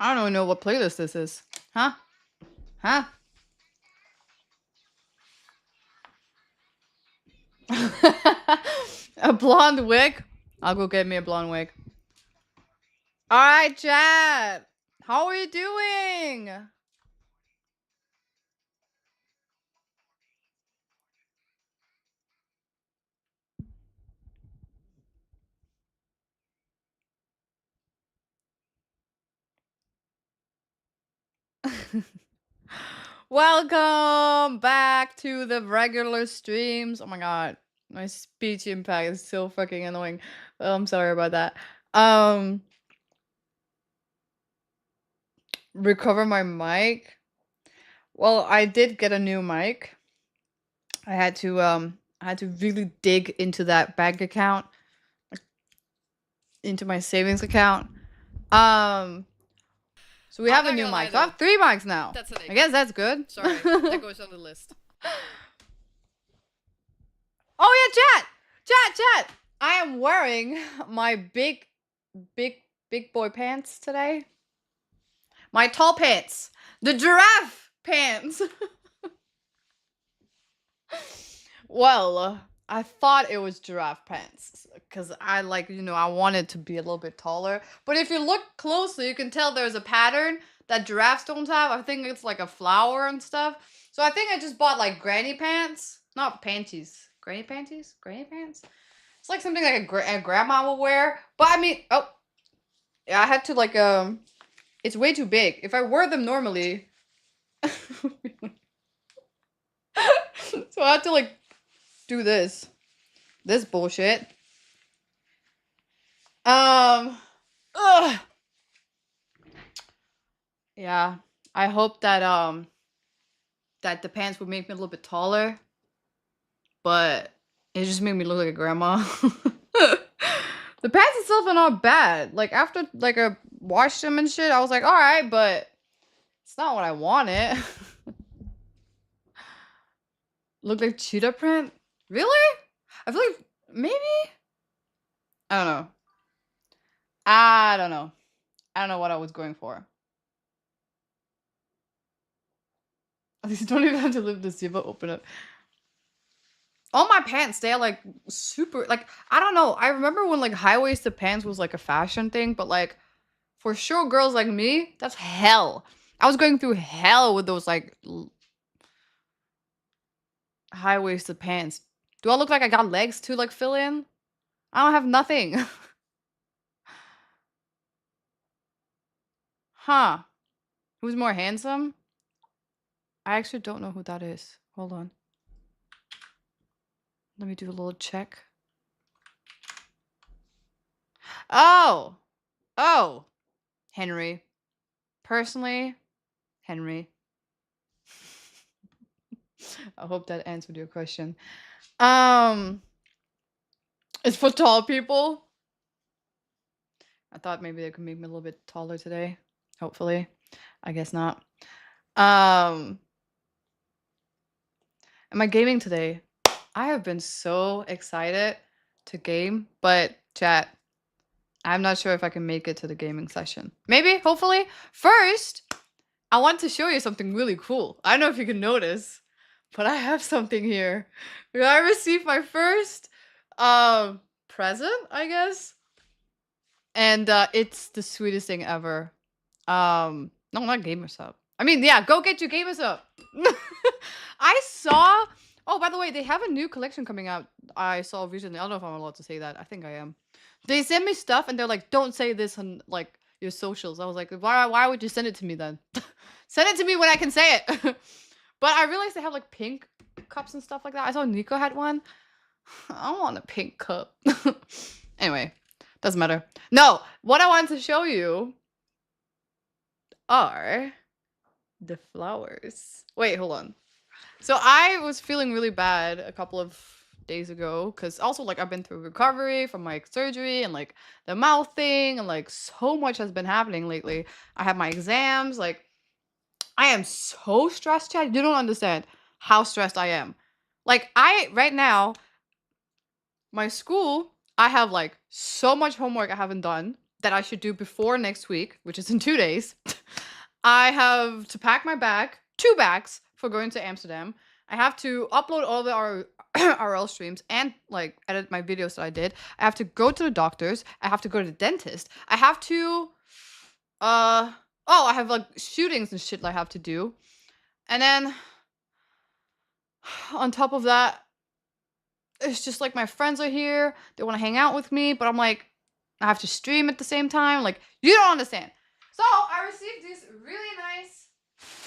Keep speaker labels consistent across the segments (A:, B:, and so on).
A: I don't even know what playlist this is. Huh? Huh? A blonde wig? I'll go get me a blonde wig. Alright, chat. How are you doing? Welcome back to the regular streams. Oh my god. My speech impact is so fucking annoying. I'm sorry about that. Recover my mic. Well, I did get a new mic. I had to really dig into that bank account, into my savings account. So we have a new mic. So I have 3 mics now.
B: That's
A: I guess that's good.
B: Sorry, that goes on the list.
A: Oh yeah, chat. I am wearing my big boy pants today. My tall pants. The giraffe pants. Well, I thought it was giraffe pants because I I wanted to be a little bit taller. But if you look closely, you can tell there's a pattern that giraffes don't have. I think it's like a flower and stuff. So I think I just bought like granny pants, not panties. Granny panties? Granny pants? It's like something like a grandma will wear. But I mean, oh, yeah, I had to it's way too big. If I wear them normally, so I had to do this bullshit. Ugh. Yeah, I hope that that the pants would make me a little bit taller, but it just made me look like a grandma. The pants itself are not bad. Like after I washed them and shit, I was like, all right, but it's not what I wanted. Look like cheetah print? Really? I feel like maybe. I don't know. I don't know. I don't know what I was going for. At least you don't even have to leave the zipper open up. All my pants, they are like super I don't know. I remember when high-waisted pants was like a fashion thing, but for sure girls like me, that's hell. I was going through hell with those high-waisted pants. Do I look like I got legs to fill in? I don't have nothing. Huh. Who's more handsome? I actually don't know who that is. Hold on. Let me do a little check. Oh! Oh! Henry. Personally, Henry. I hope that answered your question. It's for tall people. I thought maybe they could make me a little bit taller today. Hopefully. I guess not. Am I gaming today? I have been so excited to game, but chat, I'm not sure if I can make it to the gaming session. Maybe, hopefully. First, I want to show you something really cool. I don't know if you can notice, but I have something here. I received my first present, I guess. And it's the sweetest thing ever. No, not Gamers Up. I mean, yeah, go get your Gamers Up. I saw. Oh, by the way, they have a new collection coming out. I saw recently. I don't know if I'm allowed to say that. I think I am. They sent me stuff, and they're like, "Don't say this on your socials." I was like, "Why would you send it to me then? Send it to me when I can say it." But I realized they have pink cups and stuff like that. I saw Nico had one. I want a pink cup. Anyway, doesn't matter. No, what I wanted to show you are the flowers. Wait, hold on. So I was feeling really bad a couple of days ago because also I've been through recovery from my surgery and the mouth thing and so much has been happening lately. I have my exams. I am so stressed, Chad. You don't understand how stressed I am. Right now, my school, I have so much homework I haven't done. that I should do before next week, which is in 2 days. I have to pack my bag, 2 bags for going to Amsterdam. I have to upload all the RL streams and like edit my videos that I did. I have to go to the doctors. I have to go to the dentist. I have to I have like shootings and shit I have to do. And then on top of that, it's just like my friends are here. They want to hang out with me, but I'm like, I have to stream at the same time. Like, you don't understand. So I received these really nice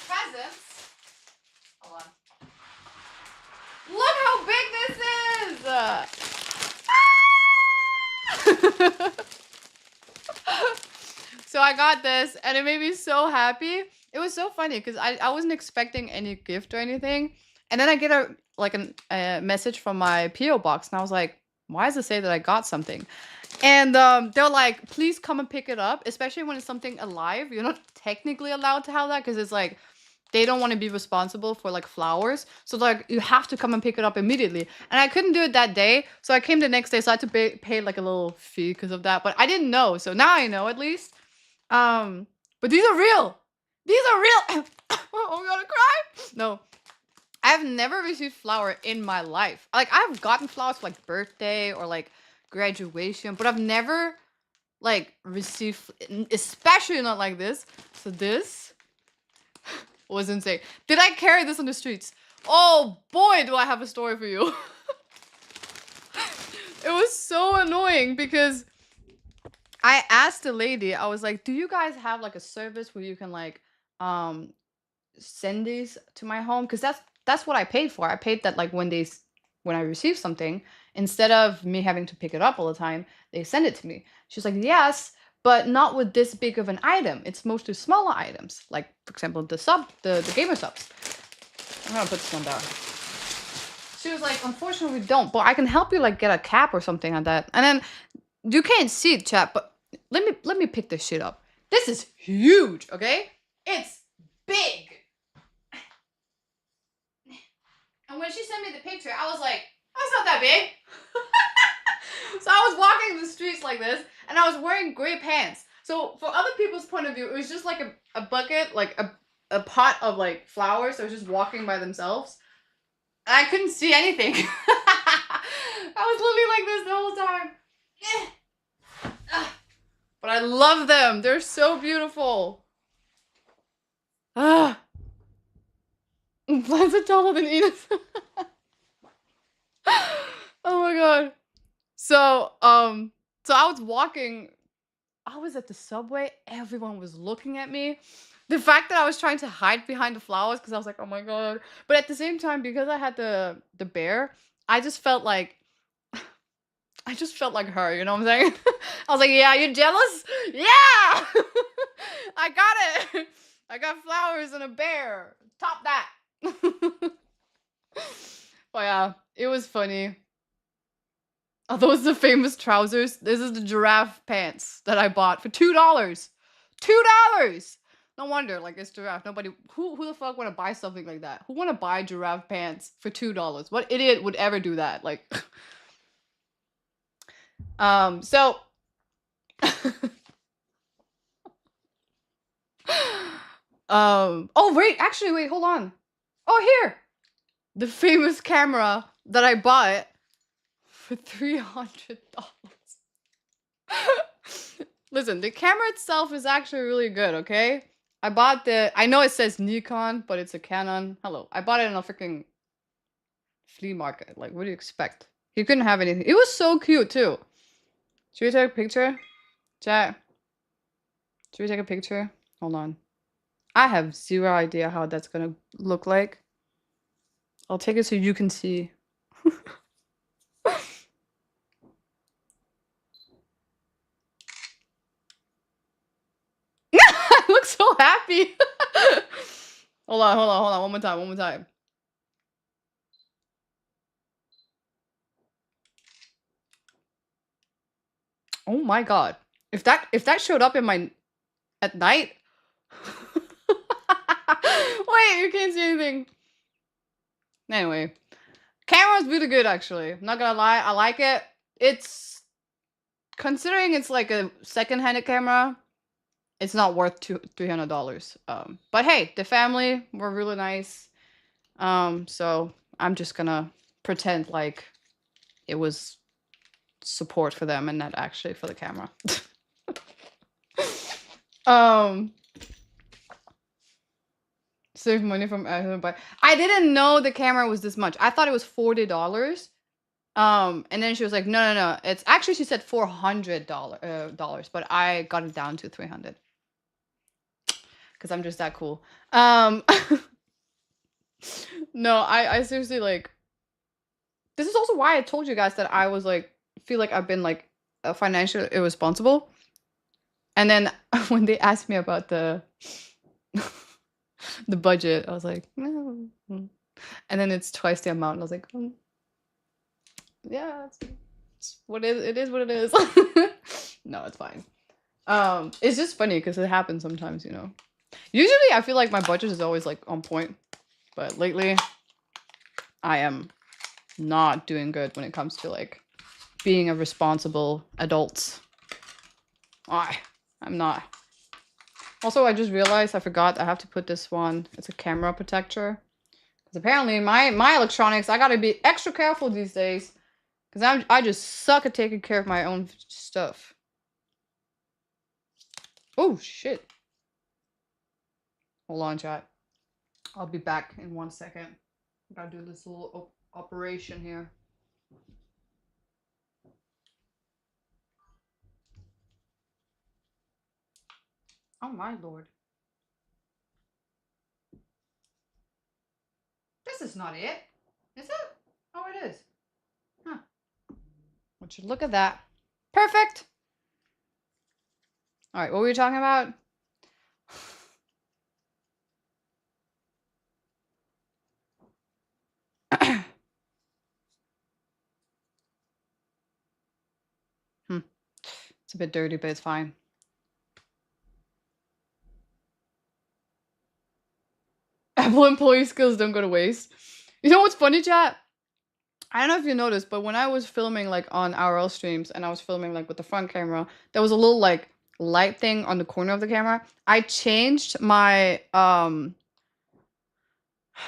A: presents. Hold on. Look how big this is. So I got this and it made me so happy. It was so funny because I wasn't expecting any gift or anything. And then I get a message from my PO box and I was like, why does it say that I got something? And they're like, please come and pick it up, especially when it's something alive. You're not technically allowed to have that because it's like they don't want to be responsible for like flowers. So like you have to come and pick it up immediately. And I couldn't do it that day. So I came the next day. So I had to pay like a little fee because of that. But I didn't know. So now I know at least. But these are real. These are real. Oh, I'm gonna cry. No. I've never received flower in my life. Like I've gotten flowers for like birthday or like graduation, but I've never like received, especially not like this. So this was insane. Did I carry this on the streets? Oh boy, do I have a story for you. It was so annoying because I asked the lady, I was like, do you guys have like a service where you can like send these to my home? Because that's what I paid for. I paid that like when I receive something, instead of me having to pick it up all the time, they send it to me. She's like, yes, but not with this big of an item. It's mostly smaller items, like for example the gamer subs. I'm gonna put this one down. She was like, unfortunately we don't, but I can help you like get a cap or something like that. And then you can't see it, chat, but let me pick this shit up. This is huge, okay? It's big. And when she sent me the picture, I was like, that's not that big. So I was walking the streets like this, and I was wearing gray pants. So for other people's point of view, it was just like a bucket, like a pot of like flowers. They were just walking by themselves. And I couldn't see anything. I was literally like this the whole time. But I love them. They're so beautiful. Plants are taller than Enos. Oh my god. So I was walking. I was at the subway. Everyone was looking at me. The fact that I was trying to hide behind the flowers because I was like, oh my god. But at the same time, because I had the bear, I just felt like her, you know what I'm saying? I was like, yeah, you jealous? Yeah! I got it! I got flowers and a bear. Top that. But yeah, it was funny. Are those the famous trousers? This is the giraffe pants that I bought for $2. $2! No wonder, like it's giraffe. Nobody who the fuck wanna buy something like that? Who wanna buy giraffe pants for $2? What idiot would ever do that? Like so oh wait, actually wait, hold on. Oh here! The famous camera that I bought for $300. Listen, the camera itself is actually really good, okay? I know it says Nikon, but it's a Canon. Hello. I bought it in a freaking flea market. Like, what do you expect? You couldn't have anything. It was so cute, too. Should we take a picture? Chat. Should we take a picture? Hold on. I have zero idea how that's gonna look like. I'll take it so you can see. I look so happy. Hold on. One more time. Oh my god. If that showed up in my at night. Wait, you can't see anything. Anyway. Camera's really good actually. I'm not gonna lie, I like it. It's considering it's like a second-handed camera, it's not worth $300. But hey, the family were really nice. So I'm just gonna pretend like it was support for them and not actually for the camera. um Save money from Amazon, but I didn't know the camera was this much. I thought it was $40. And then she was like, no, no, no. It's actually, she said $400, but I got it down to 300 because I'm just that cool. No, I seriously like. This is also why I told you guys that I was like, feel like I've been like financially irresponsible. And then when they asked me about the the budget, I was like, no. And then it's twice the amount. And I was like, yeah, it's what it is what it is. No, it's fine. It's just funny because it happens sometimes, you know. Usually I feel like my budget is always like on point, but lately I am not doing good when it comes to like being a responsible adult. I'm not. Also, I just realized I forgot I have to put this one. It's a camera protector. Because apparently my electronics, I gotta be extra careful these days. Because I just suck at taking care of my own stuff. Oh, shit. Hold on, chat. I'll be back in 1 second. I gotta do this little operation here. Oh, my lord. This is not it. Is it? Oh, it is. Huh. Would you look at that? Perfect. All right, what were we talking about? It's a bit dirty, but it's fine. Apple employee skills don't go to waste. You know what's funny, chat? I don't know if you noticed, but when I was filming like on IRL streams and I was filming like with the front camera, there was a little like light thing on the corner of the camera. I changed my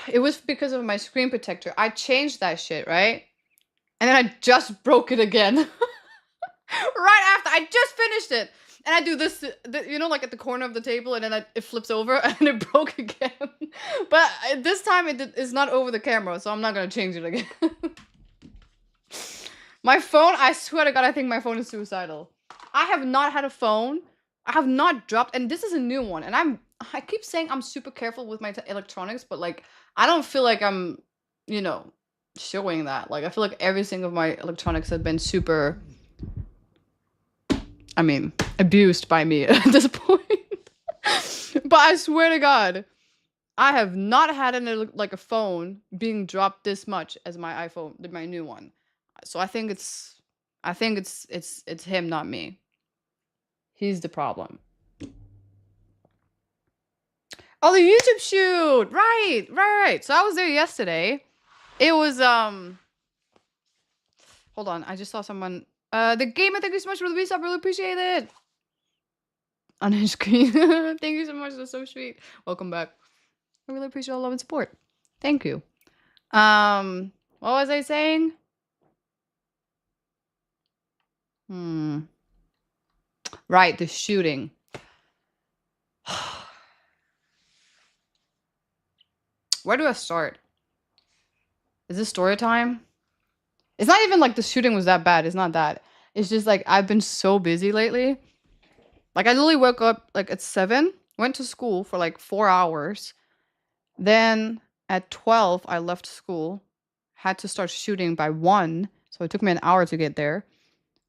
A: it was because of my screen protector. I changed that shit, right? And then I just broke it again. Right after I just finished it. And I do this, you know, like at the corner of the table, and then it flips over and it broke again. But this time it's not over the camera, so I'm not gonna change it again. My phone, I swear to God, I think my phone is suicidal. I have not had a phone. I have not dropped, and this is a new one. And I keep saying I'm super careful with my electronics, but like I don't feel like I'm, you know, showing that. Like I feel like every single of my electronics have been super, I mean, abused by me at this point. But I swear to God, I have not had a phone being dropped this much as my iPhone, my new one. So I think it's him, not me. He's the problem. Oh, the YouTube shoot! Right. So I was there yesterday. It was hold on, I just saw someone. The gamer, thank you so much for the resub. Really appreciate it. Unhinged screen. Thank you so much. That's so sweet. Welcome back. I really appreciate all love and support. Thank you. What was I saying? Right, the shooting. Where do I start? Is this story time? It's not even like the shooting was that bad. It's not that. It's just like I've been so busy lately. Like I literally woke up like at 7, went to school for like 4 hours. Then at 12, I left school, had to start shooting by 1. So it took me an hour to get there.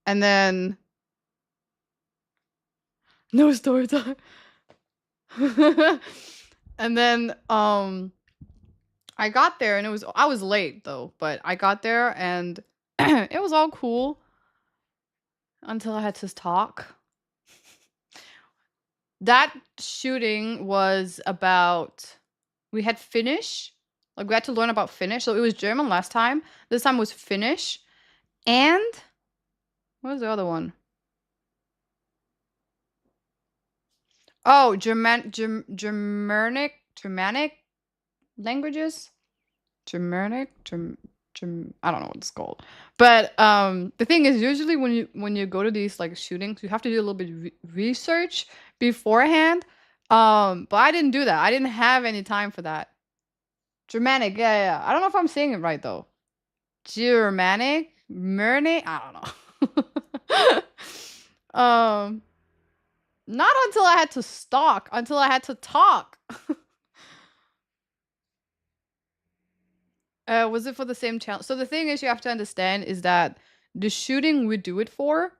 A: And then no story time. And then I got there and I was late though, but I got there and it was all cool until I had to talk. That shooting was about, we had Finnish. Like we had to learn about Finnish. So it was German last time. This time was Finnish. And what was the other one? Oh, Germanic languages? I don't know what it's called. But the thing is usually when you go to these like shootings, you have to do a little bit of research beforehand. But I didn't do that. I didn't have any time for that. Germanic, yeah, yeah. I don't know if I'm saying it right though. Germanic? Merne? I don't know. um Not until I had to stalk, until I had to talk. Was it for the same channel? So the thing is, you have to understand is that the shooting we do it for,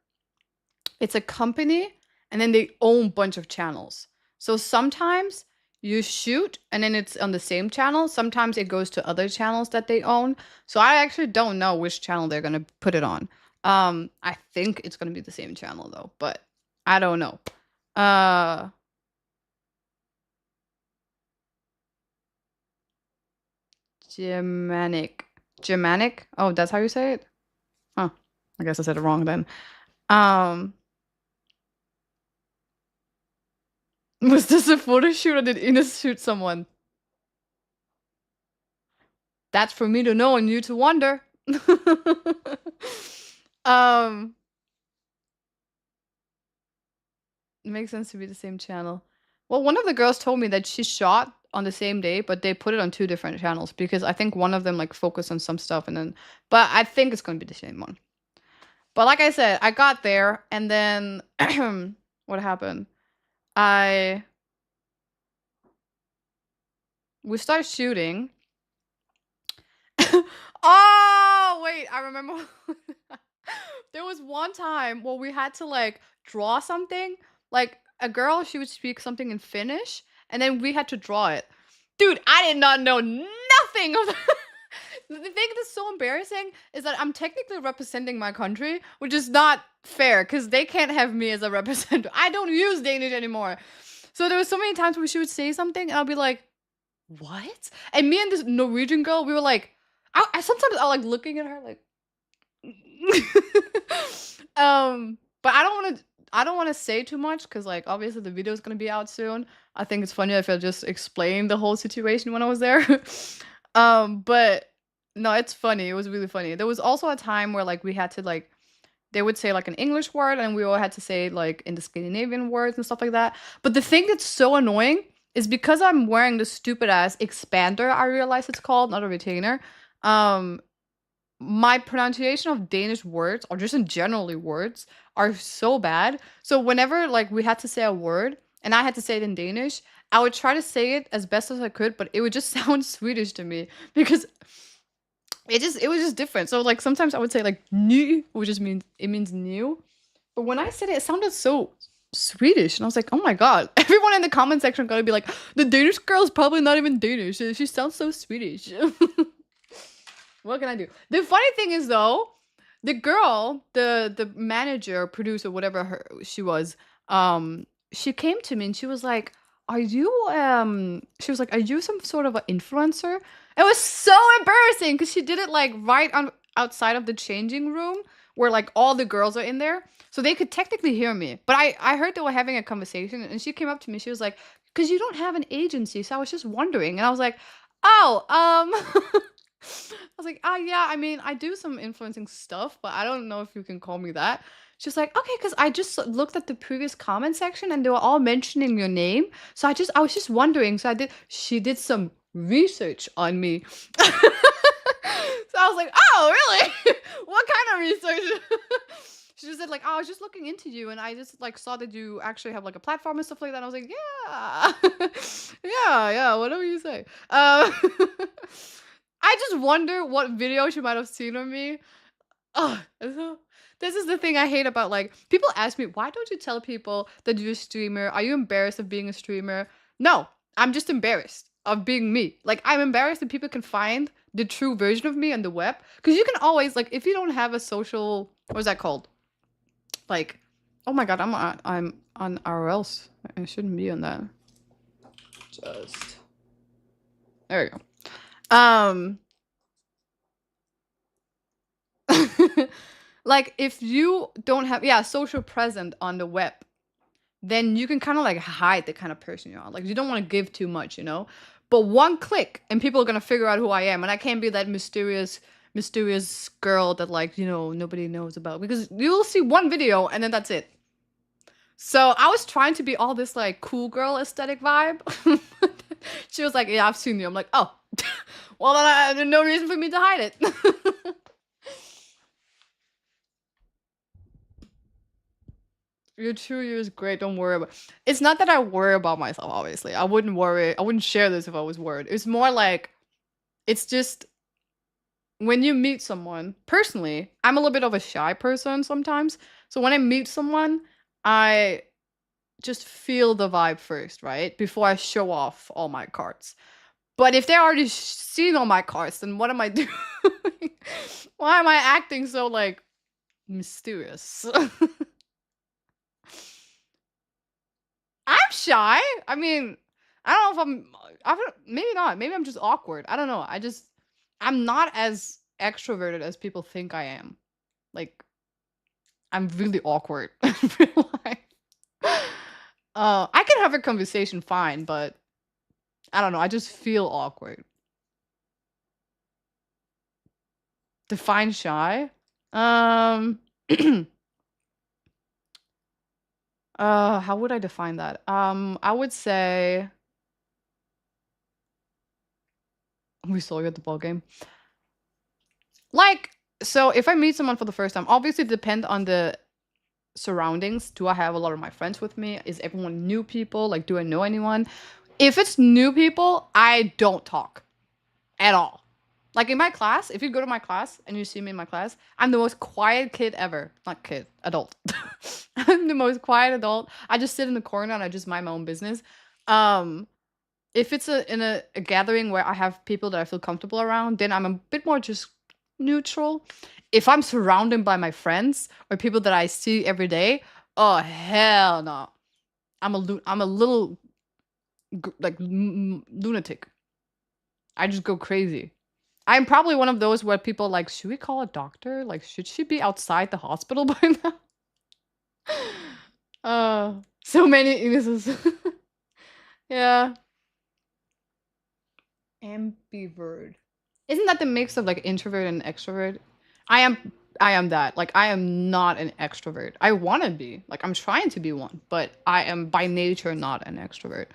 A: it's a company, and then they own a bunch of channels. So sometimes you shoot, and then it's on the same channel. Sometimes it goes to other channels that they own. So I actually don't know which channel they're gonna put it on. I think it's gonna be the same channel though, but I don't know. Uh, Germanic. Germanic? Oh, that's how you say it? Huh. I guess I said it wrong then. Um, was this a photo shoot or did Ines shoot someone? That's for me to know and you to wonder. um, it makes sense to be the same channel. Well, one of the girls told me that she shot on the same day, but they put it on two different channels because I think one of them like focused on some stuff and then, but I think it's going to be the same one. But like I said, I got there and then what happened? I we started shooting. Oh, wait, I remember. There was one time where we had to like draw something. Like a girl, she would speak something in Finnish, and then we had to draw it. Dude, I did not know nothing of that. The thing that's so embarrassing is that I'm technically representing my country, which is not fair because they can't have me as a representative. I don't use Danish anymore. So there was so many times where she would say something and I'll be like, what? And me and this Norwegian girl, we were like, I sometimes I like looking at her like, but I don't want to say too much because like obviously the video is gonna be out soon. I think it's funny if I just explain the whole situation when I was there. But no, it's funny. It was really funny. There was also a time where like we had to like they would say like an English word and we all had to say like in the Scandinavian words and stuff like that. But the thing that's so annoying is because I'm wearing the stupid ass expander, I realize it's called, not a retainer. Um, my pronunciation of Danish words, or just in generally words, are so bad. So whenever like we had to say a word and I had to say it in Danish, I would try to say it as best as I could, but it would just sound Swedish to me because it was just different. So like sometimes I would say like ny, which just means new. But when I said it, it sounded so Swedish. And I was like, oh my god. Everyone in the comment section gonna be like, the Danish girl's probably not even Danish. She sounds so Swedish. What can I do? The funny thing is though, the girl, the manager, producer, whatever she was, she came to me and she was like, "Are you she was like, "Are you some sort of an influencer?" It was so embarrassing because she did it like right on outside of the changing room where like all the girls are in there. So they could technically hear me. But I heard they were having a conversation and she came up to me. She was like, "Cuz you don't have an agency." So I was just wondering and I was like, "Oh, I was like, yeah, I mean, I do some influencing stuff, but I don't know if you can call me that." She's like, okay, because I just looked at the previous comment section and they were all mentioning your name. So I was just wondering. So she did some research on me. So I was like, oh, really? What kind of research? She just said like, oh, I was just looking into you and I just like saw that you actually have like a platform and stuff like that. And I was like, yeah, yeah, whatever you say. I just wonder what video she might have seen of me. Oh, this is the thing I hate about like people ask me, why don't you tell people that you're a streamer? Are you embarrassed of being a streamer? No, I'm just embarrassed of being me. Like I'm embarrassed that people can find the true version of me on the web. Because you can always like if you don't have a social what is that called? Like, oh my god, I'm on RLs. I shouldn't be on that. Just there you go. Like if you don't have social present on the web, then you can kind of like hide the kind of person you are. Like you don't want to give too much, you know? But one click and people are gonna figure out who I am. And I can't be that mysterious girl that like, you know, nobody knows about. Because you'll see one video and then that's it. So I was trying to be all this like cool girl aesthetic vibe. She was like, yeah, I've seen you. I'm like, oh. Well, then there's no reason for me to hide it. Your 2 years great. Don't worry about. It's not that I worry about myself. Obviously, I wouldn't worry. I wouldn't share this if I was worried. It's more like, it's just when you meet someone. Personally, I'm a little bit of a shy person sometimes. So when I meet someone, I just feel the vibe first, right? Before I show off all my cards. But if they already seen all my cards, then what am I doing? Why am I acting so like mysterious? I'm shy. I mean, I don't know if maybe not. Maybe I'm just awkward. I don't know. I'm not as extroverted as people think I am. Like, I'm really awkward in real life. I can have a conversation fine, but I don't know. I just feel awkward. Define shy? Um, how would I define that? I would say we saw you at the ball game. Like, so if I meet someone for the first time, obviously it depends on the surroundings. Do I have a lot of my friends with me? Is everyone new people? Like, do I know anyone? If it's new people, I don't talk at all. Like in my class, if you go to my class and you see me in my class, I'm the most quiet kid ever. Not kid, adult. I'm the most quiet adult. I just sit in the corner and I just mind my own business. If it's in a gathering where I have people that I feel comfortable around, then I'm a bit more just neutral. If I'm surrounded by my friends or people that I see every day, oh hell no. I'm a little like lunatic. I just go crazy. I'm probably one of those where people like, should we call a doctor? Like, should she be outside the hospital by now? So many illnesses. Yeah. Ambivert. Isn't that the mix of like introvert and extrovert? I am that. Like I am not an extrovert. I want to be. Like I'm trying to be one, but I am by nature not an extrovert.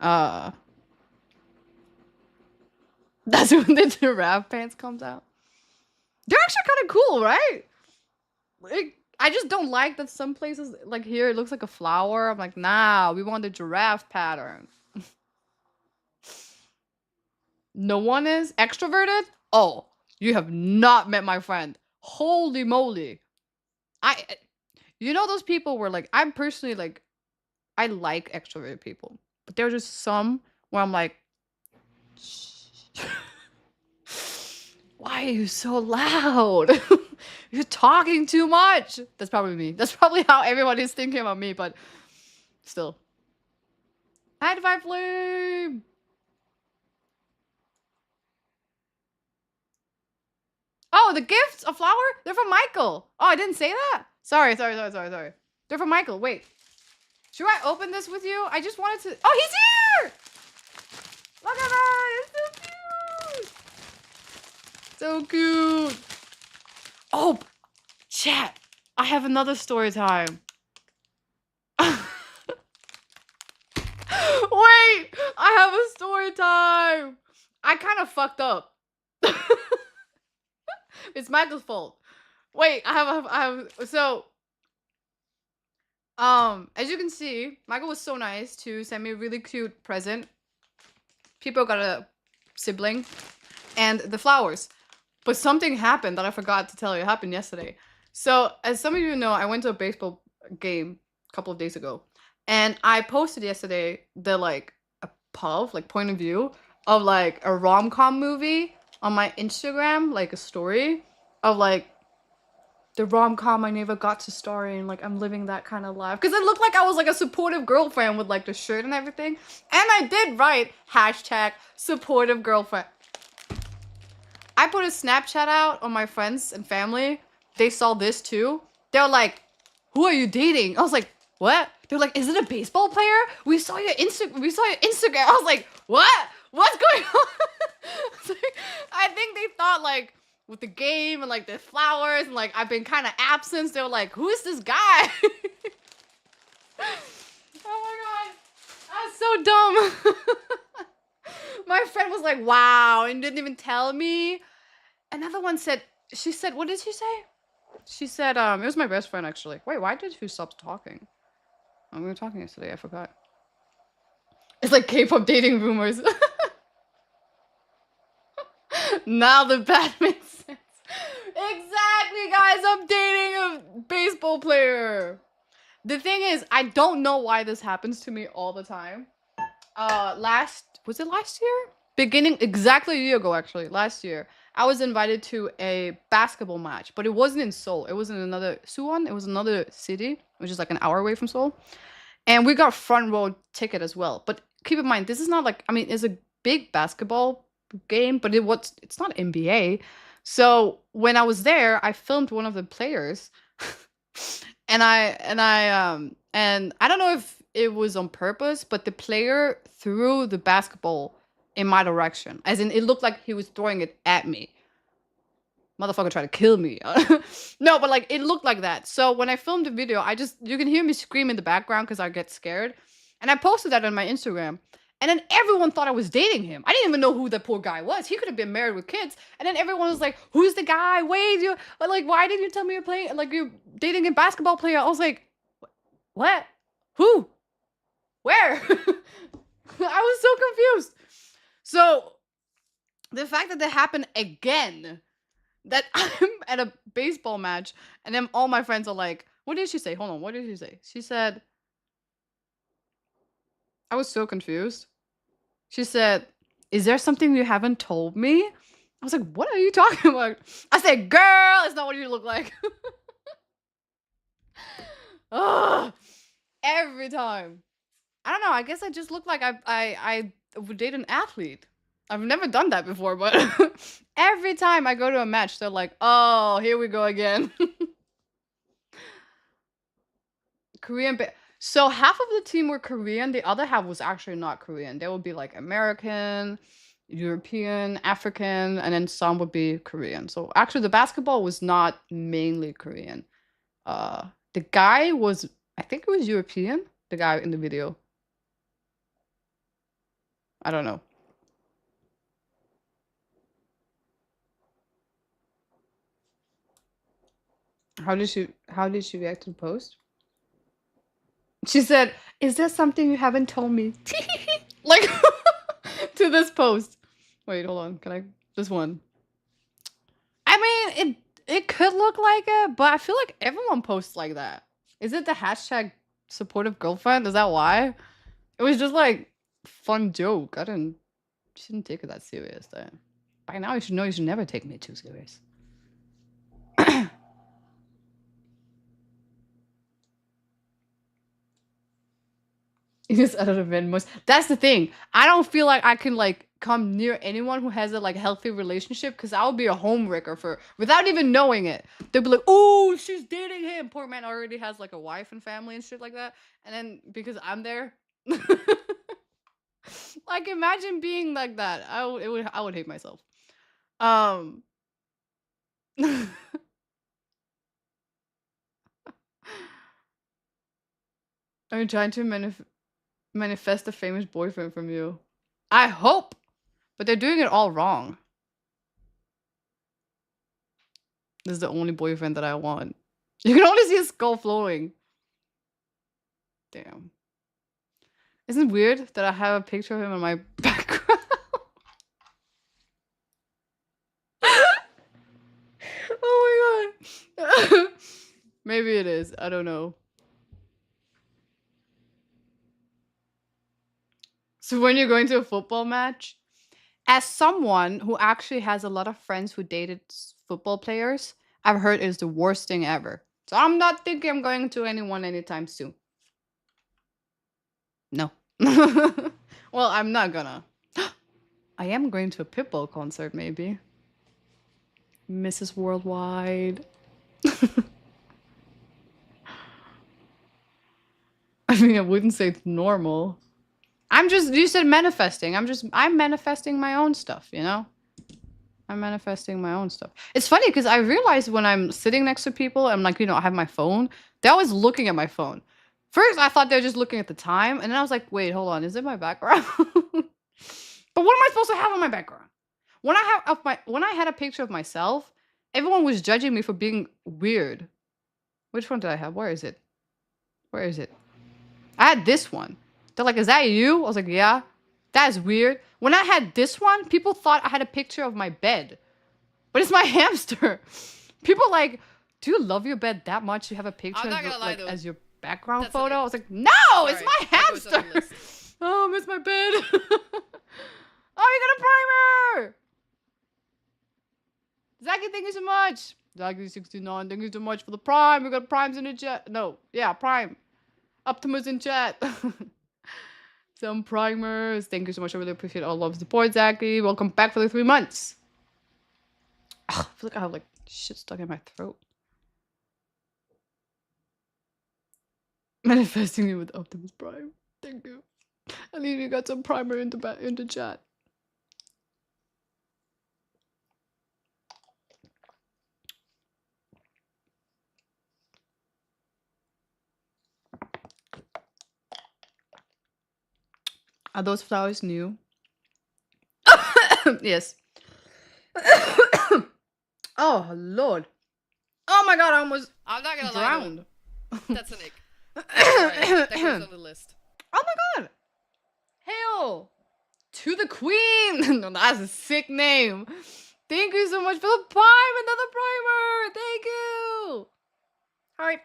A: Uh that's when the giraffe pants comes out. They're actually kind of cool, right? Like I just don't like that some places like here it looks like a flower. I'm like, nah, we want the giraffe pattern. No one is extroverted? Oh, you have not met my friend. Holy moly. I you know those people where like I'm personally like I like extroverted people. But there's just some where I'm like why are you so loud? You're talking too much. That's probably me. That's probably how everyone is thinking about me, but still. High five flame. Oh, the gifts, a flower? They're from Michael. Oh, I didn't say that. Sorry. They're from Michael. Wait. Should I open this with you? I just wanted to. Oh, he's here! Look at that! It's so cute! So cute! Oh, chat. I have another story time. Wait! I have a story time! I kind of fucked up. It's Michael's fault. Wait, so as you can see, Michael was so nice to send me a really cute present. People got a sibling and the flowers. But something happened that I forgot to tell you. It happened yesterday. So, as some of you know, I went to a baseball game a couple of days ago. And I posted yesterday the like a POV, like point of view of like a rom-com movie on my Instagram, like a story of like the rom-com I never got to star in. Like I'm living that kind of life. Because it looked like I was like a supportive girlfriend with like the shirt and everything. And I did write hashtag supportive girlfriend. I put a Snapchat out on my friends and family. They saw this too. They were like, who are you dating? I was like, what? They're like, "Is it a baseball player? We saw your Instagram." I was like, "What? What's going on?" It's like, I think they thought like with the game and like the flowers and like I've been kind of absent. They were like, "Who is this guy?" Oh my god, that's so dumb. My friend was like, "Wow," and didn't even tell me. Another one said, she said, what did she say? She said, it was my best friend actually. Wait, why did you stop talking? Oh, we were talking yesterday, I forgot. It's like K-pop dating rumors. Now the bad makes sense. Exactly, guys, I'm dating a baseball player. The thing is, I don't know why this happens to me all the time. Was it last year? Beginning exactly a year ago, actually, last year. I was invited to a basketball match, but it wasn't in Seoul. It was in another Suwon. It was another city, which is like an hour away from Seoul. And we got front row ticket as well. But keep in mind, this is not like, I mean, it's a big basketball game, but it's not NBA. So when I was there, I filmed one of the players. And I don't know if it was on purpose, but the player threw the basketball in my direction. As in, it looked like he was throwing it at me. Motherfucker tried to kill me. No, but like it looked like that. So when I filmed the video, you can hear me scream in the background because I get scared. And I posted that on my Instagram. And then everyone thought I was dating him. I didn't even know who the poor guy was. He could have been married with kids. And then everyone was like, "Who's the guy? Wait, you like why didn't you tell me you're playing like you're dating a basketball player?" I was like, "What? Who? Where?" I was so confused. So the fact that that happened again, that I'm at a baseball match and then all my friends are like, what did she say? Hold on, what did she say? She said, I was so confused. She said, "Is there something you haven't told me?" I was like, "What are you talking about?" I said, "Girl, it's not what you look like." Ugh, every time. I don't know. I guess I just look like I would date an athlete. I've never done that before, but every time I go to a match, they're like, "Oh, here we go again." Korean. So half of the team were Korean. The other half was actually not Korean. They would be like American, European, African, and then some would be Korean. So actually, the basketball was not mainly Korean. The guy was, I think it was European. The guy in the video. I don't know. How did she react to the post? She said, "Is there something you haven't told me?" Like to this post. Wait, hold on. Can I this one? I mean, it could look like it, but I feel like everyone posts like that. Is it the hashtag supportive girlfriend? Is that why? It was just like fun joke. I didn't shouldn't take it that serious then. By now you should know you should never take me too serious. It is out of the Venmos. That's the thing. I don't feel like I can like come near anyone who has a like healthy relationship because I would be a homewrecker for without even knowing it. They'll be like, "Oh, she's dating him." Poor man already has like a wife and family and shit like that. And then because I'm there, like imagine being like that. I would hate myself. Um, I'm trying to manifest a famous boyfriend from you. I hope, but they're doing it all wrong. This is the only boyfriend that I want. You can only see his skull flowing. Damn. Isn't it weird that I have a picture of him in my background? Oh my god. Maybe it is. I don't know. So when you're going to a football match, as someone who actually has a lot of friends who dated football players, I've heard it's the worst thing ever. So I'm not thinking I'm going to anyone anytime soon. No. Well, I'm not gonna. I am going to a Pitbull concert, maybe. Mrs. Worldwide. I wouldn't say it's normal. You said manifesting. I'm manifesting my own stuff, you know? I'm manifesting my own stuff. It's funny because I realize when I'm sitting next to people, I'm like, I have my phone. They're always looking at my phone. First, I thought they were just looking at the time, and then I was like, wait, hold on, is it my background? But what am I supposed to have on my background? When I had a picture of myself, everyone was judging me for being weird. Which one did I have? Where is it? Where is it? I had this one. They're like, is that you? I was like, yeah. That is weird. When I had this one, people thought I had a picture of my bed. But it's my hamster. People are like, do you love your bed that much? You have a picture
B: I'm not
A: of it,
B: gonna lie,
A: like
B: though.
A: as your background
B: That's
A: photo.
B: an
A: I
B: ick.
A: was like, no, it's
B: Sorry,
A: my
B: that goes on the
A: hamster.
B: list.
A: Oh, I miss my bed. Oh, you got a primer. Zaki, thank you so much. Zaki69, thank you so much for the prime. We got primes in the chat. No, yeah, prime. Optimus in chat. Some primers. Thank you so much. I really appreciate all love support, Zaki. Welcome back for the 3 months. Ugh, I feel like I have like shit stuck in my throat. Manifesting you with Optimus Prime. Thank you. At least we got some primer in the chat. Are those flowers new? Yes. Oh Lord. Oh my God! I almost
B: I'm not gonna
A: drowned.
B: lie, though. That's an ick. Sorry, that goes on the list.
A: Oh my God! Hail to the Queen. No, that's a sick name. Thank you so much for the prime. Another primer. Thank you. All right.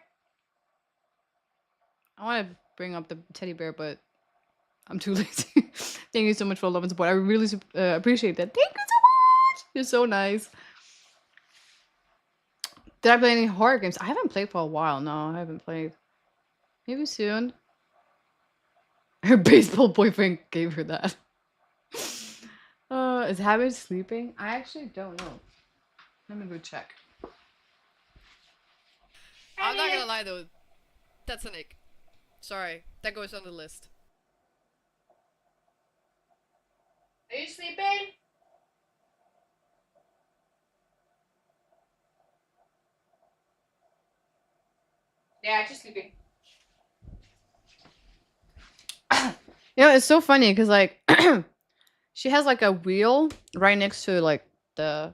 A: I want to bring up the teddy bear, but I'm too lazy. Thank you so much for love and support. I really appreciate that. Thank you so much. You're so nice. Did I play any horror games? I haven't played for a while. No, I haven't played. Maybe soon. Her baseball boyfriend gave her that. Is Habit sleeping? I actually don't know. Let me go check.
B: I'm not gonna lie, though. That's an ick. Sorry, that goes on the list.
A: Are you sleeping? Yeah, she's sleeping. It's so funny because like she has like a wheel right next to like the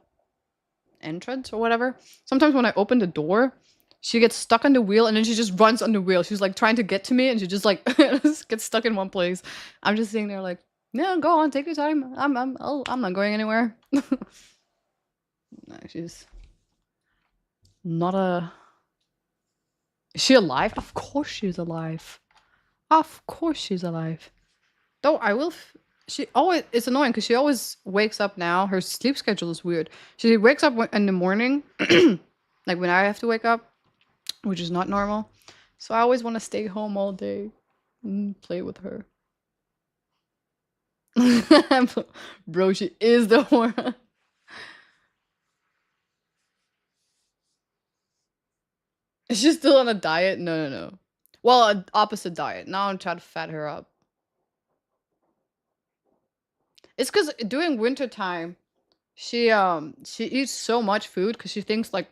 A: entrance or whatever. Sometimes when I open the door, she gets stuck on the wheel and then she just runs on the wheel. She's like trying to get to me and she just like gets stuck in one place. I'm just sitting there like, yeah, go on, take your time. I'm not going anywhere. No, she's not a. Is she alive? Of course she's alive. Of course she's alive. Though I will. She always. It's annoying because she always wakes up now. Her sleep schedule is weird. She wakes up in the morning, like when I have to wake up, which is not normal. So I always want to stay home all day and play with her. Bro, she is the one. Is she still on a diet? No. Well, an opposite diet. Now I'm trying to fat her up. It's because during winter time, she eats so much food because she thinks like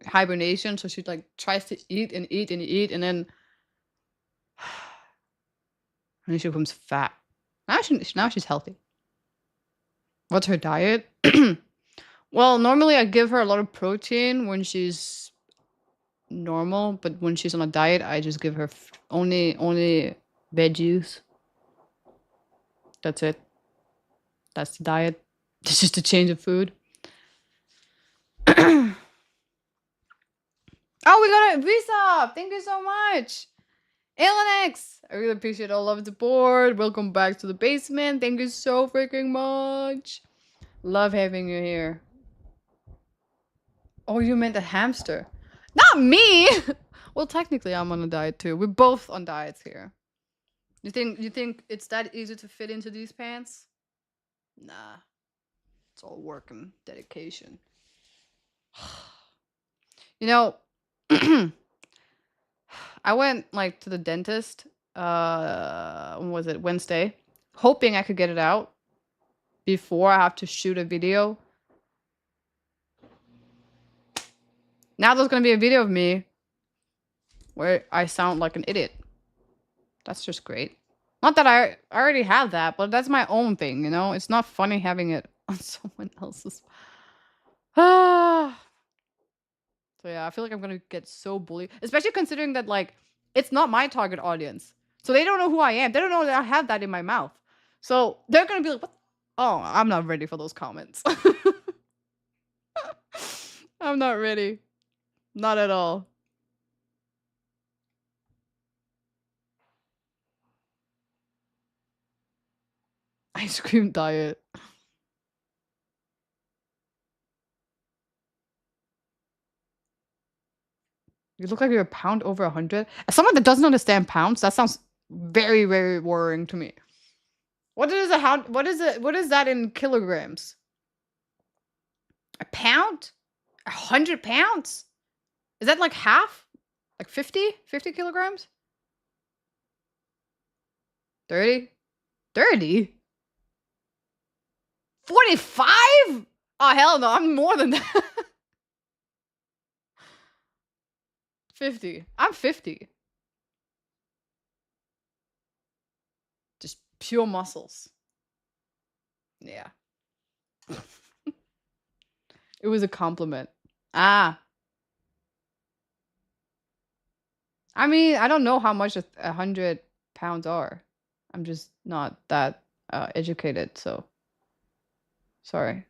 A: hibernation. So she like tries to eat and eat and eat, and then she becomes fat. Now she's healthy. What's her diet? Well, normally I give her a lot of protein when she's normal, but when she's on a diet, I just give her only veggies. That's it. That's the diet. It's just a change of food. Oh, we got a visa! Thank you so much! Alex! I really appreciate all of the support. Welcome back to the basement. Thank you so freaking much. Love having you here. Oh, you meant a hamster. Not me! Well, technically I'm on a diet too. We're both on diets here. You think it's that easy to fit into these pants? Nah. It's all work and dedication. You know, I went like to the dentist when was it? Wednesday. Hoping I could get it out before I have to shoot a video. Now there's gonna be a video of me where I sound like an idiot. That's just great. Not that I already have that, but that's my own thing, you know? It's not funny having it on someone else's. Ah. So yeah, I feel like I'm gonna get so bullied. Especially considering that, like, it's not my target audience. So they don't know who I am. They don't know that I have that in my mouth. So they're gonna be like, what? Oh, I'm not ready for those comments. I'm not ready. Not at all. Ice cream diet. You look like you're a pound over 100. As someone that doesn't understand pounds, that sounds very, very worrying to me. What is a how? What is it? What is that in kilograms? A pound? 100 pounds? Is that like half? Like 50? 50 kilograms? 30? 30? 45? Oh, hell no. I'm more than that. 50. I'm 50. Just pure muscles. Yeah. It was a compliment. Ah. I mean, I don't know how much 100 pounds are. I'm just not that educated, so sorry.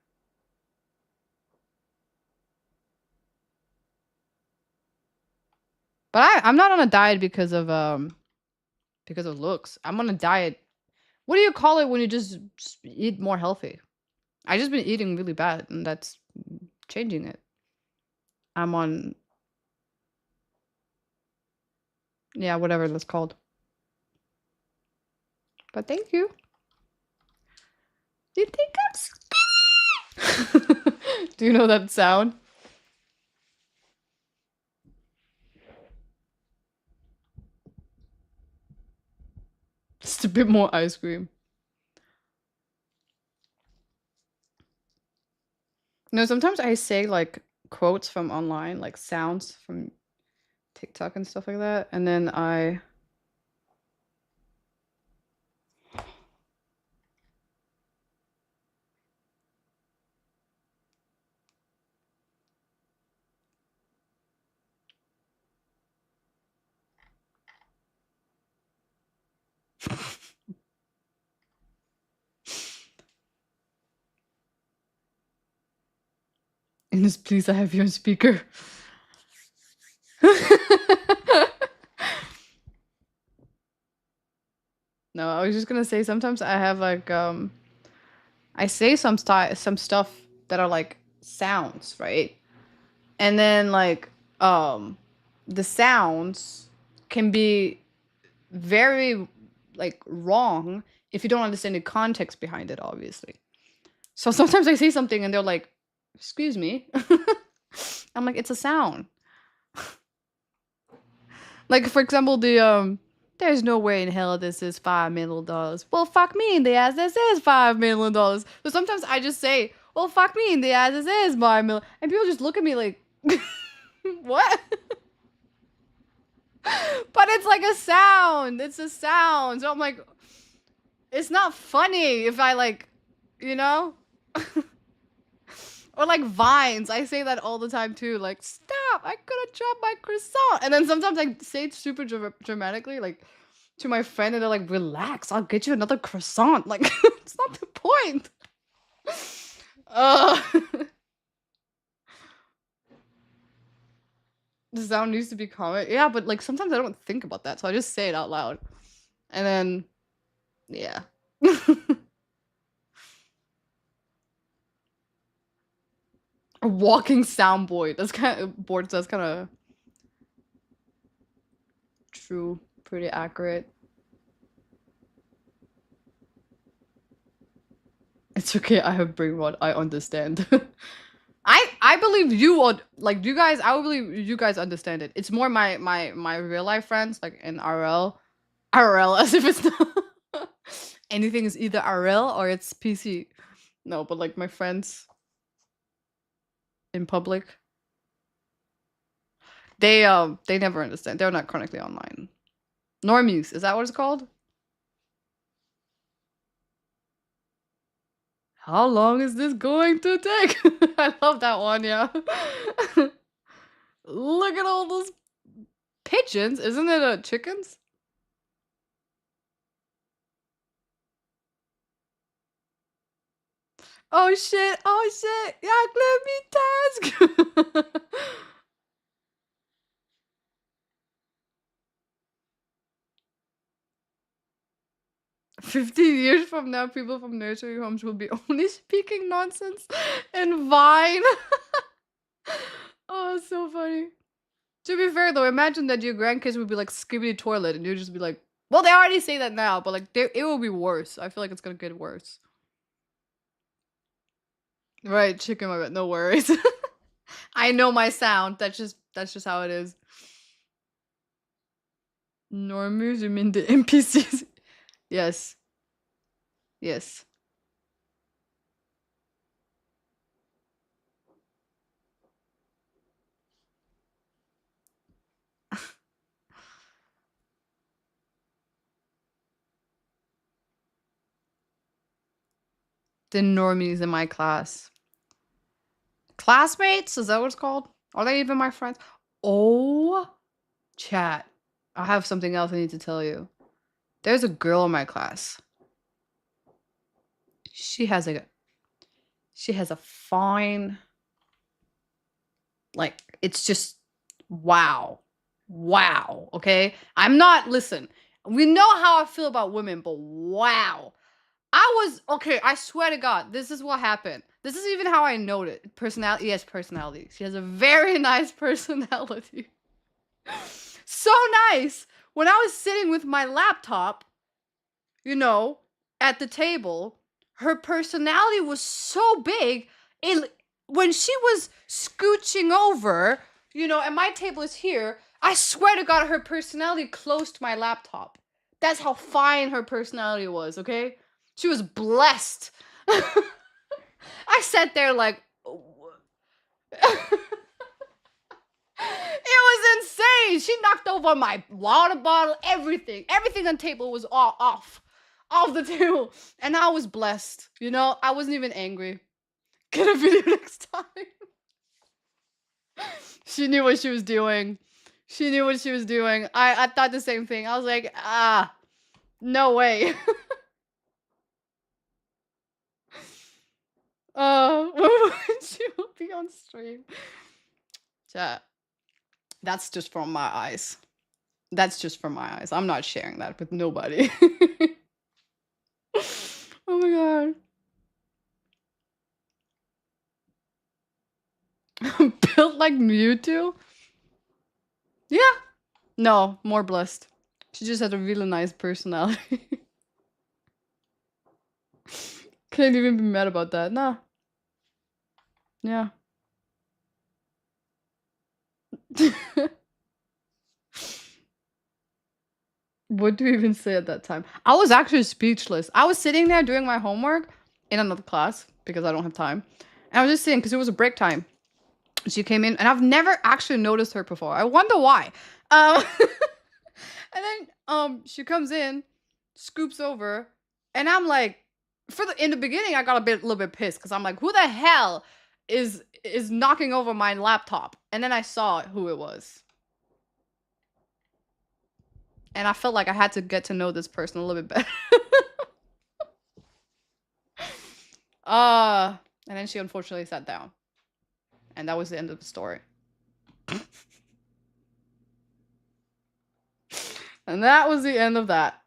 A: But I'm not on a diet because of looks. I'm on a diet. What do you call it when you just eat more healthy? I just been eating really bad, and that's changing it. I'm on, yeah, whatever that's called. But thank you. You think I'm skinny? Do you know that sound? Just a bit more ice cream. No, sometimes I say like quotes from online, like sounds from TikTok and stuff like that, and then I Ines, please, I have you on speaker. No, I was just gonna say sometimes I have like I say some stuff that are like sounds, right? And then like the sounds can be very like wrong if you don't understand the context behind it, obviously. So sometimes I say something and they're like, "Excuse me." I'm like, "It's a sound." Like for example, the there's no way in hell this is $5 million. Well, fuck me in the ass, this is $5 million. So sometimes I just say, well, fuck me in the ass, this is 5 million. And people just look at me like, what? But it's like a sound. It's a sound. So I'm like, it's not funny if I like, you know? Or like vines. I say that all the time too. Like, stop, I could have dropped my croissant. And then sometimes I say it super dramatically, like to my friend, and they're like, relax, I'll get you another croissant. Like, it's not the point. Uh, the sound needs to be common. Yeah, but like sometimes I don't think about that. So I just say it out loud. And then, yeah. A walking soundboard. That's kind of true, pretty accurate. It's okay. I have brain rot. I understand. I believe you would like you guys. I believe you guys understand it. It's more my real life friends like in RL. IRL as if it's not. Anything is either IRL or it's PC. No, but like my friends in public, they never understand. They're not chronically online. Normies, is that what it's called? How long is this going to take? I love that one, yeah. Look at all those pigeons. Isn't it chickens? Oh shit, oh shit. Jak let me task. 15 years from now, people from nursery homes will be only speaking nonsense in Vine. Oh, it's so funny. To be fair though, imagine that your grandkids would be like Skibidi Toilet and you'd just be like, well, they already say that now, but like it will be worse. I feel like it's gonna get worse. Right, chicken my bed, no worries. I know my sound. That's just how it is. Normies, you mean the NPCs? Yes. Yes. The normies in my class. Classmates? Is that what it's called? Are they even my friends? Oh, chat. I have something else I need to tell you. There's a girl in my class. She has a fine, like, it's just wow. Wow. Okay? Listen, we know how I feel about women, but wow. Okay, I swear to God, this is what happened. This is even how I noted. Personality, yes, personality. She has a very nice personality. So nice. When I was sitting with my laptop, at the table, her personality was so big. When she was scooching over, and my table is here, I swear to God, her personality close to my laptop. That's how fine her personality was, okay? She was blessed. I sat there like, it was insane. She knocked over my water bottle, everything. Everything on the table was all off the table. And I was blessed. I wasn't even angry. Get a video next time. She knew what she was doing. She knew what she was doing. I thought the same thing. I was like, no way. When she will be on stream. Chat. That's just from my eyes. That's just from my eyes. I'm not sharing that with nobody. Oh my god. Built like Mewtwo? Yeah. No, more blessed. She just had a really nice personality. Can't even be mad about that. Nah. Yeah. What do you even say at that time? I was actually speechless. I was sitting there doing my homework in another class because I don't have time. And I was just sitting because it was a break time. She came in and I've never actually noticed her before. I wonder why. And then she comes in, scoops over, and I'm like, in the beginning I got a little bit pissed because I'm like, who the hell is knocking over my laptop? And then I saw who it was. And I felt like I had to get to know this person a little bit better. And then she unfortunately sat down. And that was the end of the story. And that was the end of that.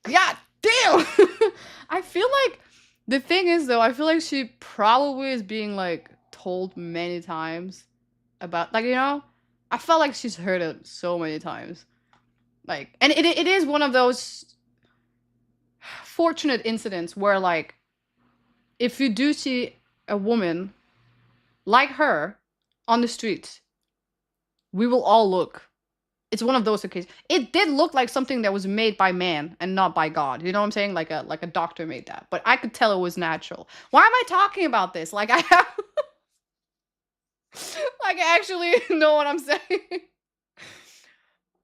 A: God damn! I feel like the thing is though, I feel like she probably is being like told many times about I felt like she's heard it so many times. Like, and it is one of those fortunate incidents where, like, if you do see a woman like her on the streets, we will all look. It's one of those occasions. It did look like something that was made by man and not by God. You know what I'm saying? Like a doctor made that, but I could tell it was natural. Why am I talking about this? Like I have, like I actually know what I'm saying.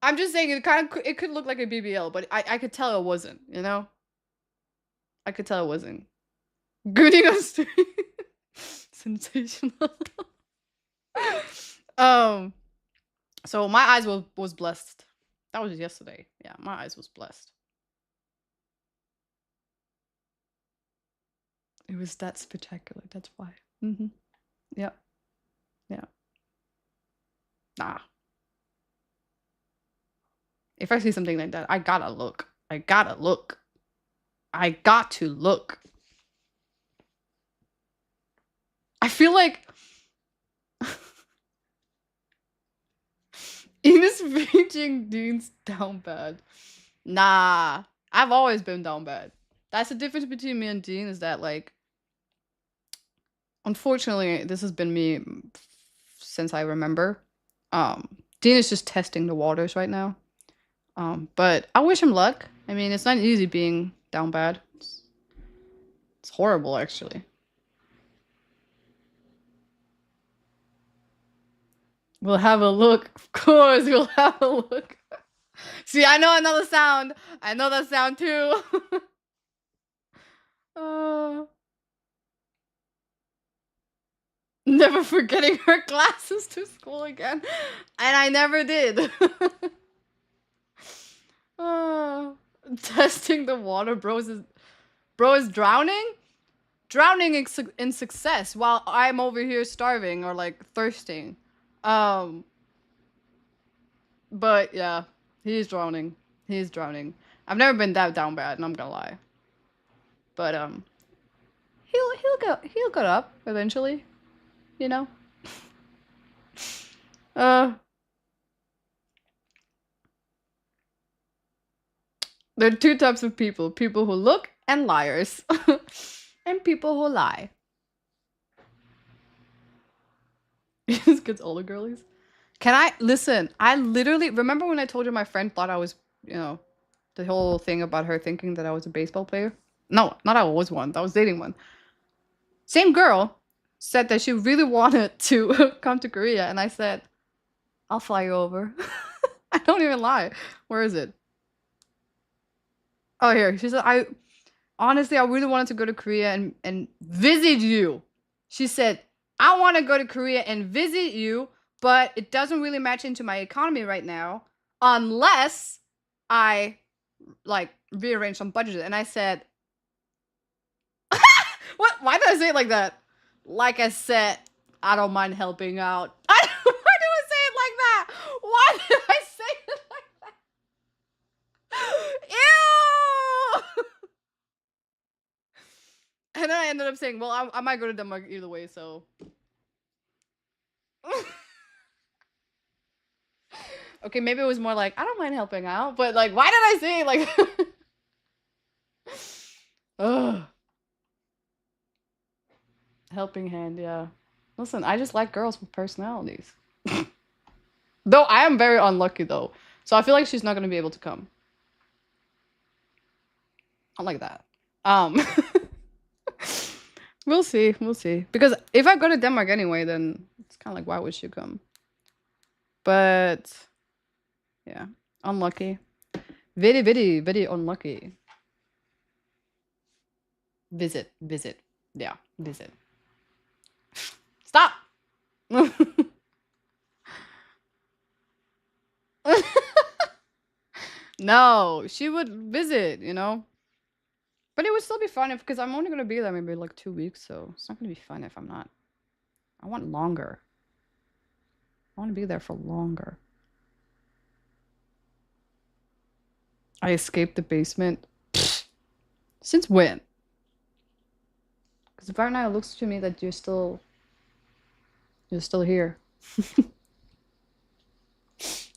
A: I'm just saying it could look like a BBL, but I could tell it wasn't. You know, I could tell it wasn't. Gooding on street, sensational. um, so my eyes was blessed. That was yesterday. Yeah, my eyes was blessed. It was that spectacular. That's why. Mm-hmm. Yeah. Yeah. Nah. If I see something like that, I gotta look. I gotta look. I got to look. I feel like Enos reaching Dean's down bad. Nah. I've always been down bad. That's the difference between me and Dean, is that, like, unfortunately, this has been me since I remember. Dean is just testing the waters right now. But I wish him luck. I mean, it's not easy being down bad. It's horrible, actually. We'll have a look. Of course, we'll have a look. See, I know another sound. I know that sound too. uh, never forgetting her glasses to school again. And I never did. Testing the water, bro is drowning? Drowning in success while I'm over here starving or, like, thirsting. But yeah, he's drowning. He's drowning. I've never been that down bad, and I'm gonna lie. But he'll get up eventually, you know. There are two types of people: people who look and liars, and people who lie. He just gets all the girlies. Can I listen? I literally remember when I told you my friend thought I was, you know, the whole thing about her thinking that I was a baseball player. No, not I was one. I was dating one. Same girl said that she really wanted to come to Korea, and I said, I'll fly you over. I don't even lie. Where is it? Oh, here. She said, I really wanted to go to Korea and visit you. She said, I want to go to Korea and visit you, but it doesn't really match into my economy right now unless I, like, rearrange some budget. And I said, what? Why did I say it like that? Like I said, I don't mind helping out. Why do I say it like that? Why did I say it like that? Ew! And then I ended up saying, well, I might go to Denmark either way, so. Okay, maybe it was more like, I don't mind helping out, but, like, why did I say it like ugh. Helping hand, yeah. Listen, I just like girls with personalities. Though I am very unlucky, though. So I feel like she's not going to be able to come. Not like that. We'll see. We'll see. Because if I go to Denmark anyway, then it's kind of like, why would she come? But yeah, unlucky. Very, very, very unlucky. Visit. Yeah, visit. Stop! No, she would visit, you know? But it would still be fun because I'm only gonna be there maybe like 2 weeks, so it's not gonna be fun if I'm not. I want longer. I want to be there for longer. I escaped the basement. Since when? Because right now it looks to me that you're still here.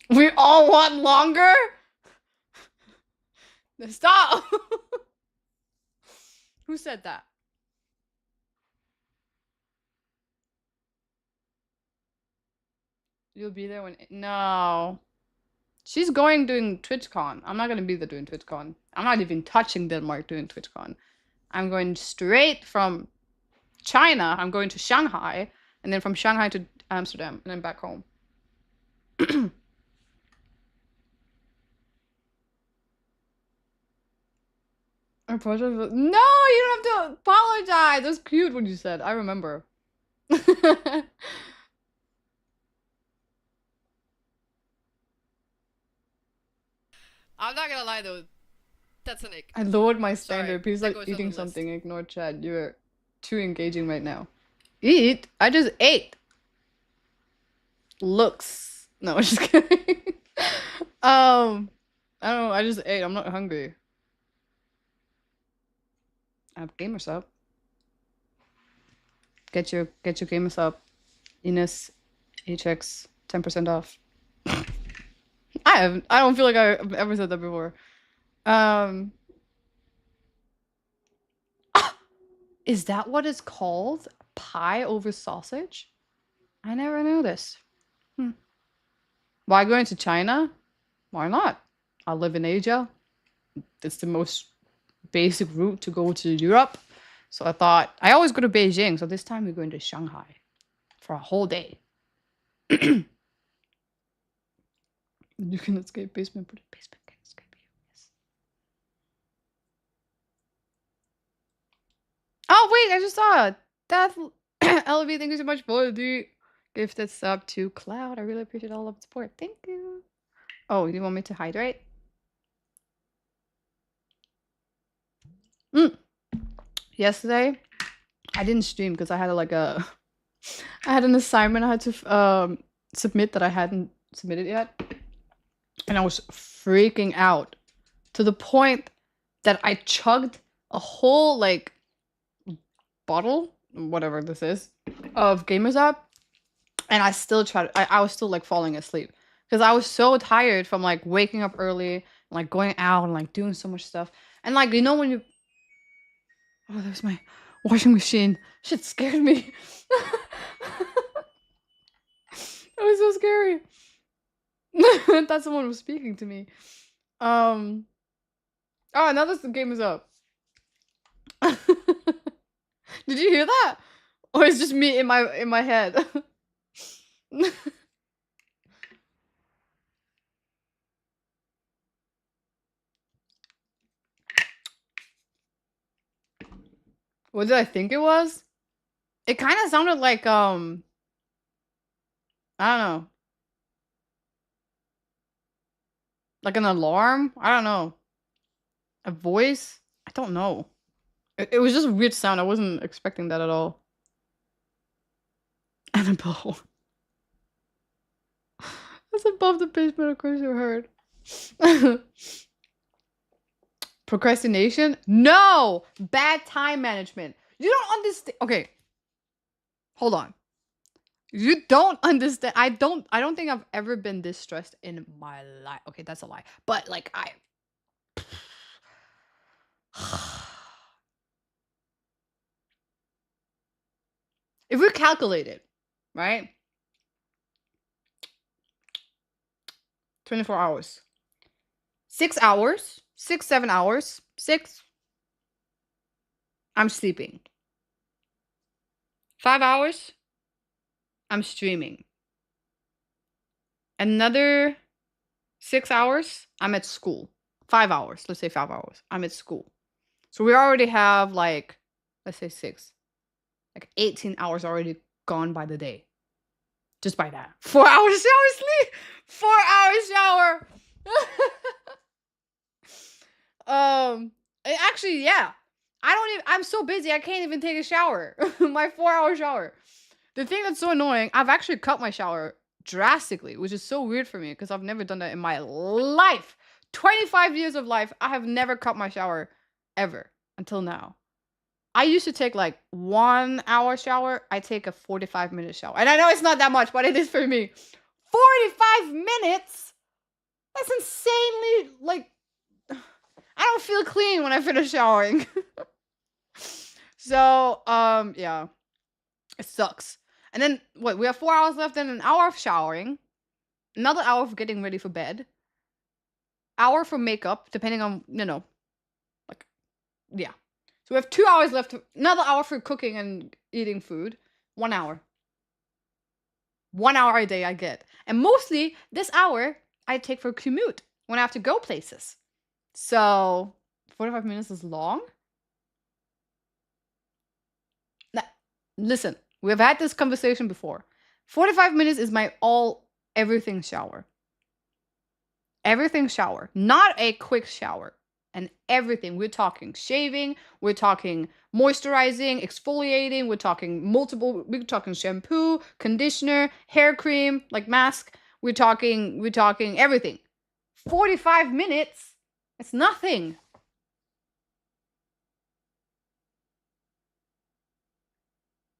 A: We all want longer? Stop! Who said that? You'll be there when... No. She's going doing TwitchCon. I'm not going to be there doing TwitchCon. I'm not even touching Denmark doing TwitchCon. I'm going straight from China. I'm going to Shanghai. And then from Shanghai to Amsterdam. And then back home. I apologize. No, you don't have to apologize. That's cute what you said. I remember.
B: I'm not gonna lie though, that's an ick.
A: I lowered my
B: Sorry,
A: standard. Please,
B: that
A: like
B: goes on
A: eating
B: the list.
A: something. Ignore chat. You're too engaging right now. Eat? I just ate. Looks. No, I'm just kidding. I don't know. I just ate. I'm not hungry. I have gamers up. Get your gamers up. Ines, HX, 10% off. I don't feel like I've ever said that before. Is that what it's called? Pie over sausage? I never knew this. Why going to China? Why not? I live in Asia. It's the most basic route to go to Europe. So I thought, I always go to Beijing. So this time we're going to Shanghai for a whole day. You can escape basement, but basement can escape you. Yes. Oh, wait, I just saw it. That's LV. Thank you so much for the gifted sub to Cloud. I really appreciate all of the support. Thank you. Oh, you want me to hydrate? Yesterday, I didn't stream because I had I had an assignment I had to submit that I hadn't submitted yet. And I was freaking out to the point that I chugged a whole like bottle, whatever this is, of Gamers Up, and I still tried. I was still like falling asleep because I was so tired from like waking up early, like going out and like doing so much stuff, and like you know when you. Oh, there's my washing machine. Shit scared me. That was so scary. I thought someone was speaking to me. Oh, now this game is up. Did you hear that? Or it's just me in my head? What did I think it was? It kind of sounded like I don't know. Like an alarm? I don't know. A voice? I don't know. It was just a weird sound. I wasn't expecting that at all. Annabelle. That's above the basement, of course you heard. Procrastination? No! Bad time management. You don't understand. Okay. Hold on. You don't understand. I don't think I've ever been this stressed in my life. Okay, that's a lie. But like if we calculate it, right? 24 hours. 6 hours. 6, 7 hours. 6. I'm sleeping. 5 hours. I'm streaming. Another 6 hours. I'm at school. 5 hours. Let's say 5 hours. I'm at school. So we already have like, let's say 6. Like 18 hours already gone by the day. Just by that. 4 hours shower sleep. 4 hours shower. Actually, yeah. I'm so busy I can't even take a shower. My 4-hour shower. The thing that's so annoying, I've actually cut my shower drastically, which is so weird for me because I've never done that in my life. 25 years of life, I have never cut my shower ever until now. I used to take like 1 hour shower. I take a 45-minute shower. And I know it's not that much, but it is for me. 45 minutes? That's insanely, like, I don't feel clean when I finish showering. So, yeah, it sucks. And then what? We have 4 hours left, and an hour of showering, another hour for getting ready for bed, hour for makeup, depending on like yeah. So we have 2 hours left. Another hour for cooking and eating food. 1 hour. 1 hour a day I get, and mostly this hour I take for commute when I have to go places. So 45 minutes is long. Now, listen, we've had this conversation before. 45 minutes is my everything shower. Everything shower, not a quick shower. And everything. We're talking shaving, we're talking moisturizing, exfoliating, we're talking shampoo, conditioner, hair cream, like mask. We're talking everything. 45 minutes? It's nothing.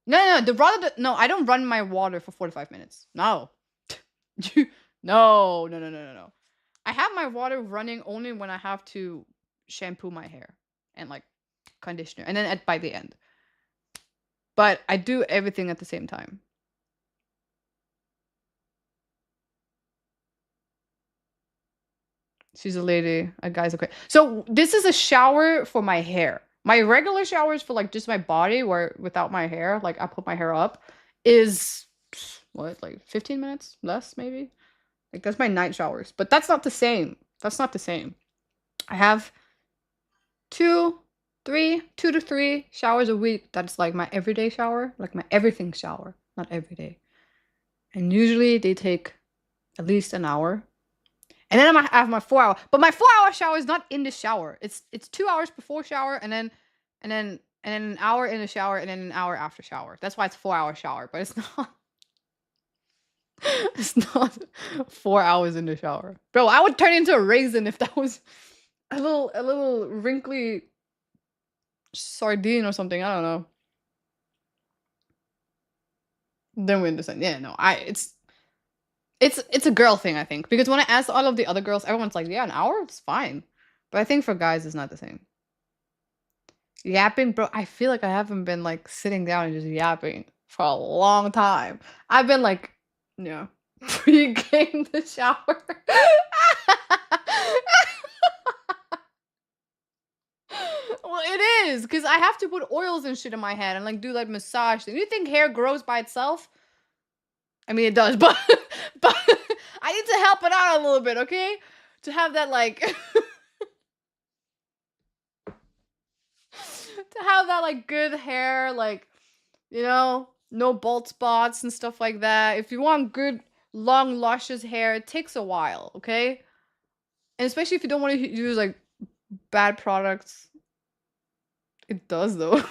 A: No, I don't run my water for 45 minutes. No. No, no, no, no, no, no. I have my water running only when I have to shampoo my hair and like conditioner, and then by the end. But I do everything at the same time. She's a lady. A guy's okay. So this is a shower for my hair. My regular showers for like just my body, where without my hair, like I put my hair up, is what, like 15 minutes less maybe. Like that's my night showers, but that's not the same. That's not the same. I have two, 2 to 3 showers a week. That's like my everyday shower, like my everything shower, not every day. And usually they take at least an hour. And then I have my 4 hour, but my 4 hour shower is not in the shower. It's 2 hours before shower, and then an hour in the shower, and then an hour after shower. That's why it's 4 hour shower, but it's not. It's not 4 hours in the shower, bro. I would turn into a raisin if that was a little wrinkly sardine or something. I don't know. Then we understand. Yeah, no, it's a girl thing, I think, because when I asked all of the other girls, everyone's like, yeah, an hour, it's fine. But I think for guys, it's not the same. Yapping, bro. I feel like I haven't been like sitting down and just yapping for a long time. I've been like, yeah, pre-game the shower. Well, it is because I have to put oils and shit in my head and like do like massage. Do you think hair grows by itself? I mean, it does, but but I need to help it out a little bit, okay? To have that like to have that like good hair, like no bald spots and stuff like that. If you want good long luscious hair, it takes a while, okay? And especially if you don't want to use like bad products. It does though.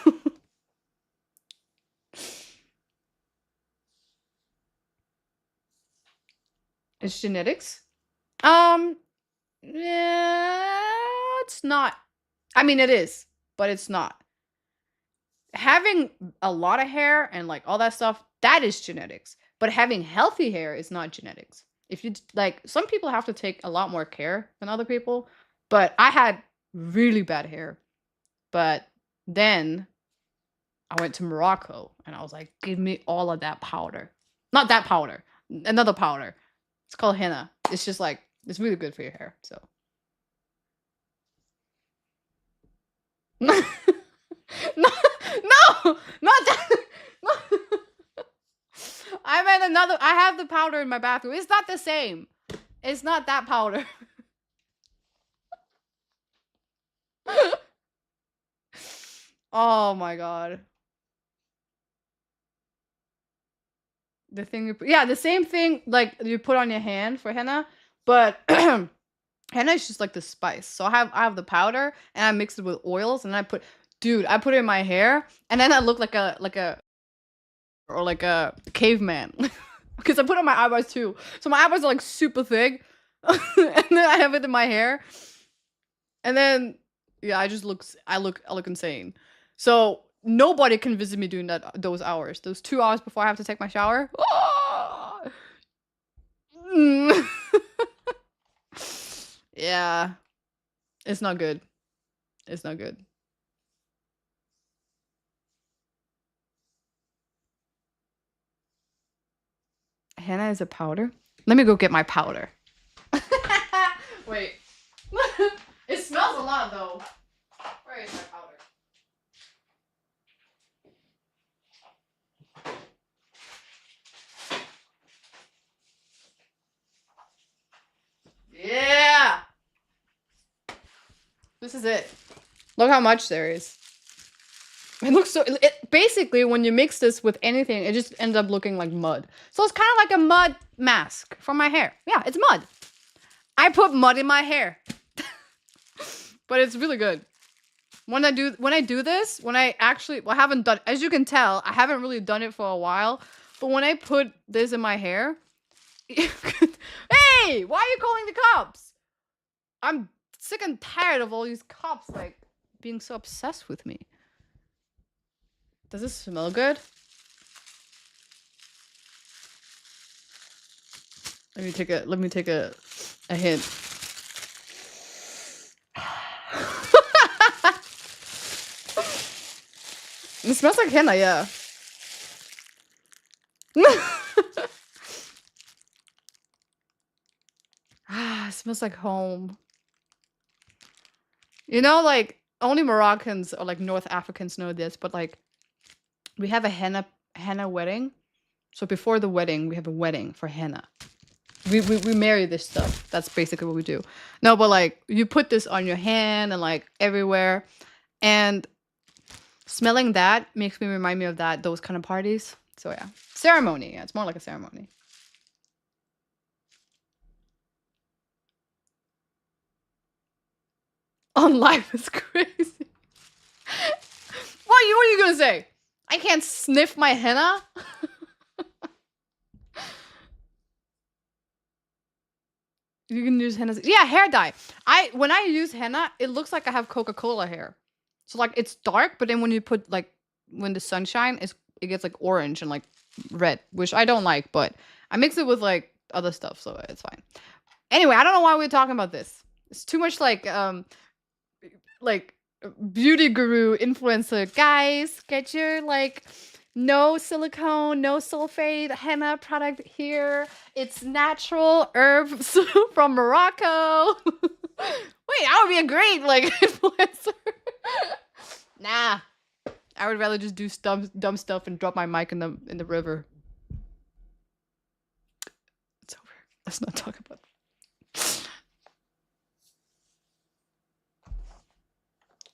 A: It's genetics. Um, yeah, it's not. I mean, it is, but it's not. Having a lot of hair and like all that stuff, that is genetics. But having healthy hair is not genetics. If you like, some people have to take a lot more care than other people, but I had really bad hair. But then I went to Morocco and I was like, give me all of that powder. Not that powder, another powder. It's called henna. It's just like, it's really good for your hair. So, no, no, not that. No. I meant another. I have the powder in my bathroom. It's not the same. It's not that powder. Oh my god. The thing yeah, the same thing like you put on your hand for henna, but henna is just like the spice. So I have the powder and I mix it with oils and I put it in my hair and then I look like a caveman because I put it on my eyebrows too. So my eyebrows are like super thick, and then I have it in my hair, and then yeah, I look insane. So nobody can visit me during those hours, those 2 hours before I have to take my shower. Ah! Mm. Yeah, it's not good. It's not good. Henna is a powder? Let me go get my powder. Wait. It smells a lot though. Where is my powder? Yeah! This is it. Look how much there is. It looks so... basically, when you mix this with anything, it just ends up looking like mud. So it's kind of like a mud mask for my hair. Yeah, it's mud. I put mud in my hair. But it's really good. When I do this, I haven't done... As you can tell, I haven't really done it for a while. But when I put this in my hair... Hey! Why are you calling the cops? I'm sick and tired of all these cops, like, being so obsessed with me. Does this smell good? Let me take a hint. It smells like henna, yeah. It smells like home. You know, like, only Moroccans or like North Africans know this, but like, we have a henna wedding. So before the wedding, we have a wedding for henna. We marry this stuff. That's basically what we do. No, but like, you put this on your hand and like everywhere, and smelling that makes me remind me of those kind of parties. So yeah, ceremony. Yeah, it's more like a ceremony. On life is crazy. What are you gonna say? I can't sniff my henna? You can use henna. Yeah, hair dye. When I use henna, it looks like I have Coca-Cola hair. So like it's dark, but then when you put like when the sunshine it gets like orange and like red, which I don't like, but I mix it with like other stuff, so it's fine. Anyway, I don't know why we're talking about this. It's too much like beauty guru influencer. Guys, get your like no silicone, no sulfate henna product here. It's natural herbs from Morocco. Wait, I would be a great like influencer. Nah, I would rather just do dumb stuff and drop my mic in the river. It's over. Let's not talk about that.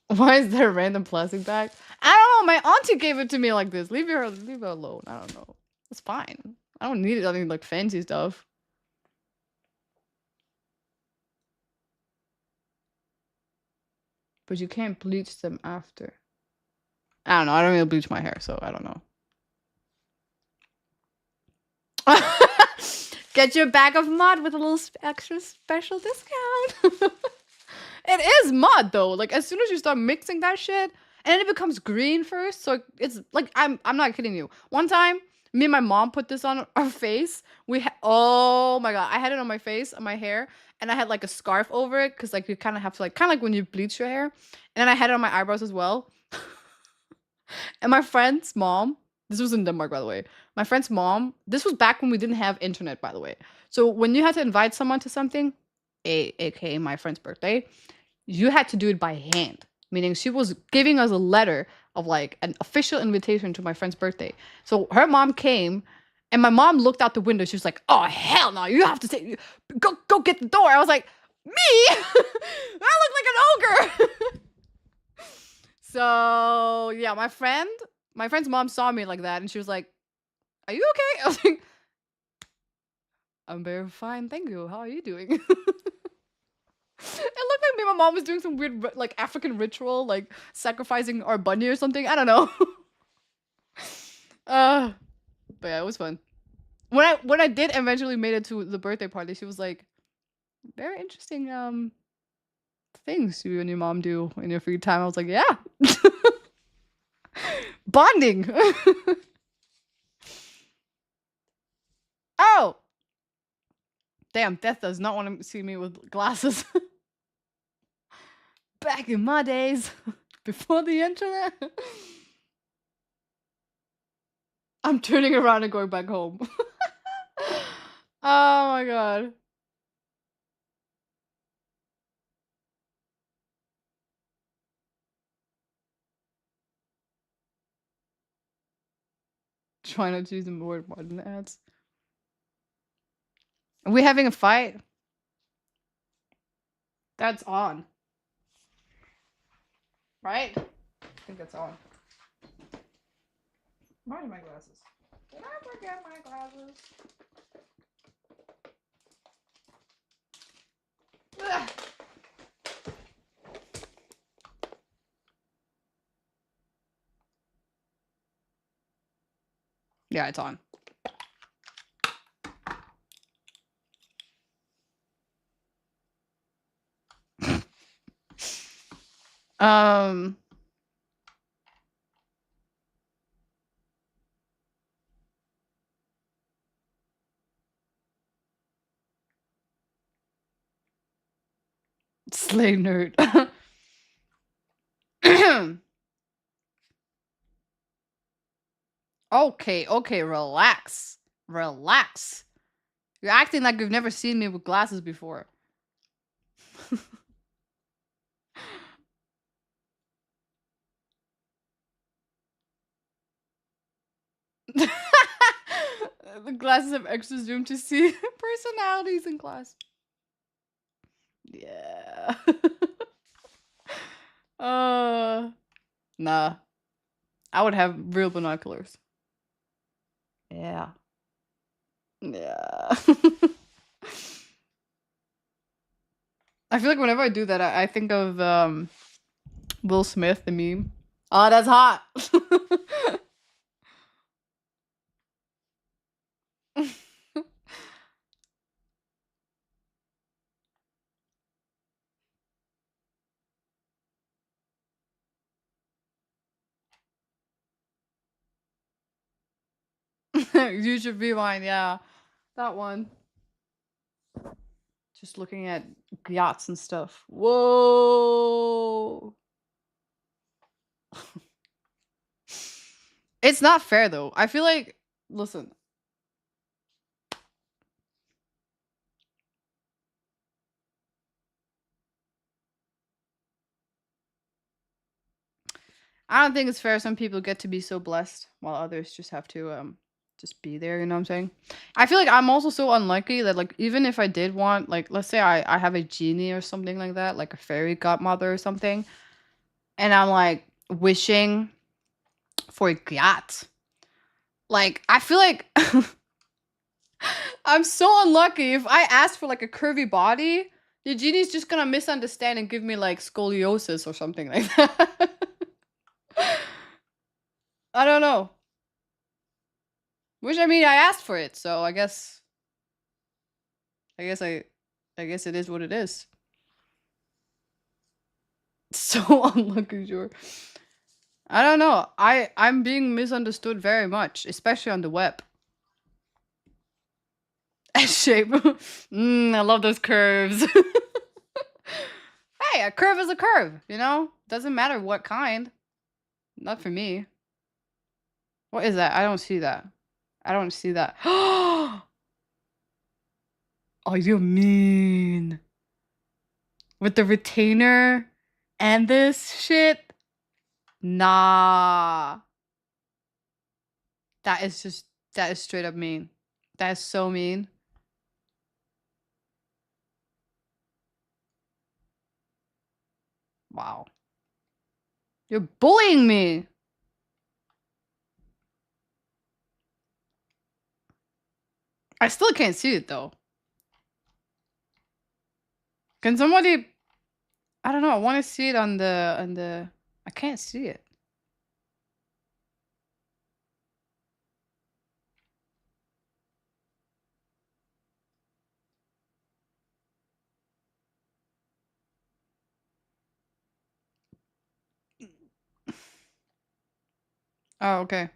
A: Why is there a random plastic bag? I don't know. My auntie gave it to me like this. Leave her alone. I don't know. It's fine. I don't need any like fancy stuff. But you can't bleach them after. I don't know. I don't really bleach my hair, so I don't know. Get your bag of mud with a little extra special discount. It is mud though. Like as soon as you start mixing that shit, and then it becomes green first. So it's like I'm not kidding you. One time, me and my mom put this on our face. Oh my god, I had it on my face, on my hair, and I had like a scarf over it because like you kind of have to like kind of like when you bleach your hair. And then I had it on my eyebrows as well. And my friend's mom, this was in Denmark by the way. My friend's mom, this was back when we didn't have internet by the way. So when you had to invite someone to something, aka my friend's birthday, you had to do it by hand, meaning she was giving us a letter of like an official invitation to my friend's birthday. So her mom came, and my mom looked out the window. She was like, "Oh hell no! You have to go get the door." I was like, "Me? I look like an ogre." So yeah, my friend's mom saw me like that, and she was like, "Are you okay?" I was like, "I'm very fine, thank you. How are you doing?" It looked like me and my mom was doing some weird like African ritual, like sacrificing our bunny or something. I don't know. But yeah, it was fun. When I did eventually made it to the birthday party, she was like, "Very interesting things you and your mom do in your free time." I was like, "Yeah." Bonding. Oh! Damn, Death does not want to see me with glasses. Back in my days, before the internet. I'm turning around and going back home. Oh my god. Try not to use the word more than ads. Are we having a fight? That's on. Right? I think that's on. Where are my glasses? Did I forget my glasses? Ugh. Yeah, it's on. Um. Slay nerd. Okay, okay, relax. Relax. You're acting like you've never seen me with glasses before. The glasses have extra zoom to see personalities in class. Yeah. Nah. I would have real binoculars. Yeah. Yeah. I feel like whenever I do that, I think of Will Smith, the meme. Oh, that's hot. You should rewind, yeah. That one. Just looking at yachts and stuff. Whoa. It's not fair though. I feel like, listen. I don't think it's fair some people get to be so blessed while others just have to just be there, you know what I'm saying? I feel like I'm also so unlucky that like even if I did want like let's say I have a genie or something like that, like a fairy godmother or something, and I'm like wishing for a yacht. Like I feel like I'm so unlucky if I ask for like a curvy body, the genie's just gonna misunderstand and give me like scoliosis or something like that. I don't know. Which I mean, I asked for it, so I guess I guess it is what it is. So unlucky, sure. I don't know. I'm being misunderstood very much, especially on the web. S shape. I love those curves. Hey, a curve is a curve, you know? Doesn't matter what kind. Not for me. What is that? I don't see that. I don't see that. Oh, you mean with the retainer and this shit? Nah. That is just that is straight up mean. That is so mean. Wow. You're bullying me. I still can't see it though. Can somebody I don't know, I want to see it on the I can't see it. Oh, okay.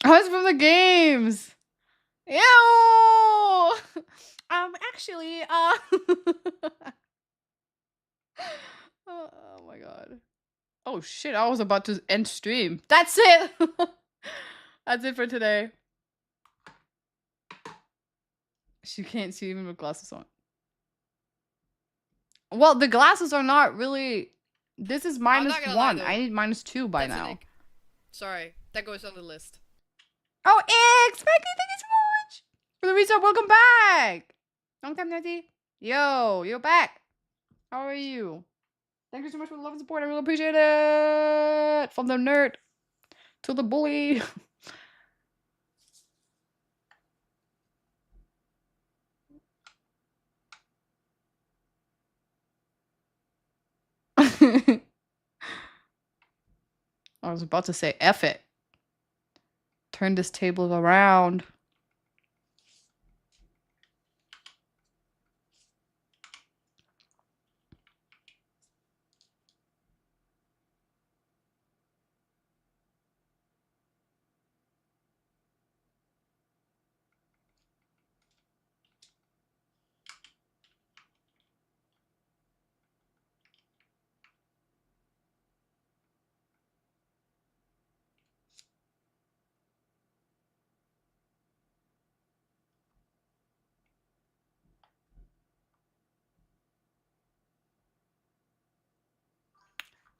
A: Oh, it's from the games. Ew. Actually, Oh my god. Oh shit, I was about to end stream. That's it! That's it for today. She can't see even with glasses on. Well, the glasses are not really. This is
B: I'm
A: minus
B: not gonna lie
A: one.
B: though.
A: I need -2 by
B: That's an
A: now.
B: ick. Sorry, that goes on the list.
A: Oh, X! Thank you so much! For the reason, welcome back! Long time no see. Yo, you're back. How are you? Thank you so much for the love and support. I really appreciate it. From the nerd to the bully. I was about to say F it. Turn this table around.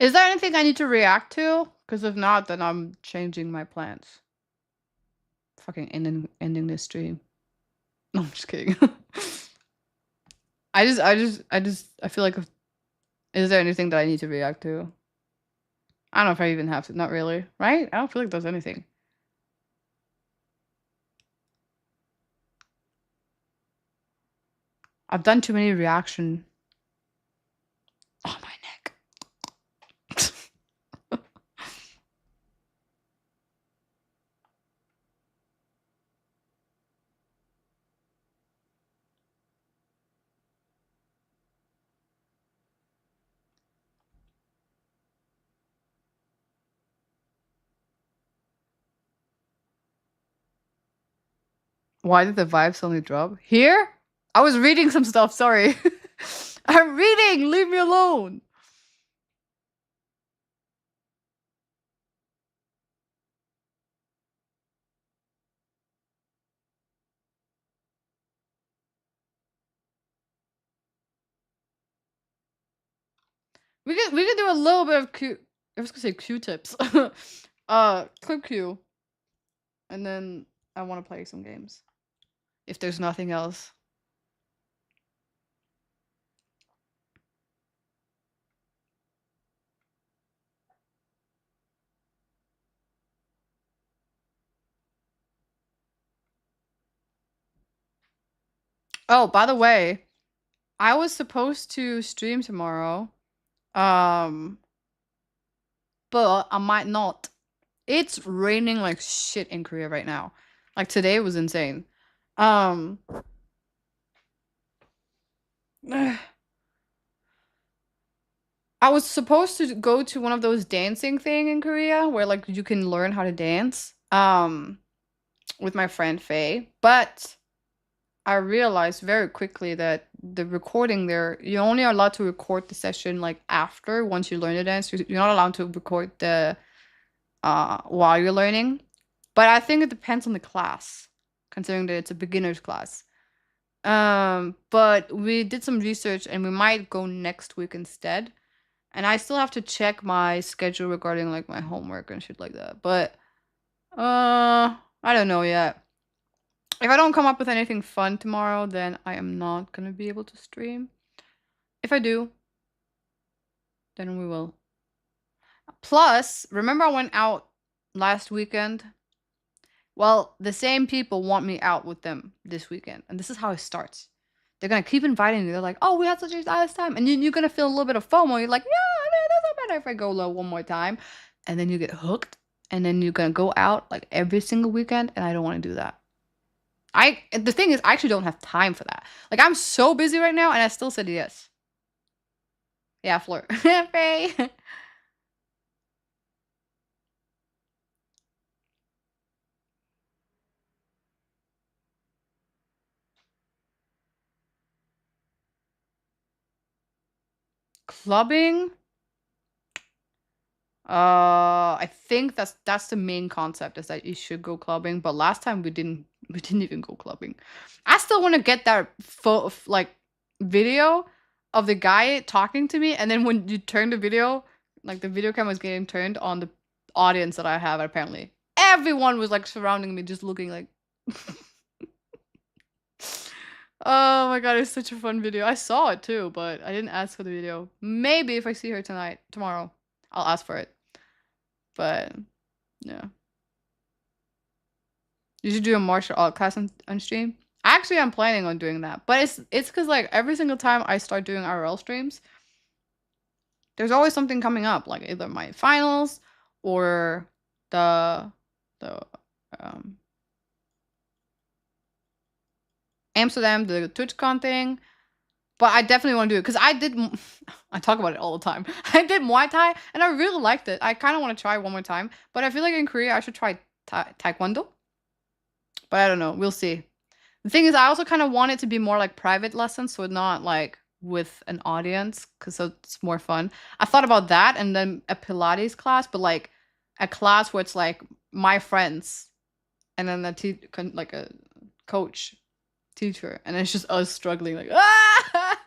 A: Is there anything I need to react to? Because if not, then I'm changing my plans. Fucking ending this stream. No, I'm just kidding. I feel like, is there anything that I need to react to? I don't know if I even have to. Not really, right? I don't feel like there's anything. I've done too many reaction. Oh, my neck. Why did the vibe suddenly drop? Here? I was reading some stuff, sorry. I'm reading! Leave me alone! We could do a little bit of Q. I was gonna say Q-tips. Clip Q. And then I want to play some games. If there's nothing else. Oh, by the way, I was supposed to stream tomorrow. Um, but I might not. It's raining like shit in Korea right now. Like today was insane. Um, I was supposed to go to one of those dancing thing in Korea where like you can learn how to dance. With my friend Faye, but I realized very quickly that the recording there, you're only allowed to record the session like after once you learn the dance. You're not allowed to record the while you're learning. But I think it depends on the class, considering that it's a beginner's class. But we did some research and we might go next week instead. And I still have to check my schedule regarding like my homework and shit like that. But I don't know yet. If I don't come up with anything fun tomorrow, then I am not gonna be able to stream. If I do, then we will. Plus, remember I went out last weekend? Well, the same people want me out with them this weekend. And this is how it starts. They're gonna keep inviting you. They're like, oh, we had such a nice time. And you're gonna feel a little bit of FOMO. You're like, yeah, it doesn't matter if I go low one more time. And then you get hooked. And then you're gonna go out like every single weekend. And I don't wanna do that. The thing is, I actually don't have time for that. Like, I'm so busy right now, and I still said yes. Yeah, flirt. Faye. Clubbing. I think that's the main concept is that you should go clubbing. But last time we didn't even go clubbing. I still want to get that like video of the guy talking to me, and then when you turn the video, like the video camera was getting turned on the audience that I have. Apparently, everyone was like surrounding me, just looking like. Oh my god, it's such a fun video. I saw it too, but I didn't ask for the video. Maybe if I see her tomorrow, I'll ask for it. But yeah. You should do a martial art class on stream. Actually, I'm planning on doing that. But it's because like every single time I start doing IRL streams, there's always something coming up, like either my finals or the the um Amsterdam, the TwitchCon thing. But I definitely want to do it because I talk about it all the time. I did Muay Thai and I really liked it. I kind of want to try one more time. But I feel like in Korea I should try Taekwondo. But I don't know. We'll see. The thing is, I also kind of want it to be more like private lessons, so not like with an audience, because so it's more fun. I thought about that and then a Pilates class, but like a class where it's like my friends and then like a coach teacher, and it's just us struggling like ah!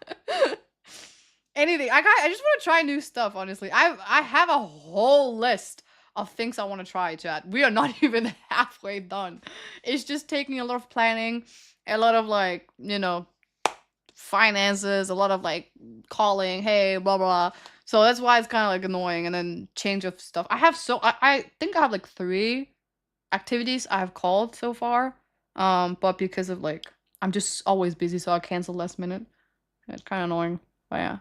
A: Anything. I just want to try new stuff. Honestly, I have a whole list of things I want to try, chat. We are not even halfway done. It's just taking a lot of planning, a lot of like, finances, a lot of like calling, hey, blah blah. So that's why it's kind of like annoying. And then change of stuff. I think I have like 3 activities I have called so far. But because of like I'm just always busy, so I cancel last minute. It's kind of annoying. But yeah.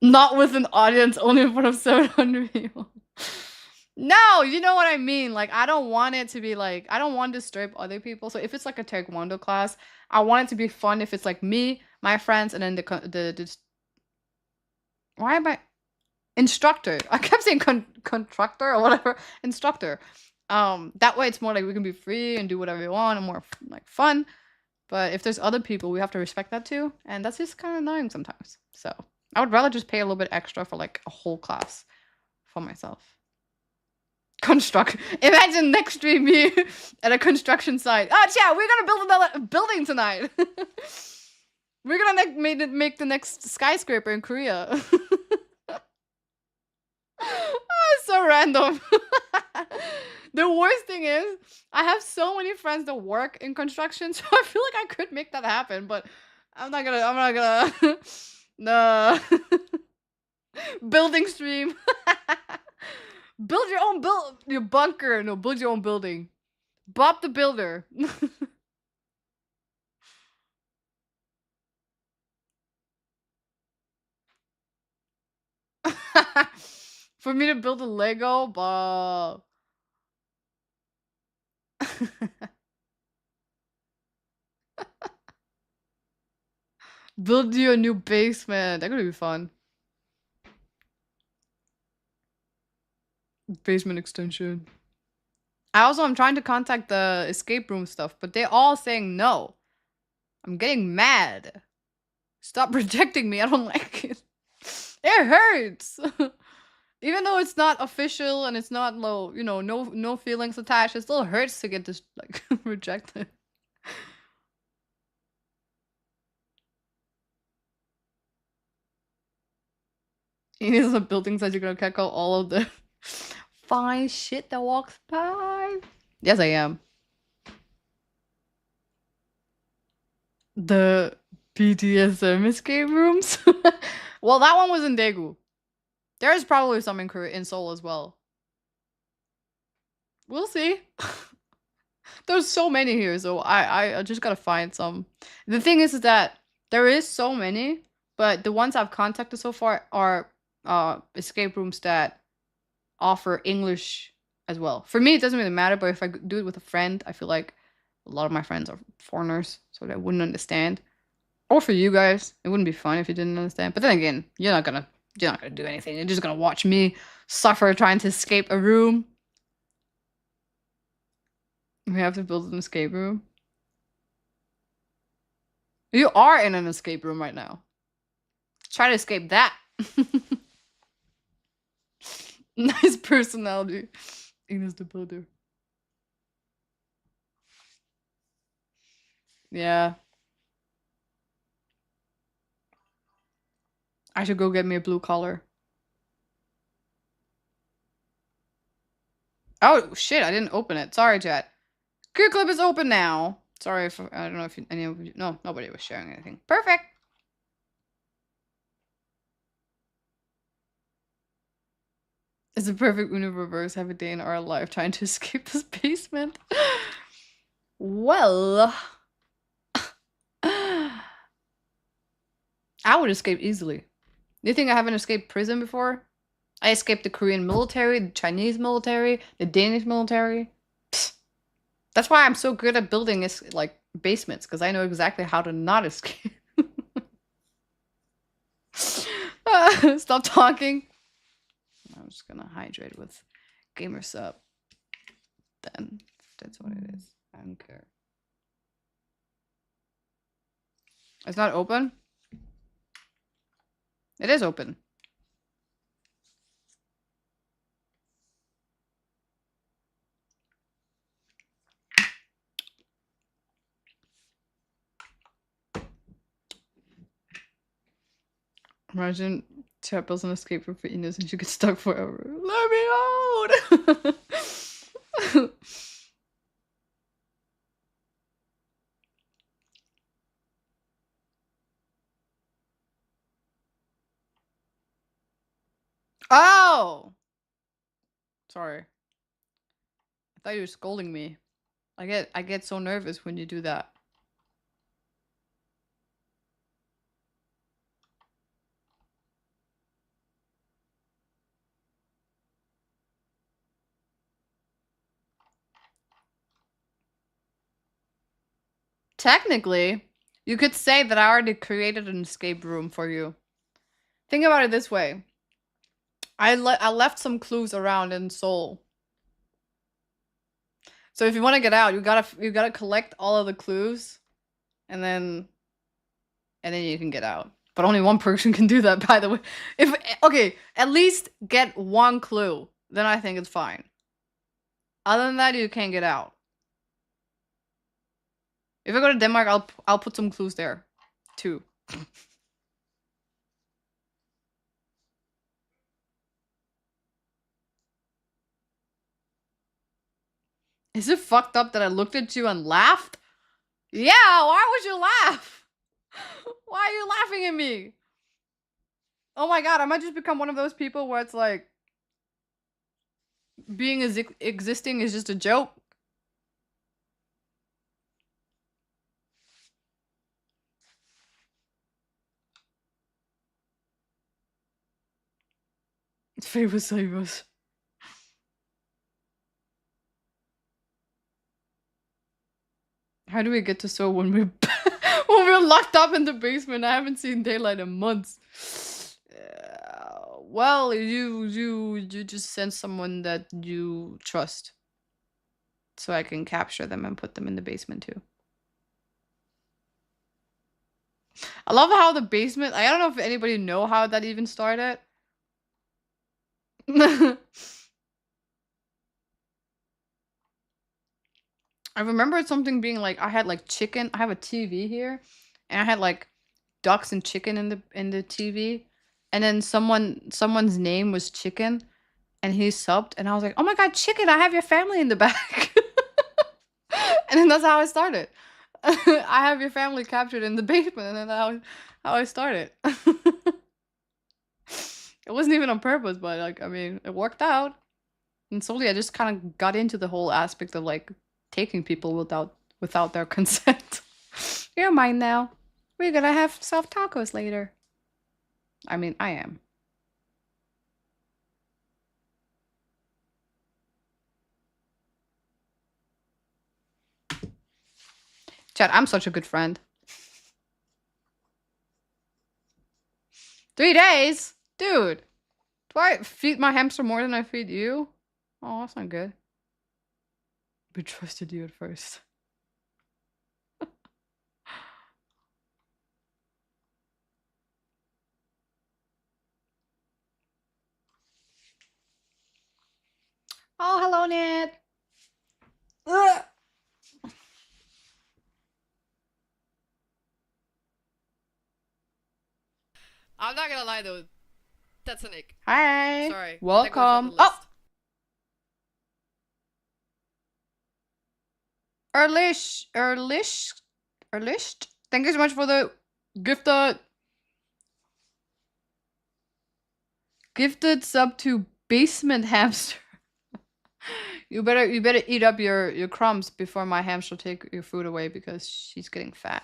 A: Not with an audience, only in front of 700 people. No, you know what I mean. Like, I don't want it to be like, I don't want to disturb other people. So if it's like a Taekwondo class, I want it to be fun if it's like me, my friends, and then the why am I instructor? I kept saying constructor or whatever. Instructor. That way it's more like we can be free and do whatever we want and more like fun. But if there's other people, we have to respect that too. And that's just kind of annoying sometimes. So I would rather just pay a little bit extra for like a whole class for myself. Construct. Imagine next stream me at a construction site. Oh, yeah, we're gonna build another building tonight. We're gonna make the next skyscraper in Korea. Oh, it's so random. The worst thing is, I have so many friends that work in construction, so I feel like I could make that happen, but I'm not gonna. No. Building stream. Build your own your bunker. No, build your own building. Bob the Builder. For me to build a Lego, Bob. Build you a new basement. That could be fun. Basement extension. I'm trying to contact the escape room stuff, but they're all saying no. I'm getting mad. Stop rejecting me. I don't like it. It hurts. Even though it's not official and it's not low, no feelings attached, it still hurts to get this like rejected. It is a building that you're gonna check out all of the fine shit that walks by. Yes, I am. The BDSM escape rooms. Well, that one was in Daegu. There's probably some in Korea, in Seoul as well. We'll see. There's so many here, so I just gotta find some. The thing is that there is so many, but the ones I've contacted so far are escape rooms that offer English as well. For me, it doesn't really matter, but if I do it with a friend, I feel like a lot of my friends are foreigners, so they wouldn't understand. Or for you guys, it wouldn't be fun if you didn't understand. But then again, you're not gonna do anything. You're just gonna watch me suffer trying to escape a room. We have to build an escape room. You are in an escape room right now. Try to escape that. Nice personality. Ines the builder. Yeah. I should go get me a blue collar. Oh shit, I didn't open it. Sorry, chat. Q Clip is open now. Sorry if I don't know if any of you. No, nobody was sharing anything. Perfect. It's a perfect universe. Have a day in our life trying to escape this basement. Well, I would escape easily. Do you think I haven't escaped prison before? I escaped the Korean military, the Chinese military, the Danish military. Psst. That's why I'm so good at building like basements, because I know exactly how to not escape. Stop talking. I'm just gonna hydrate with gamer sub. Then that's what it is. I don't care. It's not open? It is open. Imagine Chat builds an escape room for Ines and she gets stuck forever. Let me out! Oh! Sorry. I thought you were scolding me. I get so nervous when you do that. Technically, you could say that I already created an escape room for you. Think about it this way. I left some clues around in Seoul. So if you want to get out, you gotta collect all of the clues, and then you can get out. But only one person can do that, by the way. If okay, at least get one clue, then I think it's fine. Other than that, you can't get out. If I go to Denmark, I'll put some clues there, too. Is it fucked up that I looked at you and laughed? Yeah, why would you laugh? Why are you laughing at me? Oh my god, I might just become one of those people where it's like being existing is just a joke. It's famous, famous. How do we get to Seoul when we're when we're locked up in the basement? I haven't seen daylight in months. Well, you just send someone that you trust, so I can capture them and put them in the basement too. I love how the basement. I don't know if anybody know how that even started. I remember something being like I had like chicken. I have a TV here, and I had like ducks and chicken in the TV, and then someone's name was Chicken, and he subbed, and I was like, oh my god, Chicken! I have your family in the back, and then that's how I started. I have your family captured in the basement, and then how I started. It wasn't even on purpose, but like I mean, it worked out. And slowly I just kind of got into the whole aspect of like taking people without their consent. You're mine now. We're gonna have soft tacos later. I mean, I am. Chad, I'm such a good friend. 3 days? Dude, do I feed my hamster more than I feed you? Oh, that's not good. We trusted you at first. Oh, hello, Ned. Ugh.
B: I'm not gonna lie though, that's an ick.
A: Hi.
B: Sorry, that goes on the
A: Welcome. Oh,
B: list.
A: Erlish. Thank you so much for the gifted sub to Basement Hamster. You better eat up your crumbs before my hamster take your food away because she's getting fat.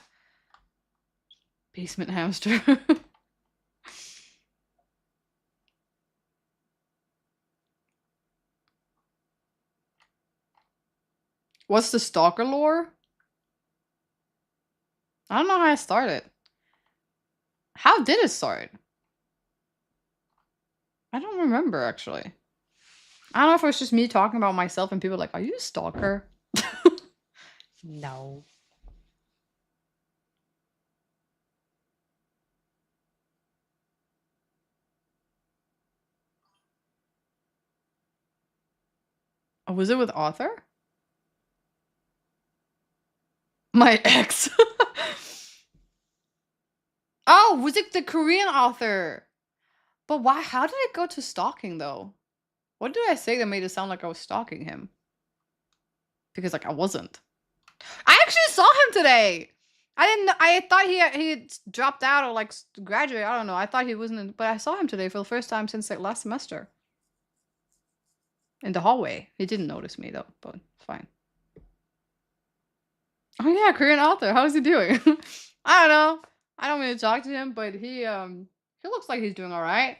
A: Basement Hamster. What's the stalker lore? I don't know how I started. How did it start? I don't remember actually. I don't know if it was just me talking about myself and people like, are you a stalker? No. Oh, was it with Arthur? My ex. Oh, was it the Korean author? But why? How did it go to stalking though? What did I say that made it sound like I was stalking him? Because like I wasn't. I actually saw him today. I didn't. I thought he had dropped out or like graduated. I don't know. I thought he wasn't. But I saw him today for the first time since like last semester. In the hallway. He didn't notice me though, but fine. Oh yeah, Korean author. How's he doing? I don't know. I don't really talk to him, but he looks like he's doing all right.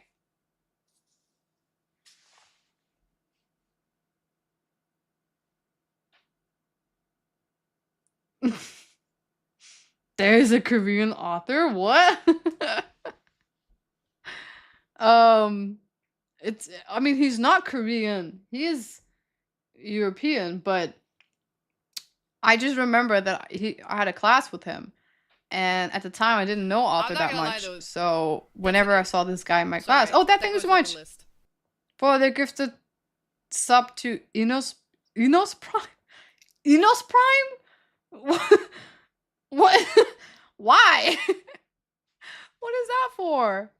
A: There's a Korean author? What? um it's I mean he's not Korean. He is European, but I just remember that I had a class with him. And at the time I didn't know
B: I'm
A: author
B: not
A: that
B: gonna lie
A: much.
B: though,
A: So
B: that's an
A: whenever I
B: ick.
A: saw this guy in my class,
B: Sorry,
A: oh that
B: that
A: thank you
B: goes
A: so
B: on the
A: much
B: list.
A: for the gifted sub to Enos Prime. Enos Prime? What? What? Why? What is that for?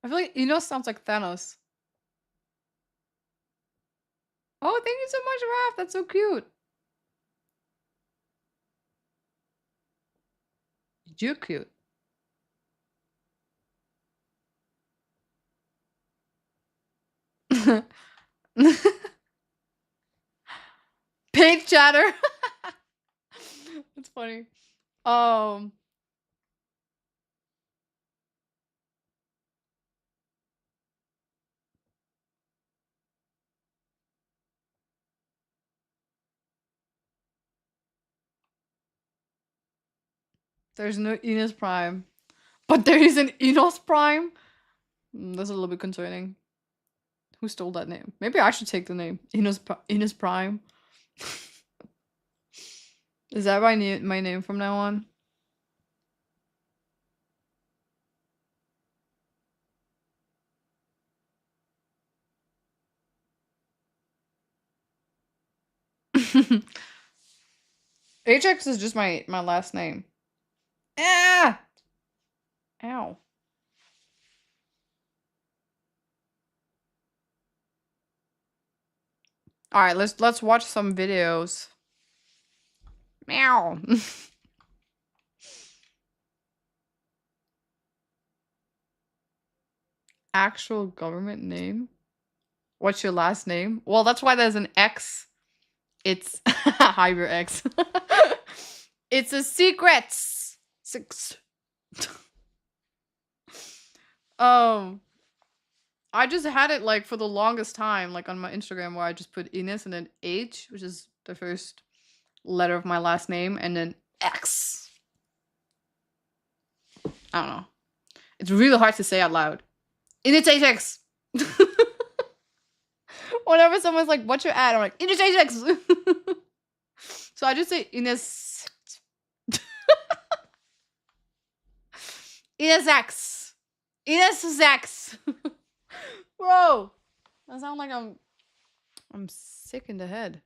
A: I feel like Enos sounds like Thanos. Oh, thank you so much, Raph. That's so cute. You're cute. Pig chatter. That's funny. Um, there's no Enos Prime, but there is an Enos Prime. That's a little bit concerning. Who stole that name? Maybe I should take the name Enos Prime. Is that my name from now on? HX is just my last name. Ah! Ow. All right, let's watch some videos. Meow. Actual government name? What's your last name? Well, that's why there's an X. It's Hyper X. It's a secret. Six. um, I just had it like for the longest time, like on my Instagram, where I just put Ines and then H, which is the first letter of my last name, and then X. I don't know. It's really hard to say out loud. Ines HX. Whenever someone's like, "What's your ad?" I'm like, "Ines HX." So I just say Ines. Ines X. Ines X. Bro, I sound like I'm I'm sick in the head.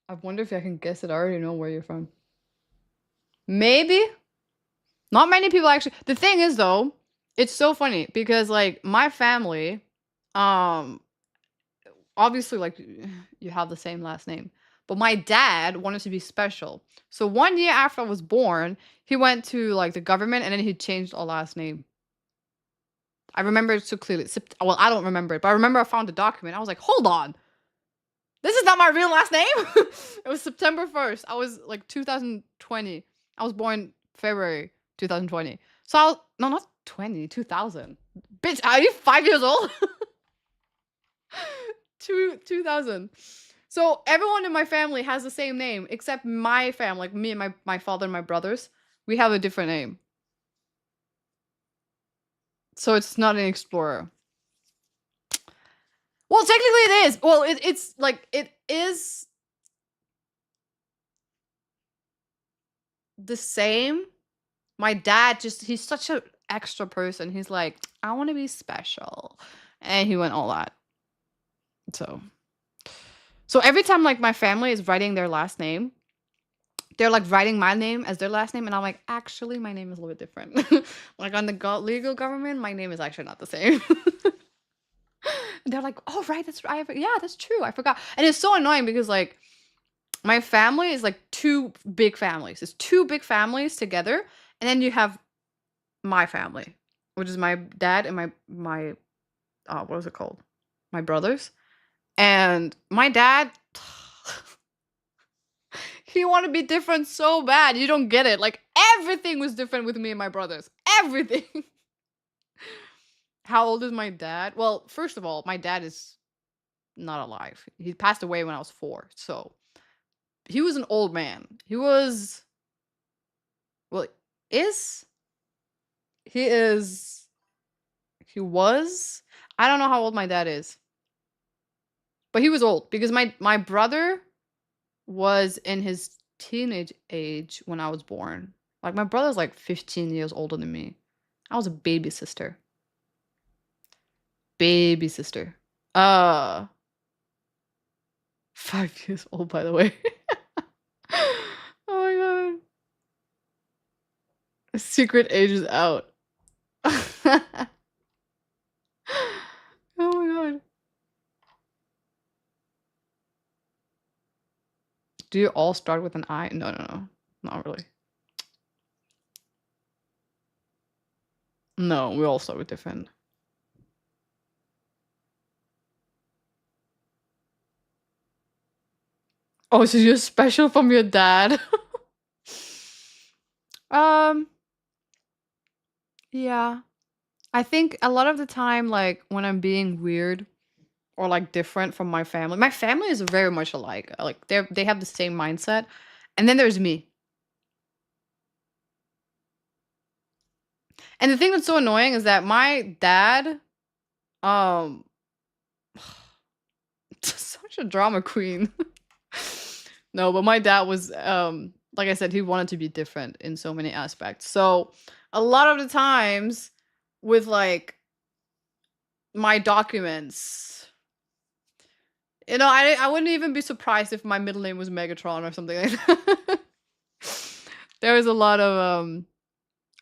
A: I wonder if I can guess it. I already know where you're from. Maybe. Not many people actually. The thing is though, it's so funny because like my family, um, obviously like you have the same last name. But my dad wanted to be special. So 1 year after I was born, he went to like the government and then he changed our last name. I remember it so clearly. Well, I don't remember it, but I remember I found the document. I was like, hold on. This is not my real last name. It was September 1st. I was like 2020. I was born February 2020. So I was, no, not 20, 2000. Bitch, are you 5 years old? 2000. So everyone in my family has the same name except my family, like me and my father and my brothers. We have a different name. So it's not an explorer. Well, technically it is. Well, it's like it is the same. My dad just he's such an extra person. He's like, I want to be special. And he went all that. So every time like my family is writing their last name, they're like writing my name as their last name, and I'm like, actually, my name is a little bit different. Like on the legal government, my name is actually not the same. And they're like, oh right, that's right. Yeah, that's true. I forgot. And it's so annoying because like my family is like two big families. It's two big families together, and then you have my family, which is my dad and my what was it called? My brothers. And my dad he wanted to be different so bad. You don't get it. Like everything was different with me and my brothers. Everything. How old is my dad? Well, first of all, my dad is not alive. He passed away when I was 4. So, he was an old man. He was well, is he is he was I don't know how old my dad is. But he was old because my brother was in his teenage age when I was born. Like my brother's like 15 years older than me. I was a baby sister. Baby sister. Uh 5 years old by the way. Oh my god. Secret age is out. Oh my god. Do you all start with an I? No, no, no. Not really. No, we all start with different. Oh, so you're special from your dad? Um, yeah. I think a lot of the time, like when I'm being weird or like different from my family is very much alike. Like they have the same mindset. And then there's me. And the thing that's so annoying is that my dad, um, such a drama queen. No, but my dad was like I said, he wanted to be different in so many aspects. So a lot of the times with like my documents, I wouldn't even be surprised if my middle name was Megatron or something like that. There was a lot of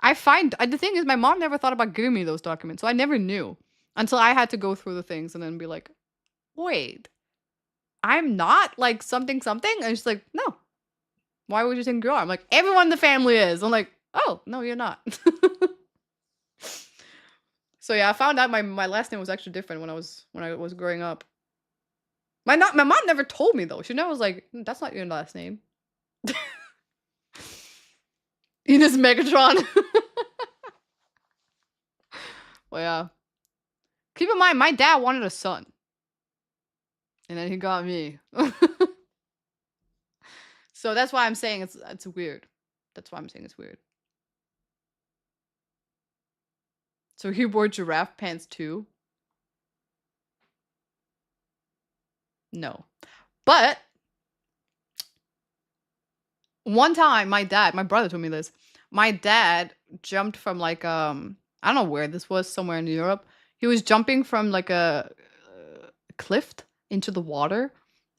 A: I find the thing is my mom never thought about giving me those documents, so I never knew until I had to go through the things and then be like, wait, I'm not like something something. And she's like, no, why would you think you are? I'm like, everyone in the family is. I'm like, oh no, you're not. So yeah, I found out my last name was actually different when I was growing up. My mom never told me though. She never was like, that's not your last name. Enos Megatron. Well, yeah. Keep in mind, my dad wanted a son. And then he got me. So that's why I'm saying it's weird. That's why I'm saying it's weird. So he wore giraffe pants too? No. But one time my brother told me this. my dad jumped from like I don't know where this was, somewhere in Europe. He was jumping from like a cliff into the water,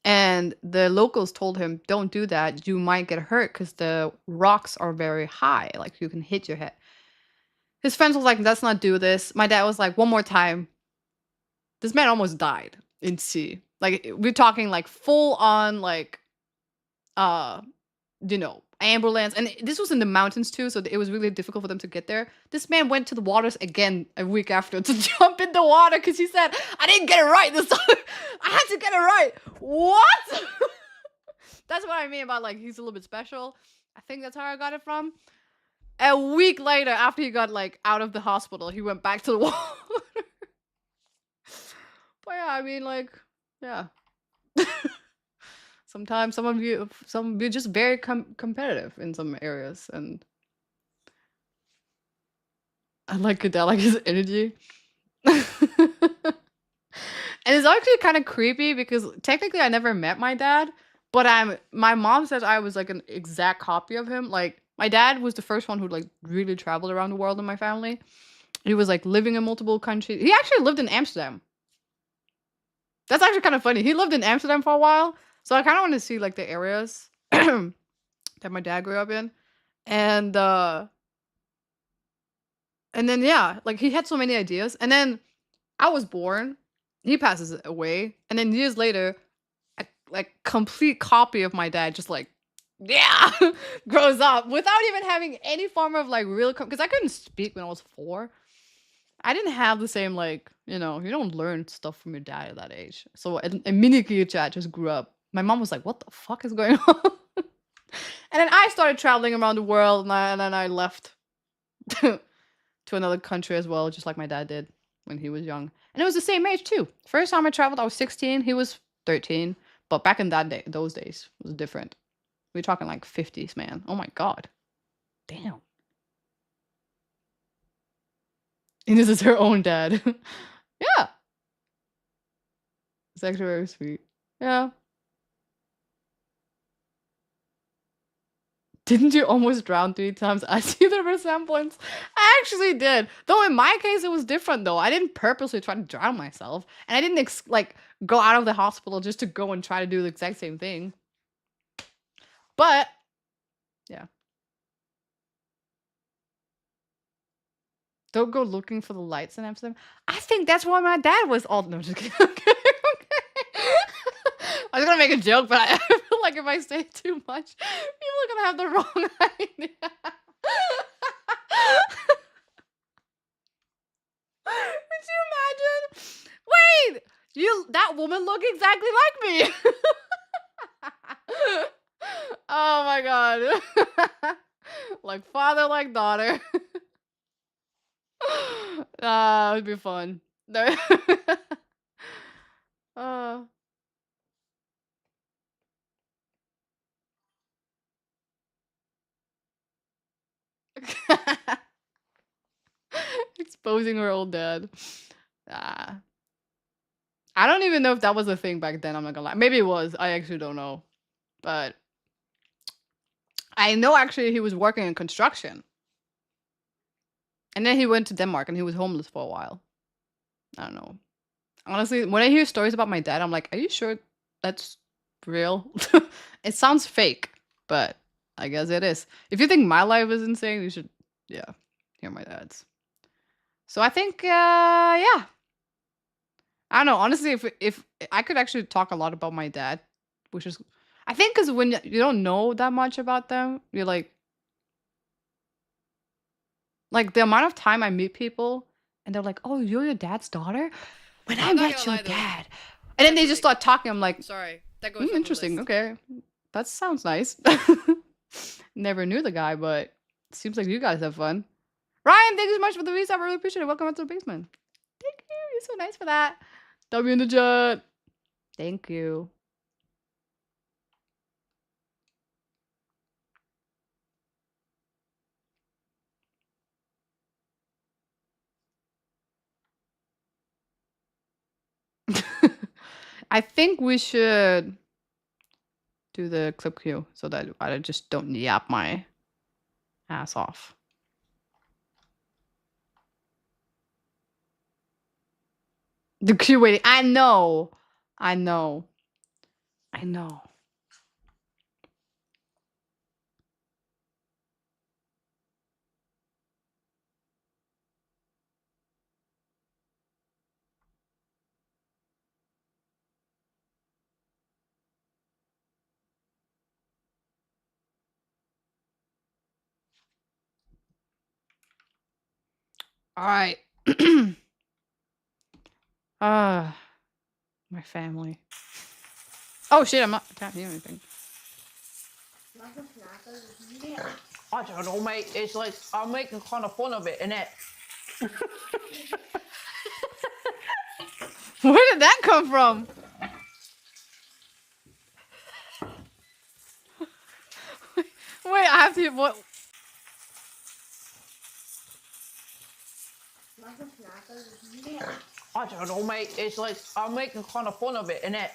A: and the locals told him, "Don't do that. You might get hurt because the rocks are very high. Like you can hit your head." His friends was like, "Let's not do this." My dad was like, "One more time." This man almost died in sea. Like we're talking like full on like uh ambulance, and this was in the mountains too, so it was really difficult for them to get there. This man went to the waters again a week after to jump in the water because he said, "I didn't get it right this time. I had to get it right." What? That's what I mean about like he's a little bit special. I think that's how I got it from. A week later, after he got like out of the hospital, he went back to the water. But yeah, I mean, like, yeah. Sometimes some of you just very competitive in some areas, and I like it. I like his energy. And it's actually kind of creepy because technically I never met my dad, but my mom says I was like an exact copy of him. Like my dad was the first one who like really traveled around the world in my family. He was like living in multiple countries. He actually lived in Amsterdam. That's actually kind of funny. He lived in Amsterdam for a while, so I kind of want to see like the areas that my dad grew up in, and and then yeah, like he had so many ideas, and then I was born, he passes away, and then years later, a like complete copy of my dad just like yeah grows up without even having any form of like real because I couldn't speak when I was 4. I didn't have the same like you don't learn stuff from your dad at that age. So a mini chat just grew up. My mom was like, "What the fuck is going on?" And then I started traveling around the world, and then I left to another country as well, just like my dad did when he was young. And it was the same age too. First time I traveled, I was 16. He was 13. But back in those days, it was different. We're talking like 50s, man. Oh my god, damn. And this is her own dad. Yeah, it's actually very sweet. Yeah. Didn't you almost drown 3 times? I see the resemblance. I actually did. Though in my case, it was different though. I didn't purposely try to drown myself. And I didn't like go out of the hospital just to go and try to do the exact same thing. But yeah. Don't go looking for the lights in Amsterdam. I think that's why my dad was all no just kidding. Okay, okay. I was gonna make a joke, but I feel like if I say it too much, people are gonna have the wrong idea. Could you imagine? Wait, that woman looked exactly like me. Oh my god. Like father, like daughter. Ah, it would be fun. No. uh. Exposing her old dad. Ah. I don't even know if that was a thing back then, I'm not gonna lie. Maybe it was. I actually don't know. But I know actually he was working in construction. And then he went to Denmark and he was homeless for a while. I don't know. Honestly, when I hear stories about my dad, I'm like, are you sure that's real? It sounds fake, but I guess it is. If you think my life is insane, you should, yeah, hear my dad's. So I think, yeah. I don't know. Honestly, if I could actually talk a lot about my dad, which is, I think, because when you don't know that much about them, you're like the amount of time I meet people, and they're like, "Oh, you're your dad's daughter." When I
B: I'm not
A: met
B: gonna
A: your
B: lie though.
A: dad, and then they just start talking. I'm like,
B: Sorry, that goes on the
A: interesting.
B: list.
A: Okay, that sounds nice. Never knew the guy, but seems like you guys have fun. Ryan, thank you so much for the reset. I really appreciate it. Welcome back to the basement. Thank you. You're so nice for that. W in the chat. Thank you. I think we should do the clip queue so that I just don't yap my Ass off. The queue waiting. I know. I know. I know. All right. My family. Oh shit! I can't hear anything.
C: I don't know, mate. It's like I'm making kind of fun of it, innit?
A: Where did that come from? Wait, I have to. What?
C: I don't know, mate. It's like I'm making kind of fun of it, innit?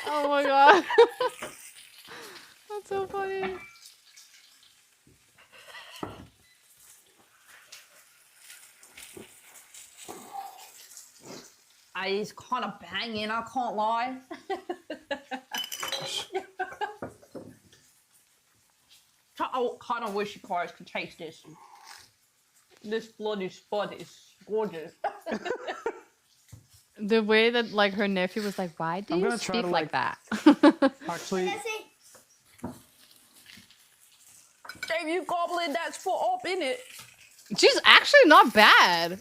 A: Oh my god. That's so funny.
C: It's kind of banging, I can't lie. I kind of wish you guys could taste this. This bloody spud is gorgeous.
A: The way that like her nephew was like, why do you speak like that?
D: Actually,
C: Dave, you gobbling that spot up, innit?
A: She's actually not bad.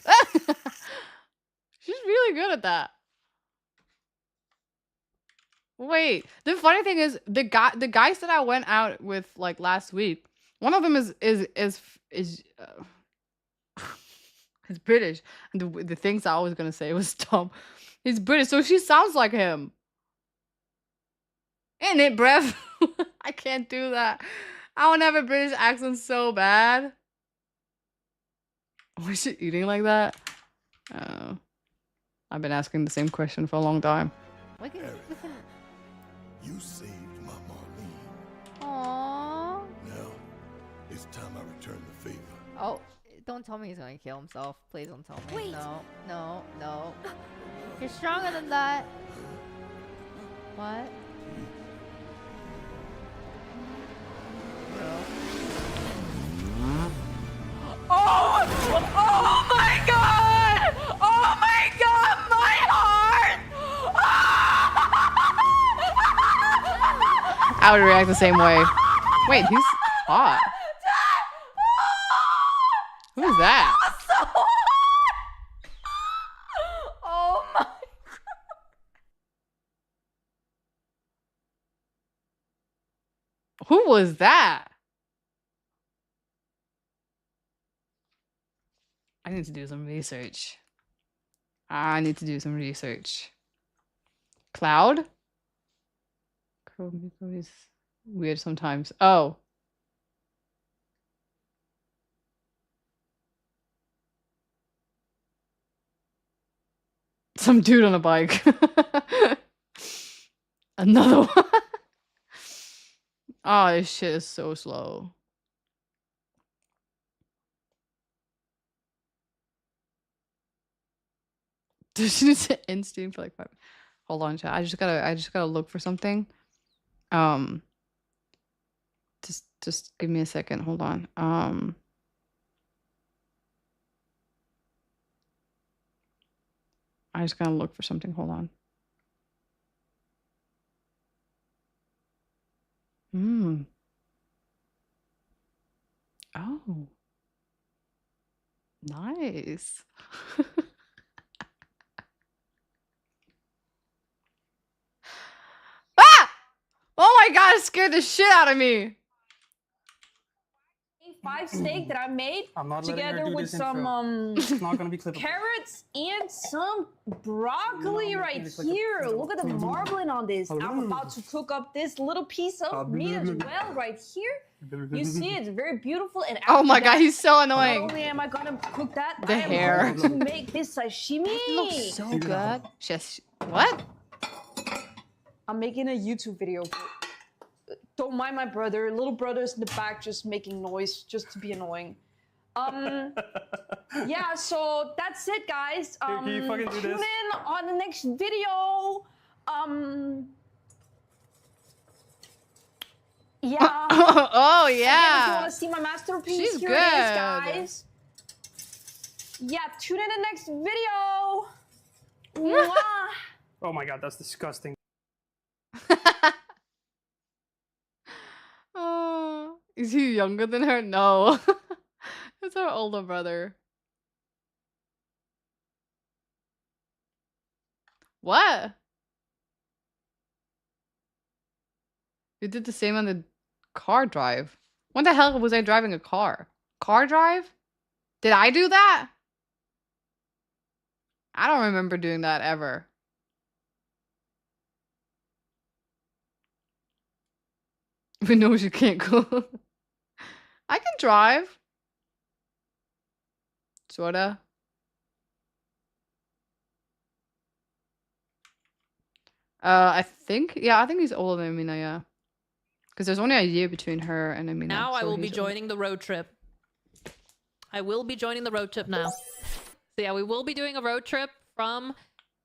A: She's really good at that. Wait, the funny thing is the guys that I went out with like last week, one of them is is British, and the things I was gonna say was dumb. He's British, so she sounds like him. Ain't it, Brev? I can't do that. I want to have a British accent so bad. Why is she eating like that? I've been asking the same question for a long time.
E: We can.
D: you saved my Marlene.
E: Aww.
D: Now, it's time I return the favor.
E: Oh, don't tell me he's gonna kill himself. Please don't tell me.
F: Wait.
E: No, no, no. You're stronger than that. What?
C: Oh my god! Oh my god, my heart!
A: I would react the same way. Wait, he's hot. Who's that?
C: Oh my.
A: Who was that? I need to do some research. I need to do some research. Cloud? Chrome is weird sometimes. Oh. Some dude on a bike. Another one. Oh, this shit is so slow. She needs to end stream for like 5. Hold on, chat. I just gotta look for something. Just give me a second. Hold on. I just gotta look for something. Hold on. Oh. Nice. Ah! Oh my god, it scared the shit out of me.
C: 5 steak that I made
G: I'm not letting her
C: together
G: do
C: with
G: this
C: some
G: intro. It's not gonna be clippable.
C: carrots and some broccoli right here. Look at the marbling on this. I'm about to cook up this little piece of meat as well right here. You see, it's very beautiful. And
A: Oh my
C: after
A: god,
C: that,
A: he's so
C: not
A: annoying.
C: only am I gonna cook that,
A: The
C: I am
A: hair.
C: going to make this sashimi.
A: It looks so good. Just what?
C: I'm making a YouTube video. Don't mind my brother. Little brother's in the back just making noise just to be annoying. Yeah, so that's it, guys.
F: Dude, can you fucking do
C: Tune
F: this?
C: in on the next video. Yeah.
A: Oh
C: Again, if you
A: yeah.
C: want to see my masterpiece,
A: She's
C: here it is,
A: good.
C: guys. Yeah, tune in the next video. Mwah.
F: Oh my god, that's disgusting.
A: Oh, is he younger than her? No. It's her older brother. What? You did the same on the car drive. When the hell was I driving a car? Car drive? Did I do that? I don't remember doing that ever. We know she can't go. I can drive. Sorta. I think he's older than Amina, yeah. Because there's only a year between her and Amina.
G: Now I
A: so
G: will be
A: he's older.
G: joining the road trip. I will be joining the road trip now. So yeah, we will be doing a road trip from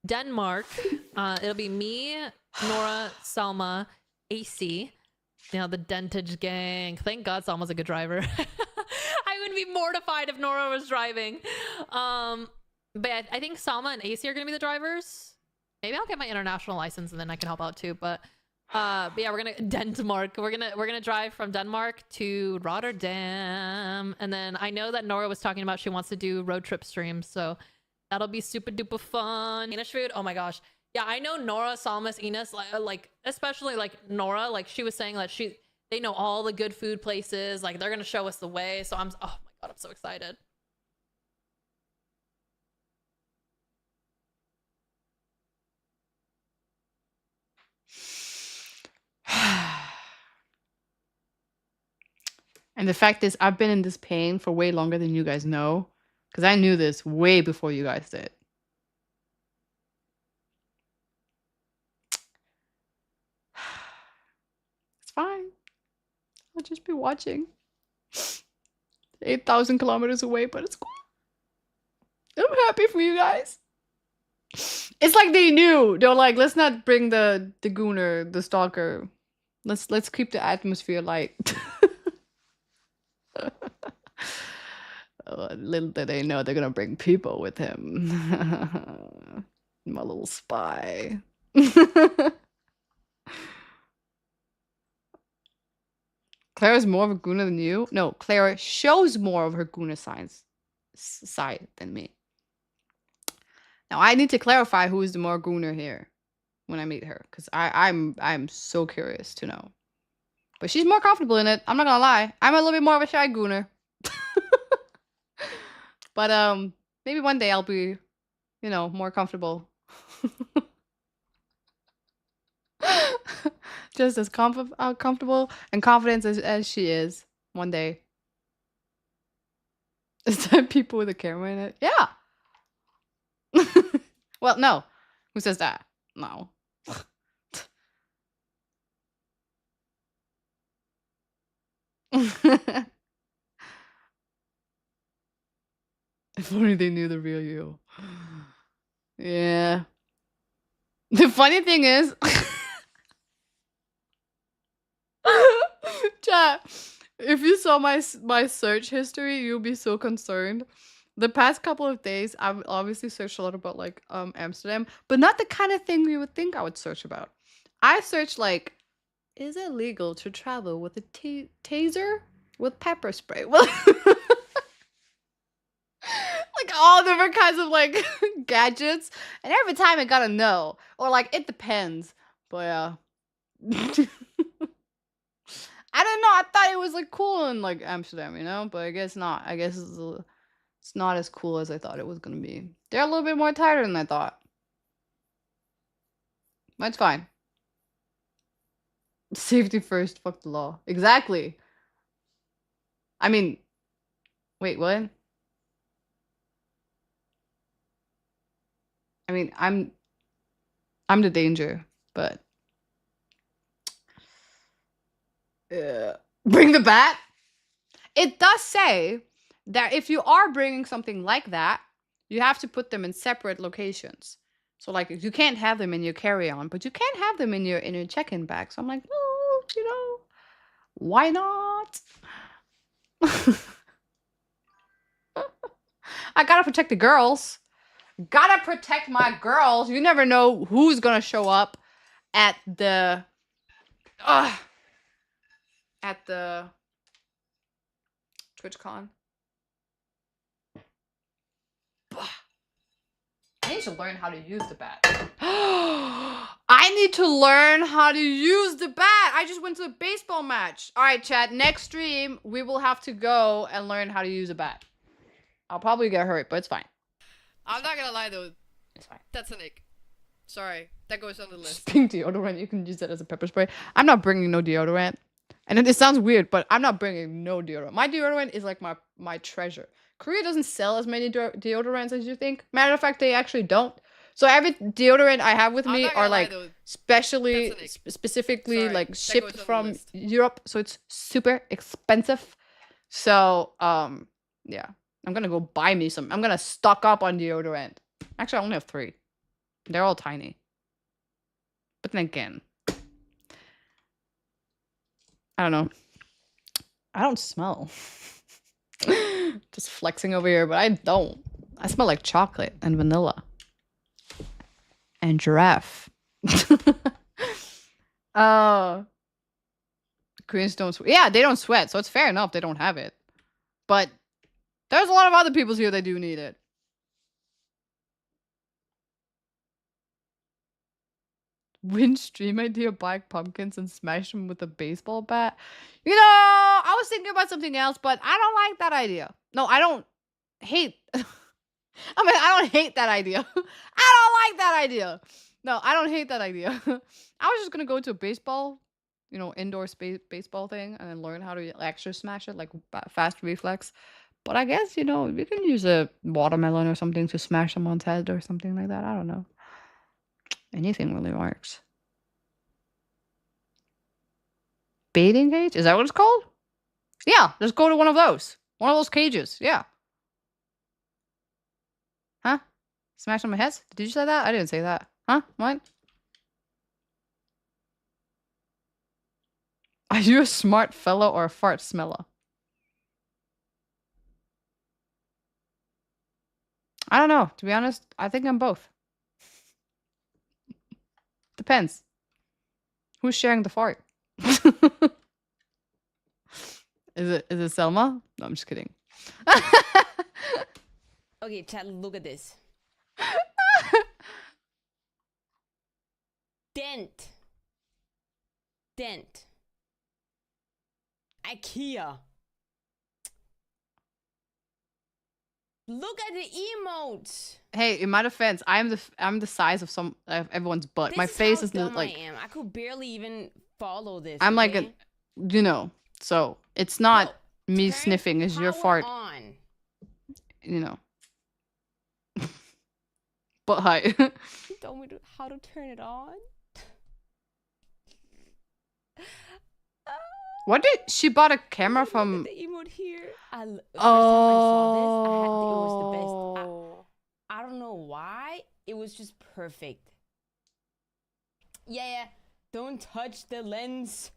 G: Denmark. It'll be me, Nora, Salma, AC. You know, the Dentage gang. Thank God Salma's a good driver. I would be mortified if Nora was driving. But I think Salma and AC are going to be the drivers. Maybe I'll get my international license and then I can help out too. But yeah, we're gonna Denmark. We're gonna drive from Denmark to Rotterdam, and then I know that Nora was talking about she wants to do road trip streams, so that'll be super duper fun. Danish food, oh my gosh, yeah, I know Nora, Salmas, Ines, like especially like Nora, like she was saying that they know all the good food places, like they're gonna show us the way. So oh my god, I'm so excited.
A: And the fact is, I've been in this pain for way longer than you guys know. Because I knew this way before you guys did. It's fine. I'll just be watching. 8,000 kilometers away, but it's cool. I'm happy for you guys. It's like they knew. They're like, let's not bring the gooner, the stalker. Let's keep the atmosphere light. Little did they know they're gonna bring people with him. My little spy. Clara's more of a gooner than you? No, Clara shows more of her gooner side than me. Now I need to clarify who is the more gooner here when I meet her, because I'm so curious to know. But she's more comfortable in it. I'm not gonna lie. I'm a little bit more of a shy gooner. But maybe one day I'll be, you know, more comfortable. Just as comfortable and confident as she is one day. Is that people with a camera in it? Yeah. Well, no. Who says that? No. If only they knew the real you. Yeah. The funny thing is, chat, if you saw my search history, you'll be so concerned. The past couple of days, I've obviously searched a lot about like Amsterdam, but not the kind of thing you would think I would search about. I searched like, is it legal to travel with a taser with pepper spray? Well, like all different kinds of like gadgets, and every time I got a no, or like it depends. But yeah. I don't know. I thought it was like cool in like Amsterdam, you know, but I guess not. I guess it's not as cool as I thought it was gonna be. They're a little bit more tighter than I thought. But it's fine. Safety first, fuck the law. Exactly. I mean, wait, what? I mean, I'm the danger, but Bring the bat? It does say that if you are bringing something like that, you have to put them in separate locations. So like you can't have them in your carry-on, but you can have them in your check-in bag. So I'm like, oh, you know, why not? I gotta protect the girls. Gotta protect my girls. You never know who's gonna show up at the TwitchCon. I need to learn how to use the bat. I need to learn how to use the bat. I just went to a baseball match. All right, chat. Next stream, we will have to go and learn how to use a bat. I'll probably get hurt, but it's fine.
B: I'm not gonna lie though.
A: It's fine.
B: That's an ick. Sorry, that goes on the list.
A: Bring deodorant. You can use that as a pepper spray. I'm not bringing no deodorant. And it sounds weird, but I'm not bringing no deodorant. My deodorant is like my treasure. Korea doesn't sell as many deodorants as you think. Matter of fact, they actually don't. So every deodorant I have with me are like specifically
B: Sorry,
A: like
B: that
A: shipped
B: goes on the
A: from
B: list.
A: Europe, so it's super expensive. So yeah, I'm gonna go buy me some. I'm gonna stock up on deodorant. Actually, I only have 3. They're all tiny. But then again, I don't know. I don't smell. Just flexing over here, but I don't. I smell like chocolate and vanilla. And giraffe. Koreans don't sweat. Yeah, they don't sweat, so it's fair enough they don't have it. But there's a lot of other people here that do need it. Win stream idea, buy pumpkins and smash them with a baseball bat. You know, I was thinking about something else, but I don't like that idea. No, I don't hate. I mean, I don't hate that idea. I don't like that idea. No, I don't hate that idea. I was just gonna go to a baseball, you know, indoor baseball thing and then learn how to extra smash it, like fast reflex. But I guess, you know, we can use a watermelon or something to smash someone's head or something like that. I don't know. Anything really works. Baiting cage? Is that what it's called? Yeah, let's go to one of those. One of those cages. Yeah. Huh? Smash on my heads? Did you say that? I didn't say that. Huh? What? Are you a smart fellow or a fart smeller? I don't know. To be honest, I think I'm both. Depends. Who's sharing the fart? Is it Selma? No, I'm just kidding.
C: Okay, chat, look at this. Dent. IKEA. Look at the emotes.
A: Hey, in my defense, I'm the size of everyone's butt.
C: This
A: my face
C: how
A: is
C: dumb
A: like
C: I am. I could barely even follow this.
A: I'm like
C: okay?
A: a, you know. So it's not
C: Bro,
A: me
C: turn
A: sniffing. It's your
C: power
A: fart.
C: on.
A: You know. But hi.
C: You told me how to turn it on.
A: What did she bought a camera from?
C: Look at the emote here. The first time I saw this, it was the best.
A: Oh.
C: I don't know why. It was just perfect. Yeah. Don't touch the lens.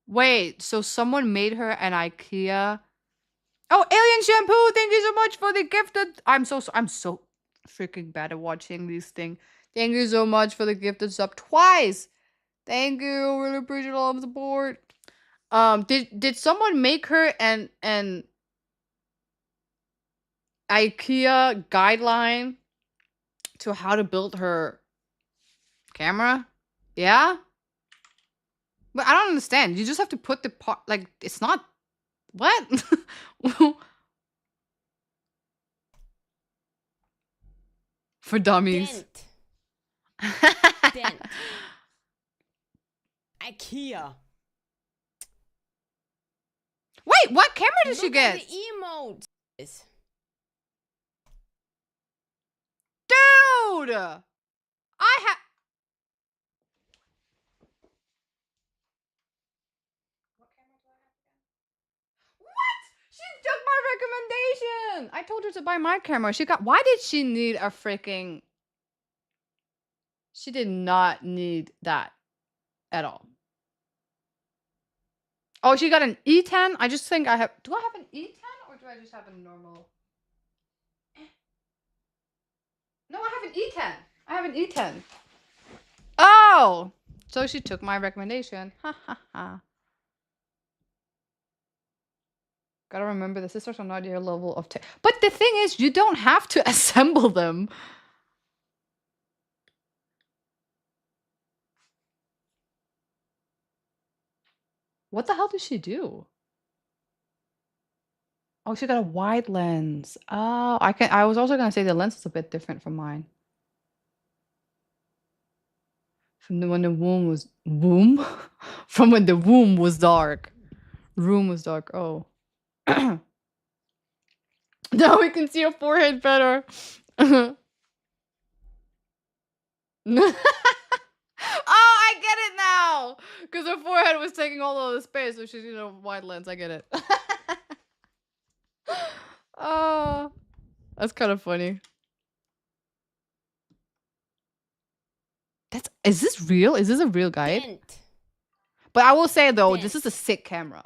A: Wait, so someone made her an IKEA. Oh, Alien Shampoo! Thank you so much for the gifted. I'm so freaking bad at watching these things. Thank you so much for the gifted sub twice. Thank you. Really appreciate all of the support. Did someone make her an IKEA guideline to how to build her camera? Yeah? But I don't understand. You just have to put the part, like, it's not, what? For dummies.
C: Dent. IKEA.
A: Wait, what camera did she
C: Look at
A: get?
C: the emotes.
A: Dude! recommendation. I told her to buy my camera. Why did she need a freaking... She did not need that at all. Oh, she got an E10? I just think I have... Do I have an E10 or do I just have a normal... No, I have an E10. I have an E10. Oh! So she took my recommendation. Ha ha ha. Gotta remember the sisters are not your level of tech. But the thing is, you don't have to assemble them. What the hell did she do? Oh, she got a wide lens. Oh, I was also gonna say the lens is a bit different from mine. From when the womb was from when the womb was dark. Room was dark. Oh. Now we can see her forehead better. Oh, I get it now. Because her forehead was taking all of the space, so she's a wide lens. I get it. Oh, that's kind of funny. Is this real? Is this a real guide?
C: Dent.
A: But I will say though, this
C: Dent.
A: is a sick camera.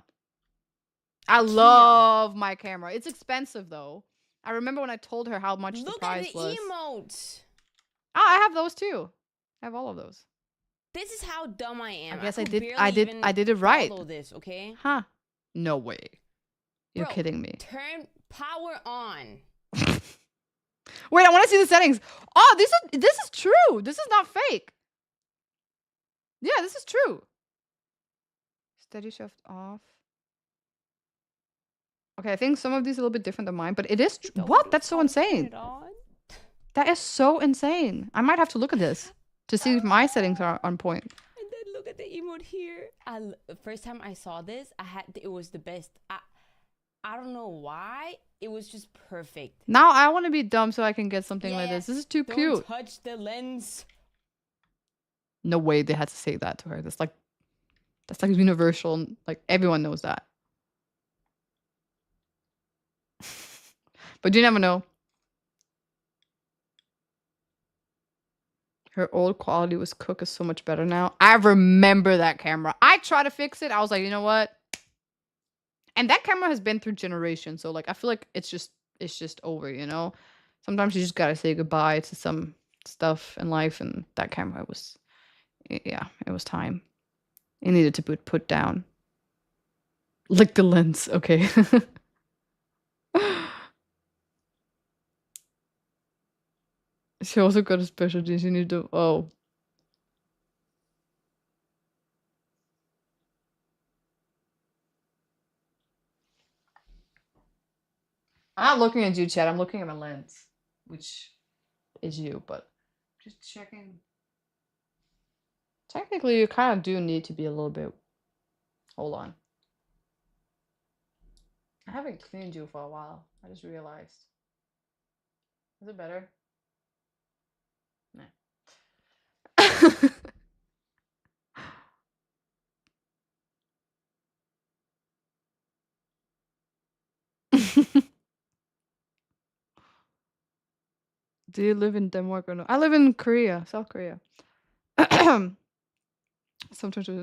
A: I love my camera. It's expensive though. I remember when I told her how much the
C: Look at
A: price
C: the
A: was.
C: emotes.
A: Oh, I have those too. I have all of those.
C: This is how dumb I am.
A: I guess I
C: could
A: did.
C: barely
A: I did.
C: even
A: I did it right.
C: Follow this, okay?
A: Huh? No way. You're
C: Bro,
A: kidding me.
C: Turn power on.
A: Wait, I want to see the settings. Oh, this is true. This is not fake. Yeah, this is true. Steady shift off. Okay, I think some of these are a little bit different than mine, but it is what? That's so insane. That is so insane. I might have to look at this to see if my settings are on point.
C: And then look at the emote here. First time I saw this, it was the best. I don't know why. It was just perfect.
A: Now I want to be dumb so I can get something like this.
C: Yes,
A: This is too
C: don't
A: cute.
C: touch the lens.
A: No way they had to say that to her. That's like universal. Like everyone knows that. But you never know. Her old quality was cook is so much better now. I remember that camera. I tried to fix it. I was like, you know what? And that camera has been through generations. So like I feel like it's just over, you know? Sometimes you just gotta say goodbye to some stuff in life, and that camera was it was time. It needed to be put down. Lick the lens, okay. She also got a specialty. She needed to I'm not looking at you, Chad. I'm looking at my lens, which is you, but just checking. Technically, you kind of do need to be a little bit... Hold on. I haven't cleaned you for a while. I just realized. Is it better? Nah. Do you live in Denmark or no? I live in Korea, South Korea. Sometimes you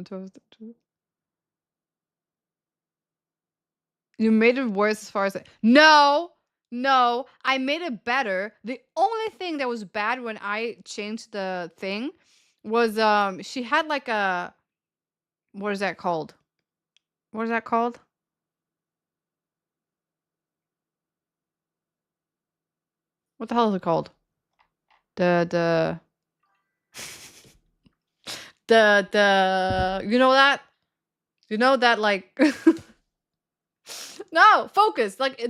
A: made it worse as far as no, I made it better. The only thing that was bad when I changed the thing was she had like a what is that called? What is that called? What the hell is it called? The you know that? You know that like no, focus. Like you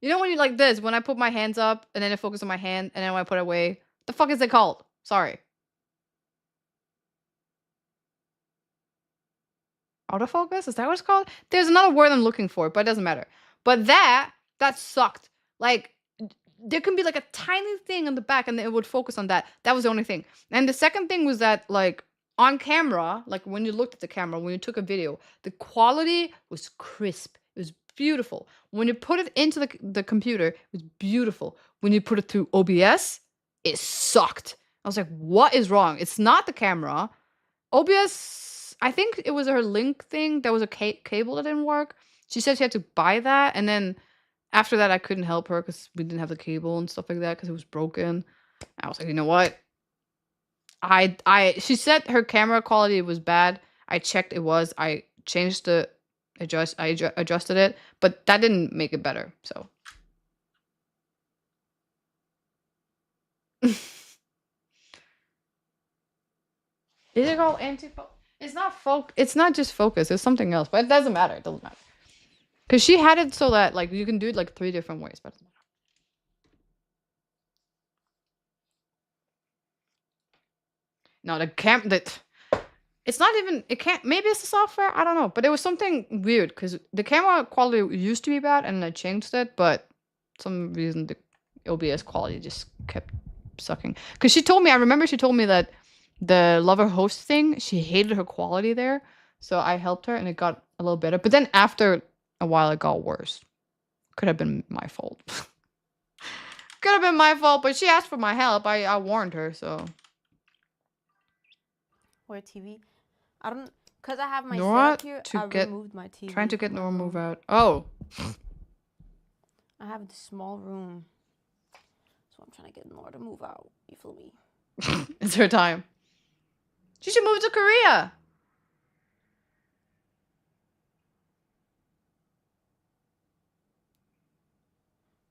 A: know when you like this, when I put my hands up and then it focuses on my hand and then when I put it away. The fuck is it called? Sorry. Autofocus? Is that what it's called? There's another word I'm looking for, but it doesn't matter. But that sucked. Like there can be like a tiny thing on the back and it would focus on that. That was the only thing. And the second thing was that like on camera, like when you looked at the camera, when you took a video, the quality was crisp. It was beautiful. When you put it into the computer, it was beautiful. When you put it through OBS, it sucked. I was like, what is wrong? It's not the camera. OBS, I think it was her link thing. There was a cable that didn't work. She said she had to buy that. And then after that, I couldn't help her because we didn't have the cable and stuff like that because it was broken. I was like, you know what? She said her camera quality was bad. I checked, it was. I changed the adjusted it, but that didn't make it better. So is it called anti-focus? It's not it's not just focus. It's something else, but it doesn't matter. It doesn't matter. Cause she had it so that like you can do it like 3 different ways, but it doesn't matter. No, it's not even, it can't, maybe it's the software, I don't know, but it was something weird because the camera quality used to be bad and I changed it, but some reason the OBS quality just kept sucking. Because she told me, I remember she told me that the lover host thing, she hated her quality there, so I helped her and it got a little better, but then after a while it got worse. Could have been my fault. Could have been my fault, but she asked for my help. I warned her, so.
E: Or TV. I don't, cause I have my
A: Nora
E: setup here.
A: to
E: I
A: get
E: removed my TV.
A: trying to get
E: from my
A: Nora
E: room.
A: move out. Oh.
E: I have this small room, so I'm trying to get Nora to move out. You feel me?
A: It's her time. She should move to Korea.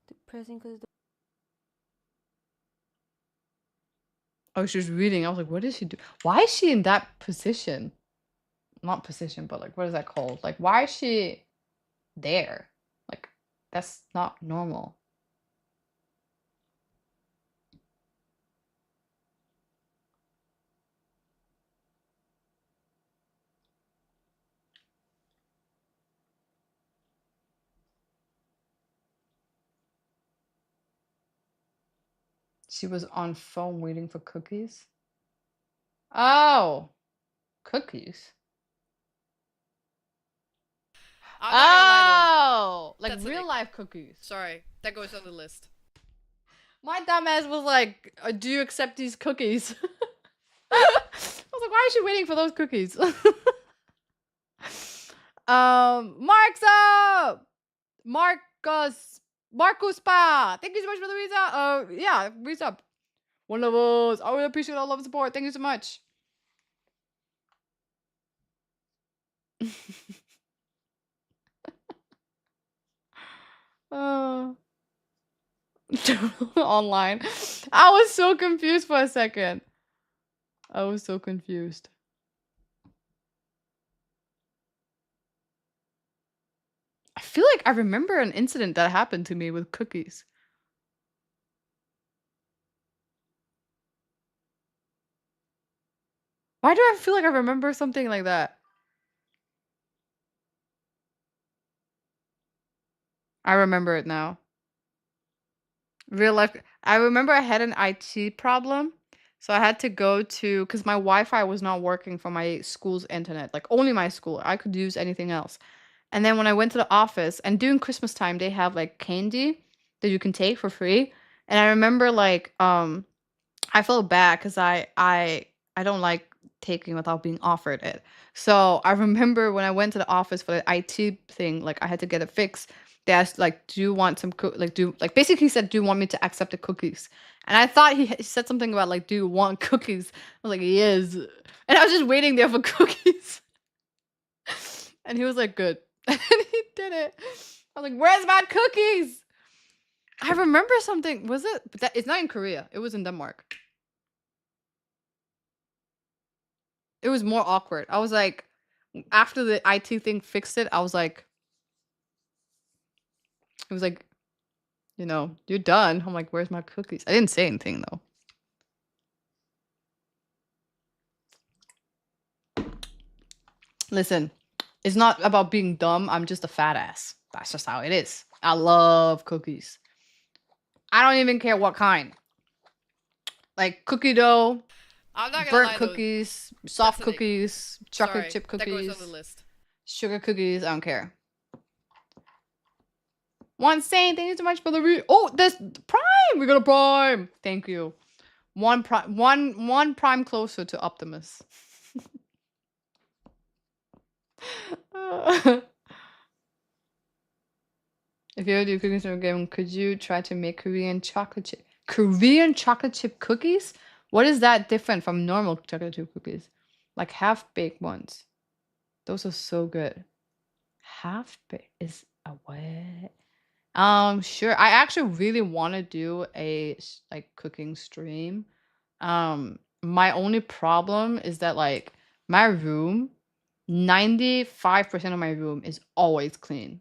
E: Depressing cause.
A: Oh, she was reading. I was like, what is she do? Why is she in that position? Not position, but like, what is that called? Like, why is she there? Like, that's not normal. She was on phone waiting for cookies. Oh, cookies.
B: I'm not gonna lie
A: Oh, like
B: That's an
A: real
B: ick.
A: life cookies.
B: though. Sorry, that goes on the list.
A: My dumbass was like, "Do you accept these cookies?" I was like, "Why is she waiting for those cookies?" Mark's up. Marcus Pa. Thank you so much for the resub. Yeah, resub. One of us. I really appreciate all love and support. Thank you so much. uh, online. I was so confused for a second. I was so confused. I feel like I remember an incident that happened to me with cookies. Why do I feel like I remember something like that? I remember it now. Real life. I remember I had an IT problem. So I had to go to, because my Wi-Fi was not working for my school's internet. Like only my school. I could use anything else. And then when I went to the office, and during Christmas time, they have like candy that you can take for free. And I remember like I felt bad because I don't like taking without being offered it. So I remember when I went to the office for the IT thing, like I had to get it fixed. They asked like, "Do you want some basically he said, "Do you want me to accept the cookies?" And I thought he said something about like, "Do you want cookies?" I was like, "Yes," and I was just waiting there for cookies. And he was like, "Good," and he did it. I was like, "Where's my cookies?" I remember something. Was it? But it's not in Korea. It was in Denmark. It was more awkward. I was like, after the IT thing fixed it, I was like, it was like, you're done. I'm like, where's my cookies? I didn't say anything though. Listen, it's not about being dumb. I'm just a fat ass. That's just how it is. I love cookies. I don't even care what kind. Like cookie dough,
B: I'm not gonna
A: burnt
B: lie though.
A: cookies, soft
B: That's an ick.
A: cookies, chocolate
B: Sorry,
A: chip
B: that goes
A: cookies,
B: on the list.
A: sugar cookies. I don't care. One saying, thank you so much for the oh, this Prime. We got a Prime. Thank you. One Prime closer to Optimus. If you ever do cookies in a game, could you try to make Korean chocolate chip cookies? What is that different from normal chocolate chip cookies? Like half-baked ones. Those are so good. Half-baked is a what? Sure. I actually really want to do a like cooking stream. My only problem is that like my room, 95% of my room is always clean,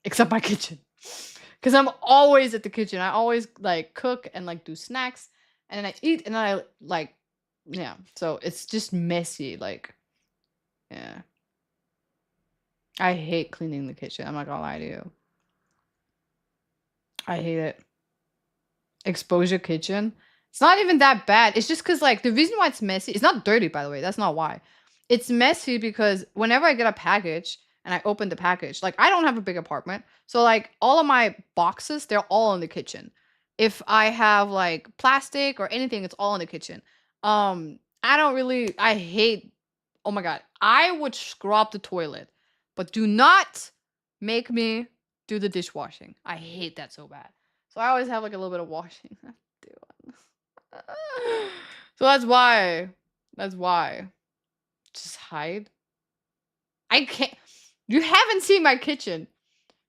A: except my kitchen. Cause I'm always at the kitchen. I always like cook and like do snacks, and then I eat, and then I like, yeah. So it's just messy. Like, yeah. I hate cleaning the kitchen. I'm not gonna lie to you. I hate it. Exposure kitchen. It's not even that bad. It's just because like the reason why it's messy, it's not dirty, by the way. That's not why. It's messy because whenever I get a package and I open the package, like I don't have a big apartment. So like all of my boxes, they're all in the kitchen. If I have like plastic or anything, it's all in the kitchen. I hate, oh my God. I would scrub the toilet, but do not make me do the dishwashing. I hate that so bad. So I always have like a little bit of washing I have to do. So that's why. That's why. Just hide. I can't. You haven't seen my kitchen.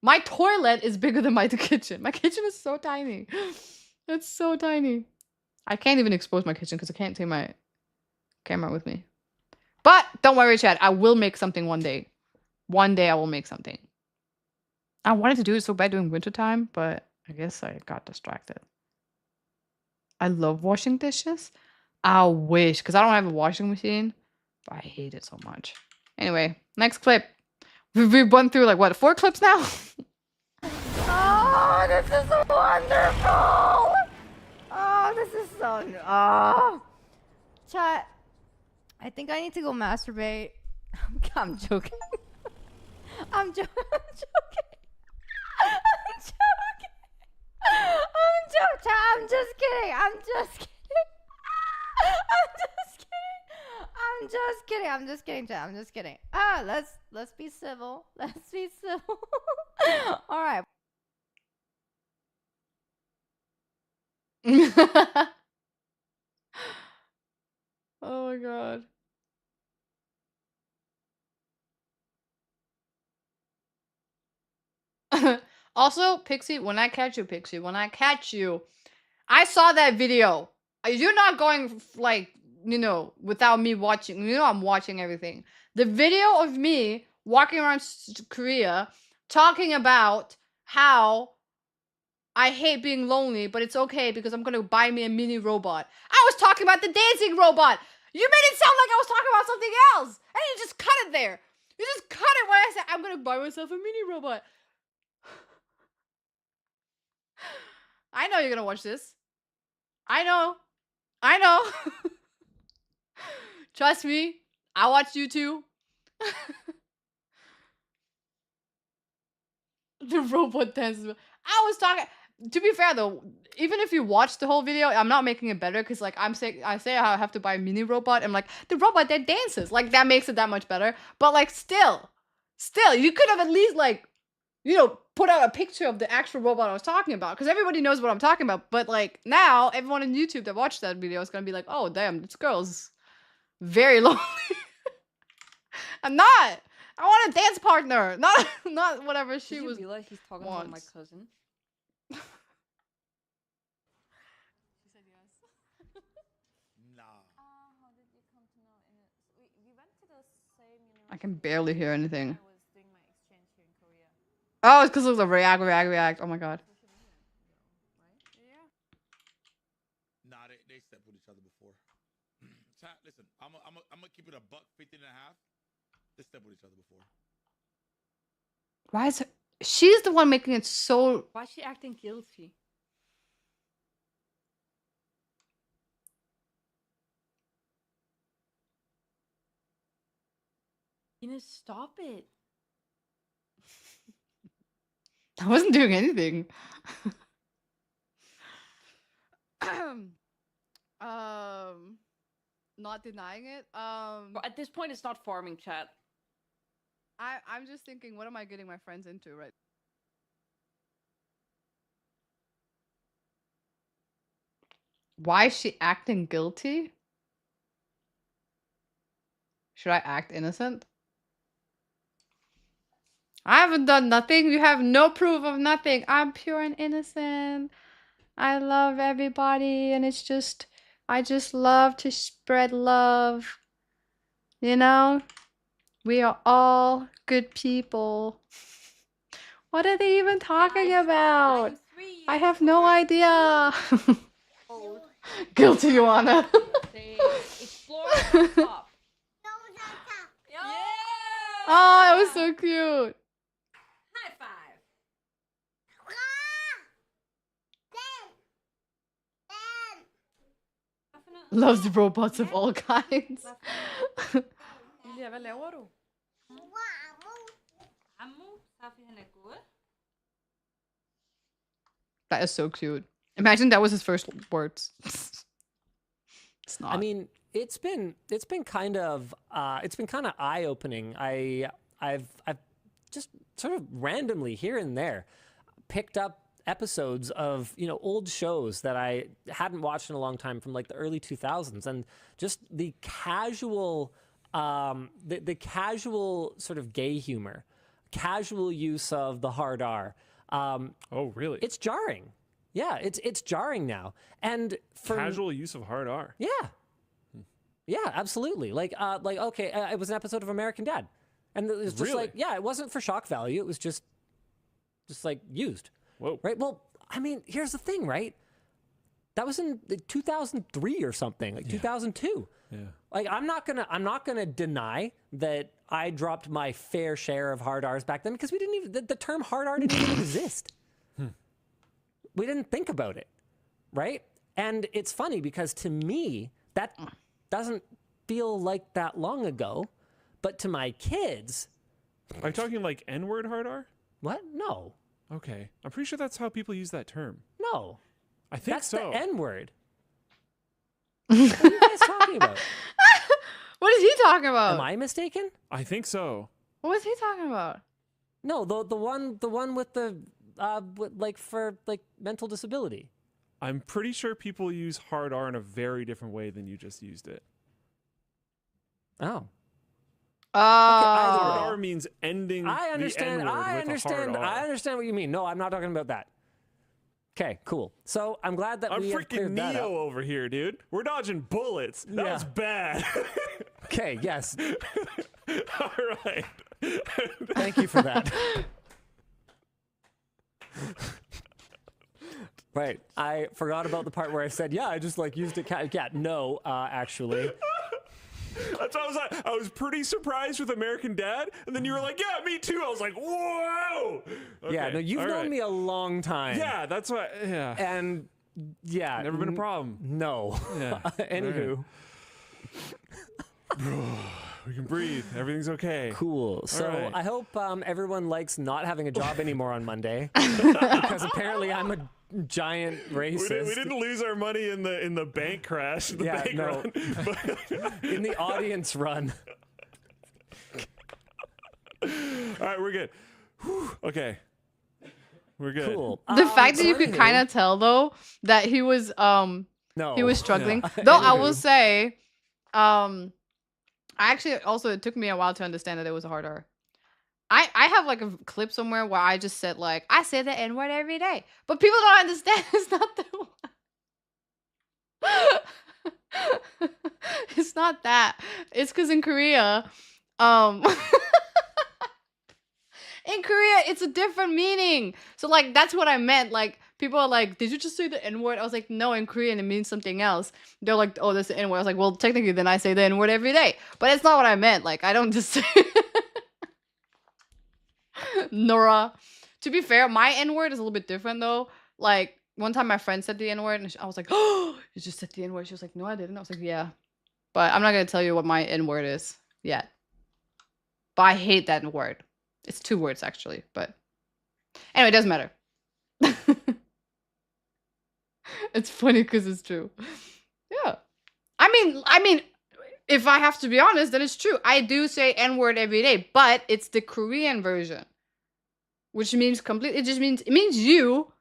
A: My toilet is bigger than my kitchen. My kitchen is so tiny. It's so tiny. I can't even expose my kitchen because I can't take my camera with me. But don't worry, Chad. I will make something one day. One day I will make something. I wanted to do it so bad during wintertime, but I guess I got distracted. I love washing dishes. I wish, because I don't have a washing machine, but I hate it so much. Anyway, next clip. We've run through like what, 4 clips now?
E: Oh, this is wonderful. Oh, this is so. Oh, chat. I think I need to go masturbate. I'm joking. I'm joking. I'm joking. I'm joking. I'm joking. I'm just kidding. I'm just kidding. I'm just kidding. I'm just kidding. I'm just kidding, chat. I'm just kidding. Let's be civil. Let's be civil. All right.
A: Oh my God. Also, Pixie, when I catch you, Pixie, when I catch you, I saw that video. You're not going like, without me watching. You know I'm watching everything. The video of me walking around Korea talking about how I hate being lonely, but it's okay because I'm gonna buy me a mini robot. I was talking about the dancing robot. You made it sound like I was talking about something else, and you just cut it there. You just cut it when I said I'm gonna buy myself a mini robot. I know you're gonna watch this. I know. I know. Trust me. I watch you too. The robot dances. I was talking. To be fair though, even if you watch the whole video, I'm not making it better because like I say I have to buy a mini robot. I'm like the robot that dances. Like that makes it that much better. But like still, you could have at least like, put out a picture of the actual robot I was talking about because everybody knows what I'm talking about. But like now, everyone on YouTube that watched that video is gonna be like, oh damn, this girl's very lonely. I'm not. I want a dance partner, not whatever she was.
C: realize he's talking
A: about my
C: cousin?
A: She said yes.
D: Nah.
C: How did you come to know? We went to the same university.
A: I can barely hear anything.
C: I was doing my exchange here in Korea.
A: Oh, it's because of the react. Oh my God.
D: Nah, they slept with each other before. Chat, listen, I'm gonna keep it a buck 15 and a half. They slept with each other before.
A: Why is her? She's the one making it so.
C: Why is she acting guilty? Ines, stop it.
A: I wasn't doing anything. Not denying it.
C: At this point, it's not farming, chat.
A: I'm just thinking, what am I getting my friends into, right? Why is she acting guilty? Should I act innocent? I haven't done nothing. You have no proof of nothing. I'm pure and innocent. I love everybody, and it's just, I just love to spread love. You know? We are all good people. What are they even talking about? I have no idea. Guilty, Joanna.
C: Explore on top.
A: Oh, that was so cute.
C: High five.
A: Loves the robots of all kinds.
C: Emilia, hvad laver du?
A: That is so cute. Imagine that was his first words. It's not.
H: I mean, it's been kind of eye opening. I've just sort of randomly here and there picked up episodes of old shows that I hadn't watched in a long time from like the early 2000s, and just the casual the casual sort of gay humor, casual use of the hard R.
I: Oh, really?
H: It's jarring. Yeah, it's jarring now. And for
I: Casual use of hard R.
H: Yeah. Yeah, absolutely. Like okay, it was an episode of American Dad. And it was just
I: Really?
H: like, yeah, it wasn't for shock value. It was just like used.
I: Whoa.
H: Right? Well, I mean, here's the thing, right? That was in 2003 or something, like 2002.
I: Yeah.
H: Like I'm not gonna deny that I dropped my fair share of hard R's back then, because we didn't even the term hard R didn't even exist. We didn't think about it, right? And it's funny because to me that doesn't feel like that long ago, but to my kids,
I: Are you talking like N-word hard R?
H: what? No,
I: Okay. I'm pretty sure that's how people use that term.
H: no,
I: I think
H: that's
I: so.
H: the N-word. What are you guys talking about?
A: What is he talking about?
H: Am I mistaken?
I: I think so.
A: What was he talking about?
H: No, the one with the for mental disability.
I: I'm pretty sure people use hard R in a very different way than you just used it.
H: Oh,
I: Hard
A: Oh.
I: R means ending
H: I understand.
I: the N-word
H: I
I: with
H: understand.
I: a hard R.
H: I understand what you mean. No, I'm not talking about that. Okay, cool. So I'm glad that
I: I'm
H: we have
I: freaking
H: cleared that
I: Neo
H: up.
I: over here, dude. We're dodging bullets. That
H: Yeah.
I: was bad.
H: Okay, yes.
I: All right.
H: Thank you for that. Right. I forgot about the part where I said, yeah, I just used it. Yeah, no, actually.
I: That's what I was like. I was pretty surprised with American Dad, and then you were like, "Yeah, me too." I was like, "Whoa!"
H: Yeah,
I: Okay,
H: no, you've
I: all
H: known
I: right.
H: me a long time.
I: Yeah, that's what. Yeah,
H: And yeah.
I: never been a problem.
H: No.
I: Yeah.
H: Anywho.
I: We can breathe. Everything's okay.
H: Cool. So
I: right.
H: I hope everyone likes not having a job anymore on Monday, because apparently I'm a giant racist.
I: We didn't lose our money in the bank crash. The
H: Yeah,
I: bank
H: no.
I: run. But-
H: In the audience run.
I: all right, we're good. Whew, okay, we're good.
H: Cool.
A: The fact that
H: so
A: you could
H: anywho-
A: kind of tell though that he was
H: No.
A: he was struggling.
H: Yeah.
A: Though I
H: Anywho.
A: will say, I actually also, it took me a while to understand that it was a hard R. I have like a clip somewhere where I just said like, I say the N word every day, but people don't understand. It's not the one. It's not that. It's because in Korea, in Korea, it's a different meaning. So like that's what I meant. Like people are like, did you just say the N word? I was like, no, in Korean it means something else. They're like, oh, that's the N word. I was like, well, technically then I say the N word every day. But it's not what I meant. Like I don't just say Nora. To be fair, my N word is a little bit different though. Like one time my friend said the N word and I was like, oh, you just said the N word. She was like, no, I didn't. I was like, yeah. But I'm not gonna tell you what my N word is yet. But I hate that word. It's 2 words actually, but Anyway, it doesn't matter. It's funny because it's true. Yeah. I mean, if I have to be honest, then it's true. I do say N-word every day, but it's the Korean version. Which means it means you.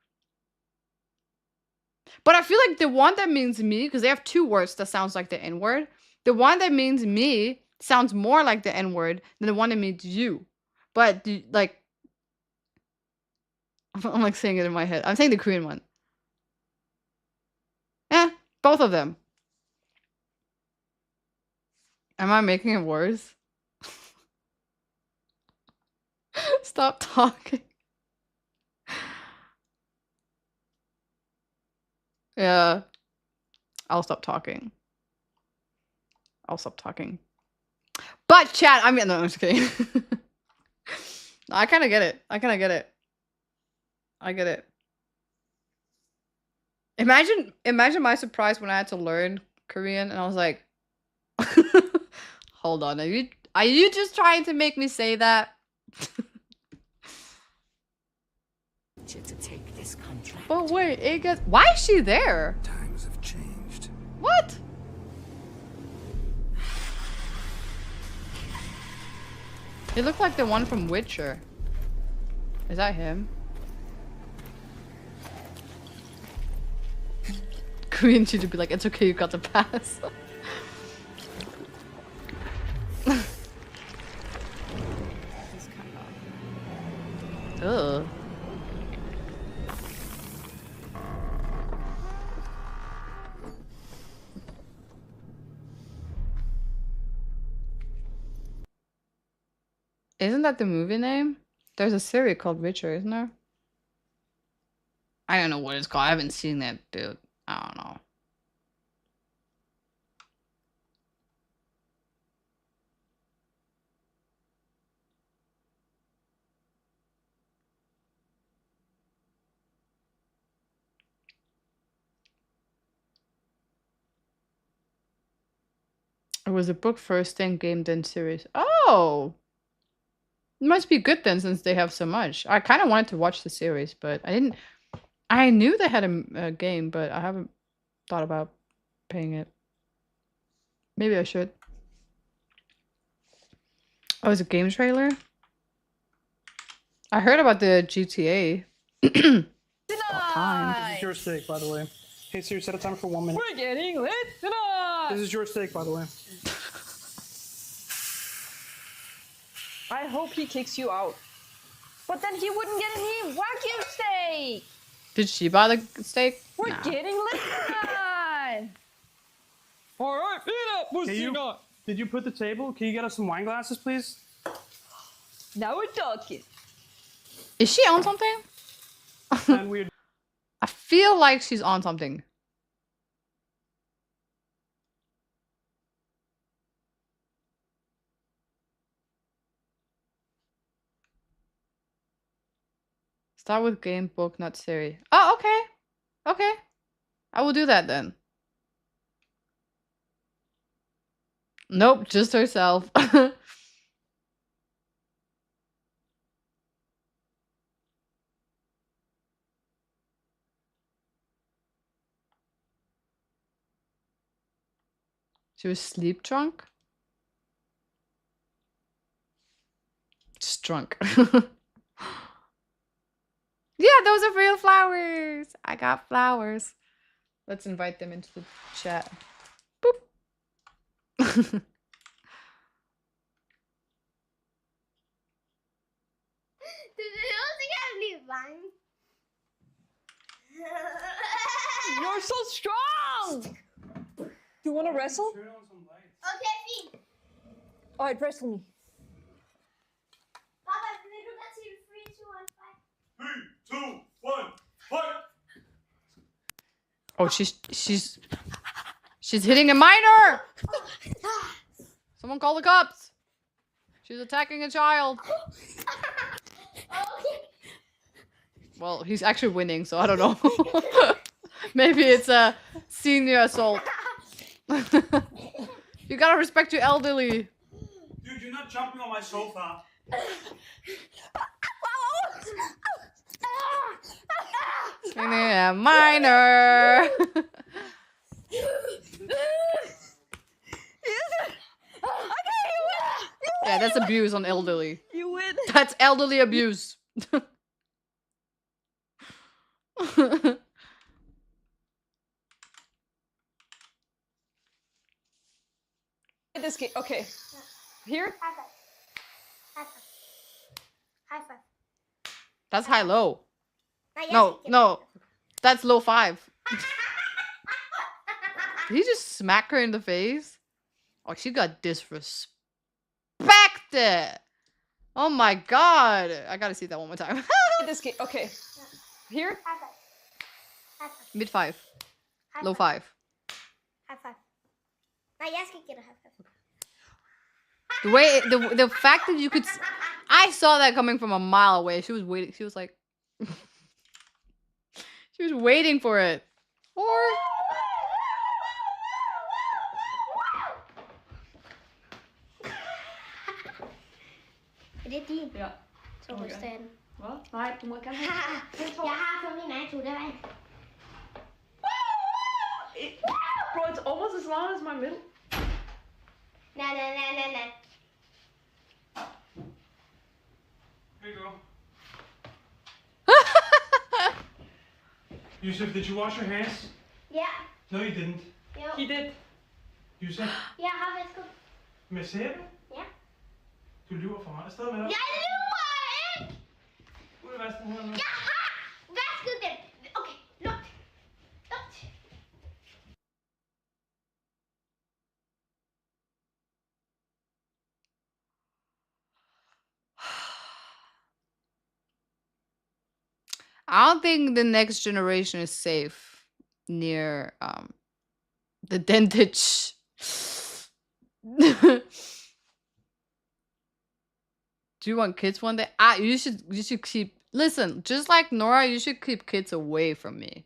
A: But I feel like the one that means me, because they have two words that sounds like the N-word. The one that means me sounds more like the N-word than the one that means you. But like, I'm like saying it in my head. I'm saying the Korean one. Yeah, both of them. Am I making it worse? Stop talking. Yeah. I'll stop talking. I'll stop talking. But chat, I mean, no, I'm just kidding. No, I kind of get it. I kind of get it. I get it. Imagine my surprise when I had to learn Korean and I was like, hold on, are you just trying to make me say that?
J: To take this contract.
A: But wait, it gets, why is she there?
J: Times have changed.
A: What? It looked like the one from Witcher. Is that him? Korean should be like, it's okay, you got the pass. Ugh. Isn't that the movie name? There's a series called Witcher, isn't there? I don't know what it's called. I haven't seen that, dude. I don't know. It was a book first, then game, then series. Oh! It must be good then, since they have so much. I kind of wanted to watch the series, but I didn't. I knew they had a game, but I haven't thought about paying it. Maybe I should. Oh, it's a game trailer? I heard about the GTA.
C: Tonight!
F: This is your steak, by the way. Hey, Siri, set a timer for 1 minute.
C: We're getting lit tonight!
F: This is your steak, by the way.
C: I hope he kicks you out. But then he wouldn't get any Wagyu steak!
A: Did she buy the steak?
C: We're
A: Nah.
C: getting lit tonight! Alright, feed up, pussy not!
F: Did you put the table? Can you get us some wine glasses, please?
C: Now we're talking.
A: Is she on something?
F: And weird.
A: I feel like she's on something. Start with game, book, not series. Oh, okay. Okay. I will do that then. Nope, just herself. She was sleep drunk? Just drunk. Yeah, those are real flowers. I got flowers. Let's invite them into the chat. Boop.
C: You're so strong! Do you want to wrestle?
K: Okay,
C: Alright, wrestle me.
K: Papa, primeiro lugar, 3, 2, 1, 5.
I: 3, 2, 1, fight!
A: Oh, she's hitting a minor! Someone call the cops! She's attacking a child. Well, he's actually winning, so I don't know. Maybe it's a senior assault. You gotta respect your elderly.
F: Dude, you're not jumping on my sofa.
A: Yeah, minor. Yeah, that's abuse on elderly.
C: You win.
A: That's elderly abuse.
C: This game. Okay. Here.
K: High five. High five. High five.
A: That's high low.
K: Now, yes,
A: No,
K: we can-
A: no. That's low 5. Did he just smack her in the face? Oh, she got disrespected. Oh my god. I gotta see that one more time.
C: This game. Okay. Here.
K: High five. High five.
A: Mid 5.
K: High
A: Low
K: five.
A: 5.
K: High five. Now, yes, we get a high five.
A: The way the fact that you could I saw that coming from a mile away. She was waiting. She was like she was waiting for it. Or
K: Er det din?
C: Ja.
K: Så ryster jeg den.
C: Hvad? Nej, du må gerne
K: Jeg har fået min egen tur, det var
C: Bro, it's almost as long as my middle.
K: Nej, nej, nej, nej, nej.
F: Here you go. Yusuf, did you wash your hands?
K: Ja,
F: No, you didn't.
K: jo.
C: He did.
F: Yusuf,
K: Jeg har vasket.
F: med sæbe?
K: Ja.
F: Du lyver for mig. Afsted med dig.
K: Jeg lyver ikke!
F: Ud af vasken her nu.
K: Jeg har vasket dem. Okay, lugt. Lugt.
A: I don't think the next generation is safe near the dentage. Do you want kids one day? You should keep listen, just like Nora, you should keep kids away from me.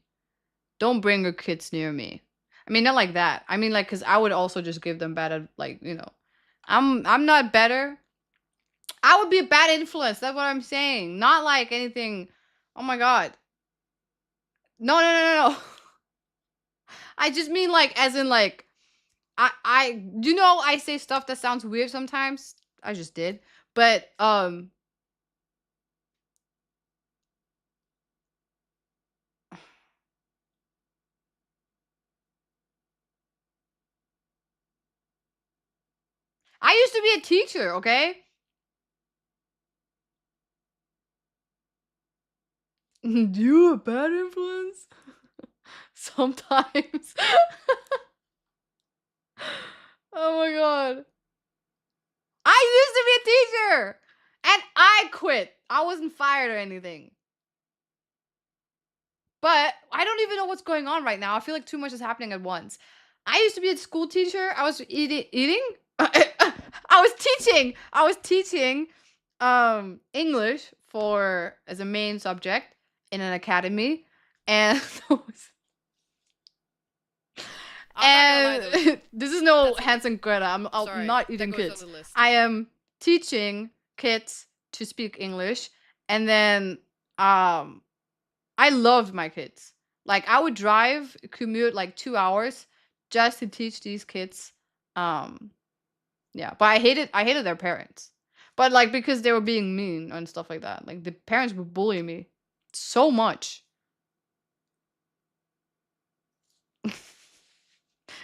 A: Don't bring your kids near me. I mean, not like that. I mean, like, cause I would also just give them bad, like, you know, I'm not better. I would be a bad influence. That's what I'm saying. Not like anything. Oh my god. No, no, no, no, no. I just mean like, as in like, you know, I say stuff that sounds weird sometimes. I just did, but I used to be a teacher, okay? You a bad influence? Sometimes. Oh my god. I used to be a teacher! And I quit. I wasn't fired or anything. But I don't even know what's going on right now. I feel like too much is happening at once. I used to be a school teacher. I was eating? I was teaching English as a main subject in an academy. And this is no Hans and Greta. I'm
B: Sorry,
A: not
B: that
A: eating
B: goes on
A: kids.
B: the list.
A: I am teaching kids to speak English, and then I loved my kids. Like I would commute like 2 hours just to teach these kids. Yeah, but I hated their parents. But like because they were being mean and stuff like that. Like the parents would bully me so much.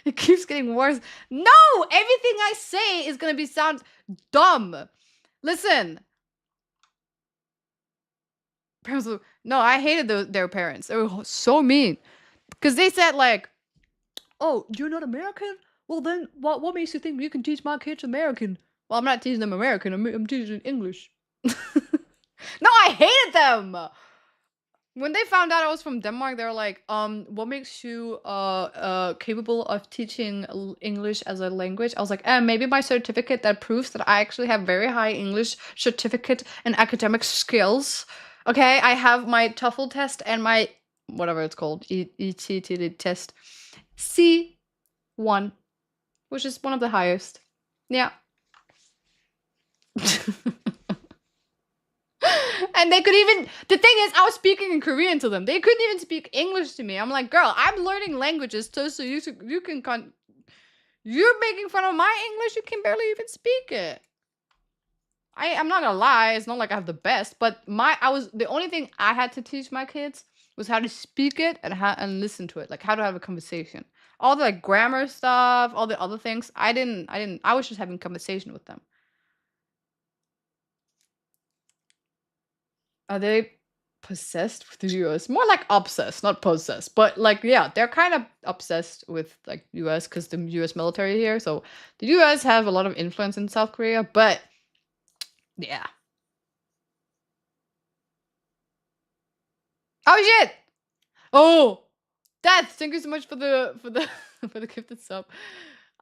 A: It keeps getting worse. No, everything I say is gonna sound dumb. Listen. Parents were, no, I hated their parents. They were so mean. Because they said like, oh, you're not American? Well then, what makes you think you can teach my kids American? Well, I'm not teaching them American. I'm teaching English. No, I hated them! When they found out I was from Denmark, they were like, what makes you capable of teaching English as a language? I was like, maybe my certificate that proves that I actually have very high English certificate and academic skills. Okay, I have my TOEFL test and my, whatever it's called, ETT test. C1, which is one of the highest. Yeah. And they could even, the thing is, I was speaking in Korean to them. They couldn't even speak English to me. I'm like, girl, I'm learning languages so you can you're making fun of my English. You can barely even speak it. I'm not gonna lie, it's not like I have the best, but the only thing I had to teach my kids was how to speak it and listen to it, like how to have a conversation. All the like grammar stuff, all the other things, I was just having conversation with them. Are they possessed with the US? More like obsessed, not possessed. But like, yeah, they're kind of obsessed with like US because the US military here. So the US have a lot of influence in South Korea, but yeah. Oh shit! Oh, Dad, thank you so much for the for the gifted sub.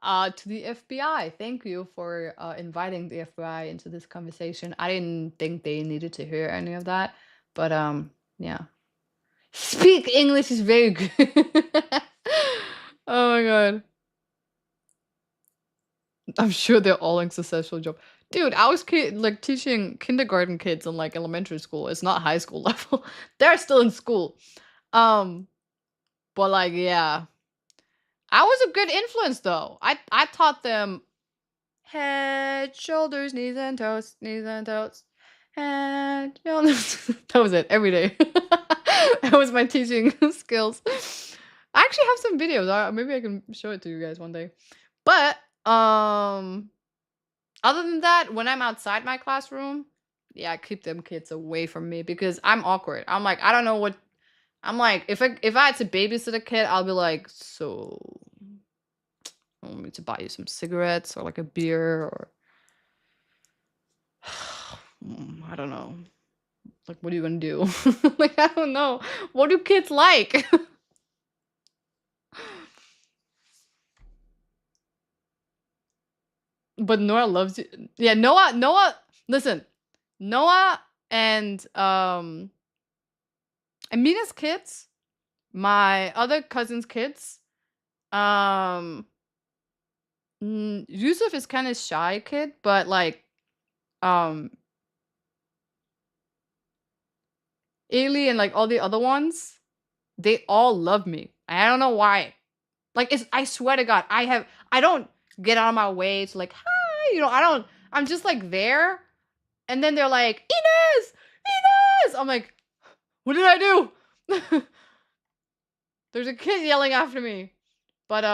A: To the FBI, thank you for inviting the FBI into this conversation. I didn't think they needed to hear any of that, but yeah. Speak English is very good. Oh my god. I'm sure they're all in successful job. Dude, I was like teaching kindergarten kids in like elementary school. It's not high school level. They're still in school. But like, yeah. I was a good influence though. I taught them head, shoulders, knees and toes, knees and toes. Head, shoulders. That was it every day. That was my teaching skills. I actually have some videos. Maybe I can show it to you guys one day. But other than that, when I'm outside my classroom, yeah, I keep them kids away from me because I'm awkward. I'm like, I don't know what. I'm like, if I had to babysit a kid, I'll be like, so I want me to buy you some cigarettes or like a beer or I don't know. Like, what are you gonna do? Like, I don't know. What do kids like? But Noah loves you. Yeah, Noah, listen. Noah and Amina's kids, my other cousin's kids, Yusuf is kind of shy kid, but like Ailey and like all the other ones, they all love me. I don't know why. Like I swear to God, I don't get out of my way to like, hi, I'm just like there. And then they're like, Inez! Inez! I'm like, what did I do? There's a kid yelling after me. But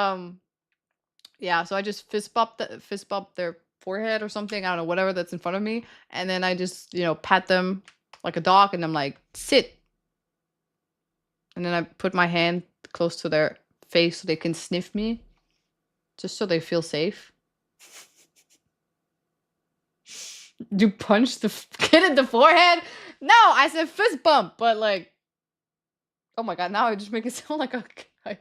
A: yeah, so I just fist bump their forehead or something. I don't know, whatever that's in front of me. And then I just, pat them like a dog and I'm like, sit. And then I put my hand close to their face so they can sniff me. Just so they feel safe. You punch the kid in the forehead? No, I said fist bump, but like, oh my god, now I just make it sound like a guy.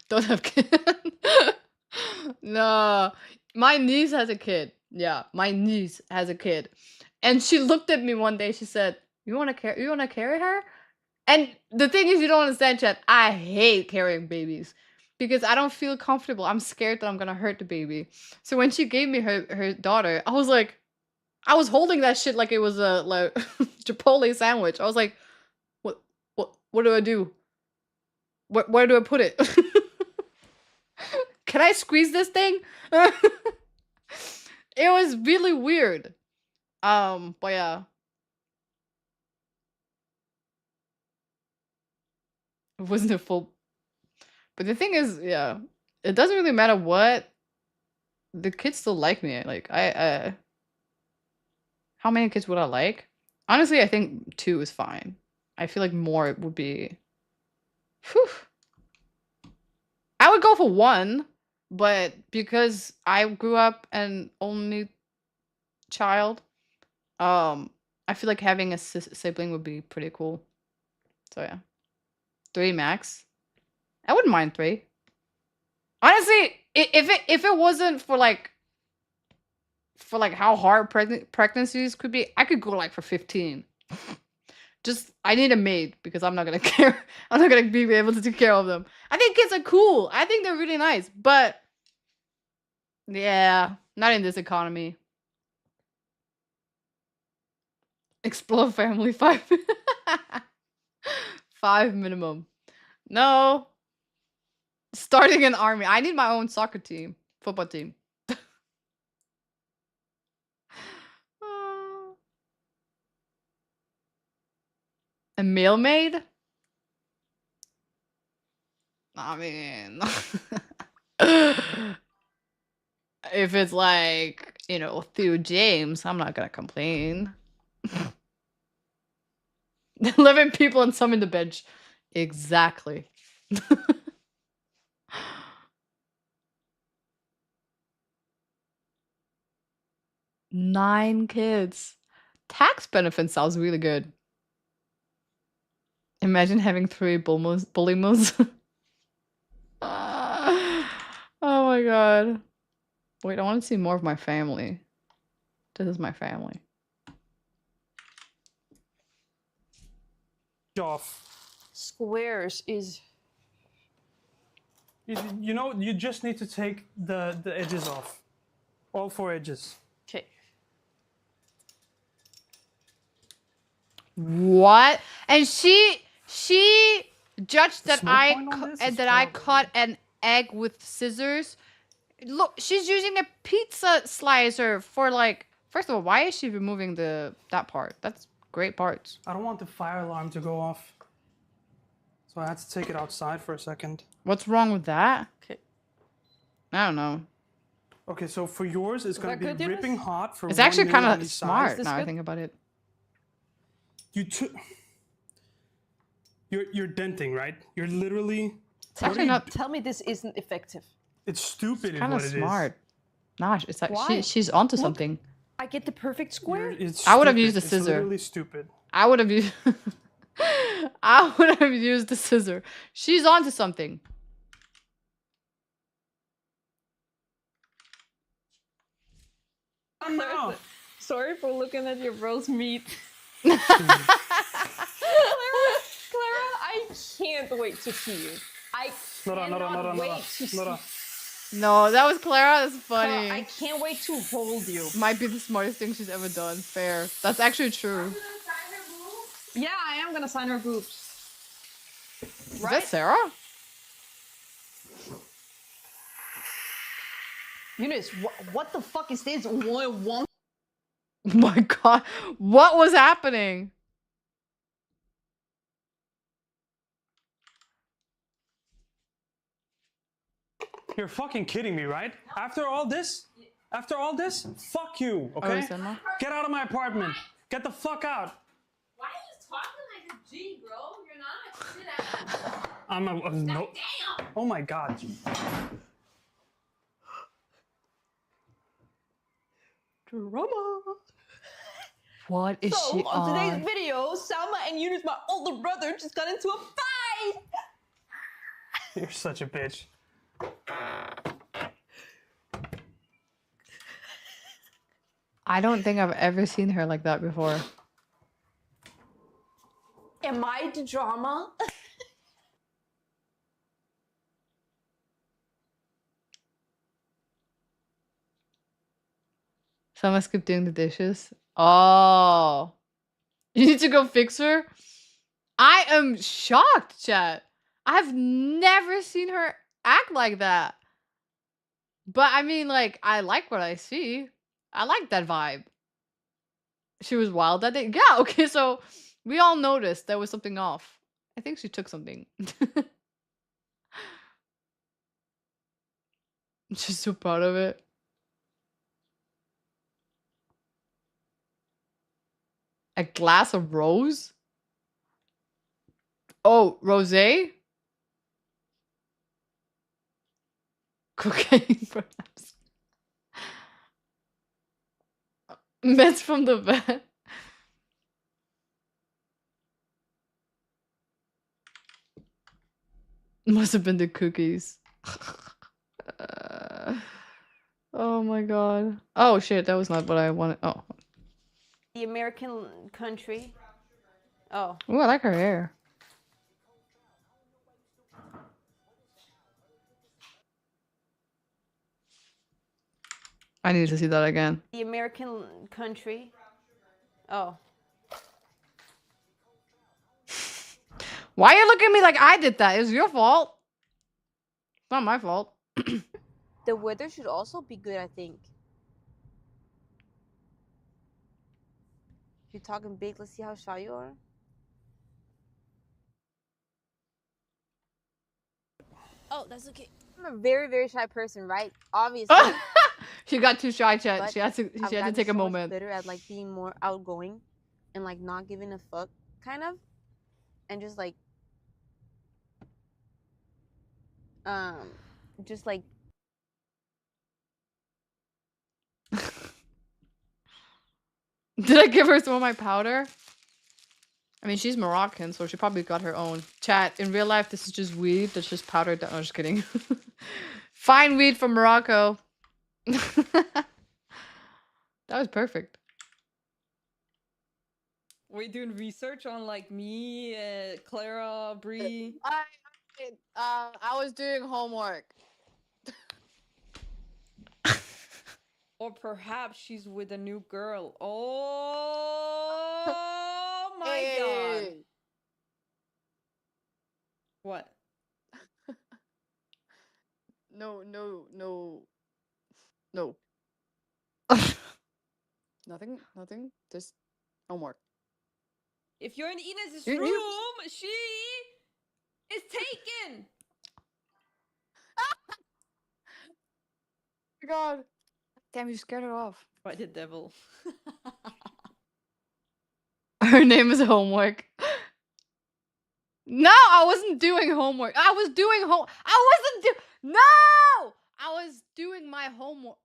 A: Don't have kid. No, my niece has a kid. Yeah, my niece has a kid, and she looked at me one day. She said, "You want to carry her?" And the thing is, you don't understand, Chat. I hate carrying babies because I don't feel comfortable. I'm scared that I'm gonna hurt the baby. So when she gave me her daughter, I was holding that shit like it was a like Chipotle sandwich. I was like, what do I do? Where do I put it? Can I squeeze this thing? It was really weird. But yeah. It wasn't a full. But the thing is, yeah, it doesn't really matter what. The kids still like me. Like how many kids would I like? Honestly, I think 2 is fine. I feel like more would be. Whew. I would go for 1, but because I grew up an only child, I feel like having a sibling would be pretty cool. So yeah, 3 max. I wouldn't mind 3. Honestly, if it wasn't for like how hard pregnancies could be, I could go like for 15. Just I need a maid because I'm not gonna care. I'm not gonna be able to take care of them. I think kids are cool. I think they're really nice, but yeah, not in this economy. Explode family 5. 5 minimum. No. Starting an army. I need my own soccer team. Football team. A meal maid? I mean, if it's like, you know, Theo James, I'm not gonna complain. 11 people and some in the bench. Exactly. 9 kids. Tax benefit sounds really good. Imagine having 3 bully moons. Oh my god. Wait, I want to see more of my family. This is my family.
F: Off.
C: Squares is.
F: You know, you just need to take the edges off. All 4 edges.
C: Okay.
A: What? And she judged that
F: Small
A: I
F: point on this
A: and
F: is
A: that I
F: horrible.
A: cut an egg with scissors. Look, she's using a pizza slicer for like. First of all, why is she removing that part? That's great parts.
F: I don't want the fire alarm to go off. So I had to take it outside for a second.
A: What's wrong with that?
C: Okay.
A: I don't know.
F: Okay, so for yours, it's going
C: that
F: to be
C: good, Eunice?
F: ripping hot for
A: It's
F: 1
A: actually
F: minute
A: kind
F: on
A: of
F: each
A: smart
F: side.
C: this
A: now I
C: good?
A: think about it.
F: You're denting, right? You're literally.
A: It's actually not.
C: Tell me this isn't effective.
F: It's stupid.
A: Kind of
F: is what
A: smart. Nah, it's like
C: Why?
A: she's onto
C: Look.
A: something.
C: I get the perfect square.
F: It's
A: I would have
F: stupid.
A: used a
F: It's
A: scissor.
F: literally stupid.
A: I would have used. I would have used the scissor. She's onto something.
F: No.
C: Sorry for looking at your roast meat. Clara, I can't wait to see you. I cannot wait to see you.
A: No, that was Clara. That's funny.
C: I can't wait to hold you.
A: Might be the smartest thing she's ever done. Fair. That's actually true.
C: Yeah, I am gonna sign her boobs.
A: Is that Sarah?
C: Eunice, what the fuck is this? One.
A: Oh my god. What was happening?
F: You're fucking kidding me, right? After all this? After all this? Fuck you, okay?
A: is that not?
F: Get out of my apartment. Get the fuck out.
K: Why are you talking like a G, bro? You're not. Sit down.
F: I'm a no.
K: Damn.
F: Oh my god.
C: Drama.
A: What is
C: So,
A: she
C: on today's
A: on?
C: video, Salma and Eunice, my older brother, just got into a fight.
F: You're such a bitch.
A: I don't think I've ever seen her like that before.
C: Am I the drama?
A: Someone skipped doing the dishes. Oh. You need to go fix her? I am shocked, chat. I've never seen her act like that. But I mean, like, I like what I see. I like that vibe. She was wild that day. Yeah, okay, so we all noticed there was something off. I think she took something. She's so proud of it. A glass of rose? Oh, rosé? Cocaine, perhaps. Meds from the vet. Must have been the cookies. Oh my god. Oh shit, that was not what I wanted. Oh.
C: The American country. Oh.
A: Ooh, I like her hair. I need to see that again.
C: The American country. Oh.
A: Why are you looking at me like I did that? It's your fault. It's not my fault.
C: The weather should also be good, I think. You're talking big. Let's see how shy you are. Oh, that's okay. I'm a very, very shy person, right? Obviously.
A: She got too shy, chat.
C: But
A: She had to
C: I've gotten
A: take a
C: so much
A: moment.
C: better at like being more outgoing and like not giving a fuck, kind of, and just like
A: Did I give her some of my powder? I mean, she's Moroccan, so she probably got her own. Chat, in real life, this is just weed that's just powdered down. No, just kidding. Fine weed from Morocco. That was perfect.
C: We're doing research on like me, Clara, Bree.
A: I was doing homework.
C: Or perhaps she's with a new girl. Oh my god. What?
A: No. Nothing. Just homework.
C: If you're in Inez's
A: You-
C: room, she is taken.
A: Oh my god. Damn, you scared her off.
C: By the devil.
A: Her name is homework. No, I wasn't doing homework. I was doing No! I was doing my homework.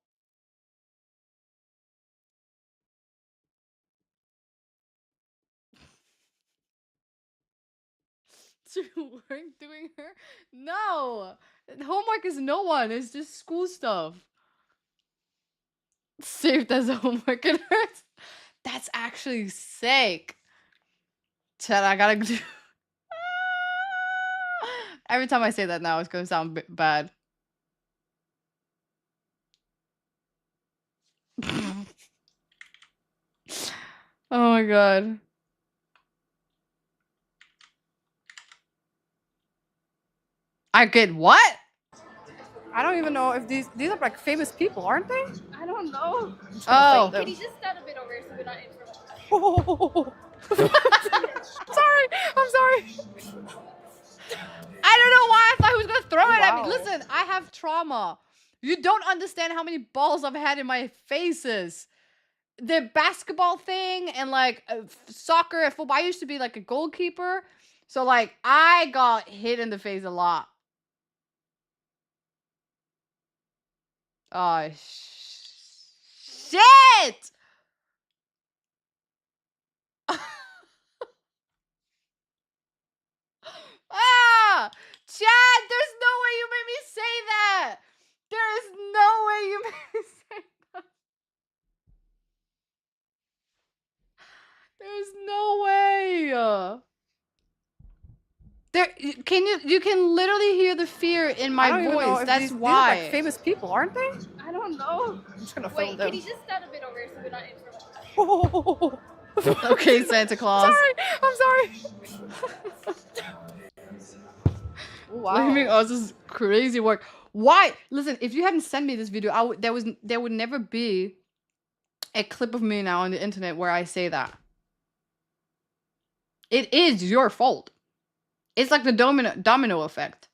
A: You weren't doing her? No! Homework is no one. It's just school stuff. Saved as homework. It hurts. That's actually sick. Chad, I gotta do. Every time I say that now, it's gonna sound bad. Oh my god. I get what? I don't even know if these are like famous people, aren't they?
K: I don't know.
A: Oh.
K: Can you just stand a bit over so we're not in front?
A: Sorry, I'm sorry. I don't know why I thought he was gonna throw it at me. Listen, I have trauma. You don't understand how many balls I've had in my faces. The basketball thing and like soccer and football. I used to be like a goalkeeper. So like I got hit in the face a lot. Oh, shit! Ah! Chad, there's no way you made me say that! There is no way you made me say that. There's no way. You can literally hear the fear in my voice. That's why. These are like famous people, aren't they?
K: I don't know.
A: I'm just gonna
K: Wait,
A: film them.
K: can you just stand a bit over so we're not in front?
A: Okay, Santa Claus.
K: Sorry,
A: I'm sorry.
C: Wow.
A: Blaming us is crazy work. Why? Listen, if you hadn't sent me this video, there would never be a clip of me now on the internet where I say that. It is your fault. It's like the domino effect.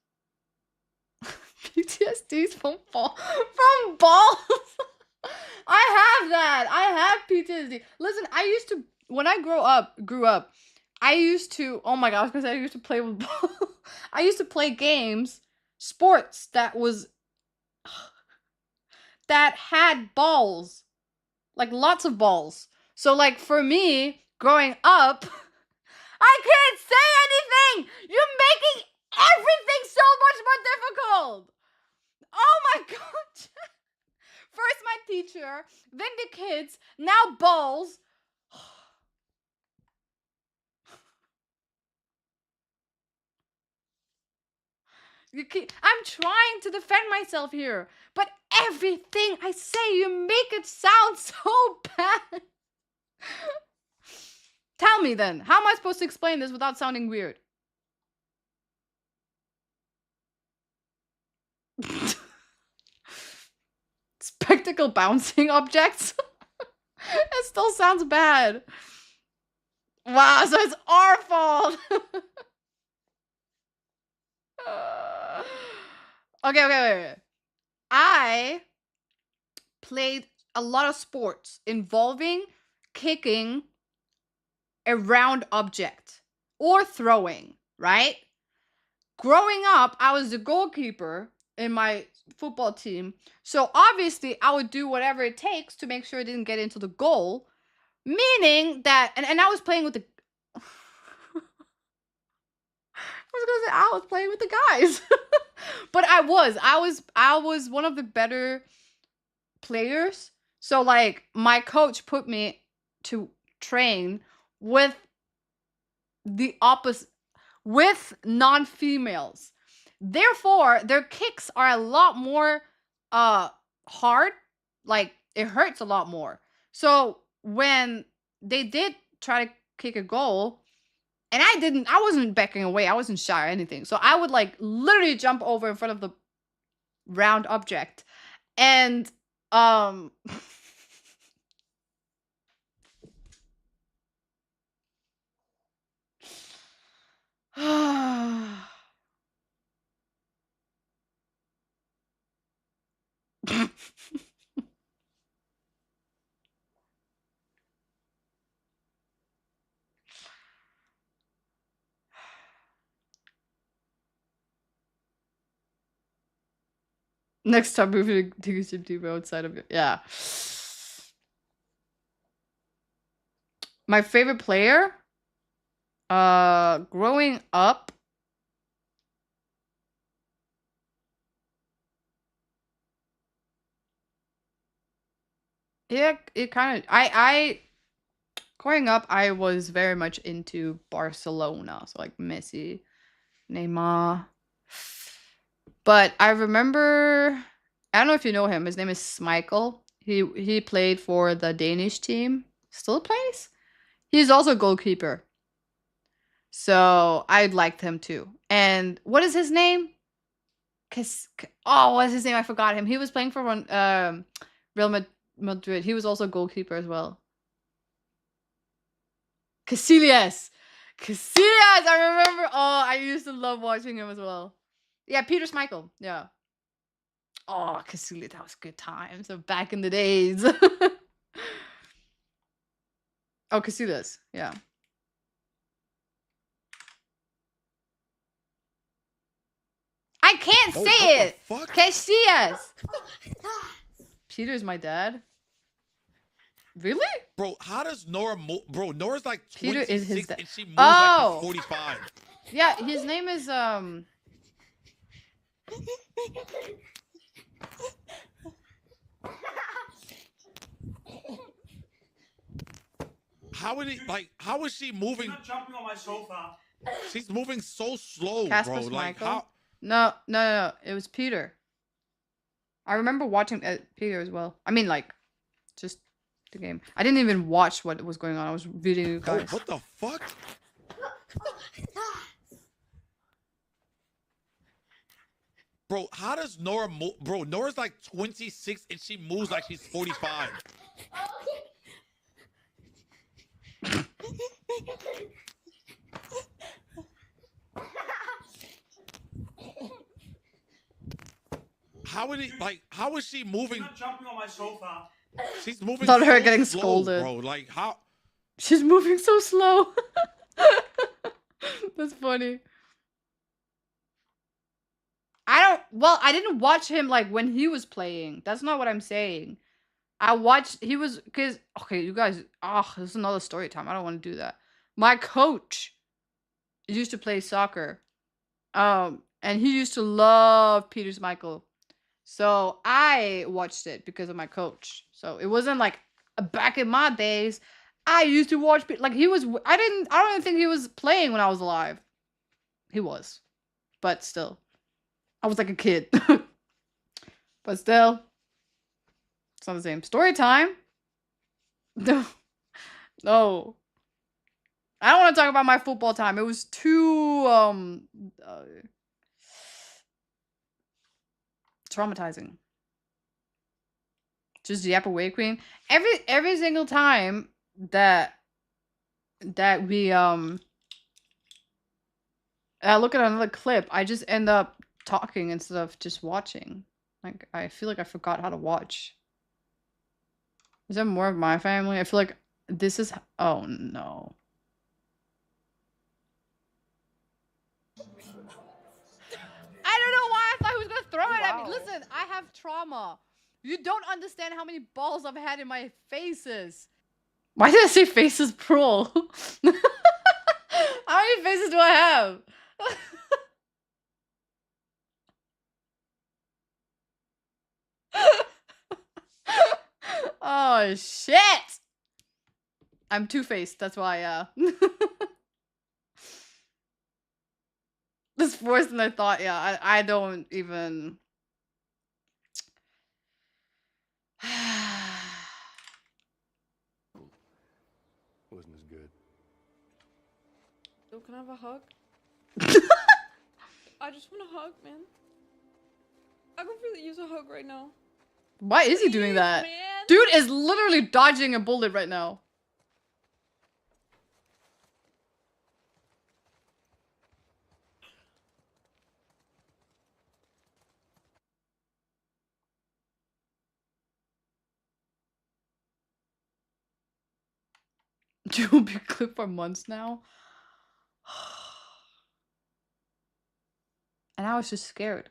A: PTSDs from balls. I have that. I have PTSD. Listen, I used to when I grew up, I used to, oh my god, I was gonna say I used to play with balls. I used to play games, sports that had balls. Like lots of balls. So like for me, growing up, I can't say anything! You're making everything so much more difficult! Oh my god! First my teacher, then the kids, now balls. I'm trying to defend myself here, but everything I say, you make it sound so bad. Tell me then, how am I supposed to explain this without sounding weird? Spectacle bouncing objects. It still sounds bad. Wow, so it's our fault. Okay, wait. I played a lot of sports involving kicking a round object or throwing, right? Growing up, I was the goalkeeper in my football team. So obviously, I would do whatever it takes to make sure it didn't get into the goal. Meaning that, and I was playing with the. I was playing with the guys, but I was one of the better players. So like my coach put me to train with the opposite, with non-females. Therefore, their kicks are a lot more hard. Like it hurts a lot more. So when they did try to kick a goal, and I wasn't backing away. I wasn't shy or anything. So I would like literally jump over in front of the round object. And next time moving to YouTube outside of it. Yeah. My favorite player growing up, yeah, it kind of I growing up I was very much into Barcelona, so like Messi, Neymar. But I remember, I don't know if you know him. His name is Schmeichel. He played for the Danish team. Still plays. He's also a goalkeeper. So I liked him too. And what is his name? What's his name? I forgot him. He was playing for Real Madrid. He was also a goalkeeper as well. Casillas. I remember. Oh, I used to love watching him as well. Yeah, Peter Schmeichel. Yeah. Oh, Casillas, that was good times. So back in the days. Oh, Casillas. Yeah. I can't say it. Casillas. Peter's my dad. Really?
D: Bro, how does Nora move? Bro, Nora's like 26
A: Peter is his dad.
D: and she moves like
A: Oh.
D: she's 45.
A: Yeah, his name is
D: How is she moving?
F: You're not jumping on my sofa.
D: She's moving so slow,
A: Casper
D: bro. Like how?
A: No. It was Peter. I remember watching Peter as well. I mean, like, just the game. I didn't even watch what was going on. I was reading you guys.
D: What the fuck? Bro, how does Nora move? Bro, Nora's like 26 and she moves like she's 45. How is she moving?
F: You're not jumping on my sofa.
D: She's moving.
A: Not her
D: so
A: getting
D: slow,
A: scolded.
D: bro. Like how?
A: She's moving so slow. That's funny. I didn't watch him like when he was playing. That's not what I'm saying. Okay, you guys, this is another story time. I don't want to do that. My coach used to play soccer. And he used to love Peter Schmeichel. So I watched it because of my coach. So it wasn't like back in my days, I used to watch like he was I don't even think he was playing when I was alive. He was. But still. I was like a kid. But still, it's not the same. Story time? No. No. I don't want to talk about my football time. It was too traumatizing. Just yap away, queen. Every single time that we I look at another clip, I just end up talking instead of just watching. Like, I feel like I forgot how to watch. Is there more of my family? I feel like this is... Oh, no. I don't know why I thought he was gonna throw it at me. Listen, I have trauma. You don't understand how many balls I've had in my faces. Why did I say faces plural? How many faces do I have? Oh, shit! I'm two-faced, that's why, This worse than I thought, yeah. I don't even...
L: Wasn't as good.
B: Yo, can I have a hug? I just want a hug, man. I could really use a hug right now.
A: Why is he doing that?
B: Man.
A: Dude is literally dodging a bullet right now. You will be clipped for months now. And I was just scared.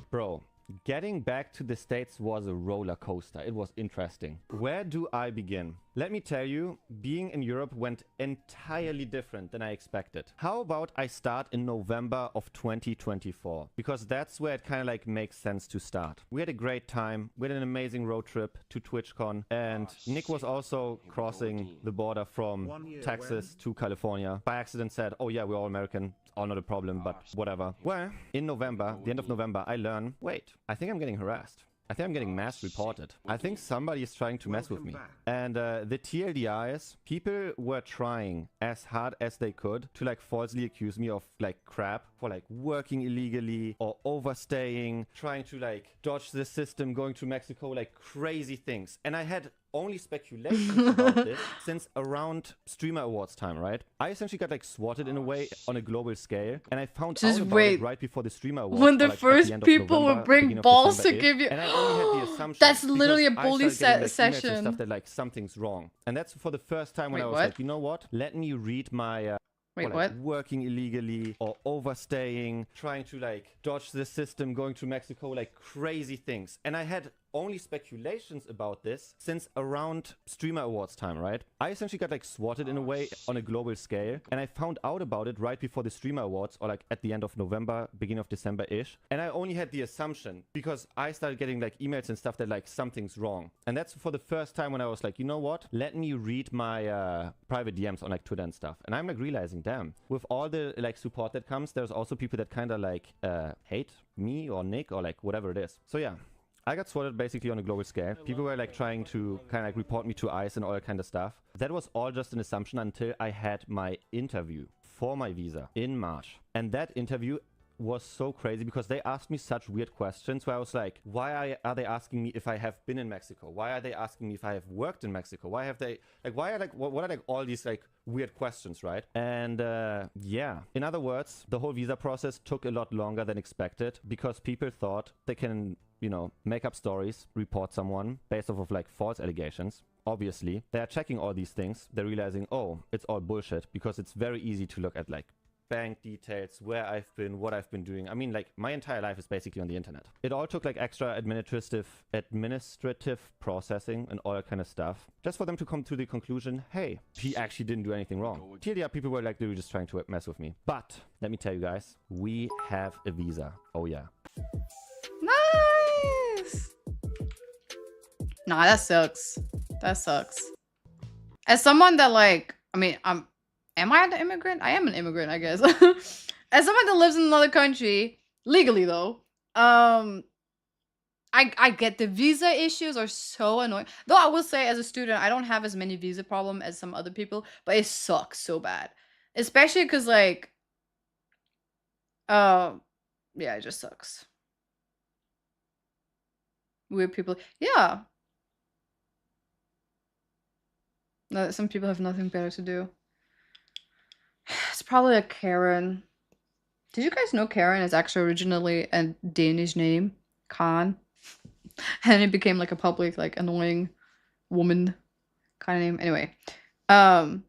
M: Bro, getting back to the States was a roller coaster. It was interesting. Where do I begin? Let me tell you, being in Europe went entirely different than I expected. How about I start in November of 2024? Because that's where it kind of like makes sense to start. We had a great time. We had an amazing road trip to TwitchCon. And Nick was also crossing the border from Texas to California. By accident said, oh yeah, we're all American. All not a problem, but whatever. Well, in November, the end of November, I learn, wait, I think I'm getting harassed. I think I'm getting mass reported. I think somebody is trying to mess with me. And the TLDR is, people were trying as hard as they could to like falsely accuse me of like crap for like working illegally or overstaying, trying to like dodge the system, going to Mexico, like crazy things. And I had only speculations about this since around Streamer Awards time, right? I essentially got like swatted in a way on a global scale, and I found out about it right before the Streamer Awards.
A: When the
M: like,
A: first
M: the
A: people would bring balls to give you...
M: And I only had the assumption...
A: That's literally a bully
M: session.
A: session.
M: Stuff that like something's wrong. And that's for the first time when
A: Wait,
M: I was
A: what?
M: like, you know what? Let me read my...
A: Wait,
M: like
A: what?
M: Working illegally or overstaying, trying to like dodge the system, going to Mexico, like crazy things. And I had only speculations about this since around Streamer Awards time, right? I essentially got like swatted in a way on a global scale, and I found out about it right before the Streamer Awards, or like at the end of November, beginning of December-ish. And I only had the assumption because I started getting like emails and stuff that like something's wrong. And that's for the first time when I was like, you know what? Let me read my private DMs on like Twitter and stuff. And I'm like realizing, damn, with all the like support that comes, there's also people that kind of like hate me or Nick or like whatever it is. So yeah. I got swatted basically on a global scale. People were like trying to kind of like report me to ICE and all that kind of stuff. That was all just an assumption until I had my interview for my visa in March. And that interview was so crazy because they asked me such weird questions where I was like, why are they asking me if I have been in Mexico? Why are they asking me if I have worked in Mexico? Why have they like, why are like, what are like all these like weird questions, right? And yeah, in other words, the whole visa process took a lot longer than expected because people thought they can, you know, make up stories, report someone based off of like false allegations. Obviously, they are checking all these things. They're realizing, oh, it's all bullshit because it's very easy to look at like bank details, where I've been, what I've been doing. I mean, like my entire life is basically on the internet. It all took like extra administrative processing and all that kind of stuff just for them to come to the conclusion, hey, he actually didn't do anything wrong. TLDR people were like, they were just trying to mess with me. But let me tell you guys, we have a visa. Oh yeah.
A: Nice. Nah, that sucks. That sucks. As someone that like, I mean, am I an immigrant? I am an immigrant, I guess. As someone that lives in another country, legally though, I I get the visa issues are so annoying. Though I will say, as a student, I don't have as many visa problem as some other people, but it sucks so bad. Especially because like, yeah, it just sucks. Weird people. Yeah. No, some people have nothing better to do. It's probably a Karen. Did you guys know Karen is actually originally a Danish name? Khan. And it became like a public, like annoying woman kind of name. Anyway. But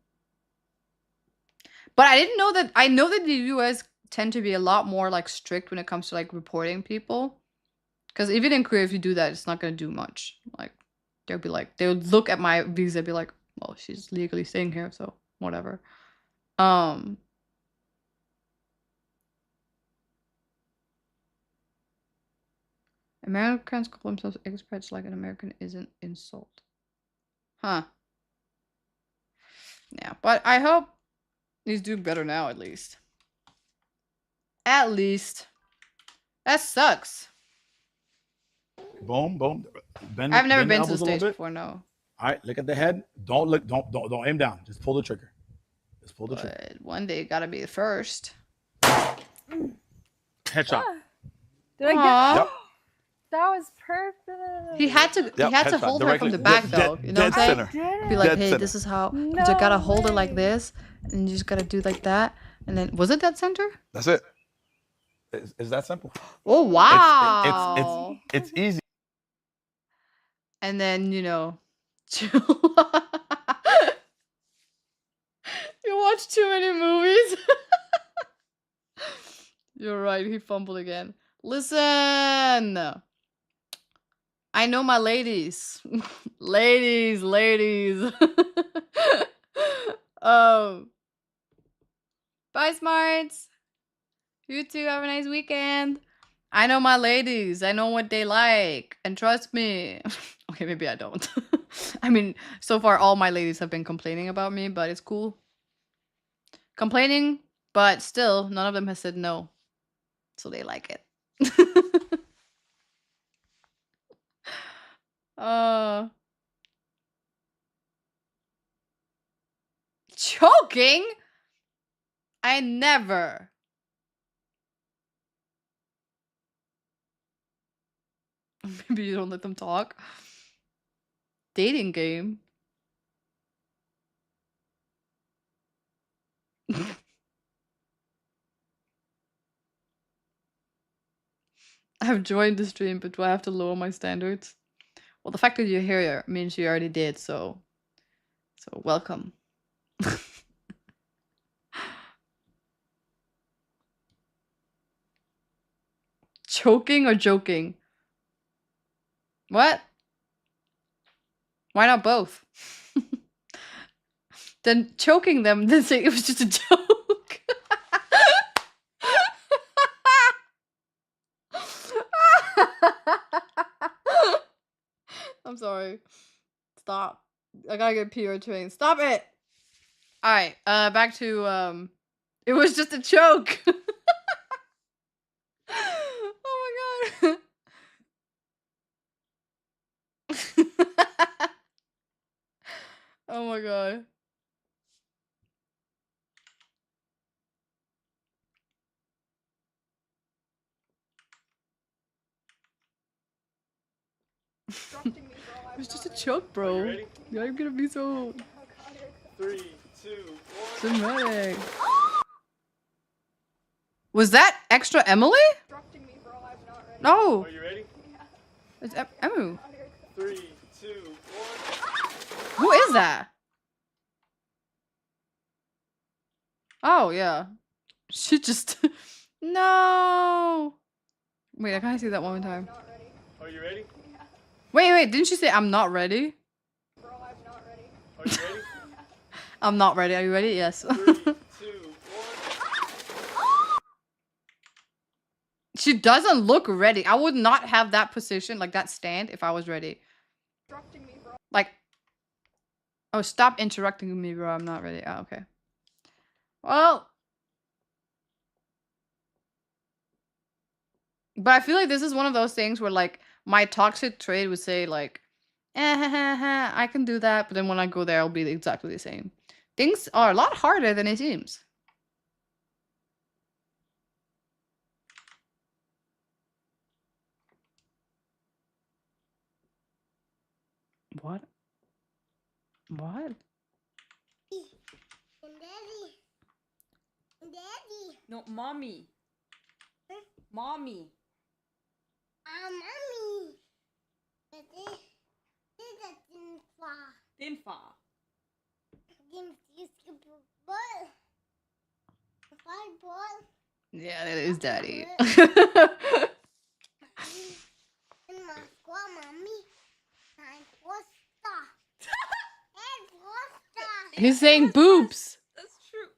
A: I didn't know that. I know that the US tend to be a lot more like strict when it comes to like reporting people. Because even in Korea, if you do that, it's not gonna do much. Like they'll be like, they'll look at my visa and be like, well, she's legally staying here, so whatever. Americans call themselves expats like an American is an insult. Huh. Yeah, but I hope he's doing better now, at least. At least. That sucks.
D: Boom, boom. Bend,
A: I've never
D: bend
A: been to the
D: elbows a little
A: States
D: bit.
A: before, no.
D: All right, look at the head. Don't look. Don't aim down. Just pull the trigger. Just pull the trigger.
A: But one day, gotta be the first.
D: Headshot.
C: Did I
A: Aw.
C: get?
D: Yep.
C: That was perfect.
A: He had to.
D: Yep,
A: he had to
D: headshot,
A: hold her
D: directly-
A: from the back,
D: dead-
A: though. You know what
D: dead
A: I'm saying?
D: center.
A: Be like,
D: Dead
A: hey,
D: center.
A: this is how. You
C: No
A: just gotta hold her
C: way.
A: like this, and you just gotta do like that, and then was it that center?
D: That's it. It's that simple.
A: Oh wow!
D: It's easy.
A: And then you know, you watch too many movies. You're right. He fumbled again. Listen, I know my ladies, ladies. Bye, smarts. You too. Have a nice weekend. I know my ladies. I know what they like, and trust me. Okay, maybe I don't. I mean, so far all my ladies have been complaining about me, but it's cool. Complaining, but still, none of them has said no. So they like it. Choking? I never. Maybe you don't let them talk. Dating game. I've joined the stream, but do I have to lower my standards? Well, the fact that you're here means you already did, so welcome. Choking or joking? What? Why not both? Then choking them, then say it was just a joke. I'm sorry. Stop. I gotta get pee or train. Stop it! Alright, back to, it was just a joke. Oh my god. Oh my god. It was just a joke, bro. You're gonna be so
I: 3, 2, 1.
A: dramatic. Was that extra Emily? No.
I: Are you ready?
A: It's Emu.
I: 3, 2, 1.
A: Who is that? Oh, yeah. She just... No. Wait, I gotta see that one more time.
I: Are you ready?
A: Wait, didn't she say I'm not ready?
I: Are you ready?
A: I'm not ready. Are you ready? Yes.
I: 3, 2, 1.
A: She doesn't look ready. I would not have that position, like that stand, if I was ready. Like, oh, stop interrupting me, bro. I'm not ready. Oh, okay. Well, but I feel like this is one of those things where, like, my toxic trait would say like, I can do that, but then when I go there, I'll be exactly the same. Things are a lot harder than it seems. What? What?
C: Daddy. No, mommy. Mommy. Mommy. Din fa.
A: Yeah, that is daddy. He's saying boobs.
B: That's true.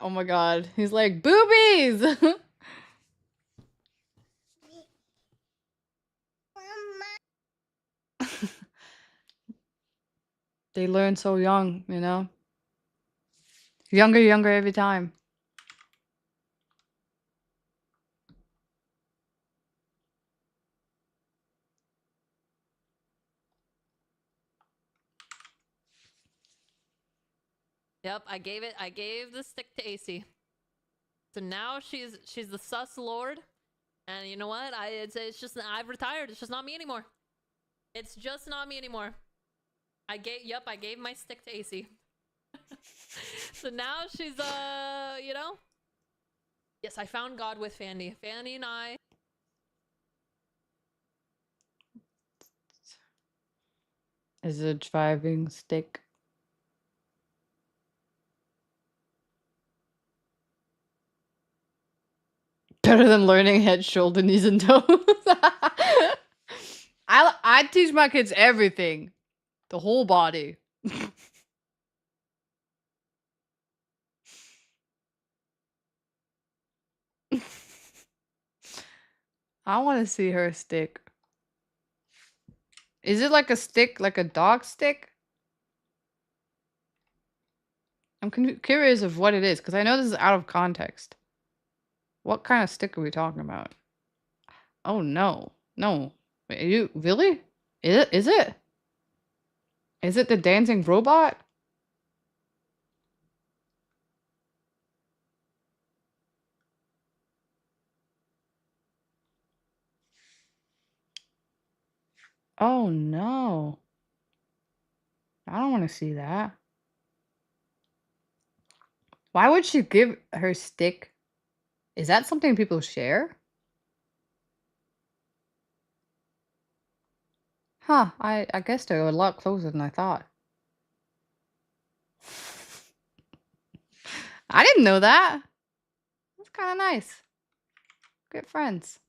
A: Oh my god. He's like, boobies! They learn so young, you know? Younger every time.
G: Yep, I gave the stick to AC. So now she's the sus lord. And you know what? It's just I've retired. It's just not me anymore. It's just not me anymore. I gave my stick to AC. So now she's you know? Yes, I found God with Fanny. Fanny and I.
A: Is a driving stick. Better than learning head, shoulder, knees, and toes. I teach my kids everything. The whole body. I want to see her stick. Is it like a stick, like a dog stick? I'm curious of what it is, because I know this is out of context. What kind of stick are we talking about? Oh no. No. Wait, are you really? Is it? Is it the dancing robot? Oh no. I don't want to see that. Why would she give her stick? Is that something people share? Huh, I guess they're a lot closer than I thought. I didn't know that. That's kind of nice. Good friends.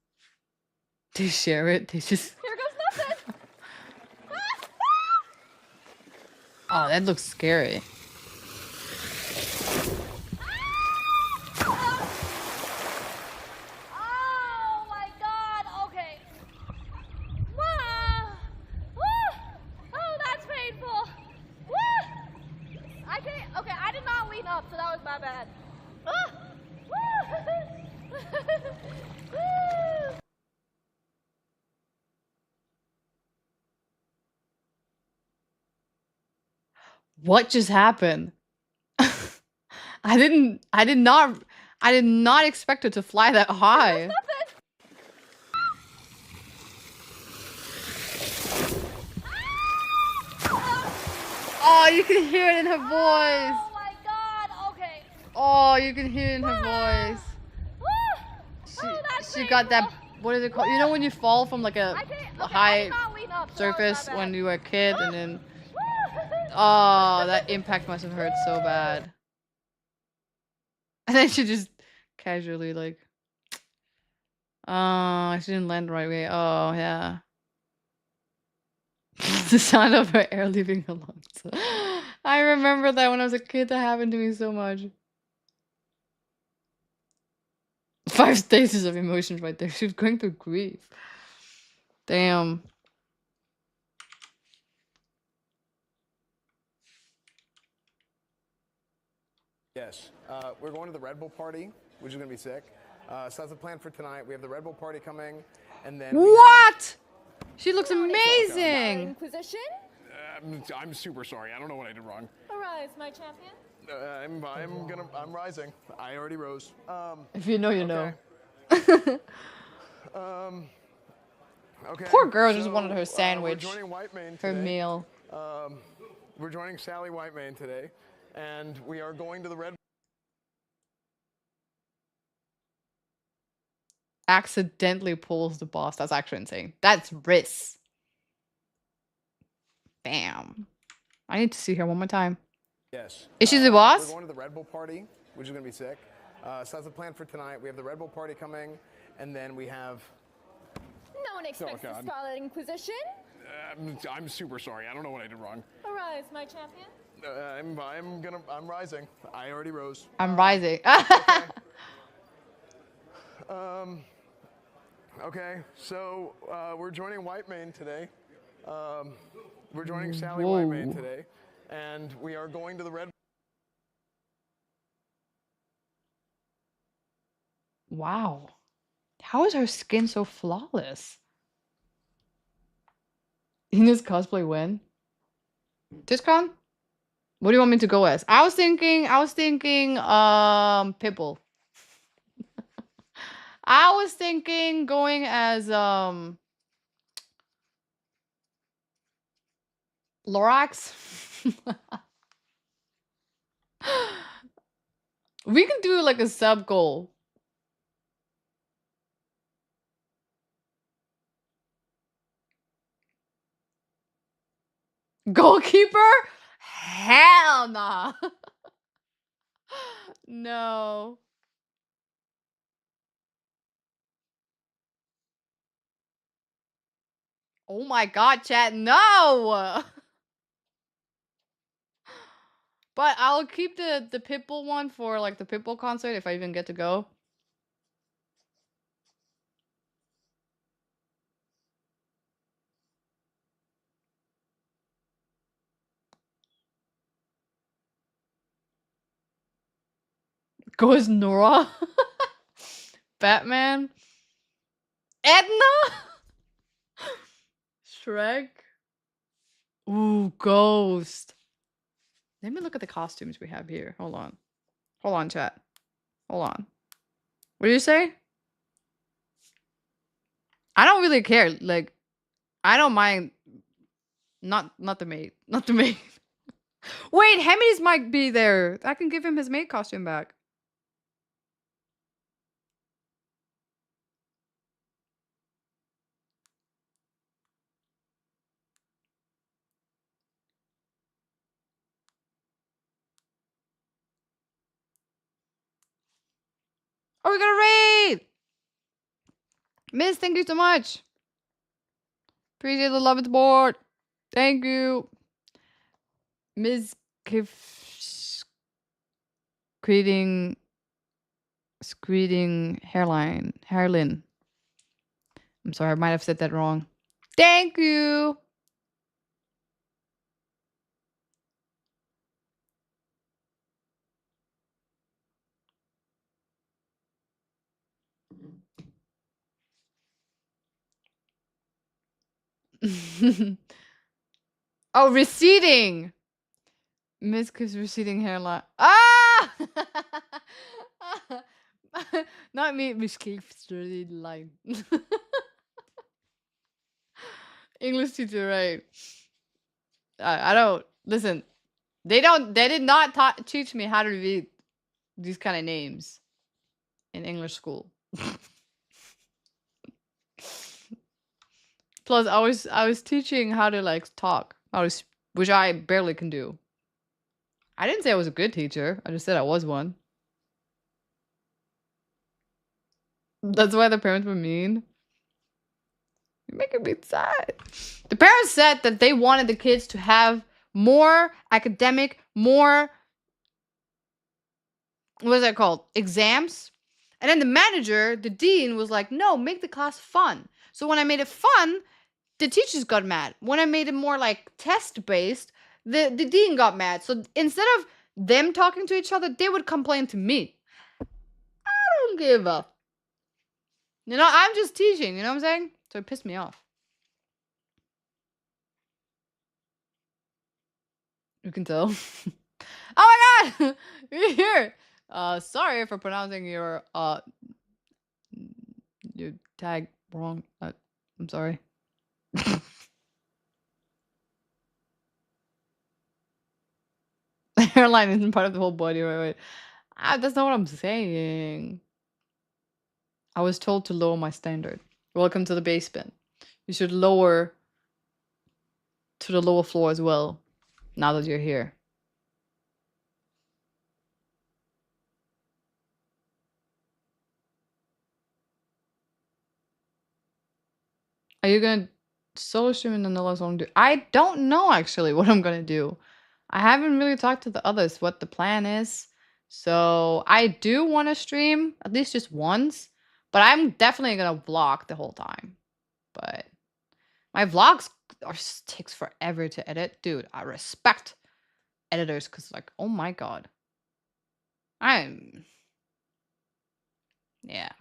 A: They share it. They just.
C: Here goes nothing.
A: Oh, that looks scary.
C: Oh my god, okay. Ah. Woo. Oh, that's painful. Woo. I can't, okay, I did not lean up, so that was my bad. Ah. Woo. Woo.
A: What just happened? I did not expect it to fly that high. Oh, you can hear it in her voice.
C: Oh my god, okay.
A: Oh, you can hear it in her voice. She got that, what is it called? You know when you fall from like a high surface when you were a kid and then... Oh, that impact must have hurt so bad. And then she just casually like... Oh, she didn't land the right way. Oh, yeah. The sound of her air leaving her lungs. I remember that when I was a kid. That happened to me so much. 5 stages of emotions right there. She was going through grief. Damn.
N: Yes. We're going to the Red Bull party, which is going to be sick. So that's the plan for tonight. We have the Red Bull party coming. and then
A: What? She looks amazing.
K: Position.
N: I'm super sorry. I don't know what I did wrong.
K: Arise, my champion.
N: I'm rising. I already rose.
A: If you know, you know.
N: Okay.
A: Poor girl just wanted her
N: we're
A: sandwich,
N: joining Whitemane
A: her
N: today.
A: meal.
N: We're joining Sally Whitemane today, and we are going to the Red.
A: Accidentally pulls the boss. That's actually insane. That's risk. Bam. I need to see her one more time.
N: Yes.
A: Is she the boss?
N: We're going to the Red Bull party, which is going to be sick. So that's the plan for tonight. We have the Red Bull party coming, and then we have.
K: No one expects the spotlighting position.
N: I'm super sorry. I don't know what I did wrong.
K: Arise, my champion.
N: I'm rising. I already rose.
A: I'm rising.
N: Okay, so we're joining Whitemane today. We're joining Sally
A: Whoa.
N: Whitemane today, and we are going to the Red.
A: Wow. How is her skin so flawless? Ina's cosplay when? TishCon? What do you want me to go as? I was thinking Pitbull. I was thinking going as Lorax. We can do like a sub goal. Goalkeeper? Hell nah. No. Oh my god, chat, no! But I'll keep the Pitbull one for like the Pitbull concert if I even get to go. Go as Nora? Batman? Edna? Shrek? Ooh, Ghost. Let me look at the costumes we have here. Hold on. Hold on, chat. Hold on. What do you say? I don't really care. Like, I don't mind. Not the maid. Not the maid. Wait, Hemi's might be there. I can give him his maid costume back. Oh, we got a raid! Miss, thank you so much. Appreciate the love at the board. Thank you. Ms. Screeding hairline. I'm sorry, I might have said that wrong. Thank you. Oh, receding. Miss Kiff's receding hairline. Ah! Not me, Miss Kiff's receding line. English teacher, right? I don't listen. They did not teach me how to read these kind of names in English school. Plus, I was teaching how to like talk, which I barely can do. I didn't say I was a good teacher. I just said I was one. That's why the parents were mean. You're making me sad. The parents said that they wanted the kids to have more academic, more, what is that called? Exams. And then the manager, the dean, was like, no, make the class fun. So when I made it fun, the teachers got mad. When I made it more like test-based, the dean got mad. So instead of them talking to each other, they would complain to me. I don't give a. You know, I'm just teaching, you know what I'm saying? So it pissed me off. You can tell. Oh my god! You're here! Sorry for pronouncing your tag wrong. I'm sorry. Hairline isn't part of the whole body, right? That's not what I'm saying. I was told to lower my standard. Welcome to the basement. You should lower to the lower floor as well, now that you're here. Are you gonna solo stream in the Nilla Zone? I don't know actually what I'm gonna do. I haven't really talked to the others what the plan is. So I do want to stream at least just once, but I'm definitely gonna vlog the whole time. But my vlogs takes forever to edit, dude. I respect editors because, like, oh my god, yeah.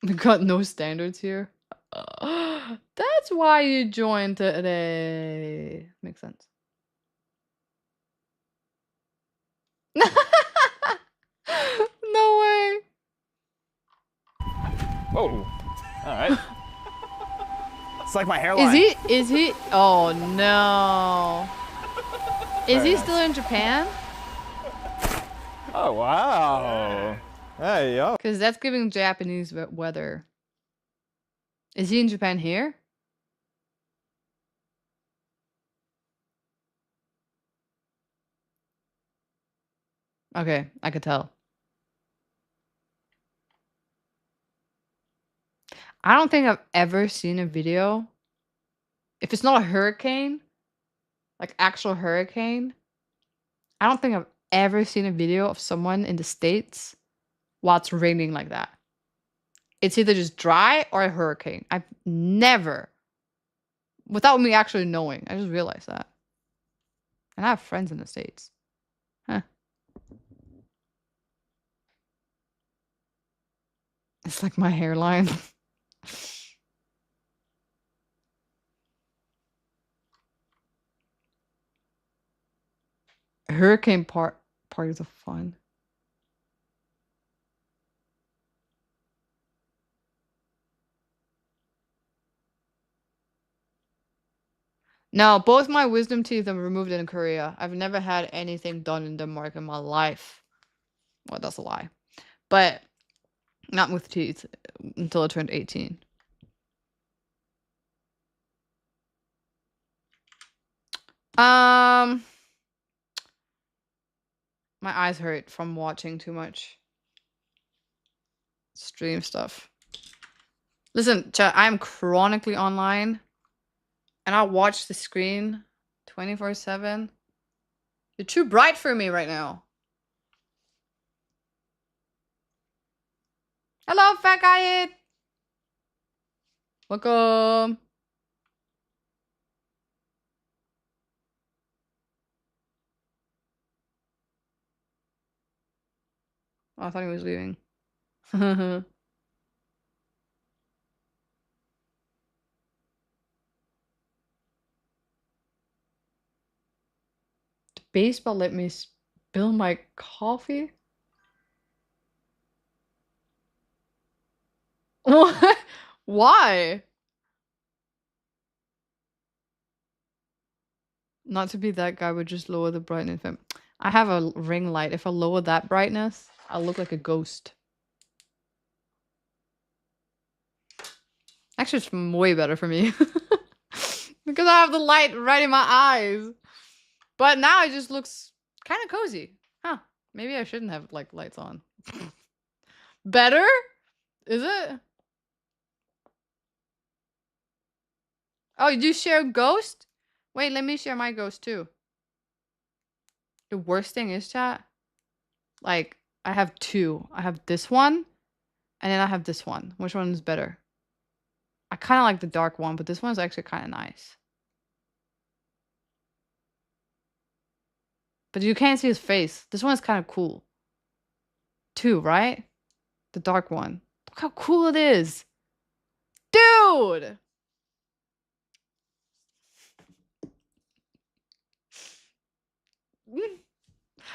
A: We got no standards here. That's why you joined today. Makes sense. No way.
O: Whoa. All right.
N: It's like my hairline.
A: Is he? Oh no. Is
O: Very
A: he
O: nice.
A: still in Japan?
O: Oh wow. Hey yo.
A: Because that's giving Japanese weather. Is he in Japan here? Okay, I could tell. I don't think I've ever seen a video. If it's not a hurricane, like actual hurricane, I don't think I've ever seen a video of someone in the States while it's raining like that. It's either just dry or a hurricane. I've never, without me actually knowing, I just realized that. And I have friends in the States. Huh. It's like my hairline. Hurricane parties are fun. No, both my wisdom teeth are removed in Korea. I've never had anything done in Denmark in my life. Well, that's a lie. But not with teeth until I turned 18. My eyes hurt from watching too much stream stuff. Listen, chat, I'm chronically online and I watch the screen 24/7. You're too bright for me right now. Hello, fat guy. Welcome. Oh, I thought he was leaving. The baseball let me spill my coffee? What? Why? Not to be that guy, but just lower the brightness. I have a ring light. If I lower that brightness, I'll look like a ghost. Actually, it's way better for me. Because I have the light right in my eyes. But now it just looks kind of cozy. Huh. Maybe I shouldn't have like lights on. Better? Is it? Oh, you share Ghost? Wait, let me share my Ghost too. The worst thing is, chat, like, I have two. I have this one, and then I have this one. Which one is better? I kind of like the dark one, but this one's actually kind of nice. But you can't see his face. This one is kind of cool. Too, right? The dark one. Look how cool it is. Dude!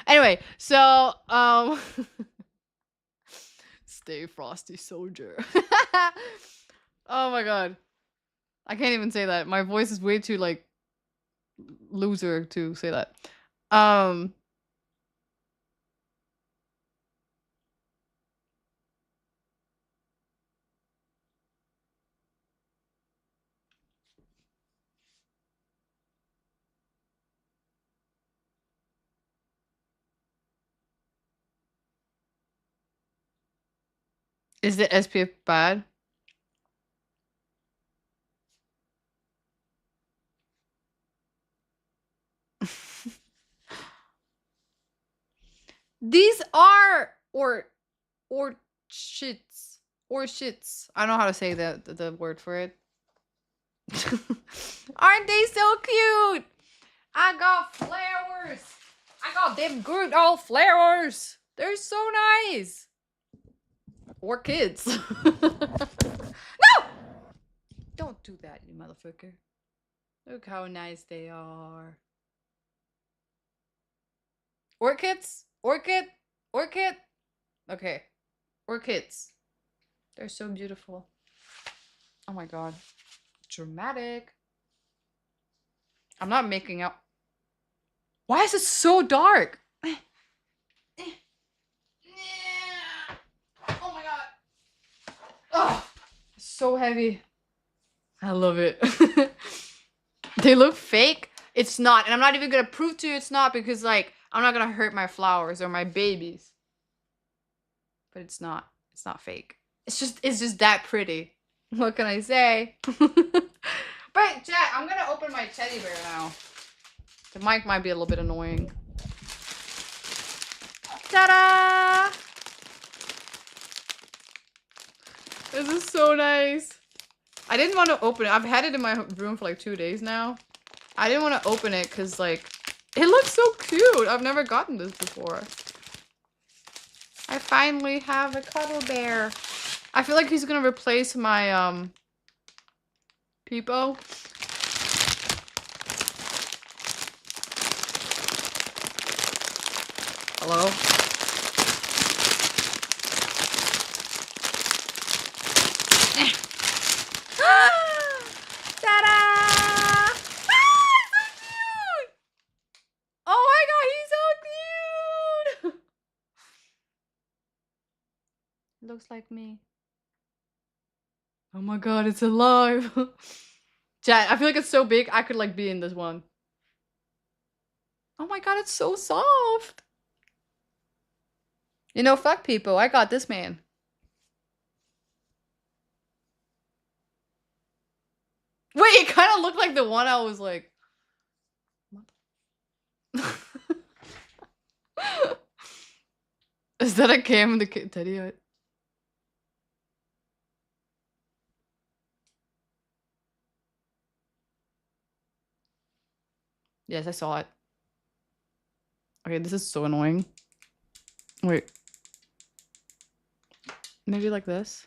A: Anyway, so stay frosty soldier. Oh my god. I can't even say that. My voice is way too like loser to say that. Is the SPF bad? These are or shits or shits. I don't know how to say the word for it. Aren't they so cute? I got flowers. I got them good old flowers. They're so nice. Or kids. No! Don't do that, you motherfucker. Look how nice they are. Orchids? Orchid? Orchid? Okay. Orchids. They're so beautiful. Oh my god. Dramatic. I'm not making out. Why is it so dark? Oh my god. Oh, so heavy. I love it. They look fake. It's not. And I'm not even gonna prove to you it's not because like I'm not gonna hurt my flowers or my babies. But it's not. It's not fake. It's just that pretty. What can I say? But chat, I'm gonna open my teddy bear now. The mic might be a little bit annoying. Ta-da! This is so nice. I didn't want to open it. I've had it in my room for like 2 days now. I didn't want to open it because like it looks so cute. I've never gotten this before. I finally have a cuddle bear. I feel like he's gonna replace my Peepo. Hello? Ta-da! Ah, so cute! Oh my god, he's so cute! Looks like me. Oh my god, it's alive! Chat, I feel like it's so big, I could like be in this one. Oh my god, it's so soft! You know, fuck people, I got this man. Wait, it kind of looked like the one I was like... Is that a cam in the teddy hut? Yes, I saw it. Okay, this is so annoying. Wait. Maybe like this?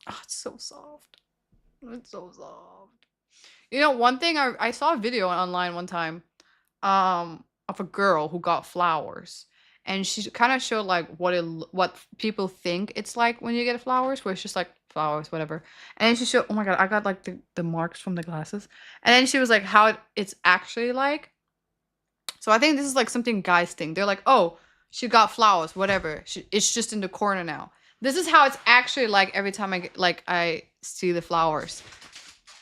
A: Oh, it's so soft. It's so soft. You know, one thing I saw a video online one time of a girl who got flowers. And she kind of showed like what people think it's like when you get flowers, where it's just like flowers, whatever. And then she showed, oh my god, I got like the marks from the glasses. And then she was like how it's actually like. So I think this is like something guys think. They're like, oh, she got flowers, whatever. It's just in the corner now. This is how it's actually like every time I see the flowers.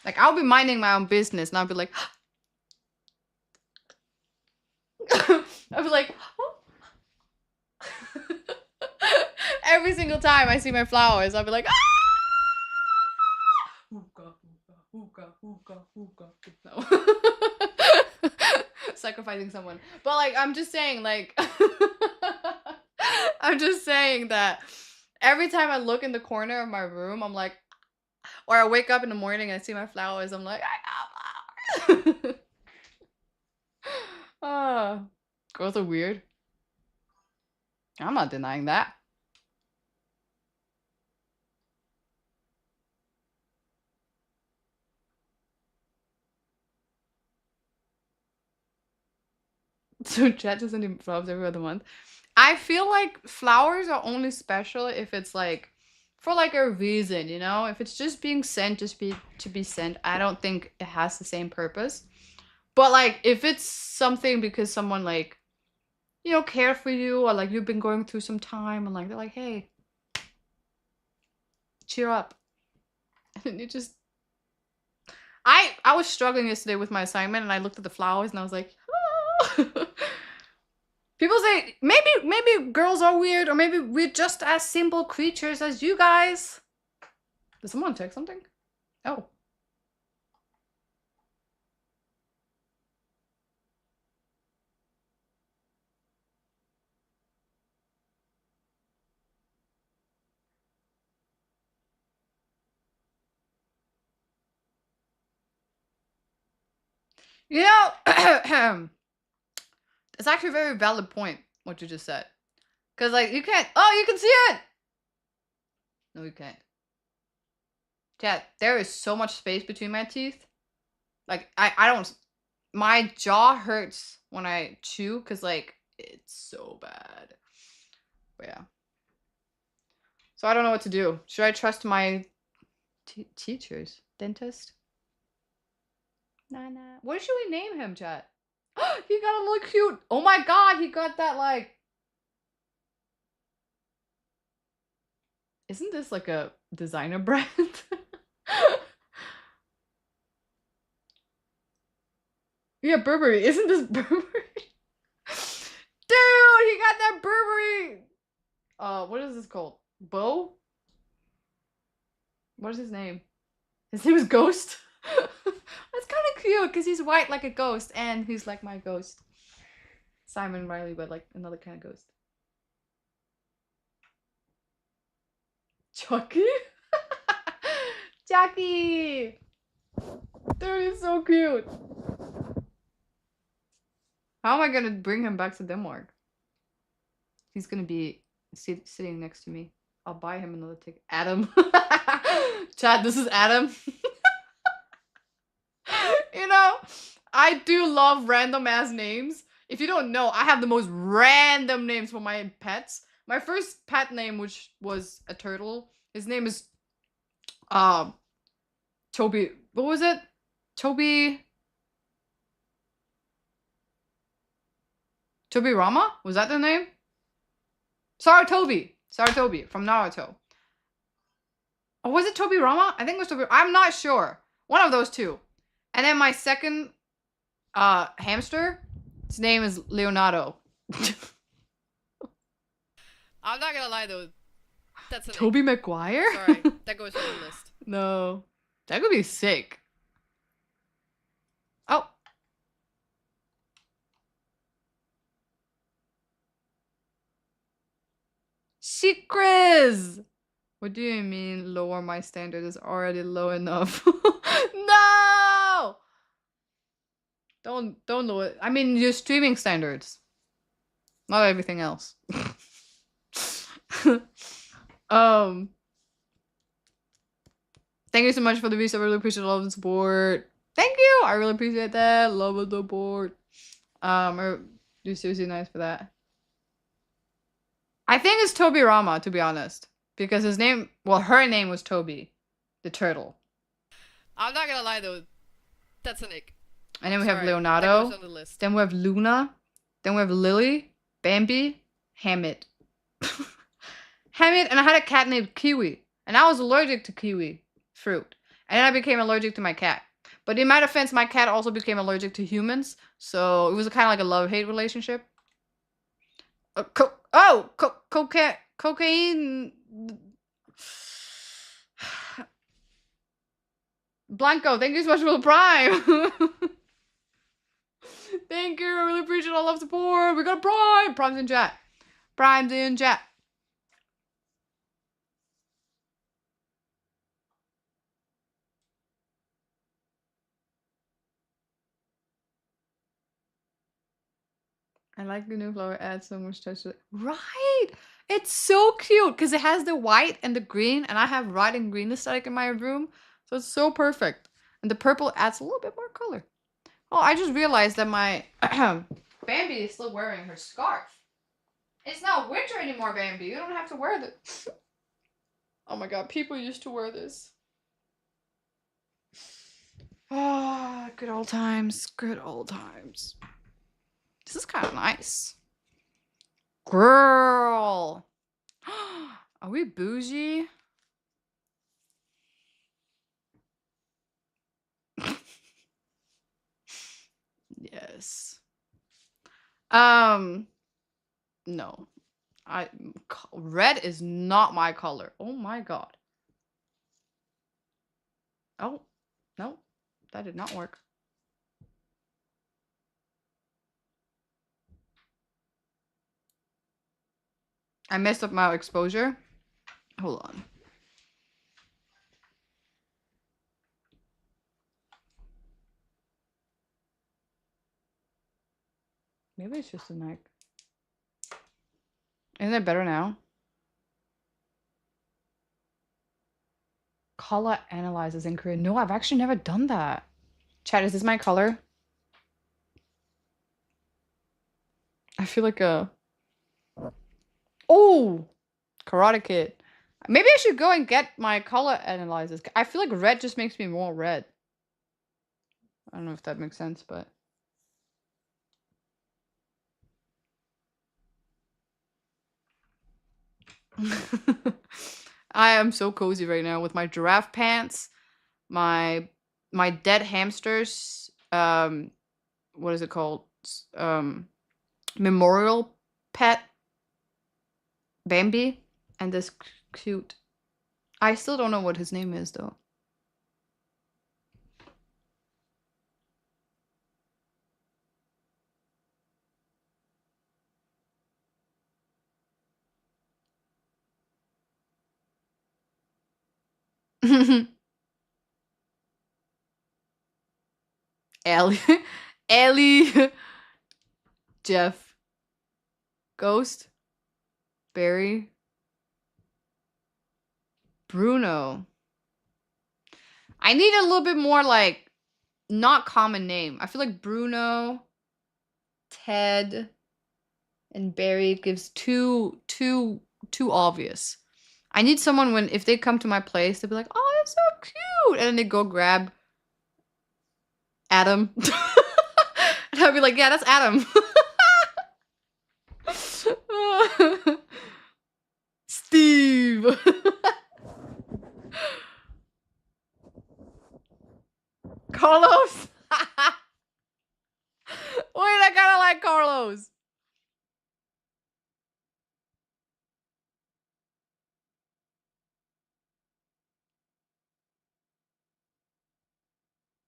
A: Like I'll be minding my own business and I'll be like, I'll be like, oh. Every single time I see my flowers, I'll be like, ah! No. Sacrificing someone. But like I'm just saying like I'm just saying that every time I look in the corner of my room, I'm like, Or I wake up in the morning and I see my flowers. I'm like, I got flowers. Girls are weird. I'm not denying that. So chat just sending flowers every other month. I feel like flowers are only special if it's like for like a reason, you know? If it's just being sent to be sent, I don't think it has the same purpose. But like if it's something because someone like, you know, cared for you or like you've been going through some time and like they're like, hey, cheer up. And you just I was struggling yesterday with my assignment and I looked at the flowers and I was like, oh. People say maybe girls are weird or maybe we're just as simple creatures as you guys. Did someone text something? Oh. You know, it's actually a very valid point what you just said. Cause like you can't. Oh, you can see it. No, you can't. Chat. There is so much space between my teeth. Like I don't. My jaw hurts when I chew because like it's so bad. But yeah. So I don't know what to do. Should I trust my teachers? Dentist? Nah. What should we name him, chat? He got a look cute. Oh my god, he got that like. Isn't this like a designer brand? Yeah, Burberry. Isn't this Burberry? Dude, he got that Burberry. What is this called? Bo? What is his name? His name is Ghost. That's kind of cute because he's white like a ghost and he's like my ghost. Simon Riley, but like another kind of ghost. Chucky? Chucky! Dude, he's so cute. How am I gonna bring him back to Denmark? He's gonna be sitting next to me. I'll buy him another ticket. Adam. Chat, this is Adam. You know, I do love random ass names. If you don't know, I have the most random names for my pets. My first pet name, which was a turtle, his name is Toby. What was it? Toby Rama? Was that the name? Saratobi from Naruto. Or was it Toby Rama? I think it was Toby. I'm not sure. One of those two. And then my second hamster, his name is Leonardo.
B: I'm not gonna lie though. That's an
A: Toby Maguire?
B: Sorry, that goes on the list.
A: No. That could be sick. Oh. Secrets! What do you mean lower my standard is already low enough? No! Don't lower it. I mean your streaming standards. Not everything else. Thank you so much for the views. I really appreciate the love and support. Thank you. I really appreciate that. Love and support. You're seriously nice for that. I think it's Toby Rama, to be honest. Because his name, well, her name was Toby, the turtle.
B: I'm not gonna lie though. That's an ick.
A: And then we have Leonardo.
B: That goes on the list.
A: Then we have Luna. Then we have Lily, Bambi, Hammett. Hammett, and I had a cat named Kiwi. And I was allergic to kiwi fruit. And then I became allergic to my cat. But in my defense, my cat also became allergic to humans. So it was kind of like a love-hate relationship. Cocaine. Blanco, thank you so much for the prime. Thank you. I really appreciate all love support. We got a prime. Prime's in chat. Prime's in chat. I like the new flower. Adds so much touch to it. Right! It's so cute because it has the white and the green, and I have white and green aesthetic in my room, so it's so perfect. And the purple adds a little bit more color. Oh, I just realized that my Bambi is still wearing her scarf. It's not winter anymore, Bambi. You don't have to wear this. Oh my god, people used to wear this. Ah, good old times. Good old times. This is kind of nice. Girl. Are we bougie? Yes. No. Red is not my color. Oh my god. Oh, no. That did not work. I messed up my exposure. Hold on. Maybe it's just a neck. Isn't it better now? Color analyzes in Korean. No, I've actually never done that. Chat, is this my color? I feel like a... Oh! Karate Kid. Maybe I should go and get my color analyzers. I feel like red just makes me more red. I don't know if that makes sense, but... I am so cozy right now with my giraffe pants, my dead hamsters, what is it called? Memorial pet Bambi, and this cute. I still don't know what his name is though. Ellie, Ellie, Jeff, Ghost, Barry, Bruno. I need a little bit more like not common name. I feel like Bruno, Ted, and Barry gives too obvious. I need someone when if they come to my place, they'll be like, "Oh, that's so cute," and then they go grab Adam, and I'll be like, "Yeah, that's Adam." Steve. Carlos. Wait, I kind of like Carlos.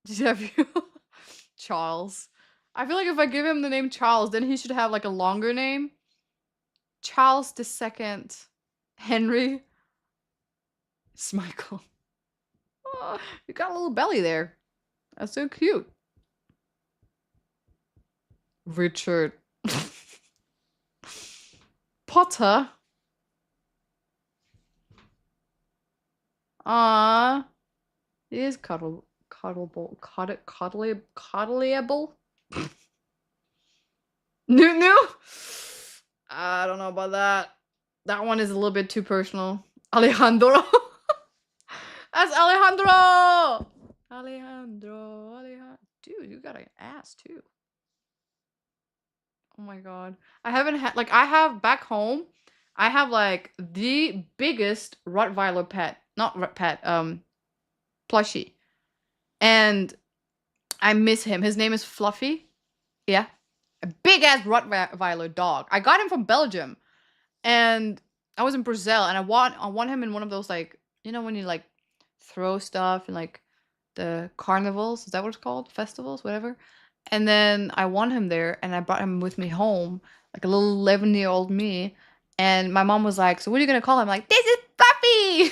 A: Jeff, Charles. I feel like if I give him the name Charles, then he should have like a longer name. Charles II Henry Smichael. Oh, you got a little belly there. That's so cute. Richard. Potter. Ah, he is cuddleable. Cuddleable. New. I don't know about that. That one is a little bit too personal. Alejandro. That's Alejandro. Alejandro. Dude, you got an ass too. Oh my god. I haven't had like I have back home. I have like the biggest Rottweiler pet. Not pet, plushie. And I miss him. His name is Fluffy. Yeah. A big ass Rottweiler dog. I got him from Belgium. And I was in Brazil and I want him in one of those like, you know when you like throw stuff in like the carnivals, is that what it's called? Festivals, whatever. And then I won him there and I brought him with me home, like a little 11-year-old me. And my mom was like, "So what are you gonna call him?" I'm like, "This is Fluffy."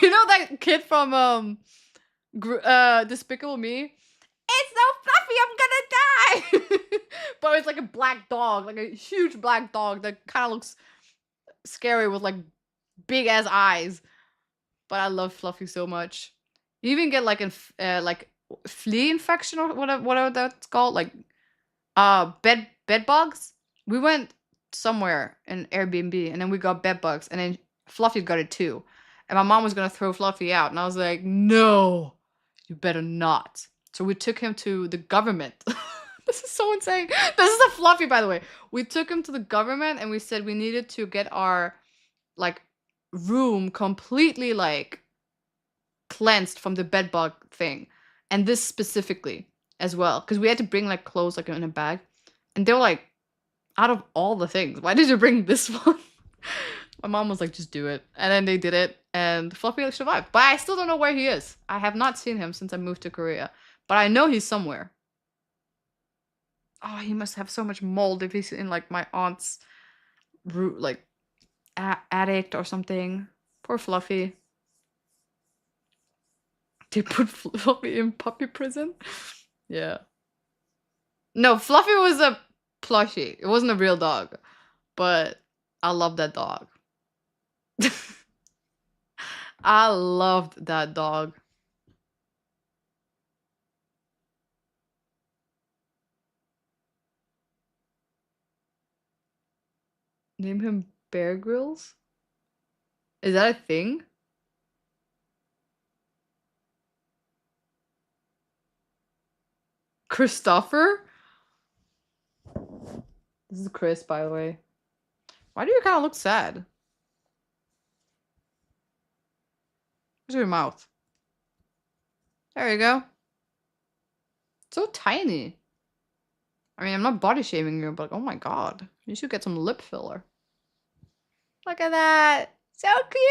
A: You know that kid from Despicable Me? It's so fluffy, I'm gonna die. Why? But it's like a black dog, like a huge black dog that kind of looks scary with like big ass eyes. But I love Fluffy so much. You even get like like flea infection or whatever that's called, like bed bugs. We went somewhere in Airbnb and then we got bed bugs and then Fluffy got it too. And my mom was gonna throw Fluffy out and I was like, no, you better not. So we took him to the government. This is so insane. This is a Fluffy, by the way. We took him to the government and we said we needed to get our like room completely like cleansed from the bed bug thing. And this specifically as well. Because we had to bring like clothes like in a bag. And they were like, out of all the things, why did you bring this one? My mom was like, just do it. And then they did it. And Fluffy survived. But I still don't know where he is. I have not seen him since I moved to Korea. But I know he's somewhere. Oh, he must have so much mold if he's in like my aunt's like attic or something. Poor Fluffy. They put Fluffy in puppy prison? Yeah. No, Fluffy was a plushie. It wasn't a real dog. But I love that dog. I loved that dog. Name him Bear Grylls? Is that a thing? Christopher? This is Chris, by the way. Why do you kind of look sad? Where's your mouth? There you go. So tiny. I mean, I'm not body shaming you, but oh my god. You should get some lip filler. Look at that. So cute.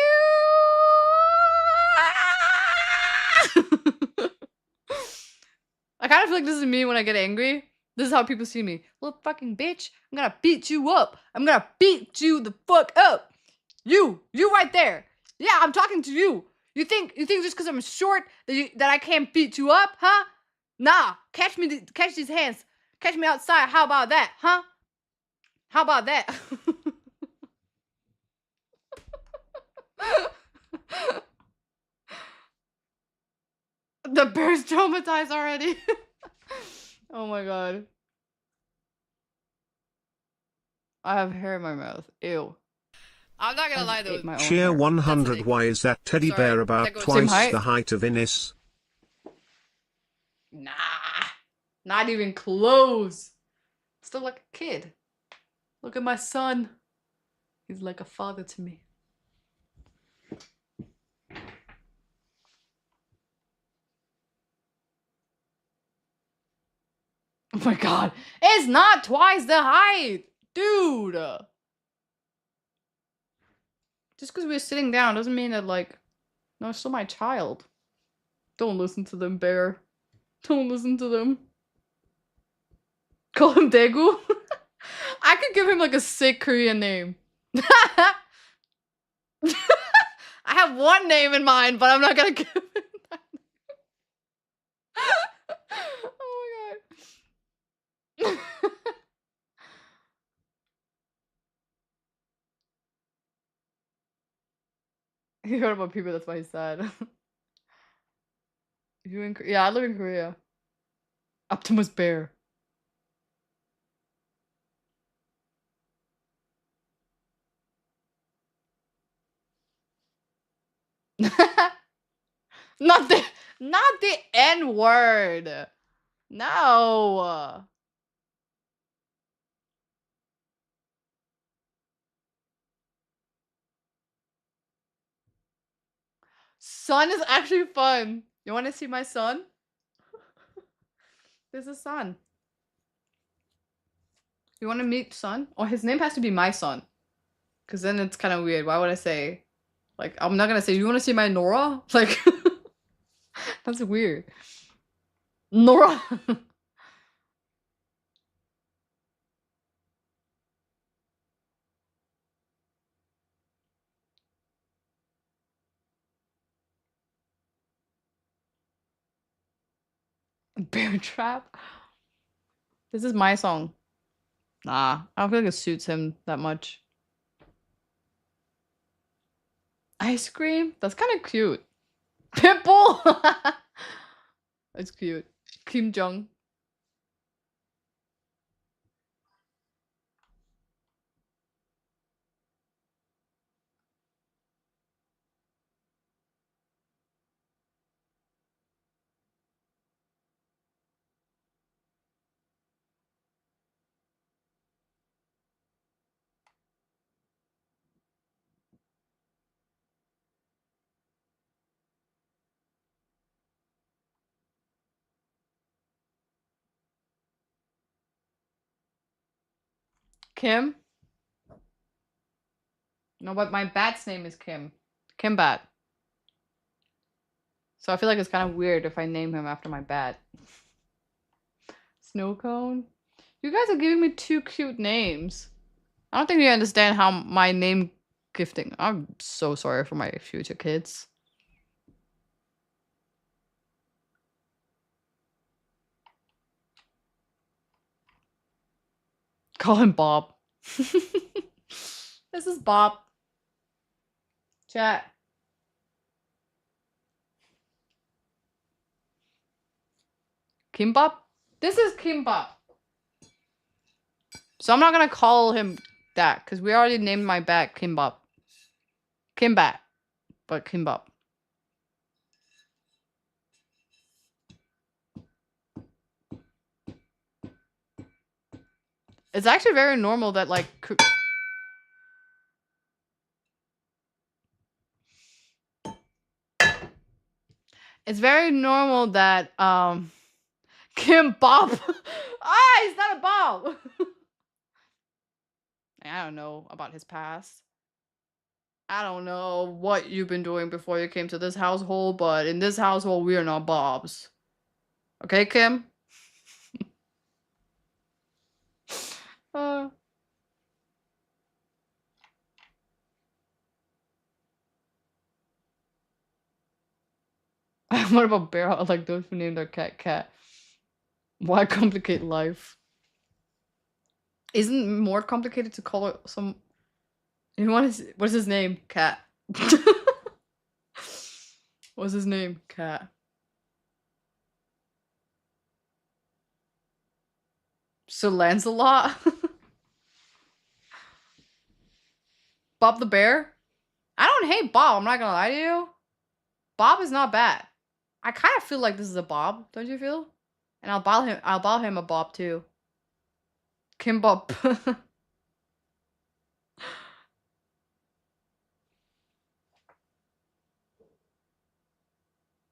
A: I kind of feel like this is me when I get angry. This is how people see me. Little fucking bitch. I'm gonna beat you up. I'm gonna beat you the fuck up. You right there. Yeah, I'm talking to you. You think just because I'm short that I can't beat you up, huh? Nah, catch these hands. Catch me outside. How about that, huh? How about that? The bear's traumatized already. Oh my god. I have hair in my mouth. Ew.
B: I'm not gonna lie though.
P: Cheer 100. Why is that teddy bear about twice the height of Innis?
A: Nah. Not even close. Still like a kid. Look at my son. He's like a father to me. Oh my god. It's not twice the height. Dude. Just because we're sitting down doesn't mean that, like, no, it's still my child. Don't listen to them, Bear. Don't listen to them. Call him Daegu? I could give him, like, a sick Korean name. I have one name in mind, but I'm not gonna give him that. Oh my god. He heard about people, that's why he's sad. You in Korea? Yeah, I live in Korea. Optimus Bear. Not the N word. No. Son is actually fun. You want to see my son? This is Son. You want to meet Son? Oh, his name has to be my son. Because then it's kind of weird. Why would I say... Like, I'm not going to say, you want to see my Nora? Like, that's weird. Nora. Bear trap? This is my song. Nah, I don't feel like it suits him that much. Ice cream? That's kind of cute. Pitbull! That's cute. Kim Jong. Kim? No, but my bat's name is Kim. Kim Bat. So I feel like it's kind of weird if I name him after my bat. Snow cone? You guys are giving me 2 cute names. I don't think you understand how my name gifting. I'm so sorry for my future kids. Call him Bob. This is Bob. Chat. Kimbap? This is Kimbap. So I'm not gonna call him that, because we already named my bat Kimbap. Kimbat. But Kimbap. It's actually very normal that, like... It's very normal that, Kimbap! Ah, he's not a Bob! I don't know about his past. I don't know what you've been doing before you came to this household, but in this household, we are not Bobs. Okay, Kim? uh... What about Bear? Like those who named their cat Cat. Why complicate life? Isn't it more complicated to call it some... What's his name? Cat. What's his name? Cat. Sir Lancelot? Bob the Bear? I don't hate Bob, I'm not gonna lie to you. Bob is not bad. I kind of feel like this is a Bob, don't you feel? And I'll buy him a Bob too. Kimbop.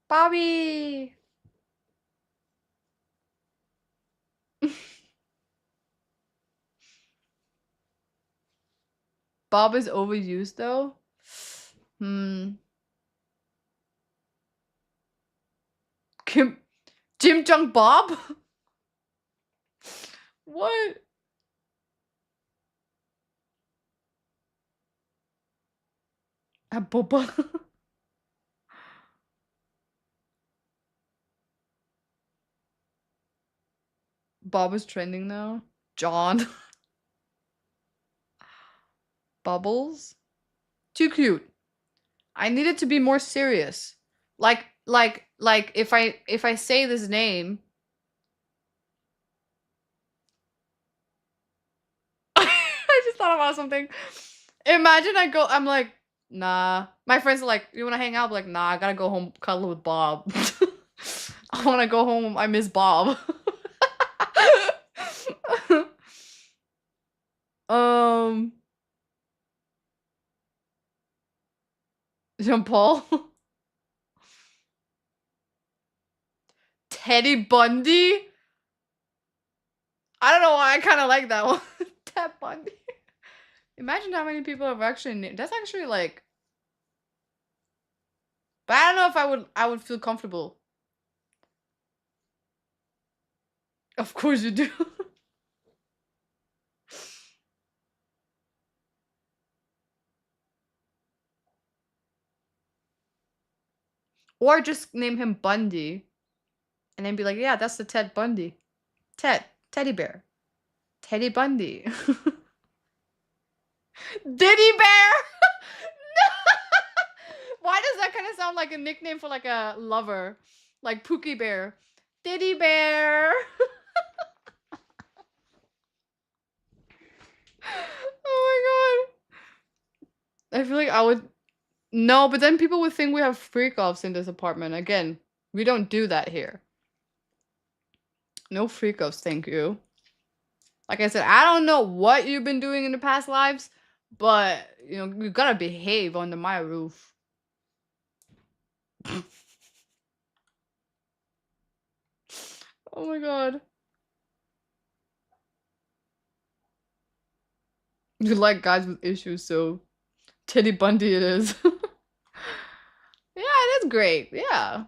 A: Bobby! Bob is overused though? Jim Jung Bob? What? A Boba? Bob is trending now. John. Bubbles? Too cute. I need it to be more serious. Like if I say this name. I just thought about something. Imagine I'm like, nah. My friends are like, you wanna hang out? I'm like, nah, I gotta go home cuddle with Bob. I wanna go home. I miss Bob. Jean Paul. Teddy Bundy. I don't know why I kind of like that one. Ted Bundy. Imagine how many people have actually named. That's actually like. But I don't know if I would feel comfortable. Of course you do. Or just name him Bundy. And then be like, yeah, that's the Ted Bundy. Ted. Teddy bear. Teddy Bundy. Diddy bear. No! Why does that kind of sound like a nickname for like a lover? Like Pookie Bear. Diddy bear. Oh my god. I feel like I would. No, but then people would think we have freak offs in this apartment. Again, we don't do that here. No freak offs, thank you. Like I said, I don't know what you've been doing in the past lives, but you know, you gotta behave under my roof. Oh my god. You like guys with issues, so Teddy Bundy it is. Yeah, that's great. Yeah.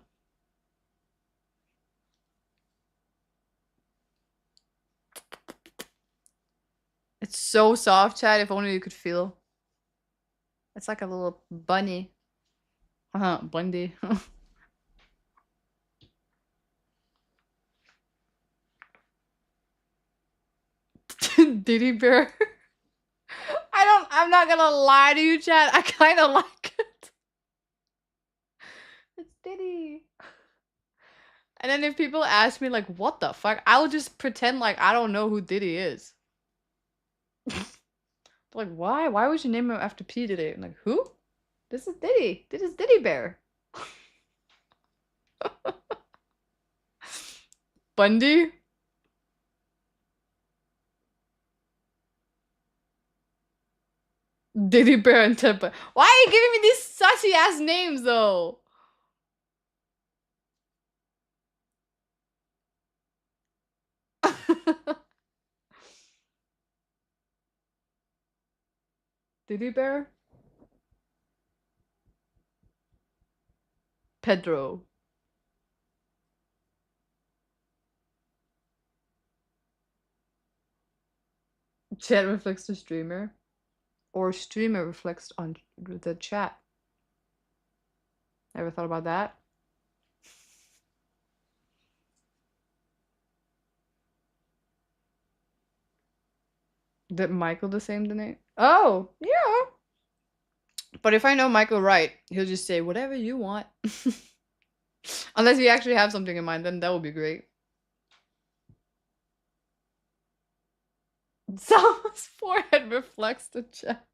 A: It's so soft, Chad. If only you could feel. It's like a little bunny. Bundy. Diddy bear. I'm not gonna lie to you, Chad. I kind of like it. It's Diddy. And then if people ask me like, what the fuck? I will just pretend like I don't know who Diddy is. Like, why? Why would you name him after P. Diddy? I'm like, who? This is Diddy. This is Diddy Bear. Bundy? Diddy Bear and Ted Bundy. Why are you giving me these sussy ass names though? Diddy Bear? Pedro. Chat reflects the streamer. Or streamer reflects on the chat. Ever thought about that? Did Michael the same tonight? Oh, yeah. But if I know Michael right, he'll just say whatever you want. Unless you actually have something in mind, then that would be great. Someone's forehead reflects the chat.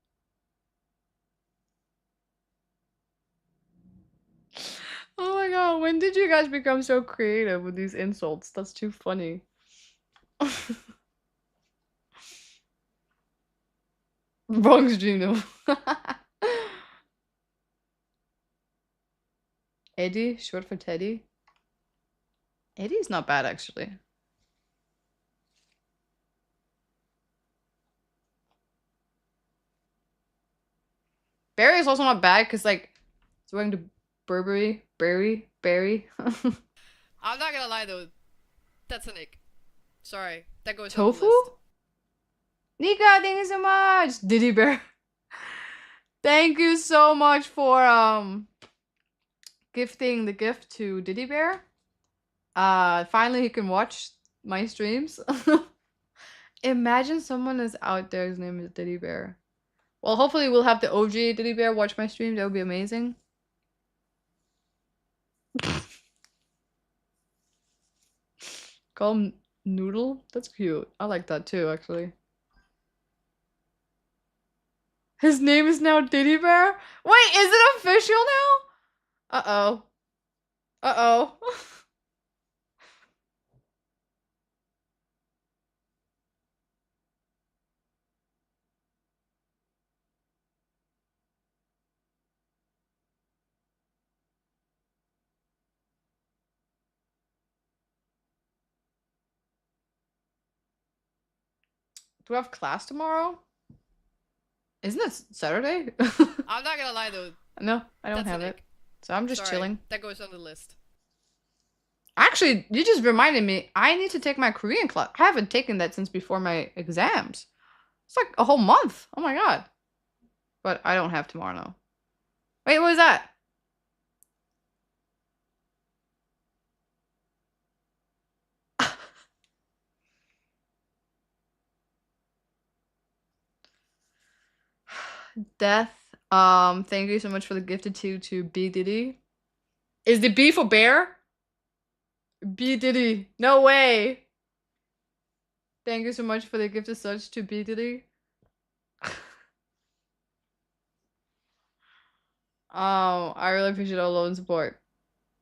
A: Oh my god, when did you guys become so creative with these insults? That's too funny. Bronx Gino. Eddie, short for Teddy. Eddie's not bad actually. Barry is also not bad because like it's wearing the Burberry, Barry.
B: I'm not gonna lie though, that's an ick. Sorry, that goes
A: Tofu?
B: on the list.
A: Nika, thank you so much. Diddy Bear. Thank you so much for gifting the gift to Diddy Bear. Finally he can watch my streams. Imagine someone is out there whose name is Diddy Bear. Well, hopefully we'll have the OG Diddy Bear watch my stream. That would be amazing. Call him Noodle? That's cute. I like that too, actually. His name is now Diddy Bear? Wait, is it official now? Uh-oh. Uh-oh. Do we have class tomorrow? Isn't it Saturday?
B: I'm not gonna lie though.
A: No, I don't
B: that's
A: have
B: an
A: it.
B: ick.
A: So I'm just
B: Sorry,
A: chilling.
B: that goes on the list.
A: Actually, you just reminded me. I need to take my Korean class. I haven't taken that since before my exams. It's like a whole month. Oh my god. But I don't have tomorrow now. Wait, what was that? Death. Thank you so much for the gifted to B Diddy. Is the B for bear? B Diddy. No way. Thank you so much for the gifted such to B Diddy. I really appreciate all love and support.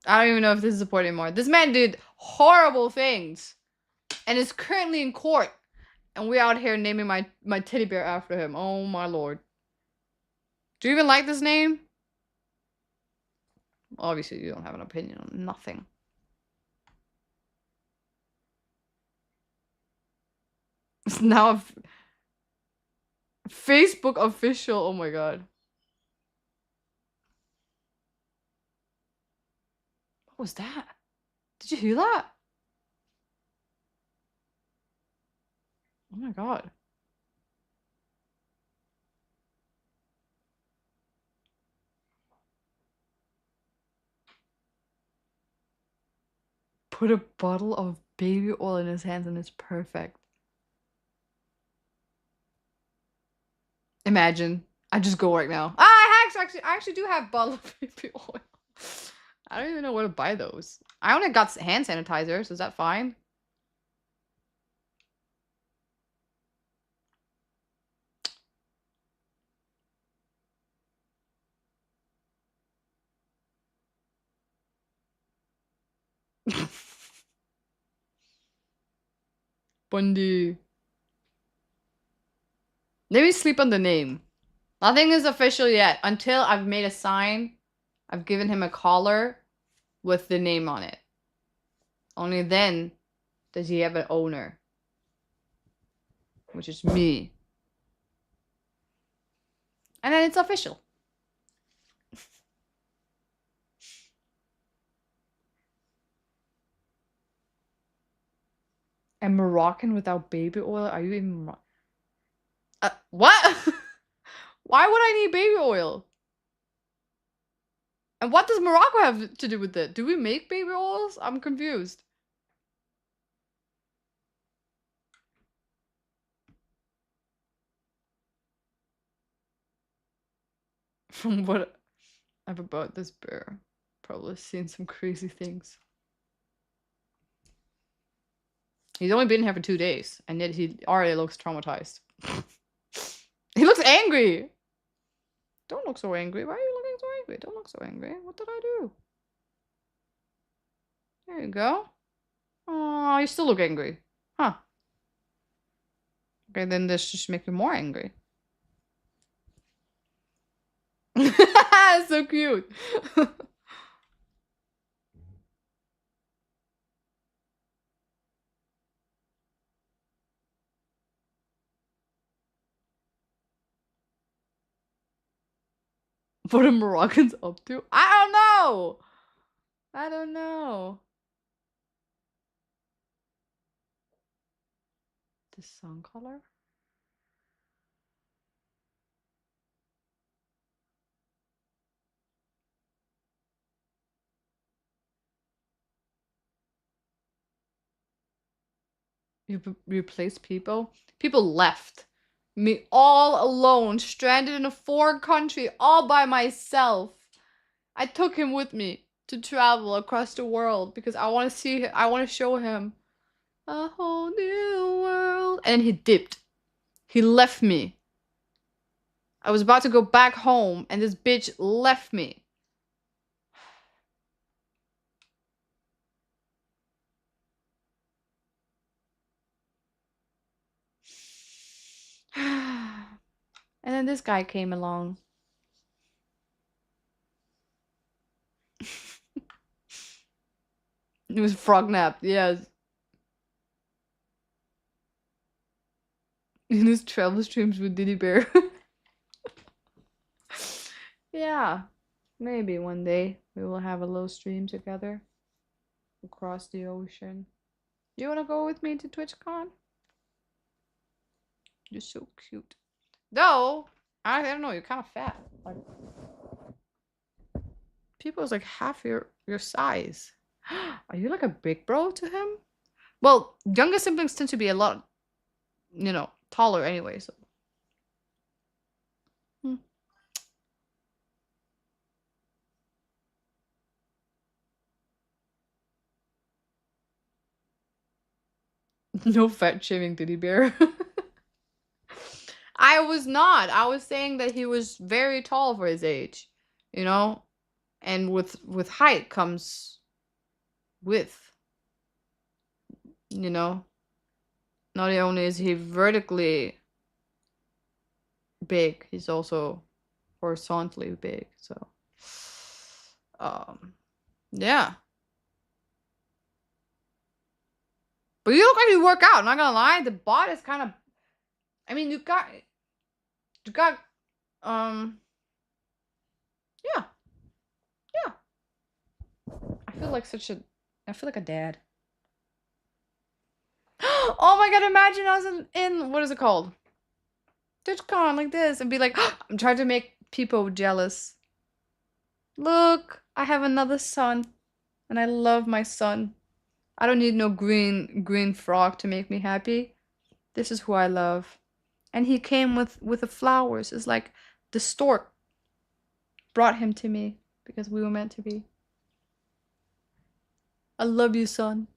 A: I don't even know if this is support anymore. This man did horrible things and is currently in court. And we're out here naming my teddy bear after him. Oh my lord. Do you even like this name? Obviously, you don't have an opinion on nothing. It's now Facebook official. Oh my god. What was that? Did you hear that? Oh my god. Put a bottle of baby oil in his hands and it's perfect. Imagine. I just go right now. I actually do have bottle of baby oil. I don't even know where to buy those. I only got hand sanitizer, so is that fine? Bundy. Let me sleep on the name. Nothing is official yet. Until I've made a sign. I've given him a collar with the name on it. Only then does he have an owner. Which is me. And then it's official. And Moroccan without baby oil? Are you even... what? Why would I need baby oil? And what does Morocco have to do with it? Do we make baby oils? I'm confused. From what I've about this bear, probably seen some crazy things. He's only been here for 2 days, and yet he already looks traumatized. He looks angry! Don't look so angry. Why are you looking so angry? Don't look so angry. What did I do? There you go. Oh, you still look angry. Huh. Okay, then this just make you more angry. So cute. What are Moroccans up to? I don't know. I don't know. The sun color? You replace people? People left. Me all alone, stranded in a foreign country, all by myself. I took him with me to travel across the world because I want to see, I want to show him a whole new world. And he dipped. He left me. I was about to go back home and this bitch left me. And then this guy came along. It was Frognap, yes. In his travel streams with Diddy Bear. Yeah. Maybe one day we will have a little stream together. Across the ocean. You wanna go with me to TwitchCon? You're so cute. Though, I don't know, you're kind of fat. Like, people is like half your size. Are you like a big bro to him? Well, younger siblings tend to be a lot, you know, taller anyway, so. No fat shaming teddy bear. I was not. I was saying that he was very tall for his age, you know? And with height comes width, you know? Not only is he vertically big, he's also horizontally big. So yeah. But you look like you work out, I'm not gonna lie. The bod is kind of, I mean, you got yeah. Yeah. I feel like a dad. Oh my god, imagine I was in what is it called? TwitchCon like this and be like, I'm trying to make people jealous. Look, I have another son and I love my son. I don't need no green frog to make me happy. This is who I love. And he came with the flowers. It's like the stork brought him to me because we were meant to be. I love you, son.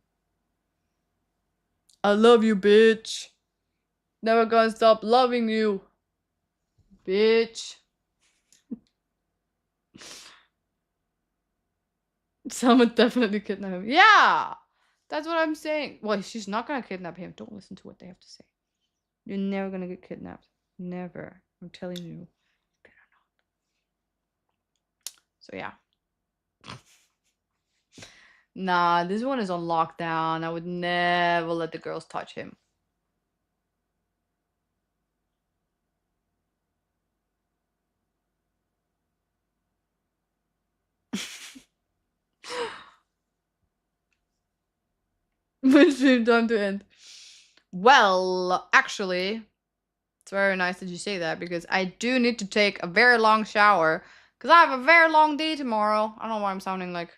A: I love you, bitch. Never gonna stop loving you, bitch. Someone definitely kidnap him. Yeah! That's what I'm saying. Well, she's not gonna kidnap him. Don't listen to what they have to say. You're never gonna get kidnapped. Never. I'm telling you. So yeah. Nah, this one is on lockdown. I would never let the girls touch him. When stream time to end? Well, actually, it's very nice that you say that because I do need to take a very long shower because I have a very long day tomorrow. I don't know why I'm sounding like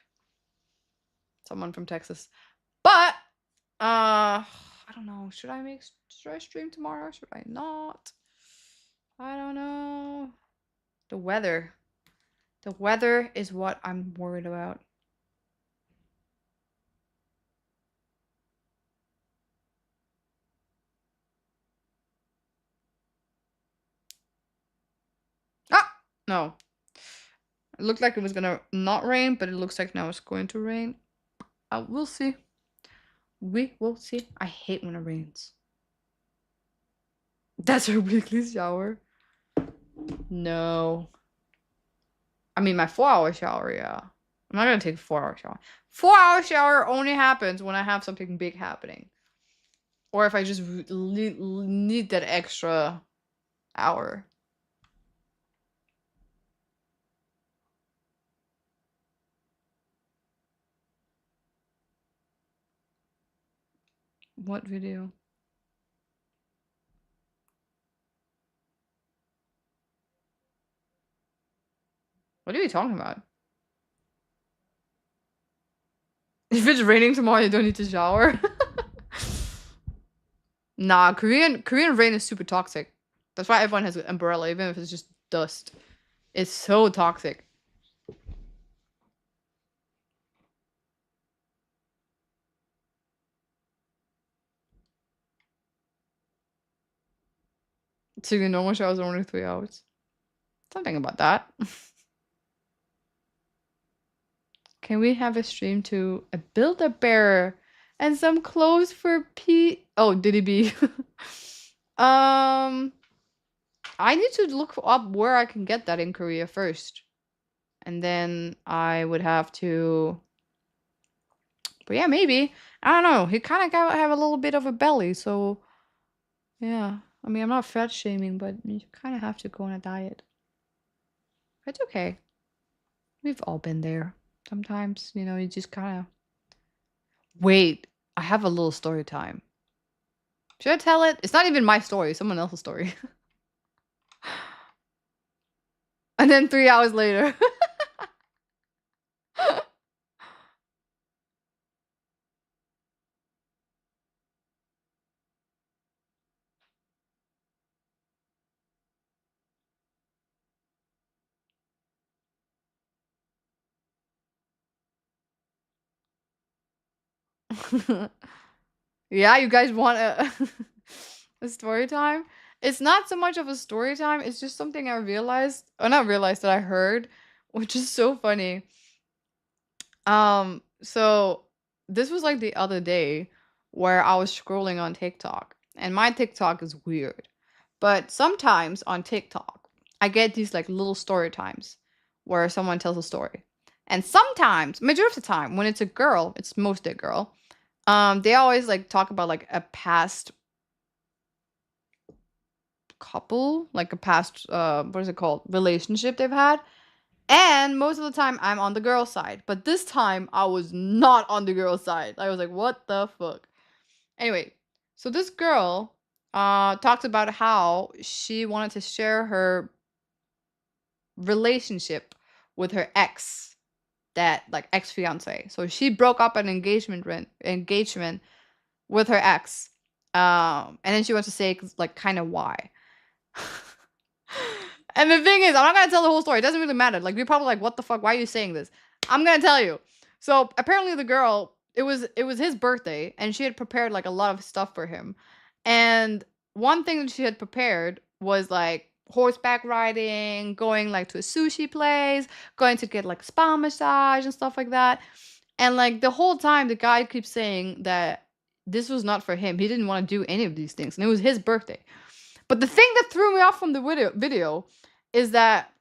A: someone from Texas, but I don't know. Should I stream tomorrow? Should I not? I don't know. The weather. The weather is what I'm worried about. Ah! No. It looked like it was gonna not rain, but it looks like now it's going to rain. We'll see. We will see. I hate when it rains. That's her weekly shower. No. I mean, my 4-hour shower, yeah. I'm not gonna take a 4-hour shower. 4-hour shower only happens when I have something big happening. Or if I just need that extra hour. What video? What are you talking about? If it's raining tomorrow, you don't need to shower. Nah, Korean rain is super toxic. That's why everyone has an umbrella, even if it's just dust. It's so toxic. So your normal shower is only 3 hours. Something about that. Can we have a stream to a Build-A-Bear and some clothes for P? Oh, Diddy B. I need to look up where I can get that in Korea first. And then I would have to. But yeah, maybe. I don't know. He kind of have a little bit of a belly, so yeah. I mean, I'm not fat shaming, but you kind of have to go on a diet. It's okay. We've all been there. Sometimes, you know, you just kind of. Wait, I have a little story time. Should I tell it? It's not even my story, someone else's story. And then 3 hours later. Yeah, you guys want a a story time? It's not so much of a story time. It's just something I realized, or not realized that I heard, which is so funny. So this was like the other day where I was scrolling on TikTok, and my TikTok is weird. But sometimes on TikTok, I get these like little story times where someone tells a story. And sometimes, majority of the time, when it's a girl, it's mostly a girl, they always like talk about like a past couple, like a past what is it called? Relationship they've had. And most of the time I'm on the girl side. But this time I was not on the girl side. I was like, what the fuck? Anyway, so this girl talked about how she wanted to share her relationship with her ex, that like ex-fiance. So she broke up an engagement with her ex. And then she wants to say like kind of why. And the thing is, I'm not gonna tell the whole story. It doesn't really matter. Like, you're probably like, what the fuck? Why are you saying this? I'm gonna tell you. So apparently the girl, it was his birthday, and she had prepared like a lot of stuff for him. And one thing that she had prepared was like horseback riding, going like to a sushi place, going to get like spa massage and stuff like that. And like the whole time the guy keeps saying that this was not for him. He didn't want to do any of these things. And it was his birthday. But the thing that threw me off from the video is that,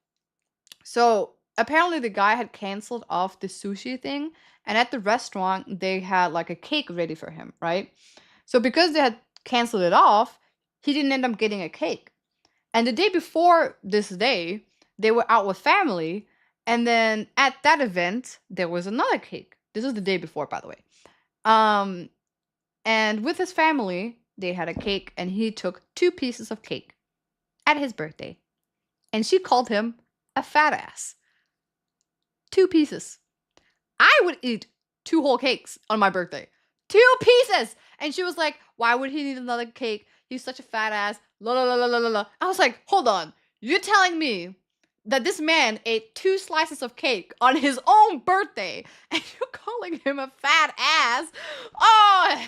A: so apparently the guy had canceled off the sushi thing, and at the restaurant they had like a cake ready for him, right? So because they had canceled it off, he didn't end up getting a cake. And the day before this day, they were out with family, and then at that event there was another cake. This was the day before, by the way. And with his family, they had a cake, and he took 2 pieces of cake at his birthday. And she called him a fat ass. 2 pieces. I would eat 2 whole cakes on my birthday. 2 pieces! And she was like, why would he need another cake? He's such a fat ass. La la la la la la. I was like, hold on. You're telling me that this man ate 2 slices of cake on his own birthday, and you're calling him a fat ass? Oh,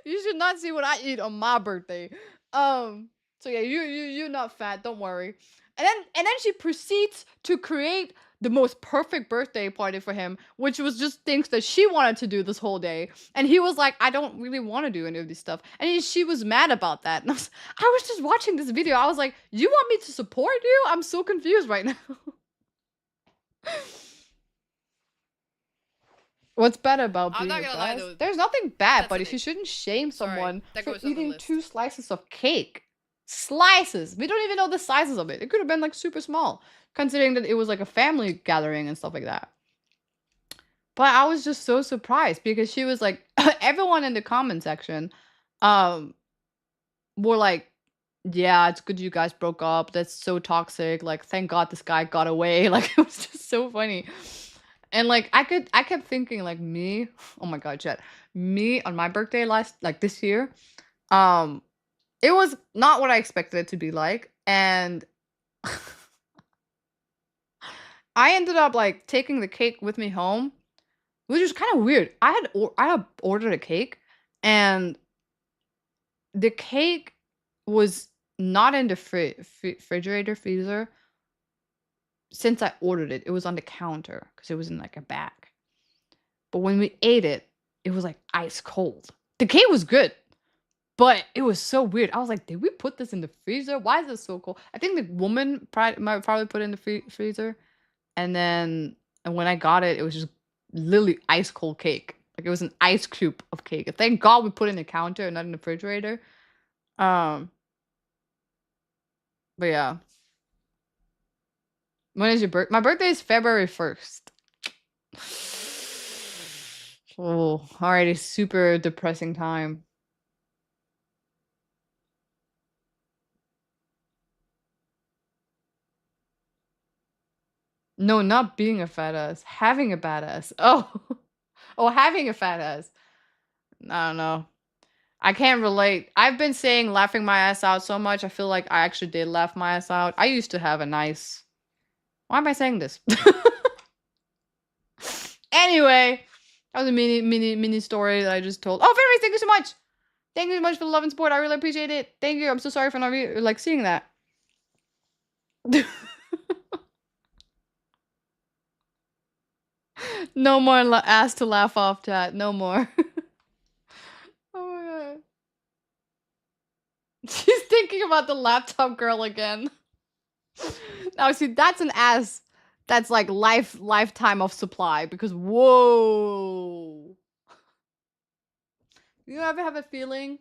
A: you should not see what I eat on my birthday. So yeah, you're not fat. Don't worry. And then she proceeds to create the most perfect birthday party for him, which was just things that she wanted to do this whole day. And he was like, I don't really want to do any of this stuff. And she was mad about that. And I was just watching this video. I was like, you want me to support you? I'm so confused right now. What's bad about being a guy? There's nothing bad, but if you shouldn't shame someone for eating 2 slices of cake. Slices. We don't even know the sizes of it. It could have been like super small, considering that it was like a family gathering and stuff like that. But I was just so surprised because she was like, everyone in the comment section were like, yeah, it's good you guys broke up. That's so toxic. Like, thank God this guy got away. Like, it was just so funny. And like I kept thinking like me, oh my God, Jet, me on my birthday this year, it was not what I expected it to be like, and I ended up like taking the cake with me home, which was kind of weird. I had ordered a cake, and the cake was not in the refrigerator freezer. Since I ordered it, it was on the counter because it was in like a bag. But when we ate it, it was like ice cold. The cake was good, but it was so weird. I was like, did we put this in the freezer? Why is it so cold? I think the woman might probably put it in the freezer. And when I got it, it was just literally ice cold cake. Like, it was an ice cube of cake. Thank God we put it in the counter and not in the refrigerator. But yeah. When is your birthday? My birthday is February 1st. Oh, already super depressing time. No, not being a fat ass. Having a badass. Oh. Oh, having a fat ass. I don't know. I can't relate. I've been saying laughing my ass out so much. I feel like I actually did laugh my ass out. I used to have a nice... Why am I saying this? Anyway, that was a mini story that I just told. Oh, Fairy, thank you so much. Thank you so much for the love and support. I really appreciate it. Thank you. I'm so sorry for not like seeing that. No more ass to laugh off, chat. No more. Oh my god. She's thinking about the laptop girl again. Now see, that's an ass. That's like lifetime of supply because whoa. You ever have a feeling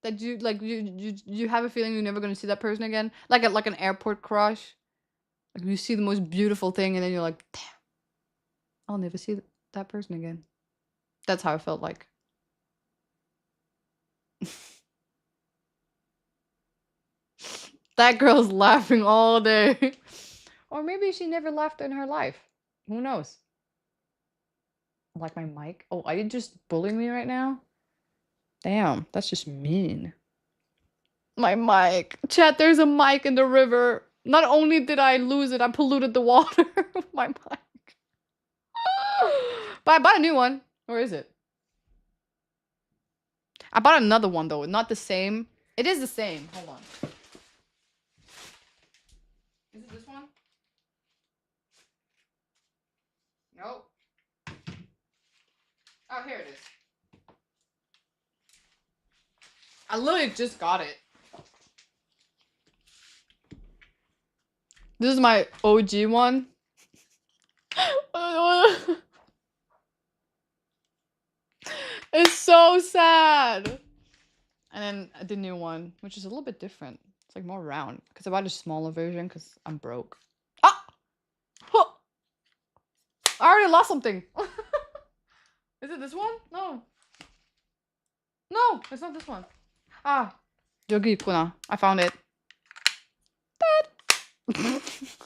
A: that you have a feeling you're never gonna see that person again? Like an airport crush. Like you see the most beautiful thing and then you're like, damn, I'll never see that person again. That's how I felt like. That girl's laughing all day. Or maybe she never laughed in her life. Who knows? Like my mic? Oh, are you just bullying me right now? Damn, that's just mean. My mic. Chat, there's a mic in the river. Not only did I lose it, I polluted the water with my mic. But I bought a new one. Where is it? I bought another one though, not the same. It is the same. Hold on. Is it this one? Nope. Oh, here it is. I literally just got it. This is my OG one. It's so sad. And then the new one, which is a little bit different. It's like more round. Because I bought a smaller version because I'm broke. Ah! Huh! I already lost something. Is it this one? No. No, it's not this one. Ah, 여기 있구나. I found it. It's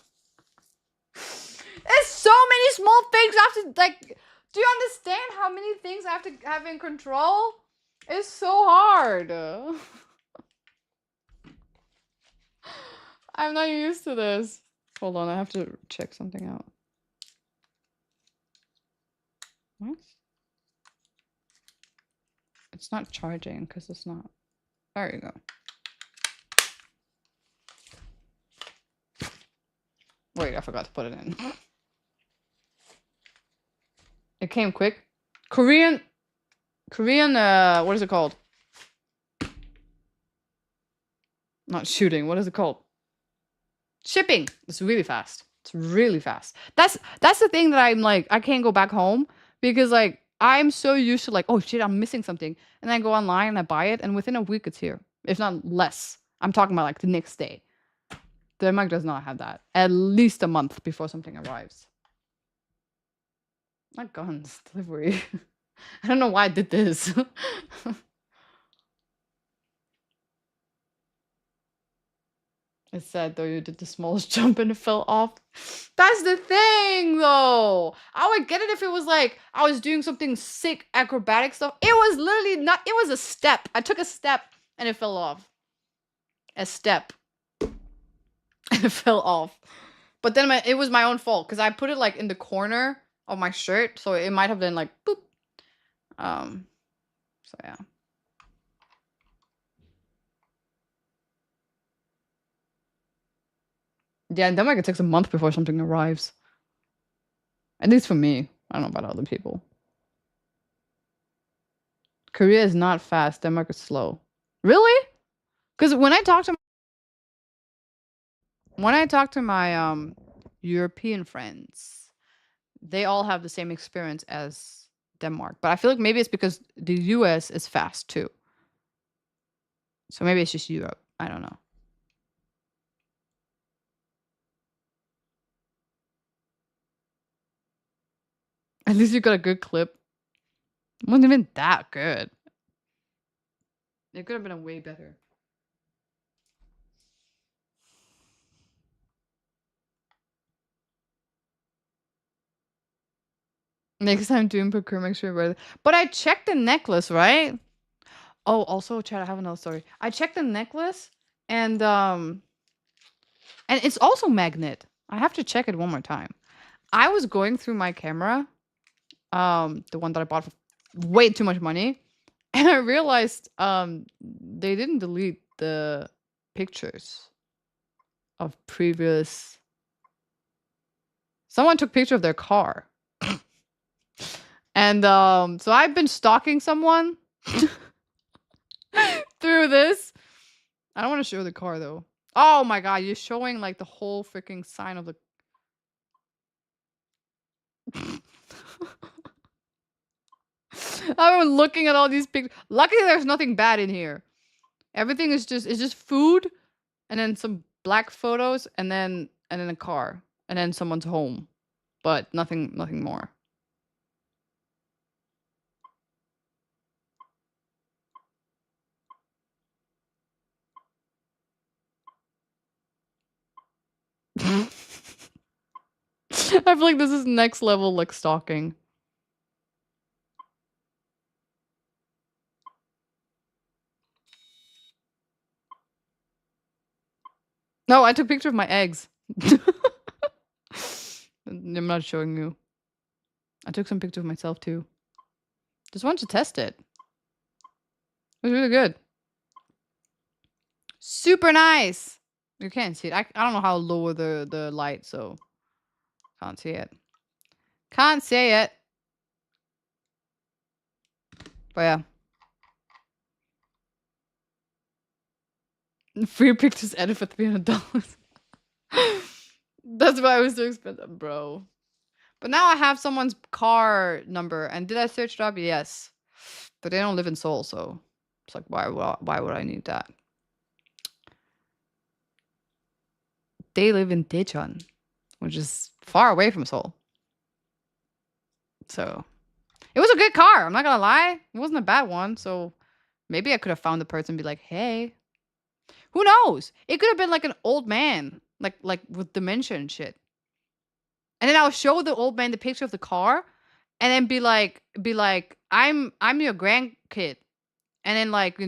A: so many small things I have to, like, do you understand how many things I have to have in control? It's so hard. I'm not used to this. Hold on, I have to check something out. What? It's not charging because it's not. There you go. Wait, I forgot to put it in. It came quick. Korean, what is it called? Not shooting, what is it called? Shipping. It's really fast. It's really fast. That's the thing that I'm like, I can't go back home because like, I'm so used to like, oh shit, I'm missing something. And then I go online and I buy it and within a week it's here. If not less. I'm talking about like the next day. Denmark does not have that. At least a month before something arrives. Not guns, delivery. I don't know why I did this. It's sad though, you did the smallest jump and it fell off. That's the thing though. I would get it if it was like I was doing something sick acrobatic stuff. It was literally not, it was a step. I took a step and it fell off. A step. And it fell off. But then it was my own fault because I put it like in the corner of my shirt. So it might have been like boop. So yeah. Yeah, in Denmark it takes a month before something arrives. At least for me. I don't know about other people. Korea is not fast. Denmark is slow. Really? Because when I talk to my European friends, they all have the same experience as Denmark. But I feel like maybe it's because the US is fast too. So maybe it's just Europe. I don't know. At least you got a good clip. It wasn't even that good. It could have been a way better. Next time doing parkour, make sure you're. But I checked the necklace, right? Oh, also, chat, I have another story. I checked the necklace and it's also magnet. I have to check it one more time. I was going through my camera, the one that I bought for way too much money, And I realized they didn't delete the pictures of previous. Someone took picture of their car. And so I've been stalking someone through this. I don't want to show the car though. Oh my god, you're showing like the whole freaking sign of the I've been looking at all these pictures. Luckily there's nothing bad in here. Everything is just food and then some black photos and then a car and then someone's home. But nothing more. I feel like this is next level like stalking. No, I took a picture of my eggs. I'm not showing you. I took some pictures of myself too. Just wanted to test it. It was really good. Super nice. You can't see it. I don't know how low the light, so can't see it. Can't see it. But yeah. Free pictures added for $300. That's why it was so expensive, bro. But now I have someone's car number, and did I search it up? Yes. But they don't live in Seoul, so it's like why would I need that? They live in Daejeon, which is far away from Seoul. So it was a good car. I'm not gonna lie. It wasn't a bad one. So maybe I could have found the person and be like, hey. Who knows? It could have been like an old man, like with dementia and shit. And then I'll show the old man the picture of the car, and then be like, I'm your grandkid, and then like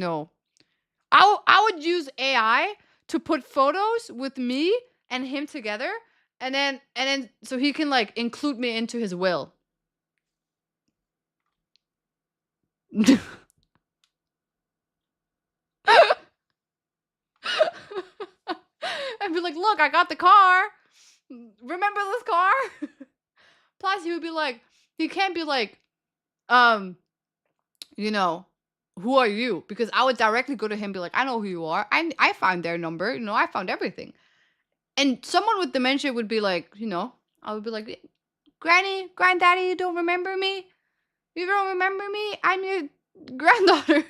A: I would use AI to put photos with me and him together, and then so he can like include me into his will. And be like, look, I got the car. Remember this car? Plus, he would be like, he can't be like, who are you? Because I would directly go to him and be like, I know who you are. I found their number. I found everything. And someone with dementia would be like, I would be like, Granny, Granddaddy, you don't remember me? You don't remember me? I'm your granddaughter.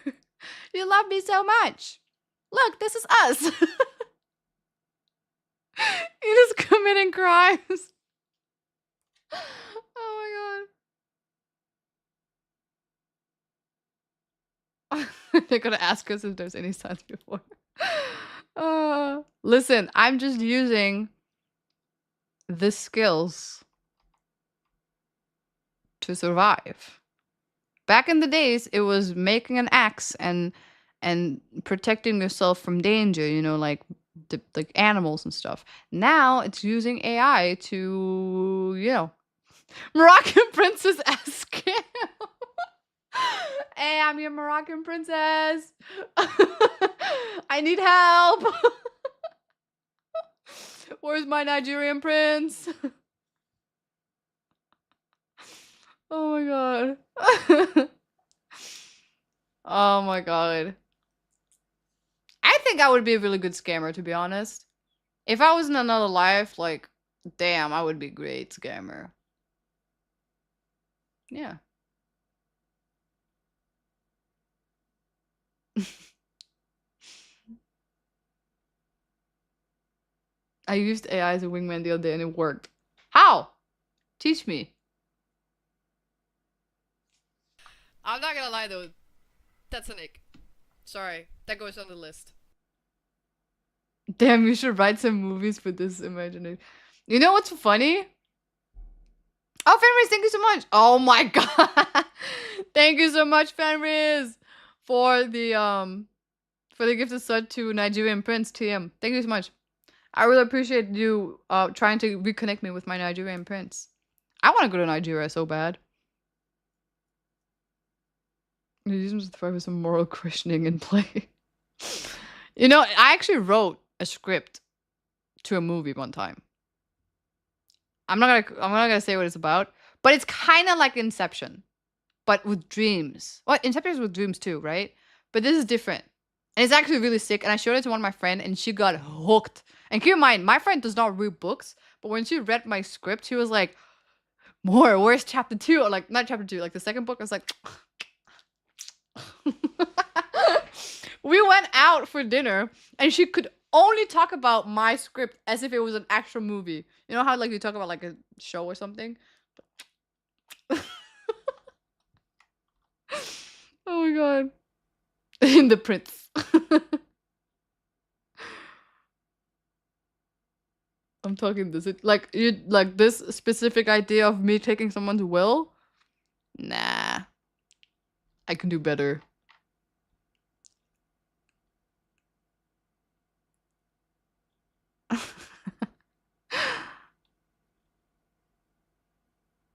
A: You love me so much. Look, this is us. You're just committing crimes. Oh my god. They're gonna ask us if there's any signs before. Listen, I'm just using the skills to survive. Back in the days, it was making an axe and protecting yourself from danger, like animals and stuff. Now it's using AI to, Moroccan princess ask him. Hey, I'm your Moroccan princess. I need help. Where's my Nigerian prince? Oh my god. Oh my god. I think I would be a really good scammer, to be honest. If I was in another life, like, damn, I would be a great scammer. Yeah. I used AI as a wingman the other day and it worked. How? Teach me.
B: I'm not gonna lie though, that's an ick. Sorry, that goes on the list.
A: Damn, you should write some movies for this imagination. You know what's funny? Oh, Fenris, thank you so much. Oh my god. Thank you so much, Fenris, for the gift of sub to Nigerian Prince TM. Thank you so much. I really appreciate you trying to reconnect me with my Nigerian prince. I want to go to Nigeria so bad. Museums thrive with some moral questioning in play. You know, I actually wrote a script to a movie one time. I'm not gonna say what it's about, but it's kind of like Inception, but with dreams. Well, Inception is with dreams too, right? But this is different, and it's actually really sick. And I showed it to one of my friends, and she got hooked. And keep in mind, my friend does not read books, but when she read my script, she was like, "More, where's chapter 2?" Or like not chapter 2, like the second book. I was like, we went out for dinner, and she could only talk about my script as if it was an actual movie. You know how like you talk about like a show or something? Oh my god. In the Prince. I'm talking this like you like this specific idea of me taking someone's will? Nah. I can do better.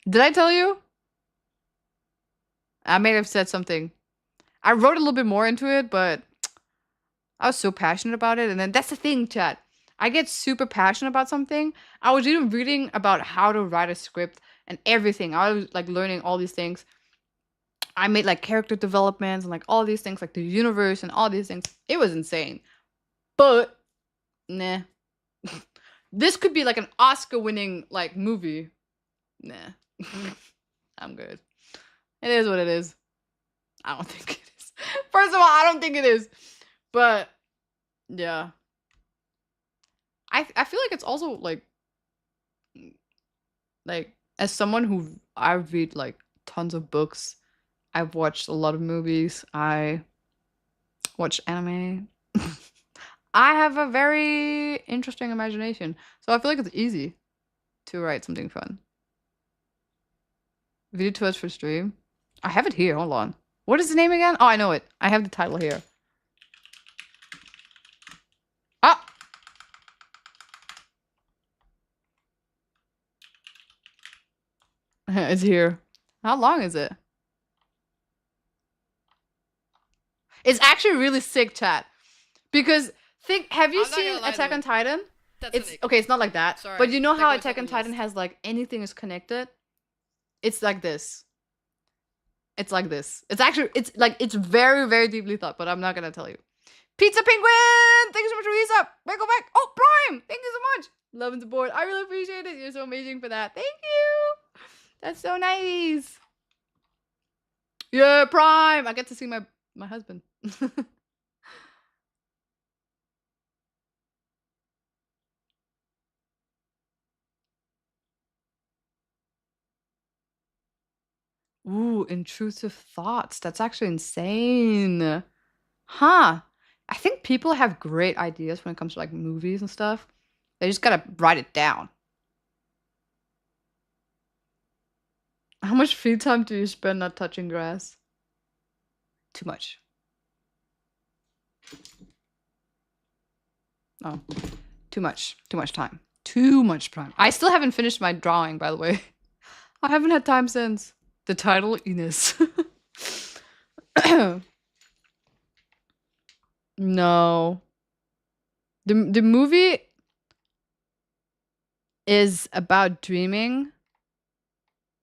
A: Did I tell you? I may have said something. I wrote a little bit more into it, but I was so passionate about it. And then that's the thing, chat. I get super passionate about something. I was even reading about how to write a script and everything. I was like learning all these things. I made like character developments and like all these things, like the universe and all these things. It was insane. But nah. This could be like an Oscar-winning like movie. Nah. I'm good. It is what it is. I don't think it is. First of all, I don't think it is. But yeah. I feel like it's also like as someone who I read like tons of books, I've watched a lot of movies, I watch anime. I have a very interesting imagination. So I feel like it's easy to write something fun. Video tours for stream. I have it here. Hold on. What is the name again? Oh, I know it. I have the title here. Ah! It's here. How long is it? It's actually really sick, chat. Because have you seen Attack on Titan? It's okay, it's not like that.
B: Sorry,
A: but you know
B: that
A: how
B: goes
A: Attack
B: on
A: on
B: the
A: Titan
B: list.
A: has like anything is connected? It's like this. It's like this. It's actually it's very, very deeply thought, but I'm not gonna tell you. Pizza Penguin! Thank you so much for Lisa! Go back! Oh, Prime! Thank you so much! Love and support. I really appreciate it. You're so amazing for that. Thank you! That's so nice. Yeah, Prime! I get to see my husband. Ooh, intrusive thoughts. That's actually insane. Huh. I think people have great ideas when it comes to like movies and stuff. They just gotta write it down. How much free time do you spend not touching grass? Too much. Oh, too much. Too much time. Too much time. I still haven't finished my drawing, by the way. I haven't had time since. The title, Ines. No. The movie is about dreaming.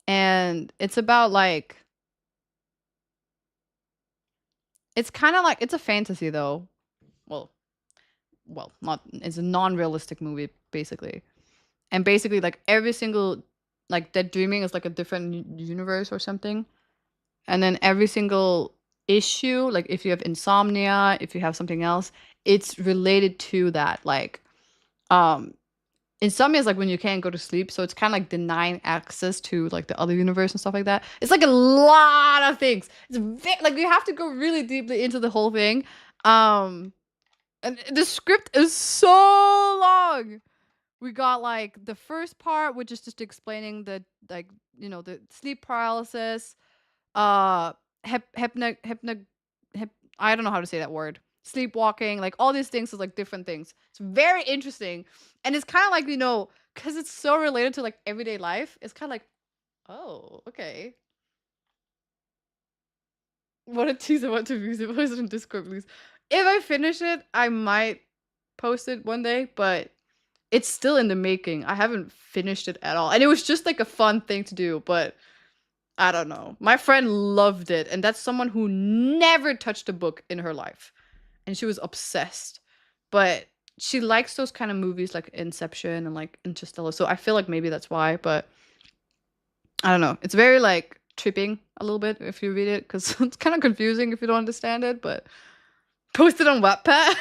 A: And it's about like it's kind of like it's a fantasy though. Well, not it's a non-realistic movie basically. And basically like every single like that dreaming is like a different universe or something. And then every single issue, like if you have insomnia, if you have something else, it's related to that. Like insomnia is like when you can't go to sleep, so it's kind of like denying access to like the other universe and stuff like that. It's like a lot of things. It's like you have to go really deeply into the whole thing. And the script is so long. We got like the first part, which is just explaining the like the sleep paralysis, I don't know how to say that word. Sleepwalking, like all these things is like different things. It's very interesting. And it's kind of like, because it's so related to like everyday life, it's kind of like, oh, okay. What a teaser, what to views. Post it in Discord, please. If I finish it, I might post it one day, but it's still in the making. I haven't finished it at all. And it was just like a fun thing to do, but I don't know. My friend loved it, and that's someone who never touched a book in her life. And she was obsessed. But she likes those kind of movies like Inception and like Interstellar. So I feel like maybe that's why, but I don't know. It's very like tripping a little bit if you read it, because it's kind of confusing if you don't understand it, but post it on Wattpad.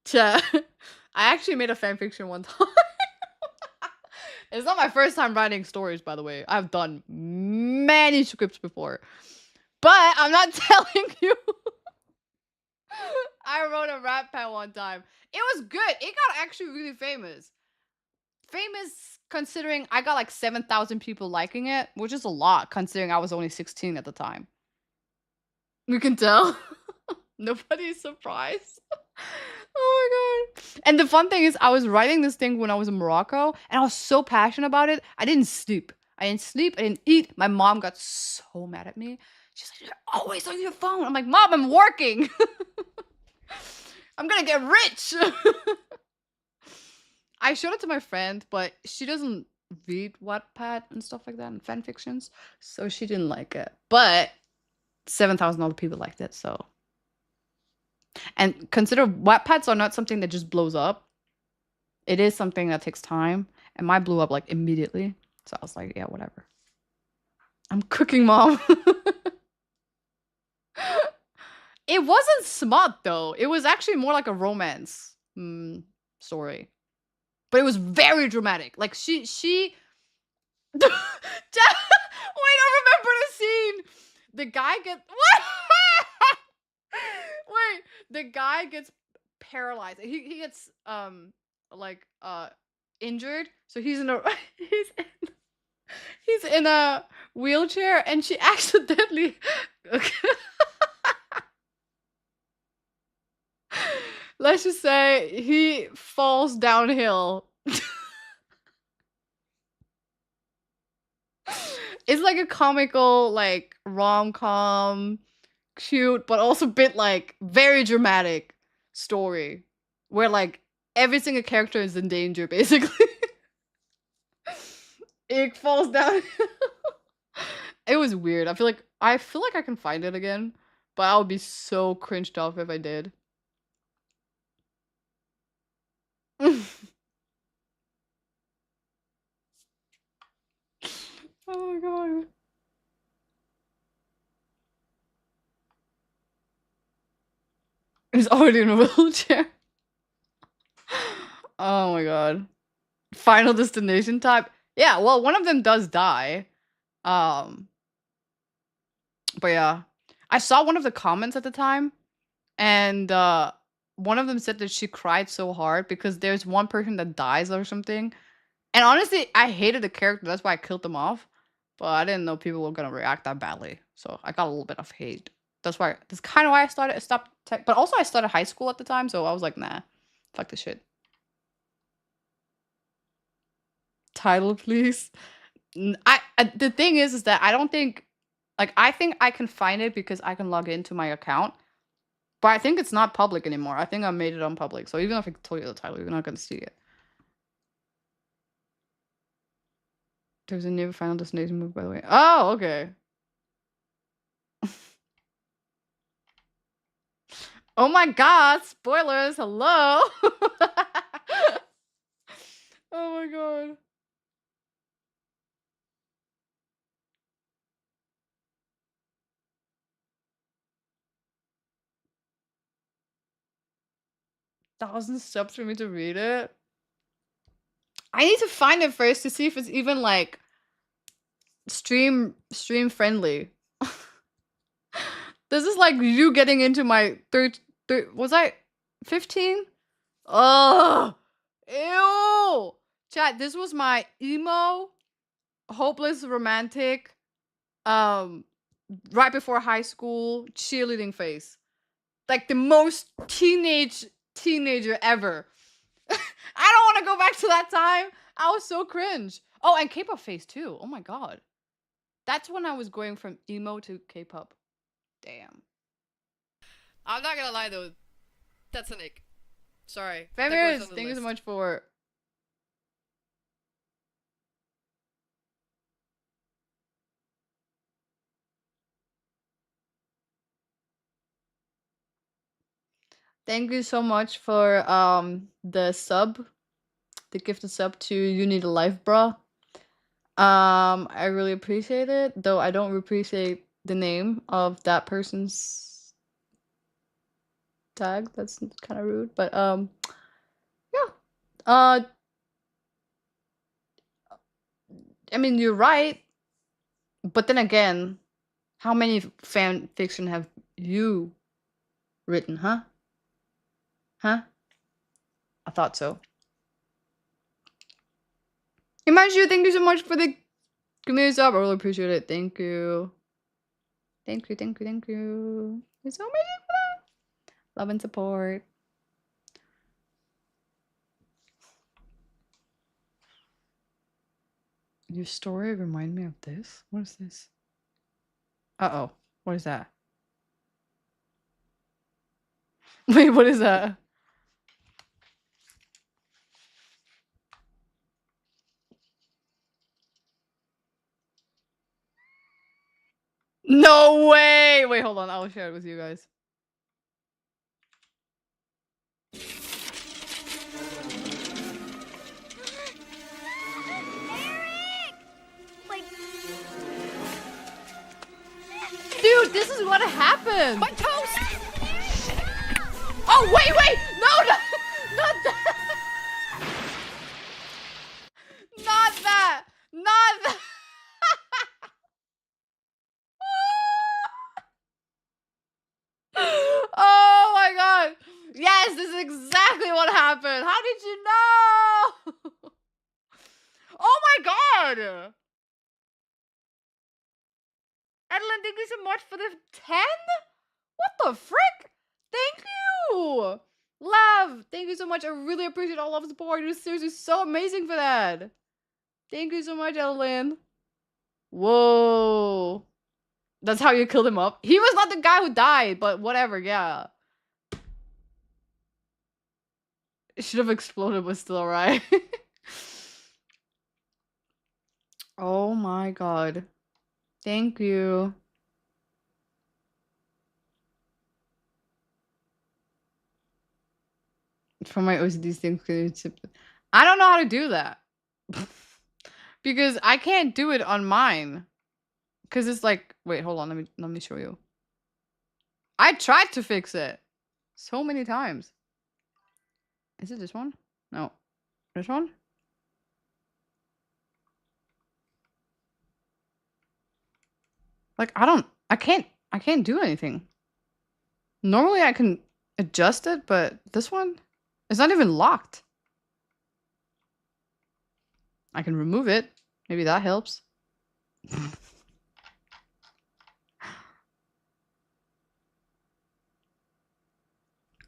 A: Chat. I actually made a fanfiction one time. It's not my first time writing stories, by the way. I've done many scripts before. But I'm not telling you. I wrote a rap pad one time. It was good. It got actually really famous. Famous considering I got like 7,000 people liking it, which is a lot considering I was only 16 at the time. You can tell. Nobody's surprised. Oh my god. And the fun thing is I was writing this thing when I was in Morocco and I was so passionate about it. I didn't sleep. I didn't eat. My mom got so mad at me. She's like, "You're always on your phone." I'm like, "Mom, I'm working." I'm gonna get rich. I showed it to my friend, but she doesn't read Wattpad and stuff like that and fan fictions, so she didn't like it. But 7,000 other people liked it, so. And consider Wattpads are not something that just blows up. It is something that takes time, and mine blew up like immediately. So I was like, yeah, whatever. I'm cooking, Mom. It wasn't smut though. It was actually more like a romance story. But it was very dramatic. Like she Wait, I remember the scene. The guy gets Wait, the guy gets paralyzed. He gets like injured. So he's in a he's in a wheelchair and she accidentally let's just say he falls downhill. It's like a comical, like rom-com, cute, but also a bit like very dramatic story where like every single character is in danger basically. It falls down. It was weird. I feel like I can find it again, but I would be so cringed off if I did. Oh my god. He's already in a wheelchair. Oh my god. Final Destination type. Yeah, well, one of them does die. But yeah. I saw one of the comments at the time, and one of them said that she cried so hard because there's one person that dies or something. And honestly, I hated the character. That's why I killed them off. But I didn't know people were gonna react that badly. So I got a little bit of hate. That's kind of why I stopped tech. But also I started high school at the time, so I was like, nah, fuck this shit. Title, please. The thing is that I don't think, like, I think I can find it because I can log into my account. But I think it's not public anymore. I think I made it unpublic. So even if I told you the title, you're not gonna see it. There's a new Final Destination movie, by the way. Oh, okay. Oh my god, spoilers, hello! Oh my god. Thousand subs for me to read it? I need to find it first to see if it's even like stream friendly. This is like you getting into my was I 15? Oh, ew. Chat, this was my emo, hopeless romantic, right before high school cheerleading phase. Like the most teenager ever. I don't want to go back to that time. I was so cringe. Oh, and K-pop phase too. Oh my god. That's when I was going from emo to K-pop. Damn.
B: I'm not gonna lie though. That's an ick. Sorry. that
A: Fabulous,
B: goes on the
A: thank you so
B: list.
A: much for. Thank you so much for the sub, the gifted sub to You Need a Life, bruh. I really appreciate it, though I don't appreciate the name of that person's tag. That's kind of rude, but yeah. I mean, you're right, but then again, how many fan fiction have you written, huh? Huh? I thought so. Himanshu, thank you so much for the community sub. I really appreciate it. Thank you. Thank you, thank you, thank you. You're so amazing for that. Love and support. Your story remind me of this? What is this? Uh-oh. What is that? Wait, what is that? No way! Wait, hold on. I'll share it with you guys.
E: Like,
A: dude, this is what happened.
B: My toast!
A: Oh, wait, wait! No, no, not that! Not that! Not that! Oh my god! Yes, this is exactly what happened! How did you know? Oh my god! Adeline, thank you so much for the 10? What the frick? Thank you! Love, thank you so much. I really appreciate all of the support. You're seriously so amazing for that. Thank you so much, Adeline. Whoa. That's how you killed him up? He was not the guy who died, but whatever, yeah. It should have exploded, but still alright. Oh my god. Thank you. For my OCD things, I don't know how to do that. Because I can't do it on mine. Because it's like, wait, hold on, let me show you. I tried to fix it so many times. Is it this one? No. This one? Like, I can't do anything. Normally I can adjust it, but this one, it's not even locked. I can remove it. Maybe that helps.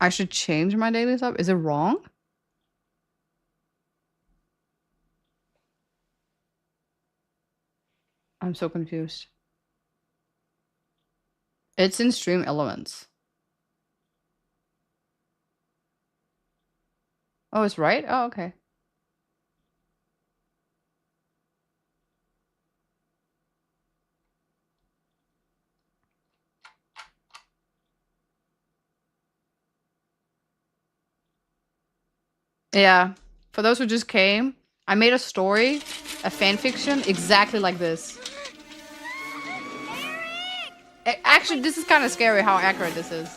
A: I should change my daily sub. Is it wrong? I'm so confused. It's in Stream Elements. Oh, it's right? Oh, okay. Yeah. For those who just came, I made a story, a fanfiction, exactly like this. Actually, this is kind of scary how accurate this is.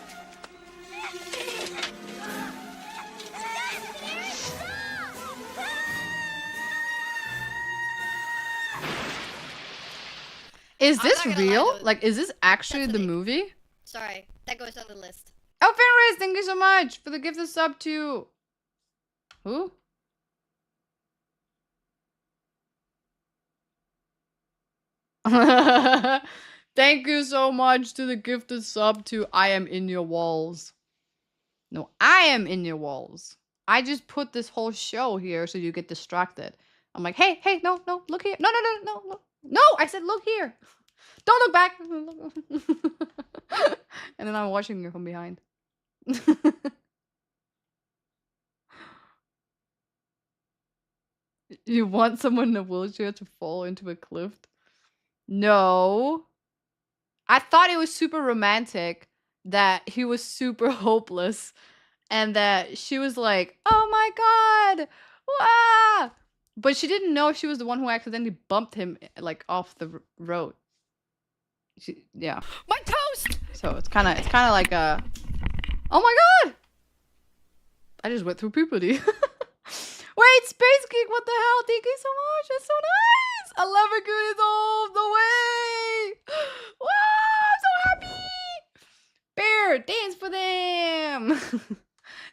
A: Is this real? Like, is this actually the movie?
B: Sorry, that goes on the list.
A: Oh, Fenris, thank you so much for the gift of sub to... Who? Thank you so much to the gifted sub to I Am In Your Walls. No, I am in your walls. I just put this whole show here so you get distracted. I'm like, hey, hey, no, no, look here. No, no, no, no, no. No, I said look here. Don't look back. And then I'm watching you from behind. You want someone in a wheelchair to fall into a cliff? No. I thought it was super romantic that he was super hopeless and that she was like, "Oh my god!" Wah! But she didn't know she was the one who accidentally bumped him like off the road. Yeah.
B: My toast.
A: So it's kind of like a. Oh my god! I just went through puberty. Wait, Space Geek, what the hell? Thank you so much. That's so nice. 11 goodies all the way. Wow, I'm so happy. Bear, dance for them.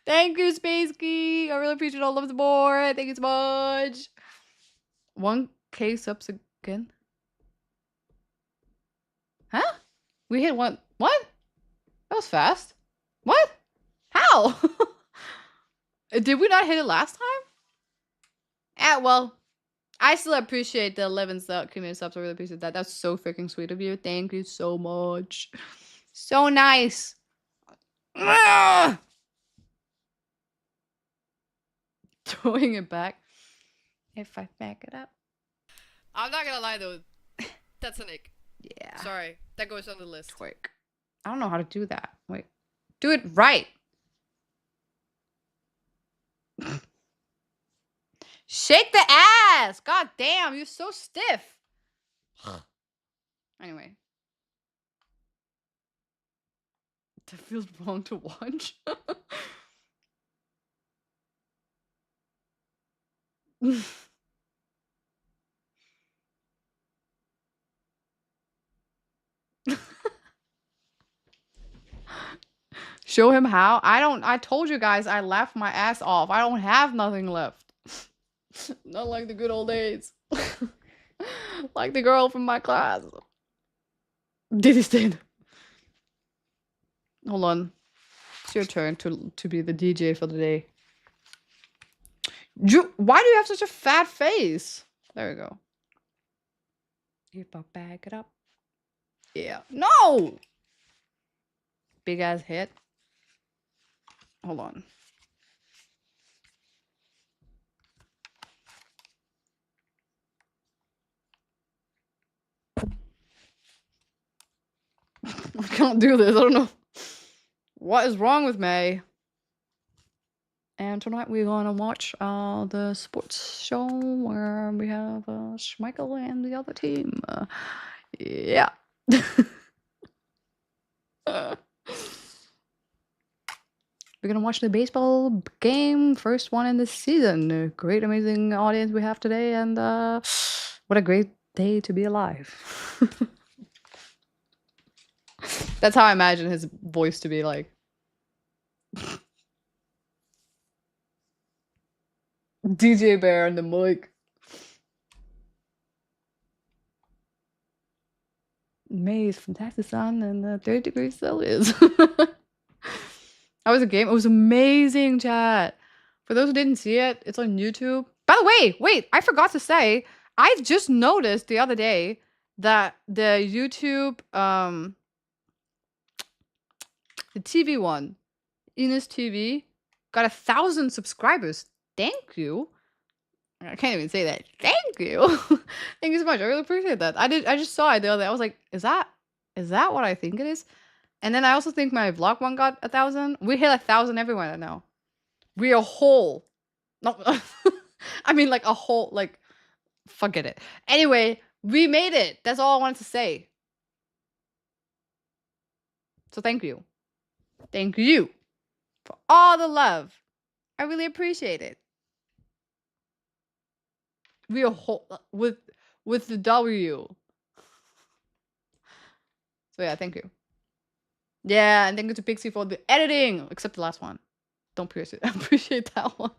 A: Thank you, Space Geek. I really appreciate all of the support. Thank you so much. 1K subs again. Huh? We hit one. What? That was fast. What? How? Did we not hit it last time? Well, I still appreciate the 11 community subs. I really appreciate that. That's so freaking sweet of you. Thank you so much. So nice. Ugh! Throwing it back. If I back it up.
B: I'm not gonna lie though. That's an ick.
A: Yeah.
B: Sorry. That goes on the list.
A: Quick. I don't know how to do that. Wait. Do it right. Shake the ass! God damn, you're so stiff. Anyway. That feels wrong to watch. Show him how? I told you guys I laughed my ass off. I don't have nothing left. Not like the good old days. Like the girl from my class. Did he stand? Hold on. It's your turn to be the DJ for the day. Why do you have such a fat face? There we go. If I back it up. Yeah. No! Big ass head. Hold on. I can't do this. I don't know. What is wrong with me? And tonight we're gonna watch the sports show where we have Schmeichel and the other team. Yeah. We're gonna watch the baseball game, first one in the season. A great, amazing audience we have today, and what a great day to be alive. That's how I imagine his voice to be like. DJ Bear and the mic. May is fantastic sun and 30 degrees Celsius. That was a game. It was amazing, chat. For those who didn't see it, it's on YouTube. By the way, wait, I forgot to say, I just noticed the other day that the YouTube, the TV one, Ines TV, got 1,000 subscribers. Thank you. I can't even say that. Thank you. Thank you so much. I really appreciate that. I just saw it the other day. I was like, is that what I think it is? And then I also think my vlog one got 1,000. We hit 1,000 everywhere now. We're a whole. No, I mean like a whole, like, forget it. Anyway, we made it. That's all I wanted to say. So thank you. Thank you for all the love. I really appreciate it. We are whole with the W. So yeah, thank you. Yeah, and thank you to Pixie for the editing, except the last one. Don't appreciate that one.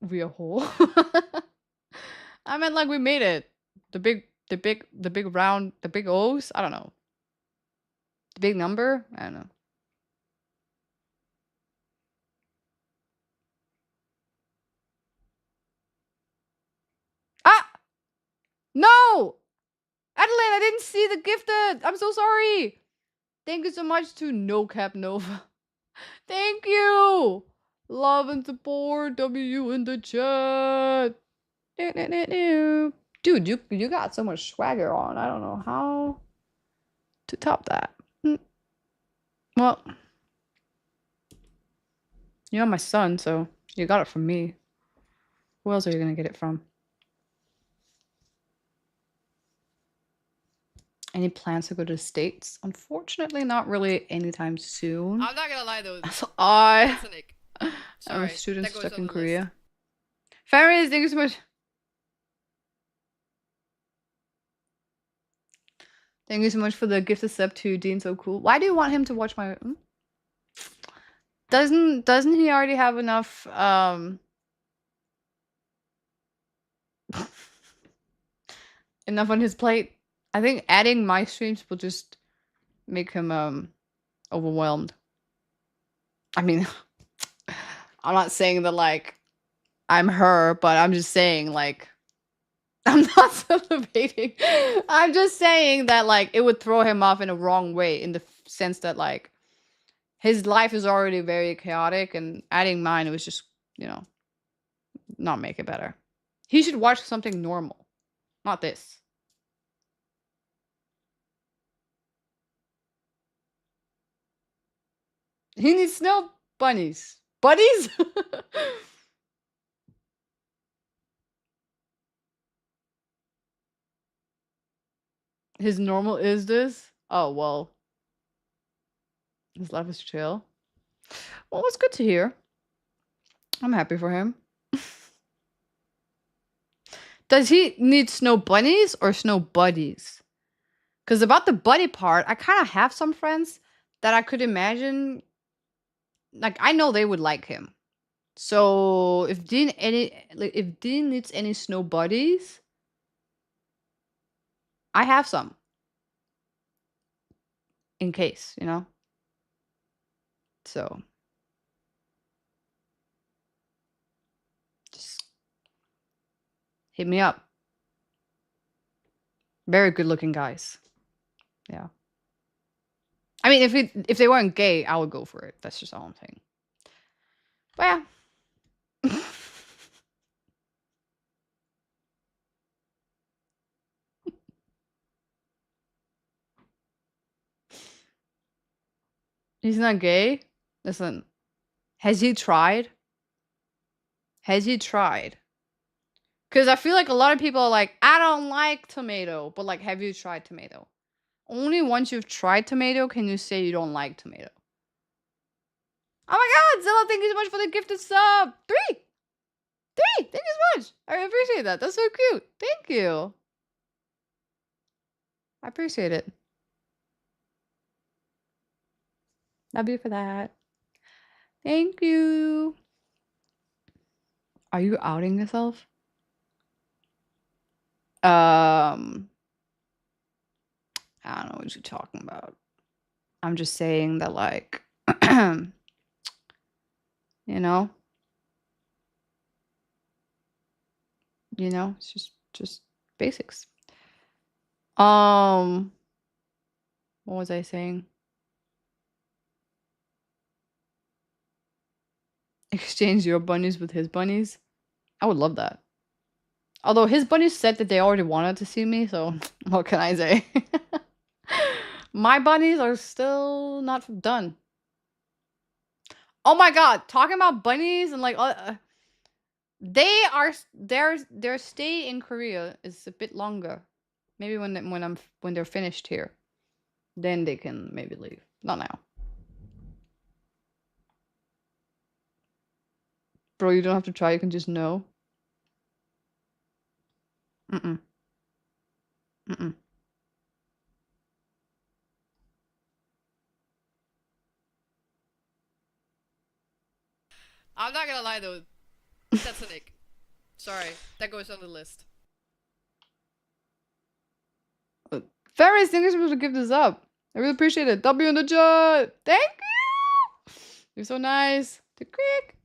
A: We are whole. I meant like we made it. The big round, the big O's. I don't know. The big number. I don't know. Ah! No! Adeline, I didn't see the gifted. I'm so sorry. Thank you so much to No Cap Nova. Thank you. Love and support. W in the chat. Dude, you got so much swagger on. I don't know how to top that. Well, you're my son, so you got it from me. Who else are you gonna get it from? Any plans to go to the States? Unfortunately, not really anytime soon.
B: I'm not gonna lie though.
A: So
B: That's an ick.
A: I'm
B: Sorry,
A: a student
B: that goes
A: stuck
B: on
A: in
B: the
A: Korea. Families, thank you so much. Thank you so much for the gifted sub to Dean. So cool. Why do you want him to watch my? Doesn't he already have enough? Enough on his plate. I think adding my streams will just make him overwhelmed. I mean, I'm not saying that like I'm her, but I'm just saying like I'm not celebrating. I'm just saying that like it would throw him off in a wrong way in the sense that like his life is already very chaotic and adding mine was just, you know, not make it better. He should watch something normal, not this. He needs snow bunnies. Buddies? His normal is this? Oh, well. His life is chill. Well, it's good to hear. I'm happy for him. Does he need snow bunnies or snow buddies? Because about the buddy part, I kind of have some friends that I could imagine. Like, I know they would like him. So if Dean needs any snow buddies, I have some. In case, you know? So just hit me up. Very good looking guys. Yeah. I mean, if they weren't gay, I would go for it. That's just all I'm saying. But yeah. He's not gay? Listen. Has he tried? Has he tried? Because I feel like a lot of people are like, I don't like tomato. But like, have you tried tomato? Only once you've tried tomato can you say you don't like tomato. Oh my god, Zilla, thank you so much for the gifted sub. 3! Thank you so much. I appreciate that. That's so cute. Thank you. I appreciate it. Love you for that. Thank you. Are you outing yourself? I don't know what you're talking about. I'm just saying that, like, you know, it's just basics. What was I saying? Exchange your bunnies with his bunnies. I would love that. Although his bunnies said that they already wanted to see me, so what can I say? My bunnies are still not done. Oh my god, talking about bunnies and like their stay in Korea is a bit longer. Maybe when they're finished here, then they can maybe leave. Not now. Bro, you don't have to try, you can just know. Mm-mm. Mm-mm.
B: I'm not gonna lie though. That's an ick. Sorry, that goes on the list.
A: Ferris, thank you so much to give this up. I really appreciate it. W in the chat. Thank you. You're so nice. The creek.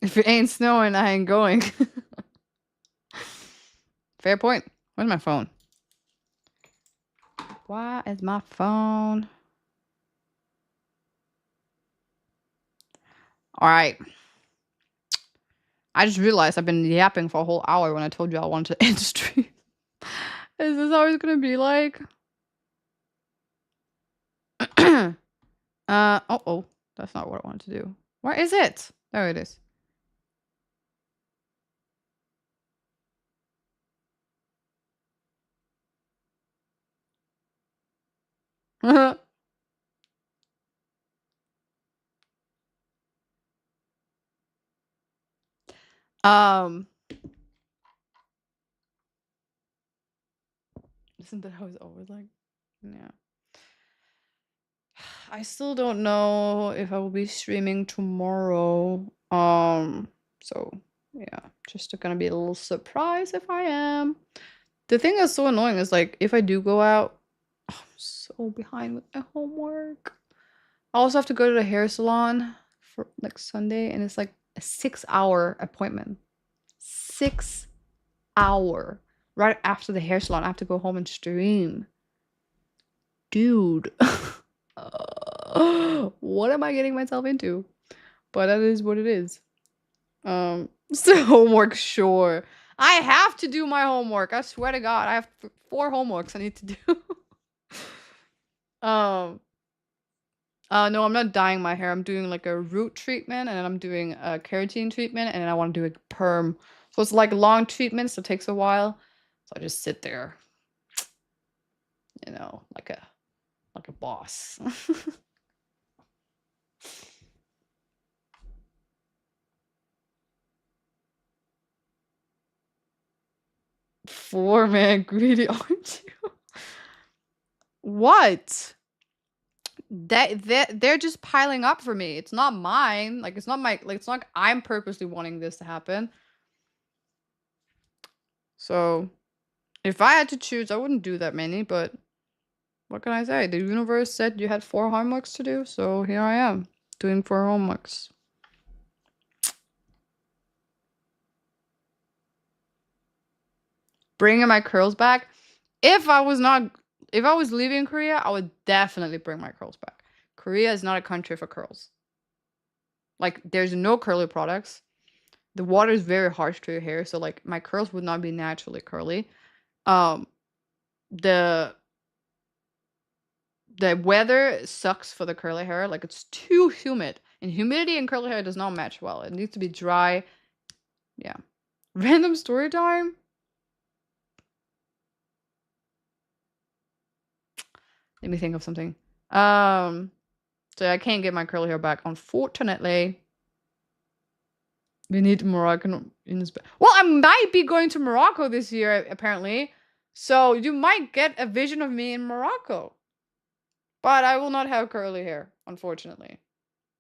A: If it ain't snowing, I ain't going. Fair point. Where's my phone? Why is my phone? All right. I just realized I've been yapping for a whole hour when I told you I wanted to end the stream. Is this how it's gonna be like? Oh, that's not what I wanted to do. Where is it? There it is. Isn't that how it's always like? Yeah. I still don't know if I will be streaming tomorrow. So yeah, just gonna be a little surprise if I am. The thing that's so annoying is like if I do go out, I'm so behind with my homework. I also have to go to the hair salon for next Sunday, and it's like a 6-hour appointment. 6 hour. Right after the hair salon, I have to go home and stream. Dude. What am I getting myself into? But that is what it is. So homework, sure. I have to do my homework. I swear to God, I have 4 homeworks I need to do. No, I'm not dyeing my hair. I'm doing like a root treatment, and then I'm doing a keratin treatment, and then I want to do a perm. So it's like long treatments, so it takes a while. So I just sit there, you know, like a boss. 4, man, greedy, aren't you? What? They're just piling up for me. It's not mine. Like it's not my like it's not like I'm purposely wanting this to happen. So if I had to choose, I wouldn't do that many, but what can I say? The universe said you had 4 homeworks to do, so here I am doing 4 homeworks. Bringing my curls back. If I was leaving Korea, I would definitely bring my curls back. Korea is not a country for curls. Like there's no curly products. The water is very harsh to your hair, so like my curls would not be naturally curly. The weather sucks for the curly hair. Like it's too humid. And humidity and curly hair does not match well. It needs to be dry. Yeah. Random story time? Let me think of something. So I can't get my curly hair back, unfortunately. We need Moroccan in this. Well, I might be going to Morocco this year, apparently. So you might get a vision of me in Morocco. But I will not have curly hair, unfortunately.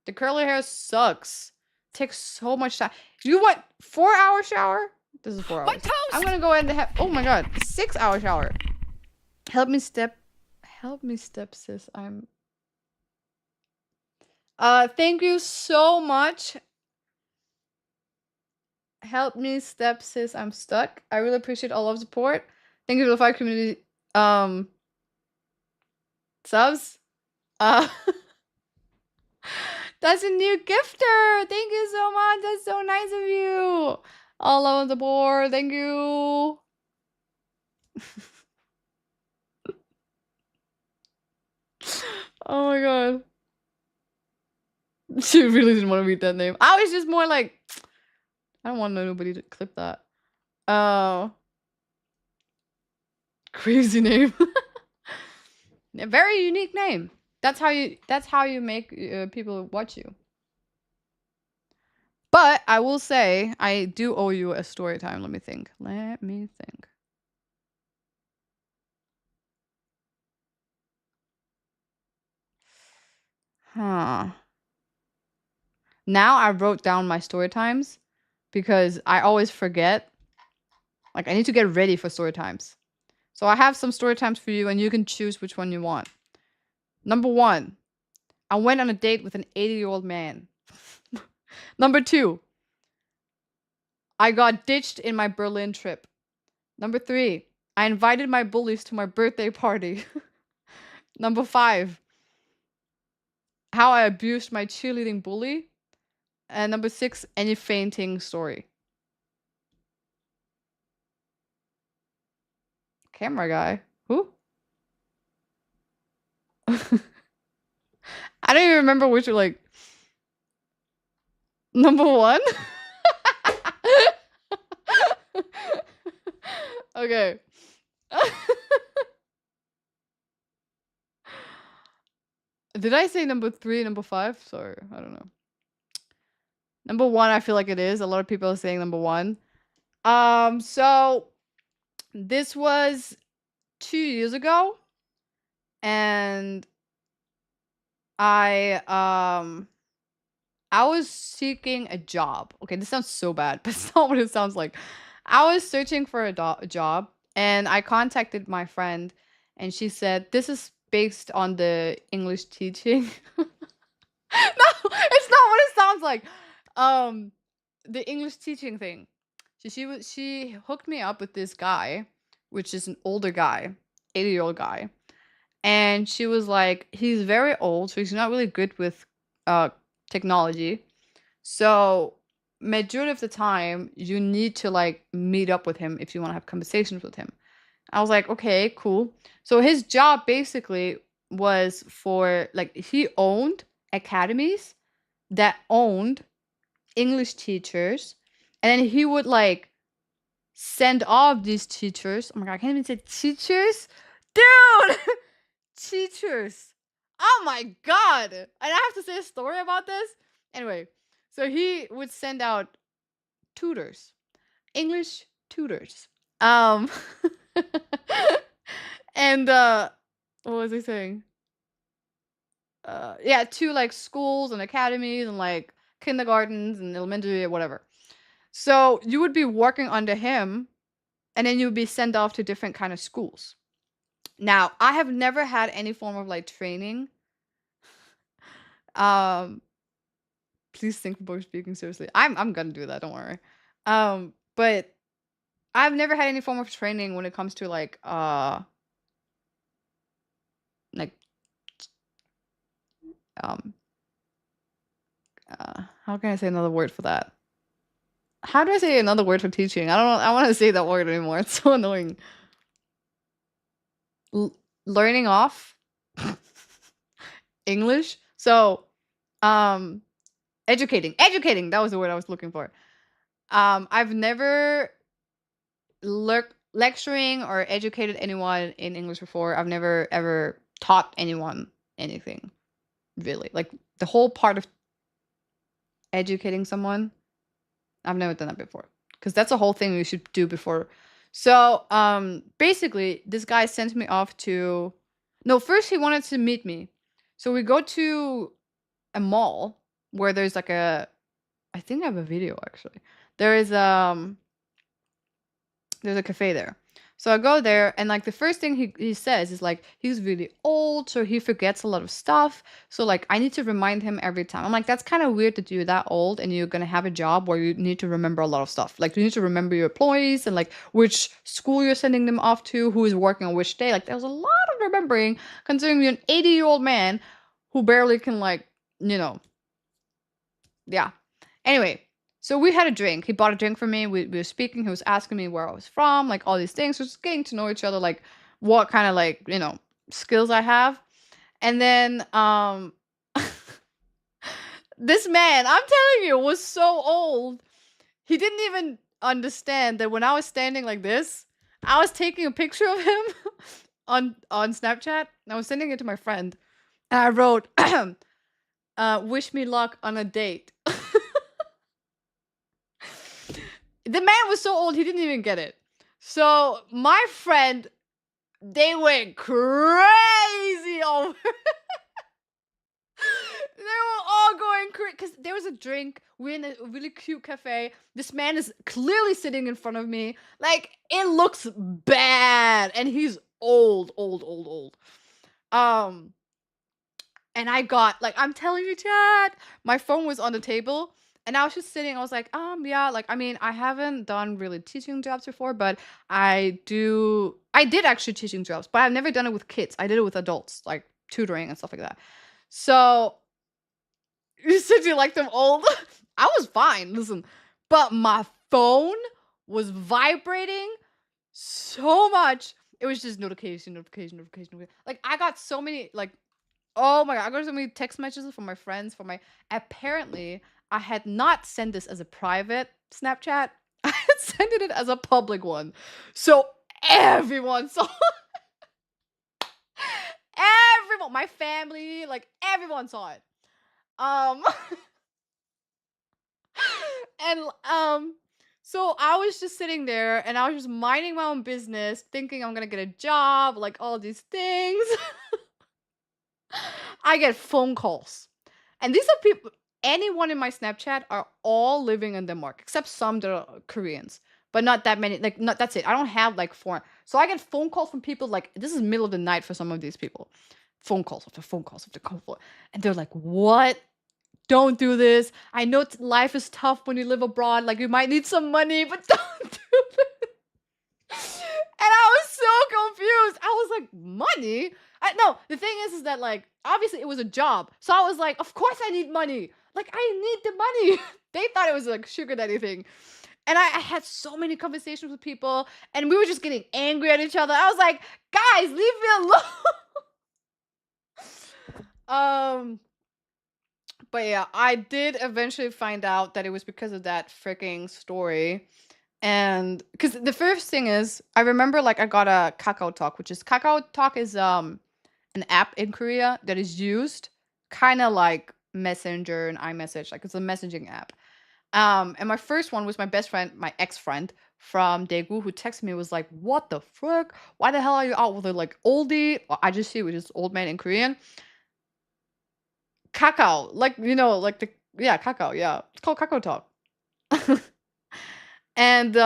A: The curly hair sucks. Takes so much time. You want 4-hour shower? This is 4 hours. I'm gonna go ahead and have. Oh my god, 6-hour shower. Help me step, sis. Thank you so much. Help me step, sis. I'm stuck. I really appreciate all of the support. Thank you to the 5 community subs. That's a new gifter. Thank you so much. That's so nice of you. All over the board. Thank you. Oh my god. She really didn't want to read that name. I was just more like, I don't want nobody to clip that. Oh. Crazy name. A very unique name. That's how you make people watch you. But I will say, I do owe you a story time. Let me think. Huh. Now I wrote down my story times because I always forget. Like I need to get ready for story times. So I have some story times for you and you can choose which one you want. Number 1, I went on a date with an 80-year-old man. Number 2, I got ditched in my Berlin trip. Number 3, I invited my bullies to my birthday party. Number 5, how I abused my cheerleading bully. And number 6, any fainting story. Camera guy. Who? I don't even remember which are like. Number 1? Okay. Did I say number 3, number 5? Sorry, I don't know. Number 1, I feel like it is. A lot of people are saying number 1. So this was 2 years ago, and I was seeking a job. Okay, this sounds so bad, but it's not what it sounds like. I was searching for a job, and I contacted my friend, and she said, this is based on the English teaching. No, it's not what it sounds like. The English teaching thing. So she hooked me up with this guy, which is an older guy, 80-year-old guy. And she was like, he's very old, so he's not really good with technology. So majority of the time, you need to like meet up with him if you want to have conversations with him. I was like, okay, cool. So his job basically was for like, he owned academies that owned English teachers, and then he would like send off these teachers. Oh my god, I can't even say teachers, dude. Teachers. Oh my god. And I have to say a story about this. Anyway, so he would send out tutors, English tutors. And what was I saying? Yeah, to like schools and academies and like kindergartens and elementary or whatever. So you would be working under him, and then you would be sent off to different kind of schools. Now, I have never had any form of like training. Please think before speaking seriously. I'm gonna do that, don't worry. But I've never had any form of training when it comes to like how can I say another word for that? How do I say another word for teaching? I don't know. I want to say that word anymore. It's so annoying. Learning off English. So, educating. Educating. That was the word I was looking for. I've never lecturing or educated anyone in English before. I've never ever taught anyone anything, really. Like the whole part of educating someone, I've never done that before, because that's a whole thing you should do before. So basically this guy sent me off to, no, first he wanted to meet me. So we go to a mall where there's like I think I have a video actually. There's a cafe there. So I go there, and like the first thing he says is like, he's really old, so he forgets a lot of stuff. So like I need to remind him every time. I'm like, that's kind of weird that you're that old and you're gonna have a job where you need to remember a lot of stuff. Like you need to remember your employees and like which school you're sending them off to, who is working on which day. Like there's a lot of remembering, considering you're an 80-year-old man who barely can like, yeah. Anyway, so we had a drink. He bought a drink for me. We were speaking. He was asking me where I was from, like all these things. So just getting to know each other, like what kind of like, skills I have. And then this man, I'm telling you, was so old. He didn't even understand that when I was standing like this, I was taking a picture of him on Snapchat. And I was sending it to my friend. And I wrote, wish me luck on a date. The man was so old, he didn't even get it. So my friend, they went crazy over. They were all going crazy because there was a drink. We're in a really cute cafe. This man is clearly sitting in front of me. Like, it looks bad. And he's old. And I got, like, I'm telling you, chat, my phone was on the table. And I was just sitting, I was like, yeah, like, I mean, I haven't done really teaching jobs before, but I did actually teaching jobs, but I've never done it with kids. I did it with adults, like tutoring and stuff like that. So you said you like them old. I was fine, listen, but my phone was vibrating so much. It was just notification. Like, I got so many, like, oh my god, I got so many text messages from my friends, apparently I had not sent this as a private Snapchat. I had sent it as a public one. So everyone saw everyone, my family, like everyone saw it. And so I was just sitting there and I was just minding my own business, thinking I'm gonna get a job, like all these things. I get phone calls. And these are people, anyone in my Snapchat are all living in Denmark, except some that are Koreans, but not that many. Like, not that's it. I don't have like foreign. So I get phone calls from people like, this is middle of the night for some of these people. Phone calls after phone calls after phone calls. And they're like, what? Don't do this. I know life is tough when you live abroad. Like, you might need some money, but don't do this. And I was so confused. I was like, money? No, the thing is that, like, obviously it was a job. So I was like, of course I need money. Like, I need the money. They thought it was like sugar daddy thing. And I had so many conversations with people and we were just getting angry at each other. I was like, guys, leave me alone. But yeah, I did eventually find out that it was because of that freaking story. And because the first thing is, I remember like I got a Kakao Talk, which is Kakao Talk is an app in Korea that is used kind of like Messenger and iMessage, like it's a messaging app. And my first one was my best friend, my ex-friend from Daegu, who texted me, was like, "What the frick? Why the hell are you out with a like oldie?" Or I just see, which is old man in Korean. Kakao, like like Kakao, yeah, it's called Kakao Talk. And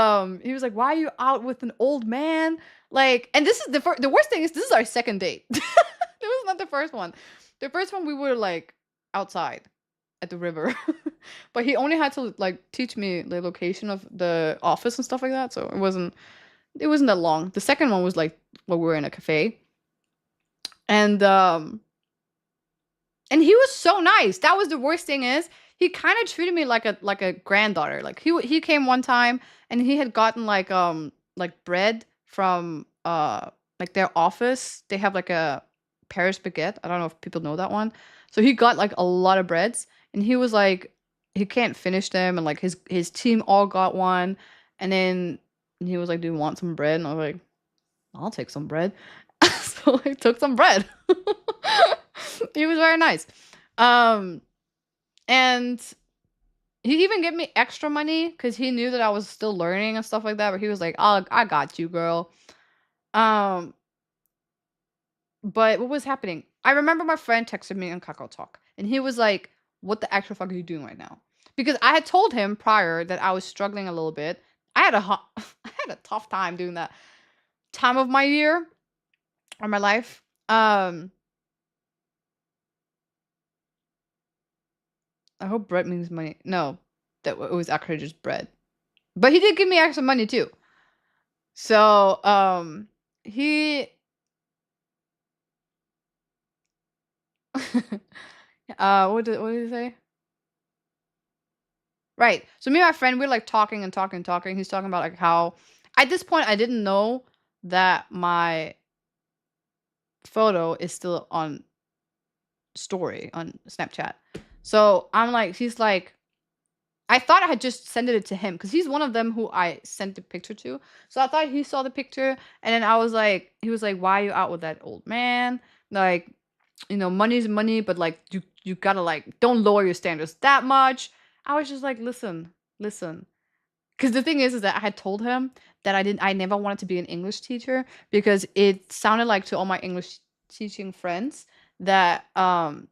A: he was like, "Why are you out with an old man?" Like, and this is the worst thing is this is our second date. This was not the first one. The first one we were like outside at the river, but he only had to like teach me the location of the office and stuff like that, so it wasn't that long. The second one was like when we were in a cafe, and he was so nice. That was the worst thing is he kind of treated me like a granddaughter. Like he came one time and he had gotten like bread from like their office. They have like a Paris baguette. I don't know if people know that one. So he got like a lot of breads and he was like he can't finish them and like his team all got one and then he was like, "Do you want some bread?" And I was like, "I'll take some bread." So I took some bread. He was very nice. And he even gave me extra money because he knew that I was still learning and stuff like that. But he was like, "Oh, I got you, girl." But what was happening? I remember my friend texted me on Kakao Talk, and he was like, "What the actual fuck are you doing right now?" Because I had told him prior that I was struggling a little bit. I had a tough time doing that time of my year or my life. I hope bread means money. No, it was actually just bread. But he did give me extra money too. So, he what did he say? Right. So me and my friend, we're like talking and talking and talking. He's talking about like how at this point I didn't know that my photo is still on story on Snapchat. So I'm like, he's like, I thought I had just sent it to him because he's one of them who I sent the picture to. So I thought he saw the picture, and then I was like, he was like, "Why are you out with that old man? Like, money's money, but like you gotta like don't lower your standards that much." I was just like, listen. Because the thing is that I had told him that I never wanted to be an English teacher because it sounded like to all my English teaching friends that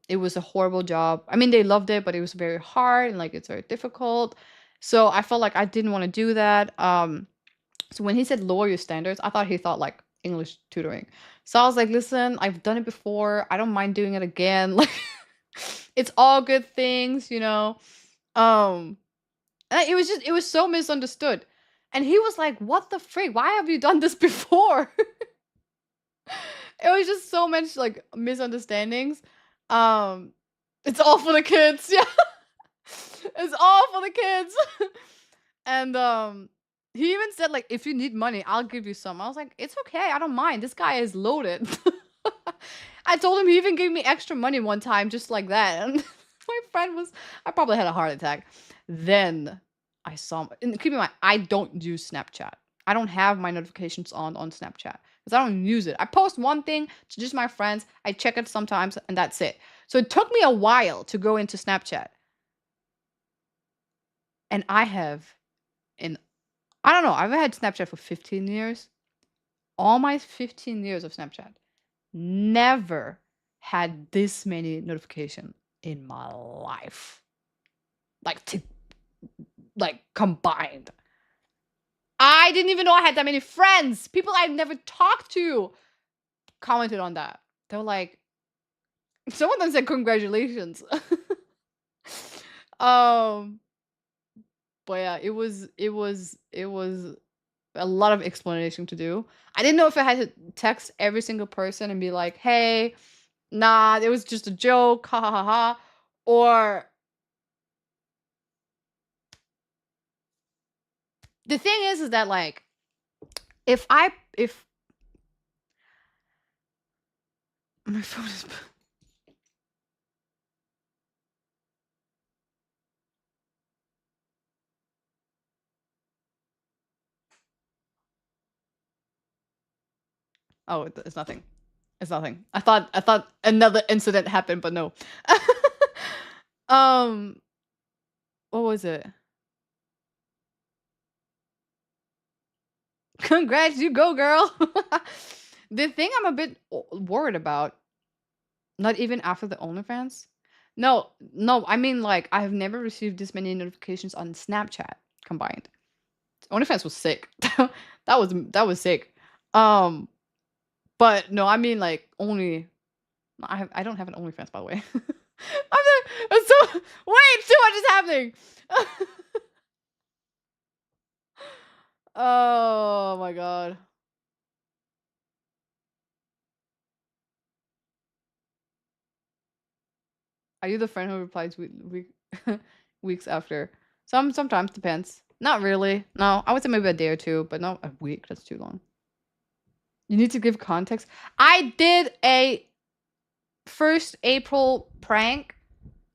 A: it was a horrible job. I mean, they loved it, but it was very hard and like it's very difficult. So I felt like I didn't want to do that. So when he said lower your standards, I thought he thought like English tutoring. So I was like, listen, I've done it before. I don't mind doing it again. Like, it's all good things, And it was so misunderstood. And he was like, "What the freak? Why have you done this before?" It was just so much like misunderstandings. It's all for the kids. Yeah. It's all for the kids. And he even said like, "If you need money, I'll give you some." I was like, "It's okay. I don't mind. This guy is loaded." I told him he even gave me extra money one time just like that. And my friend was I probably had a heart attack. Then I saw and keep in mind, I don't use Snapchat. I don't have my notifications on Snapchat because I don't use it. I post one thing to just my friends. I check it sometimes and that's it. So it took me a while to go into Snapchat. And I don't know, I've had Snapchat for 15 years. All my 15 years of Snapchat, never had this many notifications in my life. Like combined. I didn't even know I had that many friends. People I'd never talked to commented on that. They were like, some of them said congratulations. But yeah, it was a lot of explanation to do. I didn't know if I had to text every single person and be like, "Hey, nah, it was just a joke, ha ha ha ha," or the thing is that like, if my phone is oh, it's nothing. It's nothing. I thought another incident happened, but no. um, what was it? Congrats, you go, girl. The thing I'm a bit worried about, not even after the OnlyFans. No, I mean like I have never received this many notifications on Snapchat combined. OnlyFans was sick. that was sick. But no, I mean like only I don't have an OnlyFans, by the way. I'm so wait, too much is happening. Oh my god. Are you the friend who replies weeks after? Sometimes depends. Not really. No, I would say maybe a day or two, but not a week. That's too long. You need to give context. I did a 1st April prank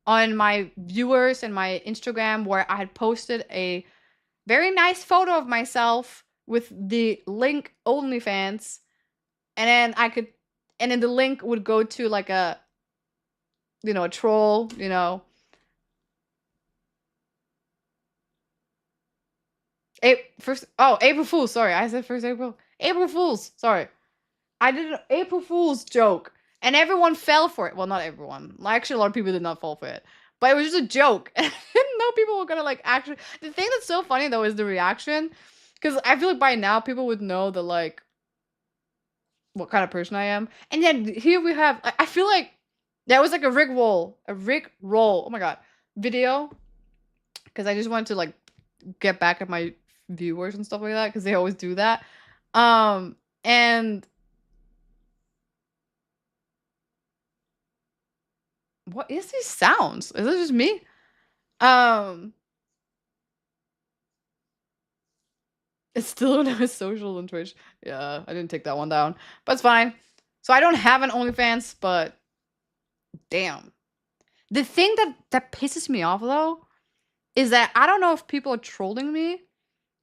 A: on my viewers and my Instagram where I had posted a very nice photo of myself with the link OnlyFans, and then the link would go to like a troll, April Fool's. Sorry, I said 1st April. April Fool's. Sorry, I did an April Fool's joke, and everyone fell for it. Well, not everyone. Actually, a lot of people did not fall for it, but it was just a joke. And I didn't know people were gonna like actually. The thing that's so funny though is the reaction, because I feel like by now people would know that like what kind of person I am. And then here we have. I feel like that was like a Rick roll. Oh my god, video. Because I just wanted to like get back at my viewers and stuff like that because they always do that. And what is these sounds? Is it just me? It's still no social on Twitch. Yeah, I didn't take that one down, but it's fine. So I don't have an OnlyFans, but damn. The thing that pisses me off though is that I don't know if people are trolling me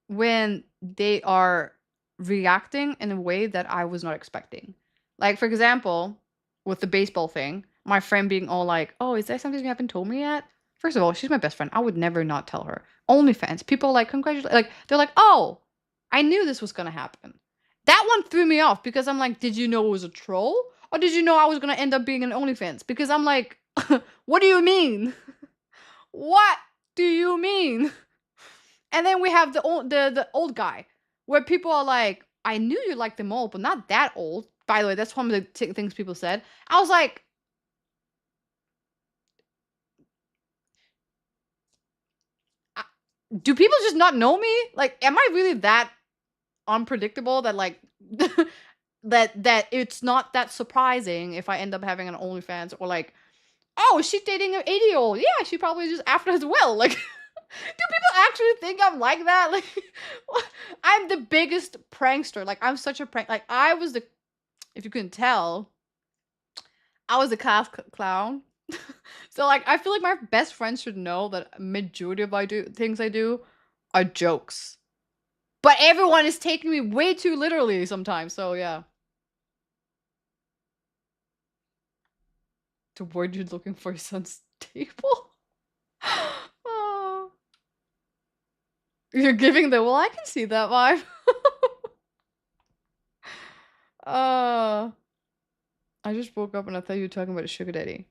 A: when they are reacting in a way that I was not expecting. Like, for example, with the baseball thing, my friend being all like, "Oh, is there something you haven't told me yet?" First of all, she's my best friend. I would never not tell her. OnlyFans, people like congratulate, like they're like, "Oh, I knew this was gonna happen." That one threw me off because I'm like, "Did you know it was a troll, or did you know I was gonna end up being an OnlyFans?" Because I'm like, "What do you mean? What do you mean?" And then we have the old guy, where people are like, "I knew you liked them old, but not that old." By the way, that's one of the things people said. I was like, do people just not know me? Like, am I really that unpredictable that like that it's not that surprising if I end up having an OnlyFans, or like, oh, she's dating an 80-year-old. Yeah, she probably just after as well. Like, do people actually think I'm like that? Like, I'm the biggest prankster. Like, I'm such a prank. Like, I was the, if you couldn't tell, I was a class clown. So like, I feel like my best friends should know that majority of things I do are jokes. But everyone is taking me way too literally sometimes. So yeah. The word you're looking for is unstable. Oh. You're giving the, well, I can see that vibe. I just woke up and I thought you were talking about a sugar daddy.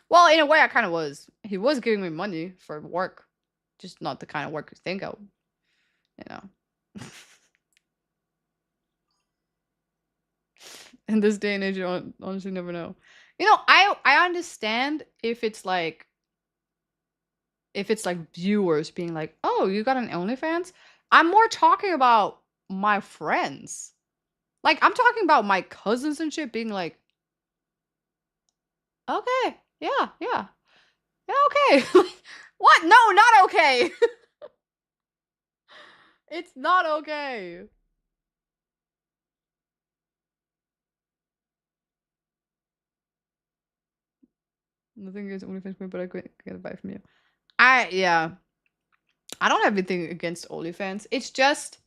A: Well, in a way, I kind of was. He was giving me money for work, just not the kind of work you think of. You know. In this day and age, you honestly never know. You know, I understand if it's like viewers being like, "Oh, you got an OnlyFans?" I'm more talking about my friends. Like, I'm talking about my cousins and shit being like, "Okay, yeah, yeah. Yeah, okay." What? No, not okay. It's not okay. Nothing against OnlyFans, but I get a vibe from you. Yeah. I don't have anything against OnlyFans. It's just,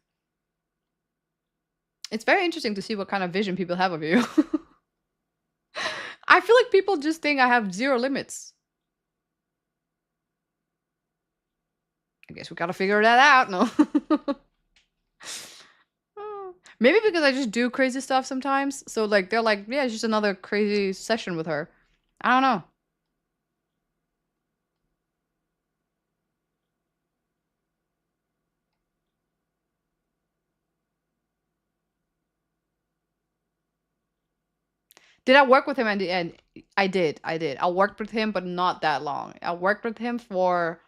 A: it's very interesting to see what kind of vision people have of you. I feel like people just think I have zero limits. I guess we gotta figure that out, no? Maybe because I just do crazy stuff sometimes. So like, they're like, yeah, it's just another crazy session with her. I don't know. Did I work with him in the end? I did. I worked with him, but not that long. I worked with him for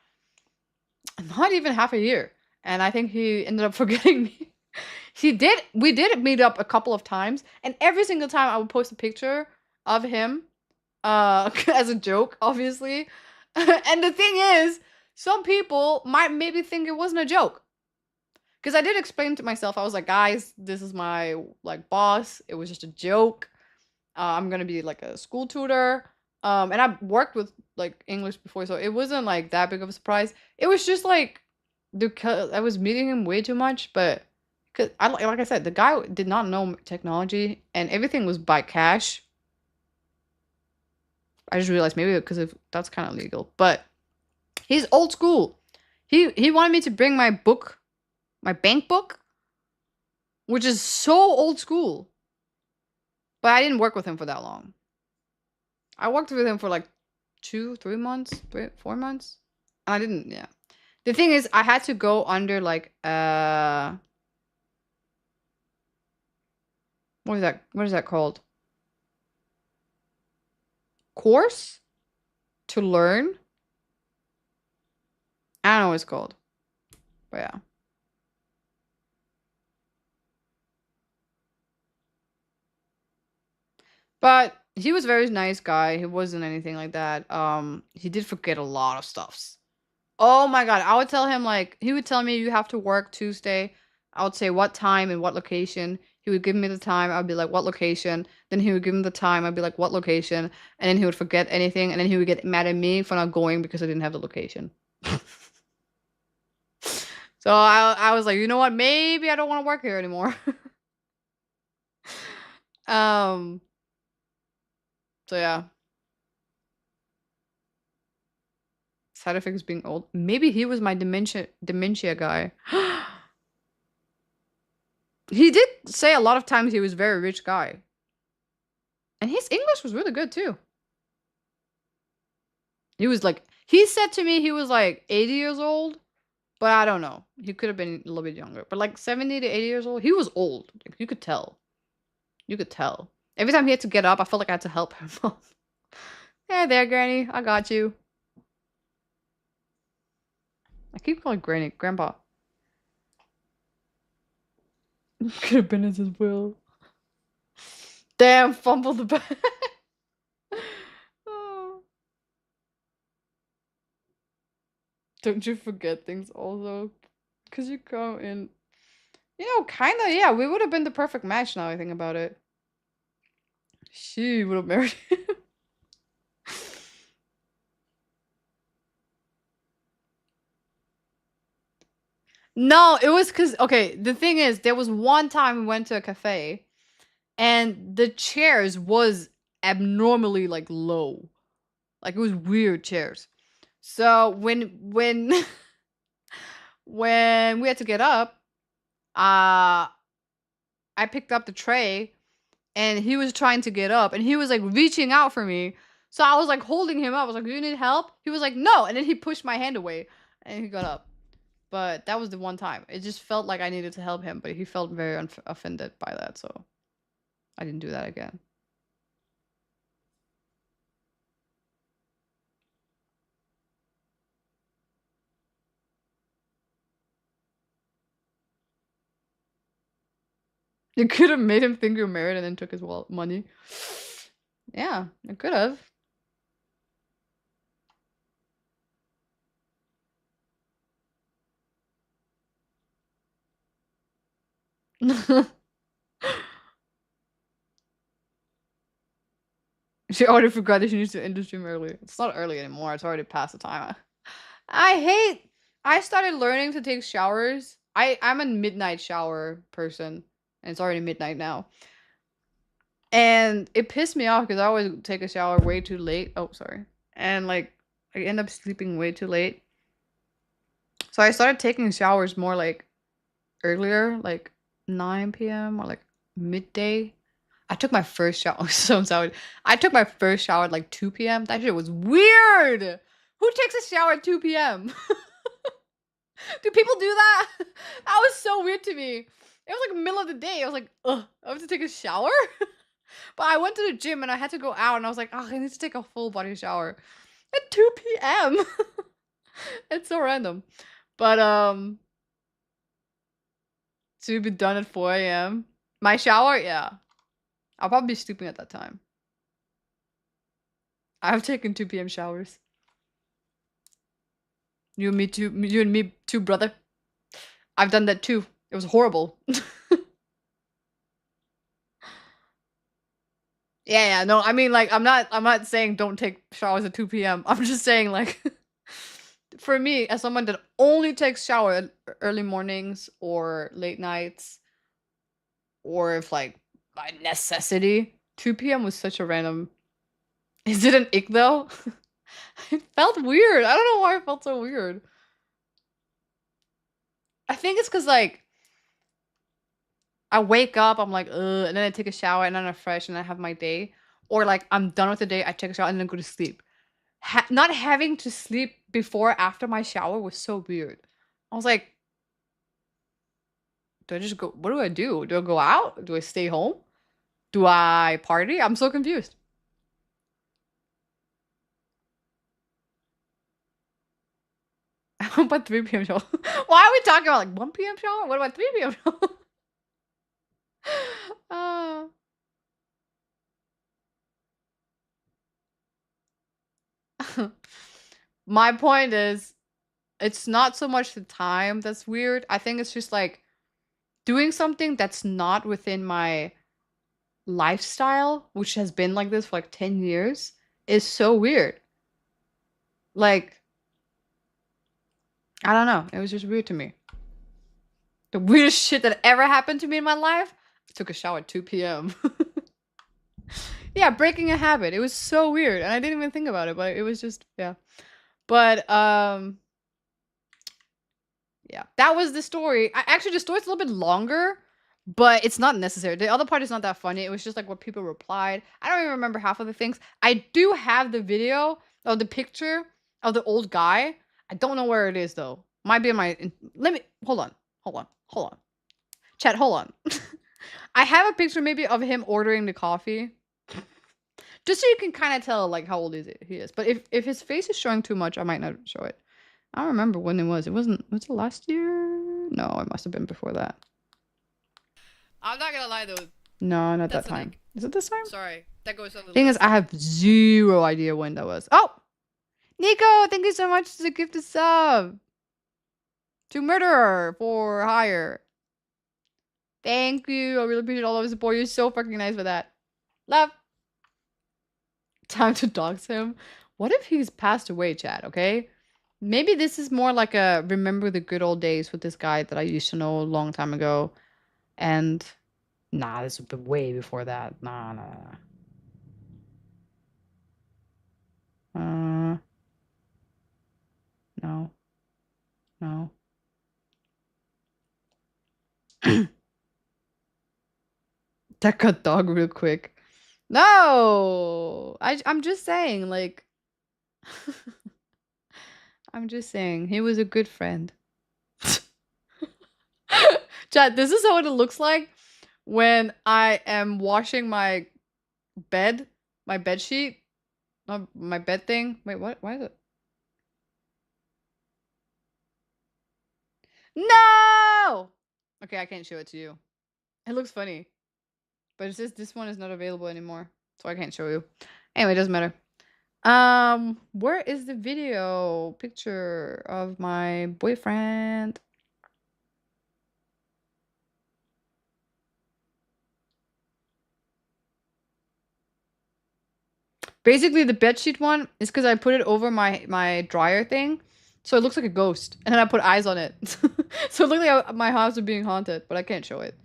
A: not even half a year. And I think he ended up forgetting me. We did meet up a couple of times. And every single time I would post a picture of him as a joke, obviously. And the thing is, some people might maybe think it wasn't a joke. Because I did explain to myself, I was like, guys, this is my like boss. It was just a joke. I'm gonna be like a school tutor. And I've worked with like English before, so it wasn't like that big of a surprise. It was just like because I was meeting him way too much, but because like I said, the guy did not know technology and everything was by cash. I just realized maybe because that's kind of legal, but he's old school. He wanted me to bring my book, my bank book, which is so old school. But I didn't work with him for that long. I worked with him for like 4 months. And I didn't, yeah. The thing is, I had to go under like, what is that called? Course? To learn? I don't know what it's called. But yeah. But he was a very nice guy. He wasn't anything like that. He did forget a lot of stuffs. Oh my god, I would tell him like, he would tell me you have to work Tuesday. I would say what time and what location. He would give me the time. I'd be like, what location? Then he would give me the time. I'd be like, what location? And then he would forget anything. And then he would get mad at me for not going because I didn't have the location. So I was like, you know what? Maybe I don't want to work here anymore. So yeah. Side effects being old. Maybe he was my dementia guy. He did say a lot of times he was a very rich guy. And his English was really good too. He was like, he said to me he was like 80 years old, but I don't know. He could have been a little bit younger. But like 70 to 80 years old, he was old. Like, you could tell. You could tell. Every time he had to get up, I felt like I had to help him up. Hey there, Granny. I got you. I keep calling Granny Grandpa. Could have been as well. Damn, fumbled the bag. Oh. Don't you forget things also? Because you come in. You know, kind of, yeah, we would have been the perfect match now I think about it. She would have married him. No, it was because, okay, the thing is, there was one time we went to a cafe and the chairs was abnormally like low. Like it was weird chairs. So when when we had to get up, I picked up the tray and he was trying to get up and he was like reaching out for me. So I was like holding him up. I was like, "Do you need help?" He was like, "No." And then he pushed my hand away and he got up. But that was the one time. It just felt like I needed to help him, but he felt very offended by that, so I didn't do that again. You could have made him think you're married and then took his money. Yeah, it could have. She already forgot that she needs to end the stream early. It's not early anymore. It's already past the time. I started learning to take showers. I'm a midnight shower person, and it's already midnight now. And it pissed me off because I always take a shower way too late. Oh, sorry. And like I end up sleeping way too late. So I started taking showers more like earlier, like 9 p.m. or like midday. I took my first shower. So sorry. I took my first shower at like 2 p.m. That shit was weird. Who takes a shower at 2 p.m.? Do people do that? That was so weird to me. It was like middle of the day. I was like, ugh, I have to take a shower? But I went to the gym and I had to go out and I was like, oh, I need to take a full body shower at 2 p.m. It's so random. But so you'd be done at 4 a.m. My shower, yeah. I'll probably be sleeping at that time. I've taken 2 p.m. showers. You and me too. You and me too, brother. I've done that too. It was horrible. Yeah, no, I mean, like, I'm not saying don't take showers at 2 p.m. I'm just saying, like, for me, as someone that only takes shower at early mornings or late nights, or if, like, by necessity, 2 p.m. was such a random... Is it an ick, though? It felt weird. I don't know why it felt so weird. I think it's because, like, I wake up, I'm like, ugh, and then I take a shower, and then I'm fresh, and I have my day. Or, like, I'm done with the day, I take a shower, and then go to sleep. Not having to sleep before or after my shower was so weird. I was like, do I just go? What do I do? Do I go out? Do I stay home? Do I party? I'm so confused. What about 3 p.m. shower? Why are we talking about like 1 p.m. shower? What about 3 p.m. shower? My point is, it's not so much the time that's weird. I think it's just like doing something that's not within my lifestyle, which has been like this for like 10 years, is so weird. Like, I don't know. It was just weird to me. The weirdest shit that ever happened to me in my life, I took a shower at 2 p.m. Yeah, breaking a habit. It was so weird. And I didn't even think about it, but it was just, yeah. But, yeah, that was the story. Actually, the story's a little bit longer, but it's not necessary. The other part is not that funny. It was just like what people replied. I don't even remember half of the things. I do have the video of the picture of the old guy. I don't know where it is though. Might be in my... Let me... Hold on. Chat, hold on. I have a picture maybe of him ordering the coffee. Just so you can kind of tell like how old he is. But if his face is showing too much, I might not show it. I don't remember when it was. Was it last year? No, it must have been before that.
B: I'm not gonna lie though.
A: No, not
B: That's
A: that time. Is it this time?
B: Sorry, that goes on the
A: Thing
B: list.
A: is, I have zero idea when that was. Oh! Nico, thank you so much to gift a sub. To Murderer for hire. Thank you. I really appreciate all of the support. You're so fucking nice for that. Love. Time to dox him. What if he's passed away, chat, okay? Maybe this is more like a remember the good old days with this guy that I used to know a long time ago. And nah, this would be way before that. Nah. No. No. That got dog real quick. No! I'm just saying, like... I'm just saying, he was a good friend. Chat, this is what it looks like when I am washing my bed sheet. Not my bed thing. Wait, what? Why is it? No! Okay, I can't show it to you. It looks funny. But it says this one is not available anymore. So I can't show you. Anyway, it doesn't matter. Where is the video picture of my boyfriend? Basically, the bedsheet one is because I put it over my dryer thing, so it looks like a ghost, and then I put eyes on it, so it looks like my house is being haunted. But I can't show it.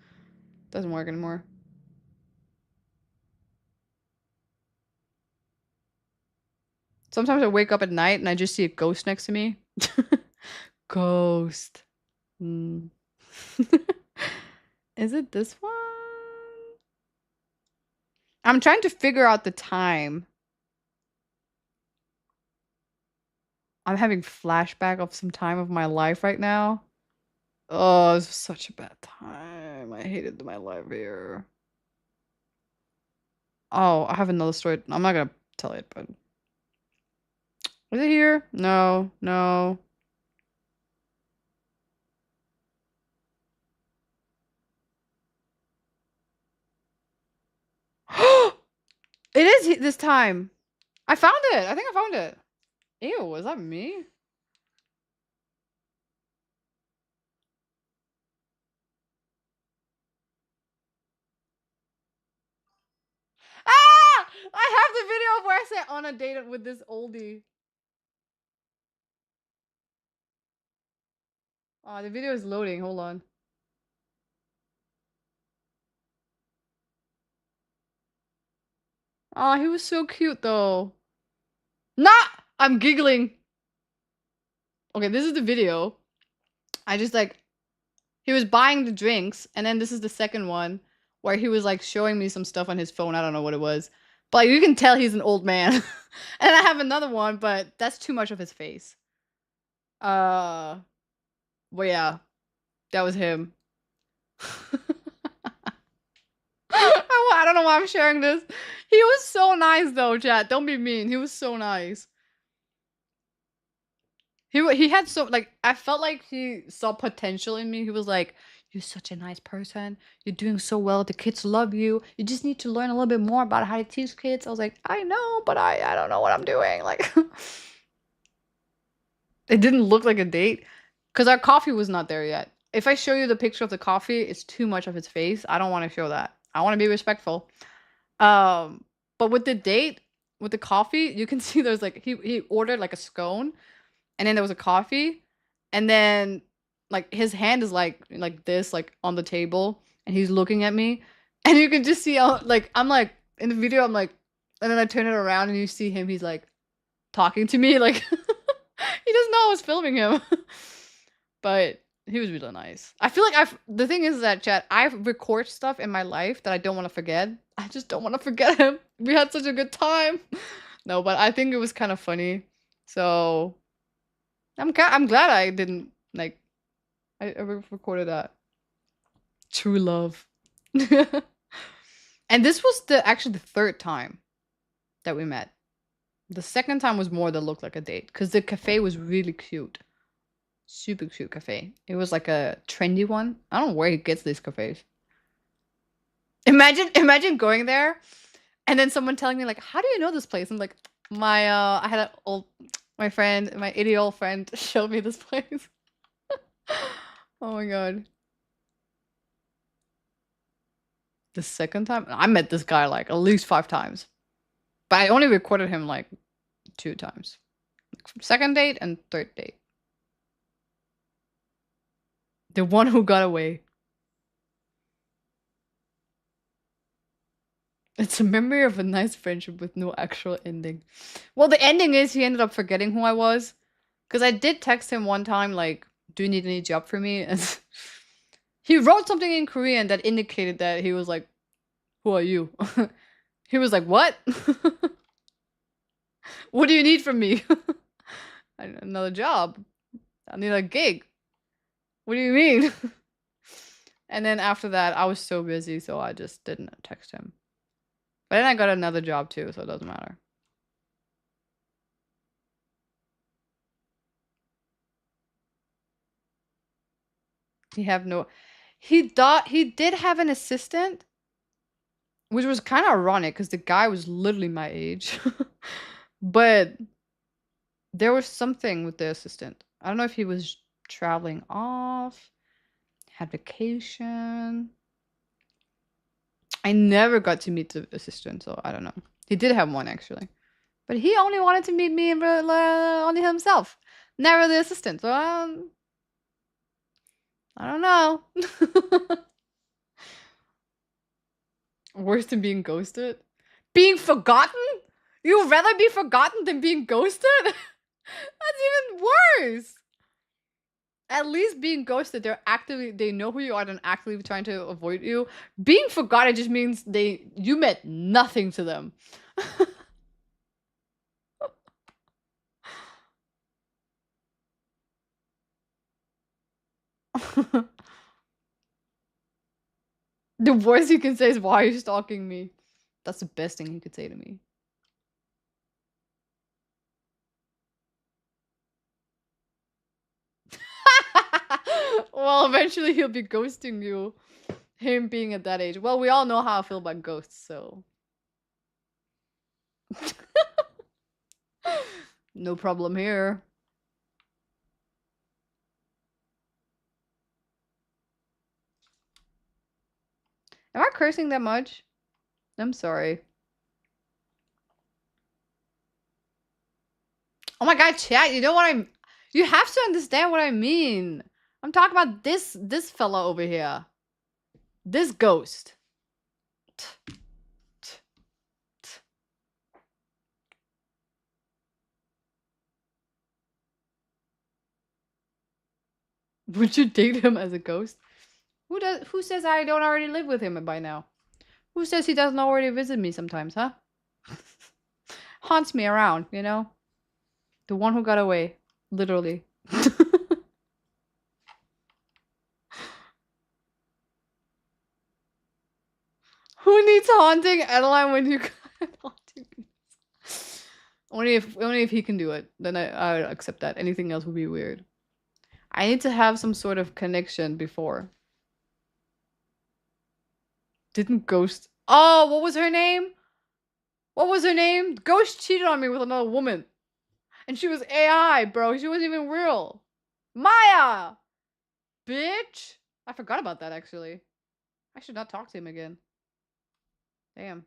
A: Doesn't work anymore. Sometimes I wake up at night and I just see a ghost next to me. Ghost. Is it this one? I'm trying to figure out the time. I'm having flashback of some time of my life right now. Oh, it's such a bad time. I hated my life here. Oh, I have another story. I'm not gonna tell it, but... Is it here? No. It is this time. I found it. I think I found it. Ew, is that me? Ah! I have the video of where I sat on a date with this oldie. Oh, the video is loading. Hold on. Oh, he was so cute though. Nah! I'm giggling. Okay, this is the video. I just like... He was buying the drinks, and then this is the second one where he was like showing me some stuff on his phone. I don't know what it was. But like, you can tell he's an old man. And I have another one, but that's too much of his face. But yeah, that was him. I don't know why I'm sharing this. He was so nice though, chat. Don't be mean. He was so nice. He had so, like, I felt like he saw potential in me. He was like, "You're such a nice person. You're doing so well. The kids love you. You just need to learn a little bit more about how to teach kids." I was like, "I know, but I don't know what I'm doing." Like, it didn't look like a date because our coffee was not there yet. If I show you the picture of the coffee, it's too much of his face. I don't want to show that. I want to be respectful. But with the date, with the coffee, you can see there's like he ordered like a scone, and then there was a coffee, and then like his hand is like this, like on the table, and he's looking at me, and you can just see how, like, I'm like in the video, I'm like, and then I turn it around and you see him, he's like talking to me, like he doesn't know I was filming him. But he was really nice. I feel like the thing is that, chat, I record stuff in my life that I don't want to forget. I just don't want to forget him. We had such a good time. No, but I think it was kind of funny. So I'm glad I didn't, like, I recorded that. True love. And this was actually the third time that we met. The second time was more that looked like a date because the cafe was really cute. super cute cafe. It was like a trendy one. I don't know where he gets these cafes. Imagine going there and then someone telling me like, how do you know this place? I'm like, I had my friend, my idiot old friend showed me this place. Oh my god. The second time? I met this guy like at least 5 times. But I only recorded him like 2 times. Second date and third date. The one who got away. It's a memory of a nice friendship with no actual ending. Well, the ending is he ended up forgetting who I was. Because I did text him one time, like, do you need any job for me? And he wrote something in Korean that indicated that he was like, who are you? He was like, what? What do you need from me? Another job. I need a gig. What do you mean? And then after that, I was so busy, so I just didn't text him. But then I got another job too, so it doesn't matter. He did have an assistant, which was kind of ironic because the guy was literally my age. But there was something with the assistant. I don't know if he was traveling off, had vacation. I never got to meet the assistant, so I don't know. He did have one actually, but he only wanted to meet me and only himself, never the assistant. So I don't know. Worse than being ghosted? Being forgotten? You'd rather be forgotten than being ghosted? That's even worse. At least being ghosted, they know who you are and actively trying to avoid you. Being forgotten just means you meant nothing to them. The worst you can say is, why are you stalking me? That's the best thing you could say to me. Well, eventually he'll be ghosting you. Him being at that age. Well, we all know how I feel about ghosts, so. No problem here. Am I cursing that much? I'm sorry. Oh my god, chat, you know what you have to understand what I mean. I'm talking about this fella over here. This ghost. Would you date him as a ghost? Who says I don't already live with him by now? Who says he doesn't already visit me sometimes, huh? Haunts me around, you know? The one who got away. Literally. Who needs haunting Adeline when you got haunting? Only if he can do it, then I would accept that. Anything else would be weird. I need to have some sort of connection before. Didn't Ghost... Oh, what was her name? What was her name? Ghost cheated on me with another woman. And she was AI, bro. She wasn't even real. Maya! Bitch! I forgot about that, actually. I should not talk to him again. Damn.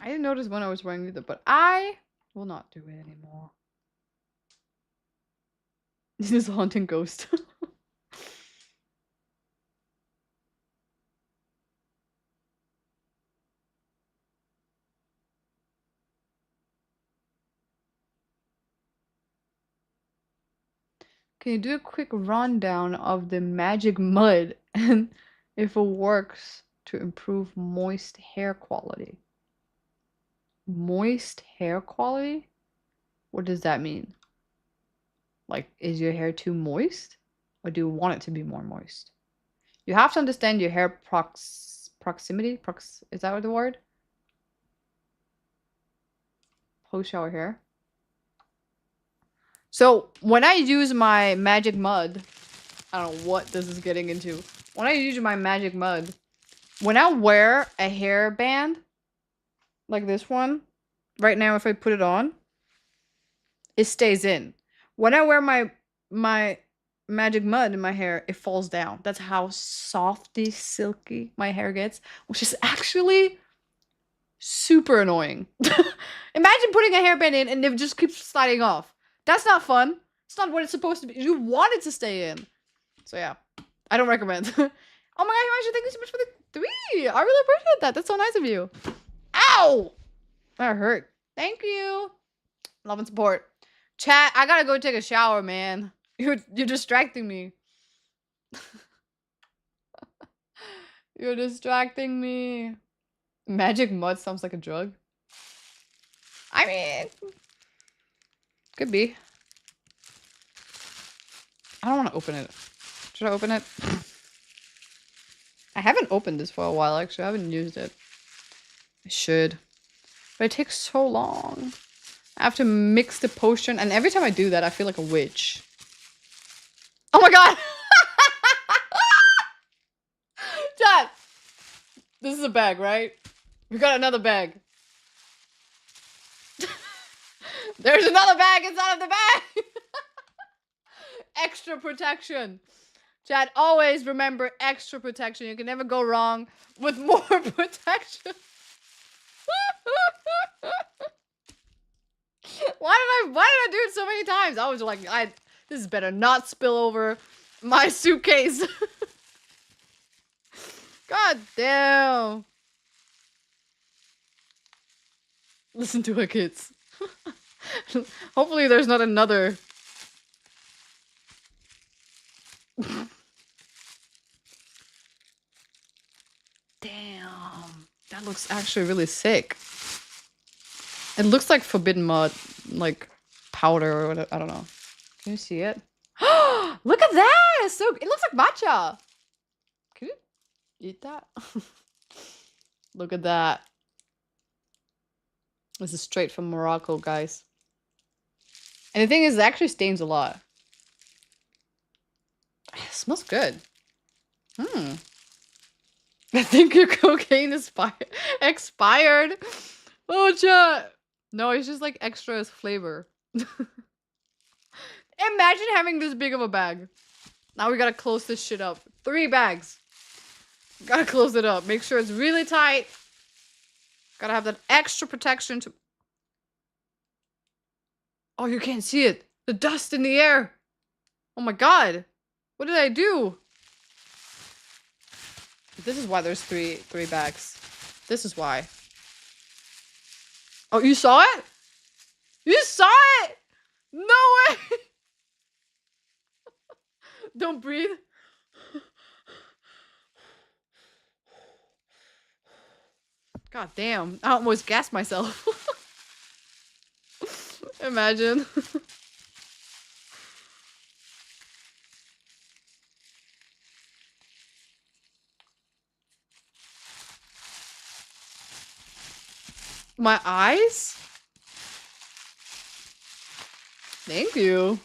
A: I didn't notice when I was wearing either, but I will not do it anymore. This is a haunting ghost. Can you do a quick rundown of the magic mud and if it works to improve moist hair quality? Moist hair quality? What does that mean? Like, is your hair too moist? Or do you want it to be more moist? You have to understand your hair proximity. Is that the word? Post shower hair. So when I use my magic mud, I don't know what this is getting into. When I use my magic mud, when I wear a hairband like this one, right now if I put it on, it stays in. When I wear my magic mud in my hair, it falls down. That's how softy, silky my hair gets, which is actually super annoying. Imagine putting a hairband in and it just keeps sliding off. That's not fun. It's not what it's supposed to be. You want it to stay in. So yeah, I don't recommend. Oh my god, Himanshu, thank you so much for the 3. I really appreciate that. That's so nice of you. Ow! That hurt. Thank you. Love and support. Chat, I gotta go take a shower, man. You're distracting me. You're distracting me. Magic mud sounds like a drug. I mean, could be. I don't want to open it. Should I open it? I haven't opened this for a while, actually. I haven't used it. I should. But it takes so long. I have to mix the potion, and every time I do that, I feel like a witch. Oh my god! Dad! This is a bag, right? We got another bag. There's another bag inside of the bag! Extra protection. Chad, always remember extra protection. You can never go wrong with more protection. Why did I do it so many times? I was like, this better not spill over my suitcase. God damn. Listen to her kids. Hopefully there's not another. Damn. That looks actually really sick. It looks like forbidden mud, like powder or whatever. I don't know. Can you see it? Look at that! It's so, it looks like matcha. Can you eat that? Look at that. This is straight from Morocco, guys. And the thing is, it actually stains a lot. It smells good. I think your cocaine is expired. Oh, chat. No, it's just like extra as flavor. Imagine having this big of a bag. Now we gotta close this shit up. 3 bags. Gotta close it up. Make sure it's really tight. Gotta have that extra protection to... Oh, you can't see it. The dust in the air. Oh my god. What did I do? This is why there's three bags. This is why. Oh, you saw it? You saw it? No way! Don't breathe. God damn. I almost gassed myself. Imagine. My eyes? Thank you.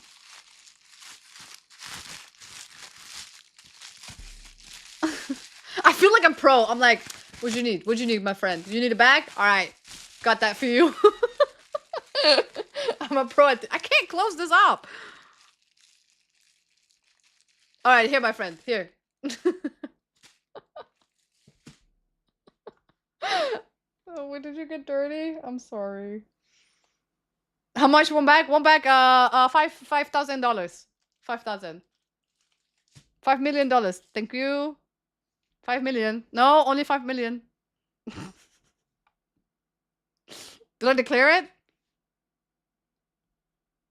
A: I feel like I'm pro. I'm like, what'd you need? What'd you need, my friend? You need a bag? Alright. Got that for you. I'm a pro at I can't close this up. Alright, here, my friend. Here. Oh, when did you get dirty? I'm sorry. How much? One bag? One bag, $5,000. 5,000. $5 million. Thank you. 5 million. No, only 5 million. Did I declare it?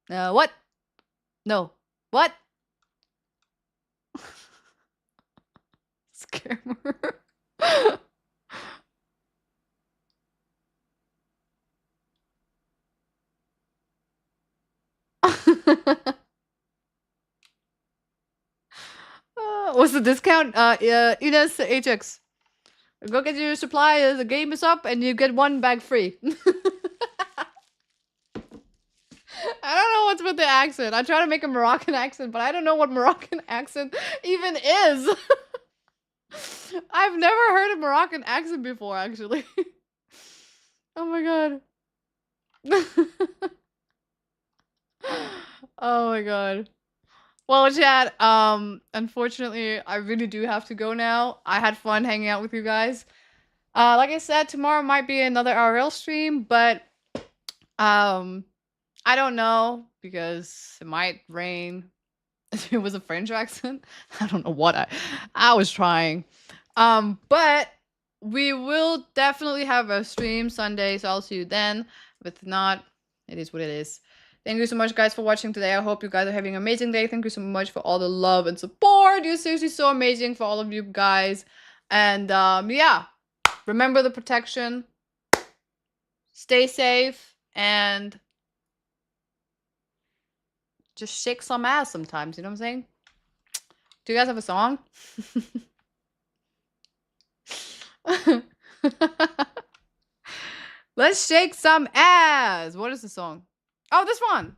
A: What? No. What? Scammer. Was the discount? Ines HX. Go get your supply. The game is up, and you get 1 bag free. I don't know what's with the accent. I try to make a Moroccan accent, but I don't know what Moroccan accent even is. I've never heard a Moroccan accent before, actually. Oh my god. Oh my god. Well, chat, unfortunately, I really do have to go now. I had fun hanging out with you guys. Like I said, tomorrow might be another RL stream, but I don't know because it might rain. It was a French accent. I don't know what I was trying. But we will definitely have a stream Sunday, so I'll see you then. But if not, it is what it is. Thank you so much, guys, for watching today. I hope you guys are having an amazing day. Thank you so much for all the love and support. You're seriously so amazing for all of you guys. And yeah, remember the protection. Stay safe and just shake some ass sometimes. You know what I'm saying? Do you guys have a song? Let's shake some ass. What is the song? Oh, this one.